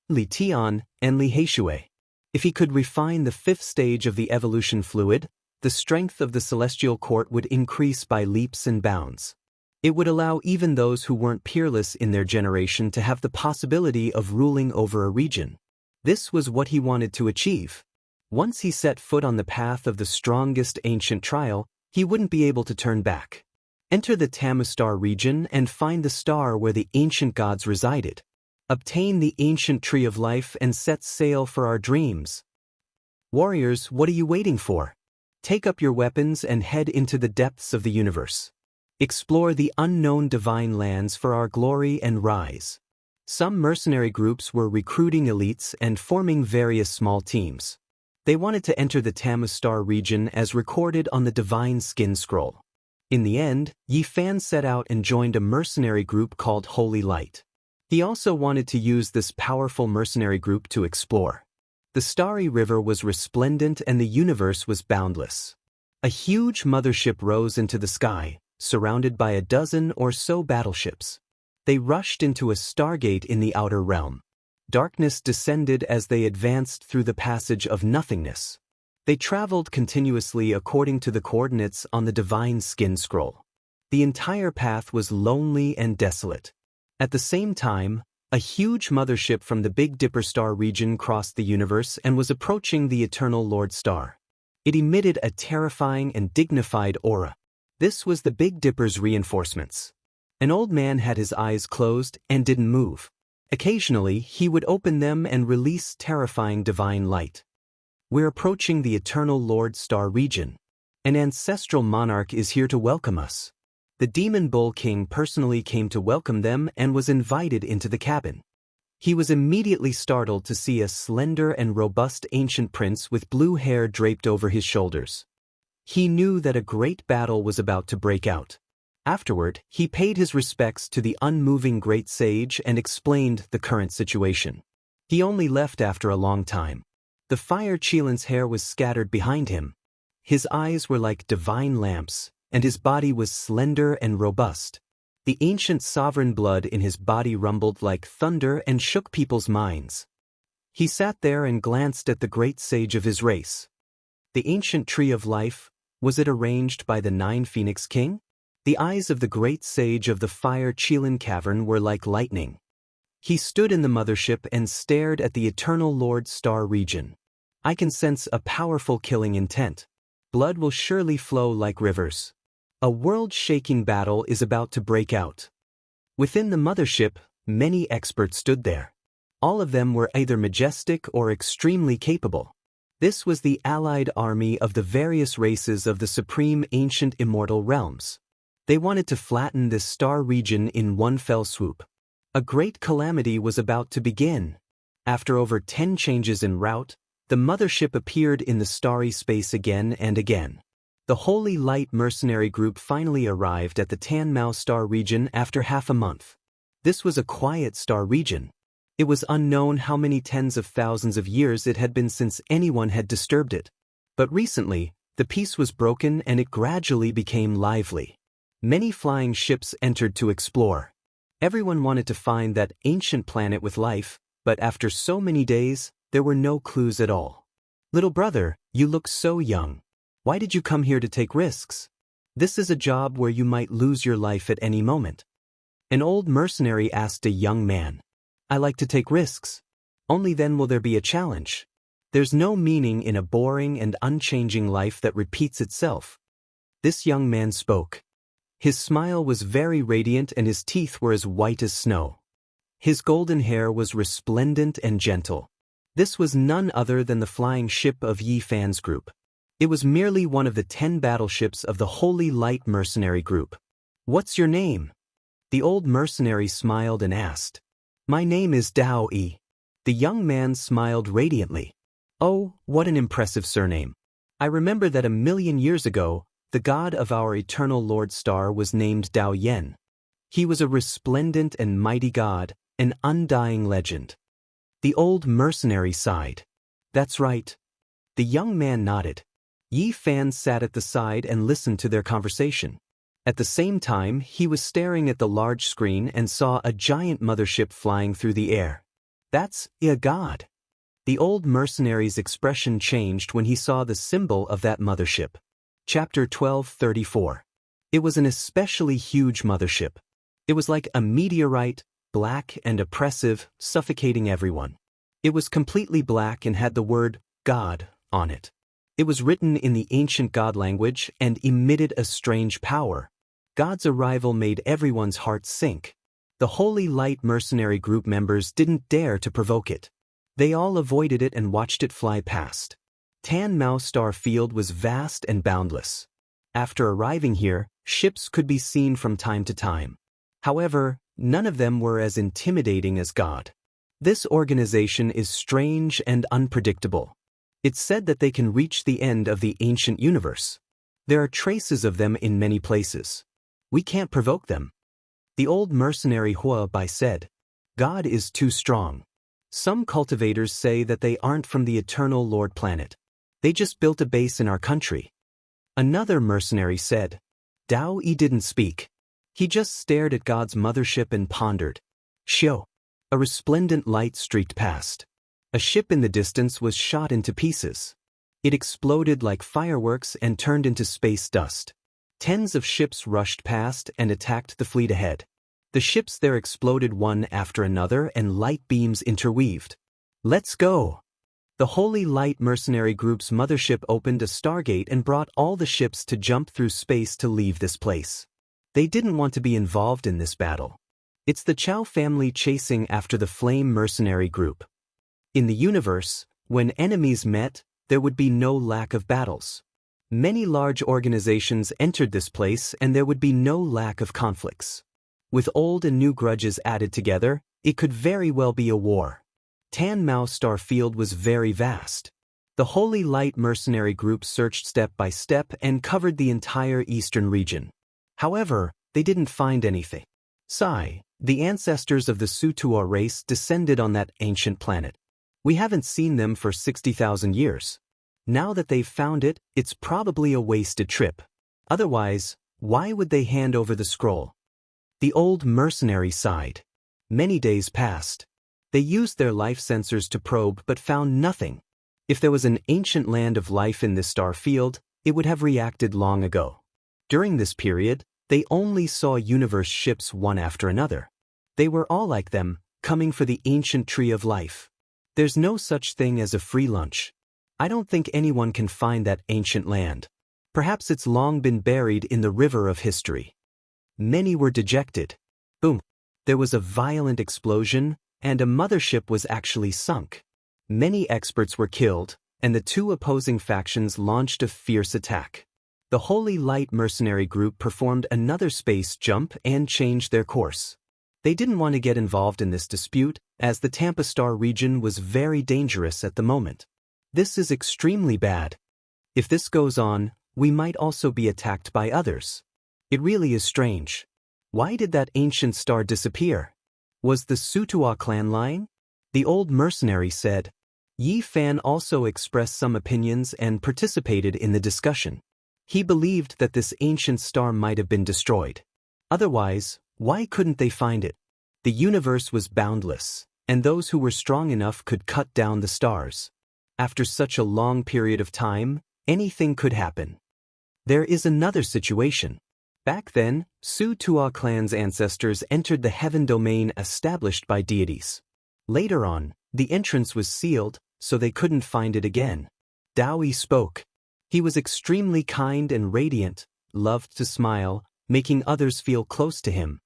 Li Tian, and Li Heishui. If he could refine the fifth stage of the evolution fluid, the strength of the celestial court would increase by leaps and bounds. It would allow even those who weren't peerless in their generation to have the possibility of ruling over a region. This was what he wanted to achieve. Once he set foot on the path of the strongest ancient trial, he wouldn't be able to turn back. Enter the Tamastar region and find the star where the ancient gods resided. Obtain the ancient tree of life and set sail for our dreams. Warriors, what are you waiting for? Take up your weapons and head into the depths of the universe. Explore the unknown divine lands for our glory and rise. Some mercenary groups were recruiting elites and forming various small teams. They wanted to enter the Tamastar region as recorded on the divine skin scroll. In the end, Yi Fan set out and joined a mercenary group called Holy Light. He also wanted to use this powerful mercenary group to explore. The starry river was resplendent and the universe was boundless. A huge mothership rose into the sky, surrounded by a dozen or so battleships. They rushed into a stargate in the outer realm. Darkness descended as they advanced through the passage of nothingness. They traveled continuously according to the coordinates on the divine skin scroll. The entire path was lonely and desolate. At the same time, a huge mothership from the Big Dipper star region crossed the universe and was approaching the Eternal Lord Star. It emitted a terrifying and dignified aura. This was the Big Dipper's reinforcements. An old man had his eyes closed and didn't move. Occasionally, he would open them and release terrifying divine light. We're approaching the Eternal Lord Star region. An ancestral monarch is here to welcome us. The Demon Bull King personally came to welcome them and was invited into the cabin. He was immediately startled to see a slender and robust ancient prince with blue hair draped over his shoulders. He knew that a great battle was about to break out. Afterward, he paid his respects to the unmoving great sage and explained the current situation. He only left after a long time. The fire Chilin's hair was scattered behind him. His eyes were like divine lamps, and his body was slender and robust. The ancient sovereign blood in his body rumbled like thunder and shook people's minds. He sat there and glanced at the great sage of his race. The ancient tree of life, was it arranged by the 9 Phoenix King? The eyes of the great sage of the fire Chilin cavern were like lightning. He stood in the mothership and stared at the Eternal Lord Star region. I can sense a powerful killing intent. Blood will surely flow like rivers. A world-shaking battle is about to break out. Within the mothership, many experts stood there. All of them were either majestic or extremely capable. This was the allied army of the various races of the supreme ancient immortal realms. They wanted to flatten this star region in one fell swoop. A great calamity was about to begin. After over 10 changes en route, the mothership appeared in the starry space again and again. The Holy Light mercenary group finally arrived at the Tanmao star region after half a month. This was a quiet star region. It was unknown how many tens of thousands of years it had been since anyone had disturbed it. But recently, the peace was broken and it gradually became lively. Many flying ships entered to explore. Everyone wanted to find that ancient planet with life, but after so many days, there were no clues at all. Little brother, you look so young. Why did you come here to take risks? This is a job where you might lose your life at any moment. An old mercenary asked a young man. I like to take risks. Only then will there be a challenge. There's no meaning in a boring and unchanging life that repeats itself. This young man spoke. His smile was very radiant and his teeth were as white as snow. His golden hair was resplendent and gentle. This was none other than the flying ship of Yi Fan's group. It was merely one of the 10 battleships of the Holy Light mercenary group. What's your name? The old mercenary smiled and asked. My name is Dao Yi. The young man smiled radiantly. Oh, what an impressive surname. I remember that 1,000,000 years ago, the god of our eternal Lord Star was named Dao Yen. He was a resplendent and mighty god, an undying legend. The old mercenary sighed. That's right. The young man nodded. Yi Fan sat at the side and listened to their conversation. At the same time, he was staring at the large screen and saw a giant mothership flying through the air. That's a god. The old mercenary's expression changed when he saw the symbol of that mothership. Chapter 12:34. It was an especially huge mothership. It was like a meteorite, black and oppressive, suffocating everyone. It was completely black and had the word God on it. It was written in the ancient god language and emitted a strange power. God's arrival made everyone's heart sink. The Holy Light mercenary group members didn't dare to provoke it. They all avoided it and watched it fly past. Tanmao Star Field was vast and boundless. After arriving here, ships could be seen from time to time. However, none of them were as intimidating as God. This organization is strange and unpredictable. It's said that they can reach the end of the ancient universe. There are traces of them in many places. We can't provoke them. The old mercenary Hua Bai said, God is too strong. Some cultivators say that they aren't from the Eternal Lord planet. They just built a base in our country. Another mercenary said, Dao Yi didn't speak. He just stared at God's mothership and pondered. Xiao. A resplendent light streaked past. A ship in the distance was shot into pieces. It exploded like fireworks and turned into space dust. Tens of ships rushed past and attacked the fleet ahead. The ships there exploded one after another and light beams interweaved. Let's go! The Holy Light Mercenary Group's mothership opened a stargate and brought all the ships to jump through space to leave this place. They didn't want to be involved in this battle. It's the Chao family chasing after the Flame Mercenary Group. In the universe, when enemies met, there would be no lack of battles. Many large organizations entered this place and there would be no lack of conflicts. With old and new grudges added together, it could very well be a war. Tan Mao Star Field was very vast. The Holy Light Mercenary Group searched step by step and covered the entire eastern region. However, they didn't find anything. Sai, the ancestors of the Sutua race, descended on that ancient planet. We haven't seen them for 60,000 years. Now that they've found it, it's probably a wasted trip. Otherwise, why would they hand over the scroll? The old mercenary sighed. Many days passed. They used their life sensors to probe but found nothing. If there was an ancient land of life in this star field, it would have reacted long ago. During this period, they only saw universe ships one after another. They were all like them, coming for the ancient tree of life. There's no such thing as a free lunch. I don't think anyone can find that ancient land. Perhaps it's long been buried in the river of history. Many were dejected. Boom! There was a violent explosion, and a mothership was actually sunk. Many experts were killed, and the two opposing factions launched a fierce attack. The Holy Light Mercenary Group performed another space jump and changed their course. They didn't want to get involved in this dispute, as the Tampa Star region was very dangerous at the moment. This is extremely bad. If this goes on, we might also be attacked by others. It really is strange. Why did that ancient star disappear? Was the Sutua clan lying? The old mercenary said. Yi Fan also expressed some opinions and participated in the discussion. He believed that this ancient star might have been destroyed. Otherwise, why couldn't they find it? The universe was boundless, and those who were strong enough could cut down the stars. After such a long period of time, anything could happen. There is another situation. Back then, Sutua clan's ancestors entered the heaven domain established by deities. Later on, the entrance was sealed, so they couldn't find it again. Dao Yi spoke. He was extremely kind and radiant, loved to smile, making others feel close to him.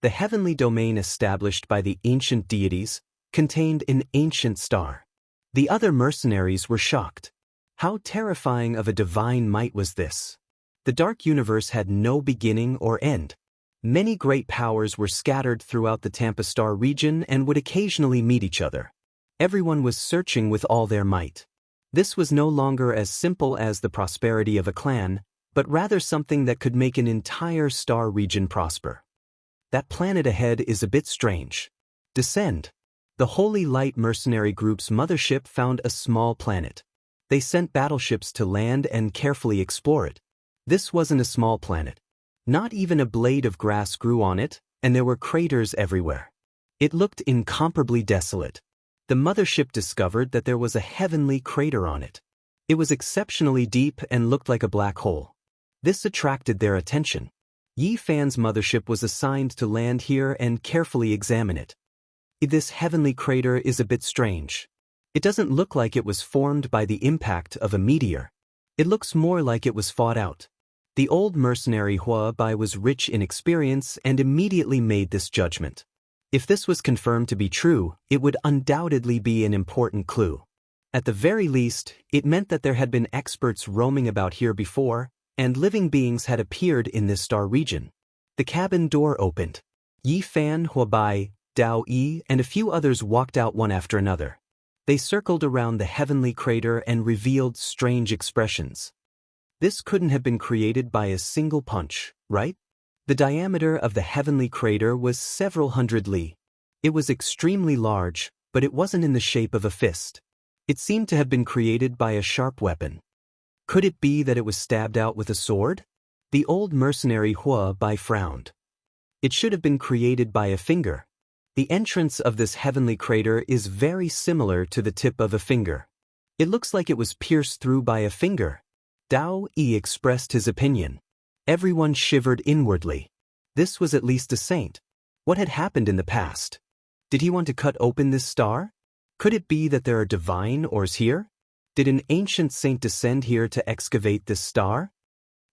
The heavenly domain established by the ancient deities contained an ancient star. The other mercenaries were shocked. How terrifying of a divine might was this? The dark universe had no beginning or end. Many great powers were scattered throughout the Tampa Star region and would occasionally meet each other. Everyone was searching with all their might. This was no longer as simple as the prosperity of a clan, but rather something that could make an entire star region prosper. That planet ahead is a bit strange. Descend. The Holy Light Mercenary Group's mothership found a small planet. They sent battleships to land and carefully explore it. This wasn't a small planet. Not even a blade of grass grew on it, and there were craters everywhere. It looked incomparably desolate. The mothership discovered that there was a heavenly crater on it. It was exceptionally deep and looked like a black hole. This attracted their attention. Yi Fan's mothership was assigned to land here and carefully examine it. This heavenly crater is a bit strange. It doesn't look like it was formed by the impact of a meteor. It looks more like it was fought out. The old mercenary Hua Bai was rich in experience and immediately made this judgment. If this was confirmed to be true, it would undoubtedly be an important clue. At the very least, it meant that there had been experts roaming about here before, and living beings had appeared in this star region. The cabin door opened. Yi Fan, Hua Bai, Dao Yi, and a few others walked out one after another. They circled around the heavenly crater and revealed strange expressions. This couldn't have been created by a single punch, right? The diameter of the heavenly crater was several hundred li. It was extremely large, but it wasn't in the shape of a fist. It seemed to have been created by a sharp weapon. Could it be that it was stabbed out with a sword? The old mercenary Hua Bai frowned. It should have been created by a finger. The entrance of this heavenly crater is very similar to the tip of a finger. It looks like it was pierced through by a finger. Dao Yi expressed his opinion. Everyone shivered inwardly. This was at least a saint. What had happened in the past? Did he want to cut open this star? Could it be that there are divine ores here? Did an ancient saint descend here to excavate this star?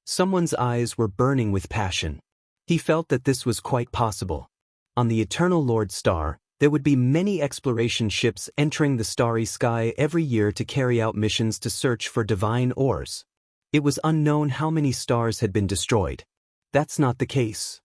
Someone's eyes were burning with passion. He felt that this was quite possible. On the Eternal Lord Star, there would be many exploration ships entering the starry sky every year to carry out missions to search for divine ores. It was unknown how many stars had been destroyed. That's not the case.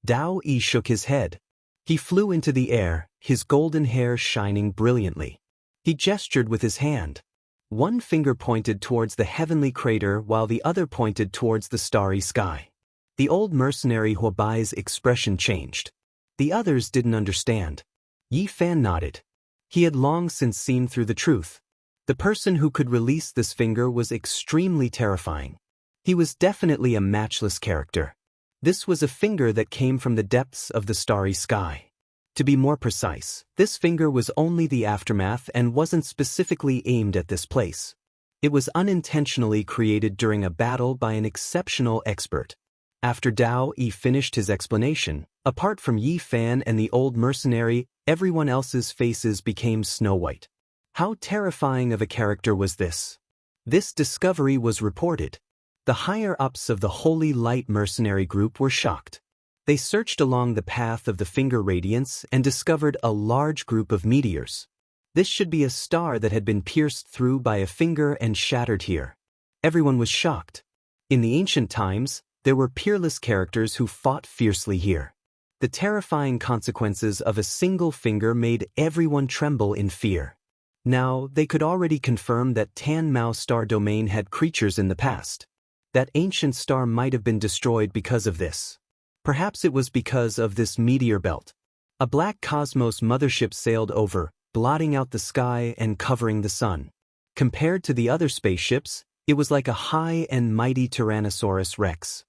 Dao Yi shook his head. He flew into the air, his golden hair shining brilliantly. He gestured with his hand. One finger pointed towards the heavenly crater while the other pointed towards the starry sky. The old mercenary Huabai's expression changed. The others didn't understand. Yi Fan nodded. He had long since seen through the truth. The person who could release this finger was extremely terrifying. He was definitely a matchless character. This was a finger that came from the depths of the starry sky. To be more precise, this finger was only the aftermath and wasn't specifically aimed at this place. It was unintentionally created during a battle by an exceptional expert. After Dao Yi finished his explanation, apart from Yi Fan and the old mercenary, everyone else's faces became snow-white. How terrifying of a character was this? This discovery was reported. The higher-ups of the Holy Light mercenary group were shocked. They searched along the path of the finger radiance and discovered a large group of meteors. This should be a star that had been pierced through by a finger and shattered here. Everyone was shocked. In the ancient times, there were peerless characters who fought fiercely here. The terrifying consequences of a single finger made everyone tremble in fear. Now, they could already confirm that Tan Mao star domain had creatures in the past. That ancient star might have been destroyed because of this. Perhaps it was because of this meteor belt. A black cosmos mothership sailed over, blotting out the sky and covering the sun. Compared to the other spaceships, it was like a high and mighty Tyrannosaurus Rex.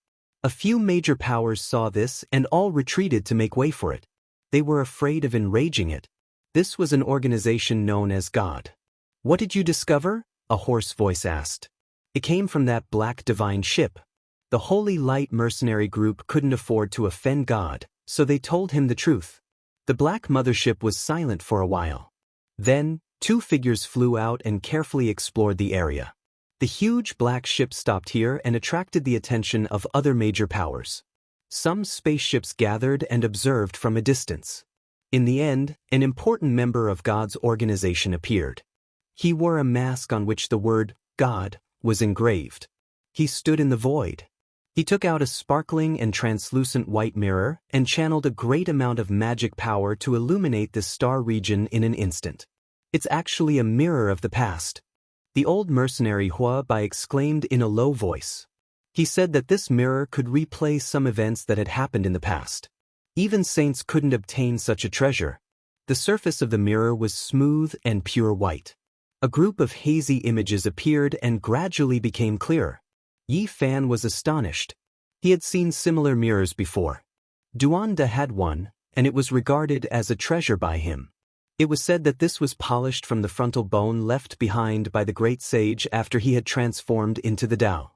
A few major powers saw this and all retreated to make way for it. They were afraid of enraging it. This was an organization known as God. "What did you discover?" a hoarse voice asked. It came from that black divine ship. The Holy Light mercenary group couldn't afford to offend God, so they told him the truth. The black mothership was silent for a while. Then, two figures flew out and carefully explored the area. The huge black ship stopped here and attracted the attention of other major powers. Some spaceships gathered and observed from a distance. In the end, an important member of God's organization appeared. He wore a mask on which the word, God, was engraved. He stood in the void. He took out a sparkling and translucent white mirror and channeled a great amount of magic power to illuminate this star region in an instant. It's actually a mirror of the past. The old mercenary Huabai exclaimed in a low voice. He said that this mirror could replay some events that had happened in the past. Even saints couldn't obtain such a treasure. The surface of the mirror was smooth and pure white. A group of hazy images appeared and gradually became clearer. Yi Fan was astonished. He had seen similar mirrors before. Duanda had one, and it was regarded as a treasure by him. It was said that this was polished from the frontal bone left behind by the great sage after he had transformed into the Tao.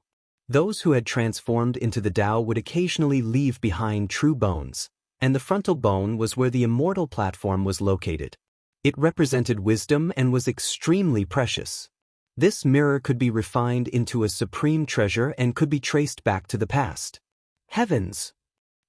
Those who had transformed into the Tao would occasionally leave behind true bones, and the frontal bone was where the immortal platform was located. It represented wisdom and was extremely precious. This mirror could be refined into a supreme treasure and could be traced back to the past. Heavens!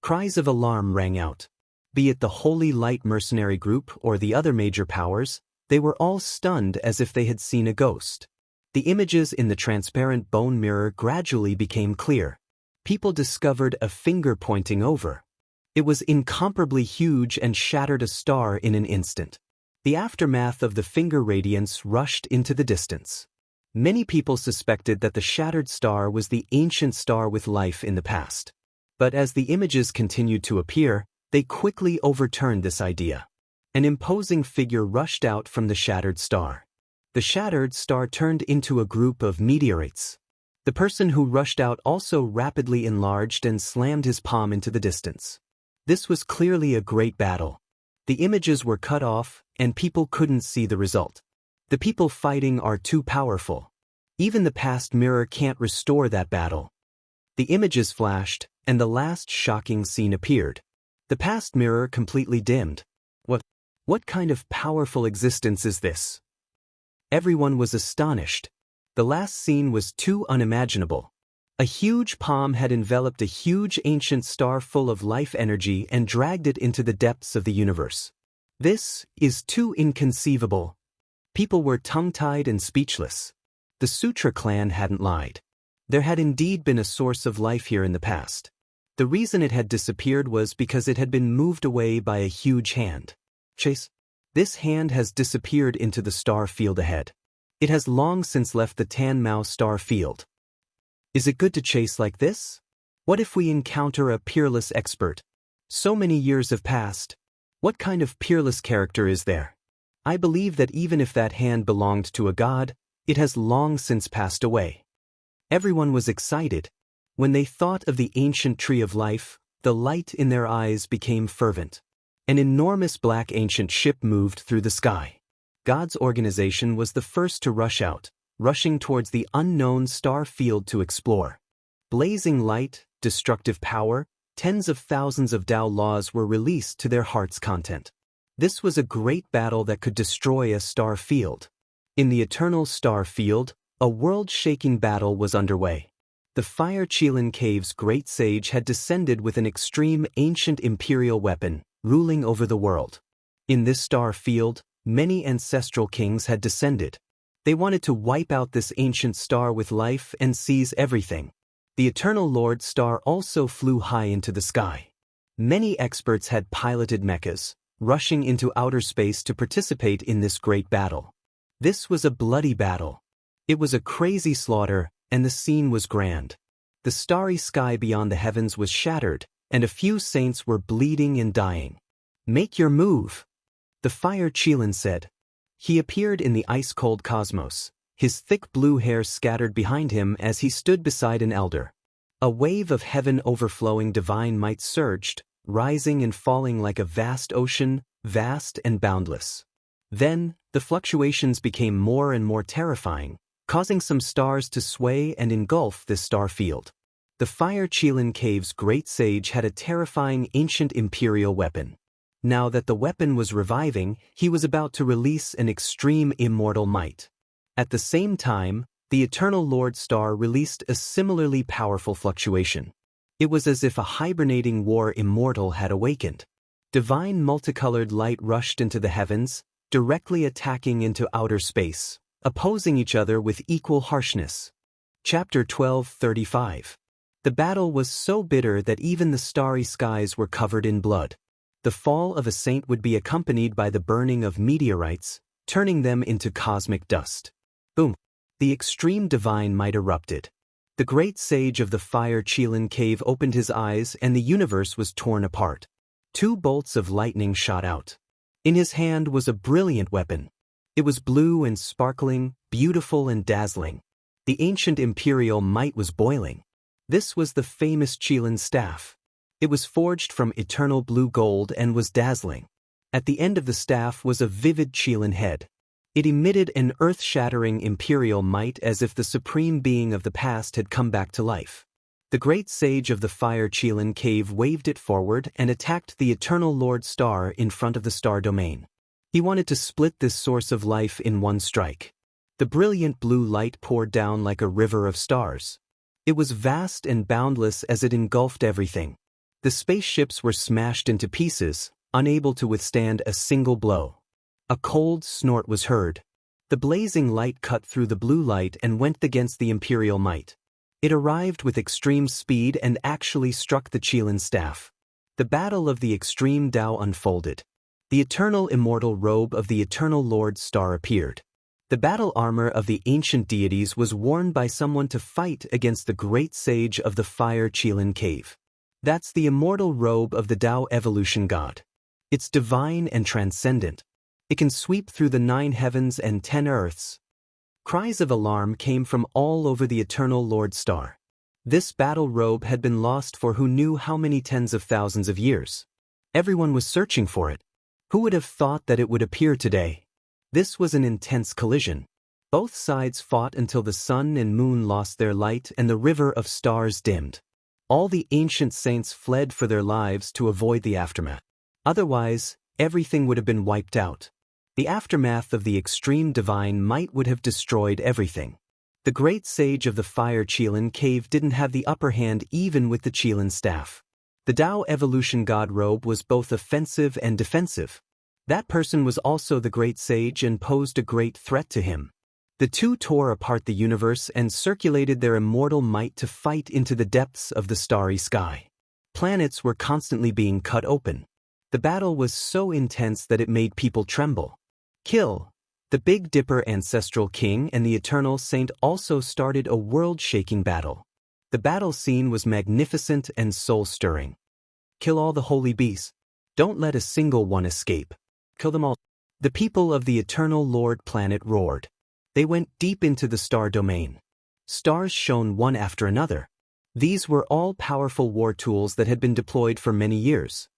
Cries of alarm rang out. Be it the Holy Light mercenary group or the other major powers, they were all stunned as if they had seen a ghost. The images in the transparent bone mirror gradually became clear. People discovered a finger pointing over. It was incomparably huge and shattered a star in an instant. The aftermath of the finger radiance rushed into the distance. Many people suspected that the shattered star was the ancient star with life in the past. But as the images continued to appear, they quickly overturned this idea. An imposing figure rushed out from the shattered star. The shattered star turned into a group of meteorites. The person who rushed out also rapidly enlarged and slammed his palm into the distance. This was clearly a great battle. The images were cut off, and people couldn't see the result. The people fighting are too powerful. Even the past mirror can't restore that battle. The images flashed, and the last shocking scene appeared. The past mirror completely dimmed. What kind of powerful existence is this? Everyone was astonished. The last scene was too unimaginable. A huge palm had enveloped a huge ancient star full of life energy and dragged it into the depths of the universe. This is too inconceivable. People were tongue-tied and speechless. The Sutra clan hadn't lied. There had indeed been a source of life here in the past. The reason it had disappeared was because it had been moved away by a huge hand. Chase. This hand has disappeared into the star field ahead. It has long since left the Tan Mao star field. Is it good to chase like this? What if we encounter a peerless expert? So many years have passed. What kind of peerless character is there? I believe that even if that hand belonged to a god, it has long since passed away. Everyone was excited. When they thought of the ancient tree of life, the light in their eyes became fervent. An enormous black ancient ship moved through the sky. God's organization was the first to rush out, rushing towards the unknown star field to explore. Blazing light, destructive power, tens of thousands of Tao laws were released to their heart's content. This was a great battle that could destroy a star field. In the eternal star field, a world-shaking battle was underway. The Fire Qilin Cave's great sage had descended with an extreme ancient imperial weapon, ruling over the world. In this star field, many ancestral kings had descended. They wanted to wipe out this ancient star with life and seize everything. The Eternal Lord Star also flew high into the sky. Many experts had piloted mechas, rushing into outer space to participate in this great battle. This was a bloody battle. It was a crazy slaughter, and the scene was grand. The starry sky beyond the heavens was shattered, and a few saints were bleeding and dying. Make your move, the Fire Qilin said. He appeared in the ice-cold cosmos, his thick blue hair scattered behind him as he stood beside an elder. A wave of heaven overflowing divine might surged, rising and falling like a vast ocean, vast and boundless. Then, the fluctuations became more and more terrifying, causing some stars to sway and engulf this star field. The Fire Qilin Cave's great sage had a terrifying ancient imperial weapon. Now that the weapon was reviving, he was about to release an extreme immortal might. At the same time, the Eternal Lord Star released a similarly powerful fluctuation. It was as if a hibernating war immortal had awakened. Divine multicolored light rushed into the heavens, directly attacking into outer space, opposing each other with equal harshness. Chapter 12:35. The battle was so bitter that even the starry skies were covered in blood. The fall of a saint would be accompanied by the burning of meteorites, turning them into cosmic dust. Boom! The extreme divine might erupted. The great sage of the Fire Qilin Cave opened his eyes and the universe was torn apart. 2 bolts of lightning shot out. In his hand was a brilliant weapon. It was blue and sparkling, beautiful and dazzling. The ancient imperial might was boiling. This was the famous Qilin staff. It was forged from eternal blue gold and was dazzling. At the end of the staff was a vivid Qilin head. It emitted an earth-shattering imperial might as if the supreme being of the past had come back to life. The great sage of the Fire Qilin Cave waved it forward and attacked the Eternal Lord Star in front of the star domain. He wanted to split this source of life in one strike. The brilliant blue light poured down like a river of stars. It was vast and boundless as it engulfed everything. The spaceships were smashed into pieces, unable to withstand a single blow. A cold snort was heard. The blazing light cut through the blue light and went against the imperial might. It arrived with extreme speed and actually struck the Qilin staff. The battle of the extreme Tao unfolded. The eternal immortal robe of the Eternal Lord Star appeared. The battle armor of the ancient deities was worn by someone to fight against the great sage of the Fire Qilin Cave. That's the immortal robe of the Tao evolution god. It's divine and transcendent. It can sweep through the 9 heavens and 10 earths. Cries of alarm came from all over the Eternal Lord Star. This battle robe had been lost for who knew how many tens of thousands of years. Everyone was searching for it. Who would have thought that it would appear today? This was an intense collision. Both sides fought until the sun and moon lost their light and the river of stars dimmed. All the ancient saints fled for their lives to avoid the aftermath. Otherwise, everything would have been wiped out. The aftermath of the extreme divine might would have destroyed everything. The great sage of the fire Qilin cave didn't have the upper hand even with the Qilin staff. The Tao evolution god robe was both offensive and defensive. That person was also the great sage and posed a great threat to him. The two tore apart the universe and circulated their immortal might to fight into the depths of the starry sky. Planets were constantly being cut open. The battle was so intense that it made people tremble. Kill. The Big Dipper ancestral king and the eternal saint also started a world-shaking battle. The battle scene was magnificent and soul-stirring. Kill all the holy beasts. Don't let a single one escape. Kill them all. The people of the eternal Lord planet roared. They went deep into the star domain. Stars shone one after another. These were all powerful war tools that had been deployed for many years.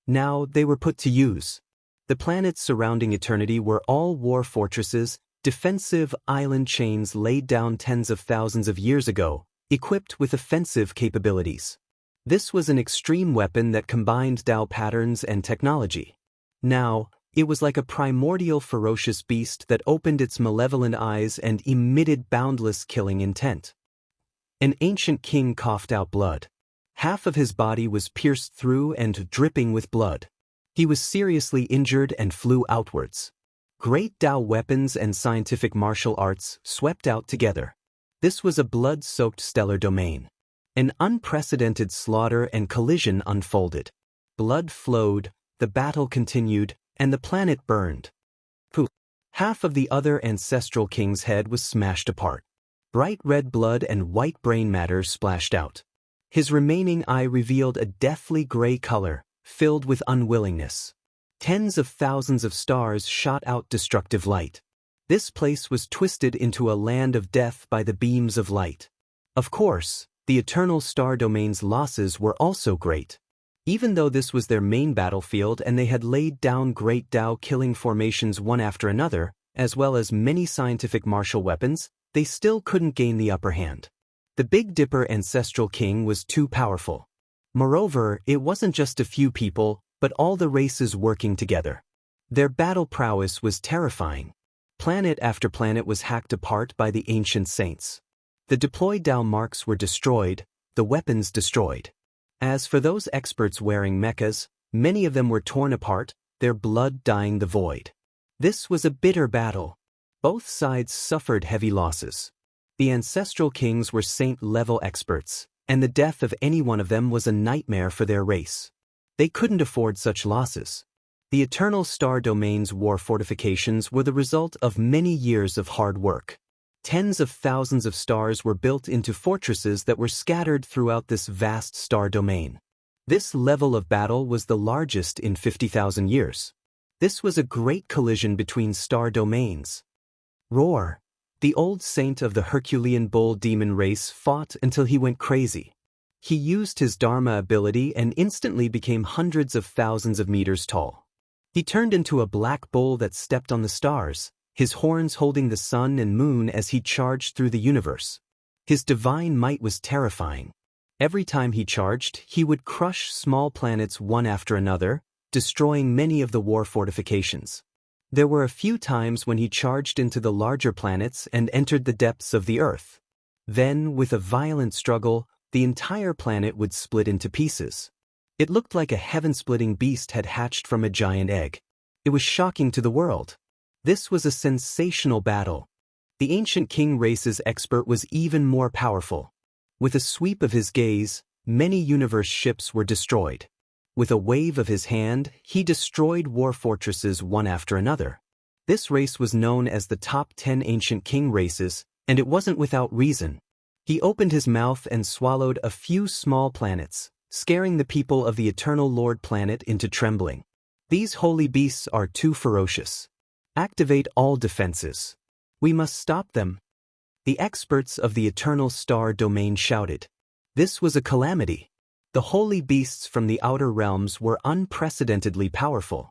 Now they were put to use. The planets surrounding eternity were all war fortresses, defensive island chains laid down tens of thousands of years ago, equipped with offensive capabilities. This was an extreme weapon that combined Tao patterns and technology. Now, it was like a primordial ferocious beast that opened its malevolent eyes and emitted boundless killing intent. An ancient king coughed out blood. Half of his body was pierced through and dripping with blood. He was seriously injured and flew outwards. Great Tao weapons and scientific martial arts swept out together. This was a blood-soaked stellar domain. An unprecedented slaughter and collision unfolded. Blood flowed, the battle continued, and the planet burned. Poof! Half of the other ancestral king's head was smashed apart. Bright red blood and white brain matter splashed out. His remaining eye revealed a deathly gray color, filled with unwillingness. Tens of thousands of stars shot out destructive light. This place was twisted into a land of death by the beams of light. Of course, the eternal star domain's losses were also great. Even though this was their main battlefield and they had laid down great Tao killing formations one after another, as well as many scientific martial weapons, they still couldn't gain the upper hand. The Big Dipper ancestral king was too powerful. Moreover, it wasn't just a few people, but all the races working together. Their battle prowess was terrifying. Planet after planet was hacked apart by the ancient saints. The deployed Tao marks were destroyed, the weapons destroyed. As for those experts wearing mechas, many of them were torn apart, their blood dyeing the void. This was a bitter battle. Both sides suffered heavy losses. The ancestral kings were saint-level experts, and the death of any one of them was a nightmare for their race. They couldn't afford such losses. The eternal star domain's war fortifications were the result of many years of hard work. Tens of thousands of stars were built into fortresses that were scattered throughout this vast star domain. This level of battle was the largest in 50,000 years. This was a great collision between star domains. Roar! The old saint of the Herculean bull demon race fought until he went crazy. He used his Dharma ability and instantly became hundreds of thousands of meters tall. He turned into a black bull that stepped on the stars, his horns holding the sun and moon as he charged through the universe. His divine might was terrifying. Every time he charged, he would crush small planets one after another, destroying many of the war fortifications. There were a few times when he charged into the larger planets and entered the depths of the Earth. Then, with a violent struggle, the entire planet would split into pieces. It looked like a heaven-splitting beast had hatched from a giant egg. It was shocking to the world. This was a sensational battle. The ancient king race's expert was even more powerful. With a sweep of his gaze, many universe ships were destroyed. With a wave of his hand, he destroyed war fortresses one after another. This race was known as the top 10 ancient king races, and it wasn't without reason. He opened his mouth and swallowed a few small planets, scaring the people of the Eternal Lord planet into trembling. These holy beasts are too ferocious. Activate all defenses. We must stop them. The experts of the Eternal Star Domain shouted. This was a calamity. The holy beasts from the outer realms were unprecedentedly powerful.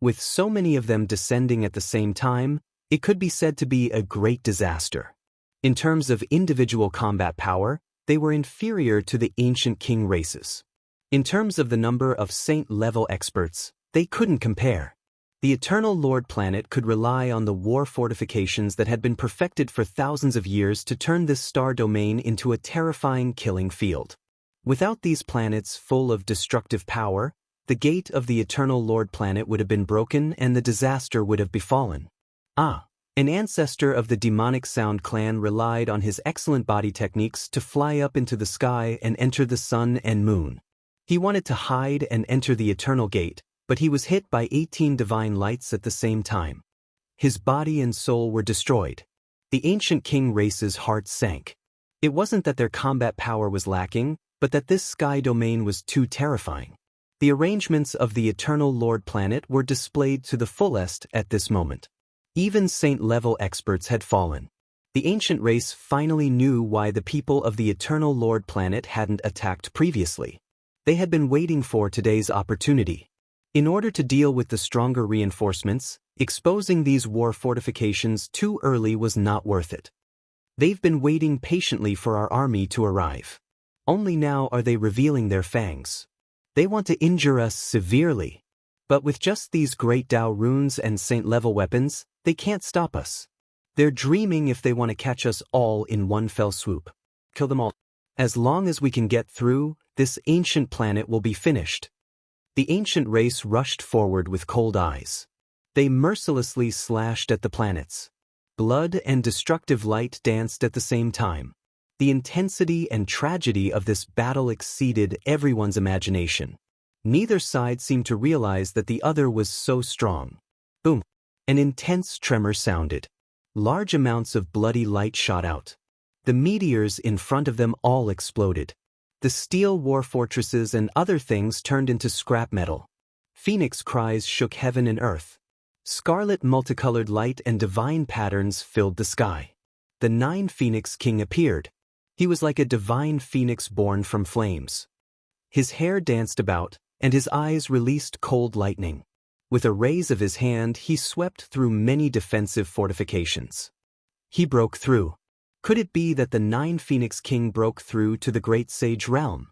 With so many of them descending at the same time, it could be said to be a great disaster. In terms of individual combat power, they were inferior to the ancient king races. In terms of the number of saint-level experts, they couldn't compare. The Eternal Lord planet could rely on the war fortifications that had been perfected for thousands of years to turn this star domain into a terrifying killing field. Without these planets full of destructive power, the gate of the Eternal Lord planet would have been broken and the disaster would have befallen. An ancestor of the demonic Sound clan relied on his excellent body techniques to fly up into the sky and enter the sun and moon. He wanted to hide and enter the Eternal Gate, but he was hit by 18 divine lights at the same time. His body and soul were destroyed. The ancient king race's hearts sank. It wasn't that their combat power was lacking, but that this sky domain was too terrifying. The arrangements of the Eternal Lord planet were displayed to the fullest at this moment. Even saint-level experts had fallen. The ancient race finally knew why the people of the Eternal Lord planet hadn't attacked previously. They had been waiting for today's opportunity. In order to deal with the stronger reinforcements, exposing these war fortifications too early was not worth it. They've been waiting patiently for our army to arrive. Only now are they revealing their fangs. They want to injure us severely. But with just these great Dao runes and saint-level weapons, they can't stop us. They're dreaming if they want to catch us all in one fell swoop. Kill them all. As long as we can get through, this ancient planet will be finished. The ancient race rushed forward with cold eyes. They mercilessly slashed at the planets. Blood and destructive light danced at the same time. The intensity and tragedy of this battle exceeded everyone's imagination. Neither side seemed to realize that the other was so strong. Boom! An intense tremor sounded. Large amounts of bloody light shot out. The meteors in front of them all exploded. The steel war fortresses and other things turned into scrap metal. Phoenix cries shook heaven and earth. Scarlet multicolored light and divine patterns filled the sky. The 9 Phoenix King appeared. He was like a divine phoenix born from flames. His hair danced about, and his eyes released cold lightning. With a raise of his hand, he swept through many defensive fortifications. He broke through. Could it be that the 9 Phoenix King broke through to the Great Sage realm?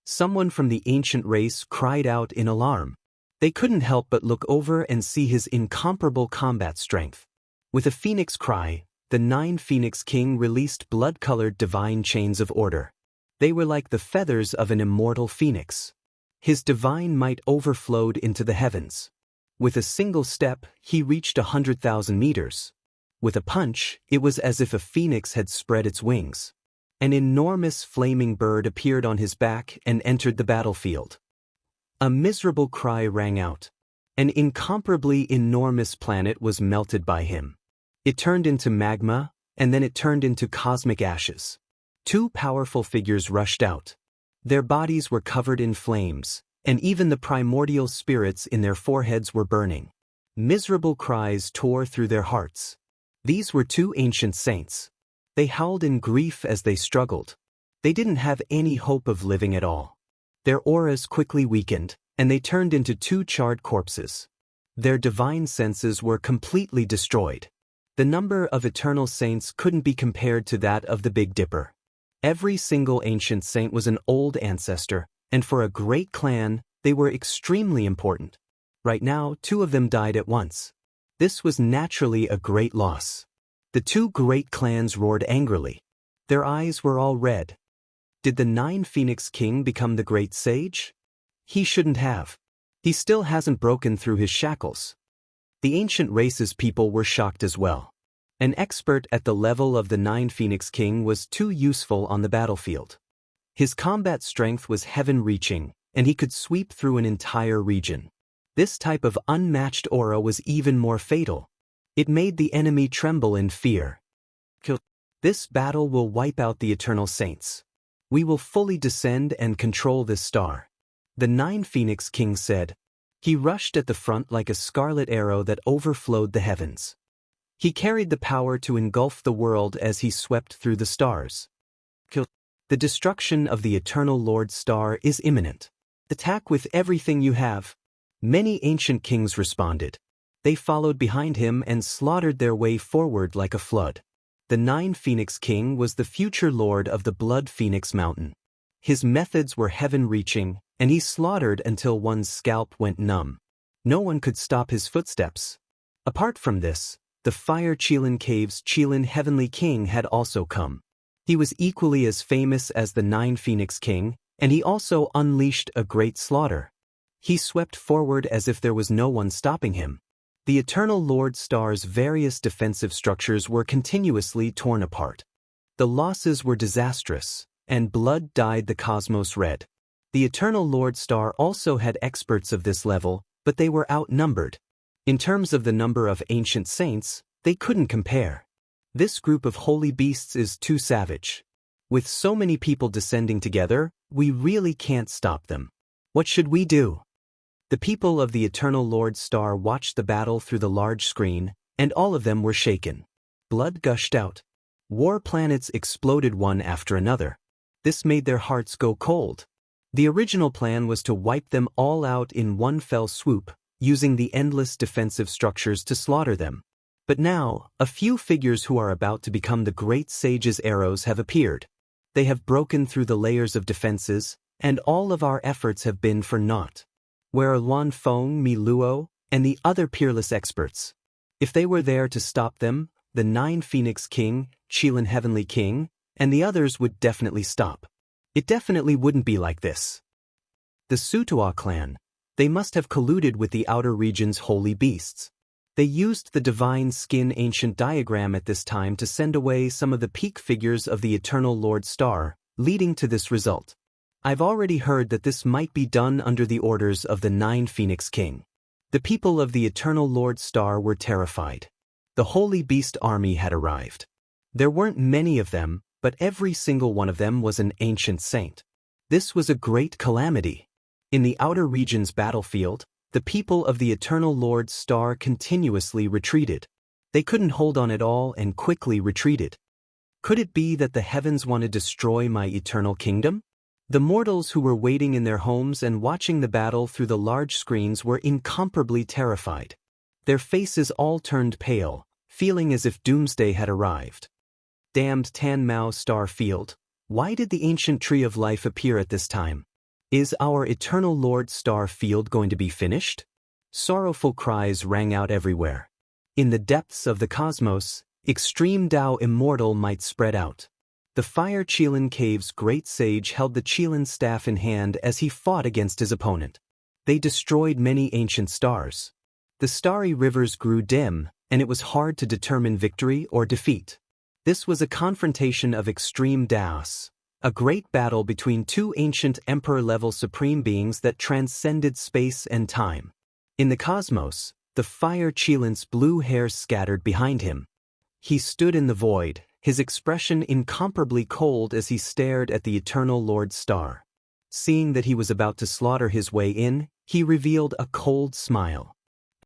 Someone from the ancient race cried out in alarm. They couldn't help but look over and see his incomparable combat strength. With a phoenix cry, the 9 Phoenix King released blood-colored divine chains of order. They were like the feathers of an immortal phoenix. His divine might overflowed into the heavens. With a single step, he reached 100,000 meters. With a punch, it was as if a phoenix had spread its wings. An enormous flaming bird appeared on his back and entered the battlefield. A miserable cry rang out. An incomparably enormous planet was melted by him. It turned into magma, and then it turned into cosmic ashes. 2 powerful figures rushed out. Their bodies were covered in flames, and even the primordial spirits in their foreheads were burning. Miserable cries tore through their hearts. These were 2 ancient saints. They howled in grief as they struggled. They didn't have any hope of living at all. Their auras quickly weakened, and they turned into 2 charred corpses. Their divine senses were completely destroyed. The number of eternal saints couldn't be compared to that of the Big Dipper. Every single ancient saint was an old ancestor, and for a great clan, they were extremely important. Right now, 2 of them died at once. This was naturally a great loss. The 2 great clans roared angrily. Their eyes were all red. Did the 9 Phoenix King become the Great Sage? He shouldn't have. He still hasn't broken through his shackles. The ancient race's people were shocked as well. An expert at the level of the 9 Phoenix King was too useful on the battlefield. His combat strength was heaven-reaching, and he could sweep through an entire region. This type of unmatched aura was even more fatal. It made the enemy tremble in fear. This battle will wipe out the Eternal Saints. We will fully descend and control this star. The 9 Phoenix King said. He rushed at the front like a scarlet arrow that overflowed the heavens. He carried the power to engulf the world as he swept through the stars. The destruction of the Eternal Lord Star is imminent. Attack with everything you have. Many ancient kings responded. They followed behind him and slaughtered their way forward like a flood. The Nine Phoenix King was the future lord of the Blood Phoenix Mountain. His methods were heaven-reaching, and he slaughtered until one's scalp went numb. No one could stop his footsteps. Apart from this, the Fire Qilin Cave's Qilin Heavenly King had also come. He was equally as famous as the Nine Phoenix King, and he also unleashed a great slaughter. He swept forward as if there was no one stopping him. The Eternal Lord Star's various defensive structures were continuously torn apart. The losses were disastrous, and blood dyed the cosmos red. The Eternal Lord Star also had experts of this level, but they were outnumbered. In terms of the number of ancient saints, they couldn't compare. This group of holy beasts is too savage. With so many people descending together, we really can't stop them. What should we do? The people of the Eternal Lord Star watched the battle through the large screen, and all of them were shaken. Blood gushed out. War planets exploded one after another. This made their hearts go cold. The original plan was to wipe them all out in one fell swoop, using the endless defensive structures to slaughter them. But now, a few figures who are about to become the great sage's arrows have appeared. They have broken through the layers of defenses, and all of our efforts have been for naught. Where are Luan Feng, Mi Luo, and the other peerless experts? If they were there to stop them, the Nine Phoenix King, Qilin Heavenly King, and the others would definitely stop. It definitely wouldn't be like this. The Sutua clan, they must have colluded with the outer region's holy beasts. They used the divine skin ancient diagram at this time to send away some of the peak figures of the Eternal Lord Star, leading to this result. I've already heard that this might be done under the orders of the Nine Phoenix King. The people of the Eternal Lord Star were terrified. The Holy Beast army had arrived. There weren't many of them, but every single one of them was an ancient saint. This was a great calamity. In the outer region's battlefield, the people of the Eternal Lord Star continuously retreated. They couldn't hold on at all and quickly retreated. Could it be that the heavens want to destroy my eternal kingdom? The mortals who were waiting in their homes and watching the battle through the large screens were incomparably terrified. Their faces all turned pale, feeling as if doomsday had arrived. Damned Tan Mao star field, why did the ancient tree of life appear at this time? Is our Eternal Lord Star field going to be finished? Sorrowful cries rang out everywhere. In the depths of the cosmos, extreme Tao immortal might spread out. The Fire Qilin Cave's great sage held the Qilin staff in hand as he fought against his opponent. They destroyed many ancient stars. The starry rivers grew dim, and it was hard to determine victory or defeat. This was a confrontation of extreme Taos, a great battle between two ancient emperor-level supreme beings that transcended space and time. In the cosmos, the Fire Qilin's blue hair scattered behind him. He stood in the void, his expression incomparably cold as he stared at the Eternal Lord Star. Seeing that he was about to slaughter his way in, he revealed a cold smile.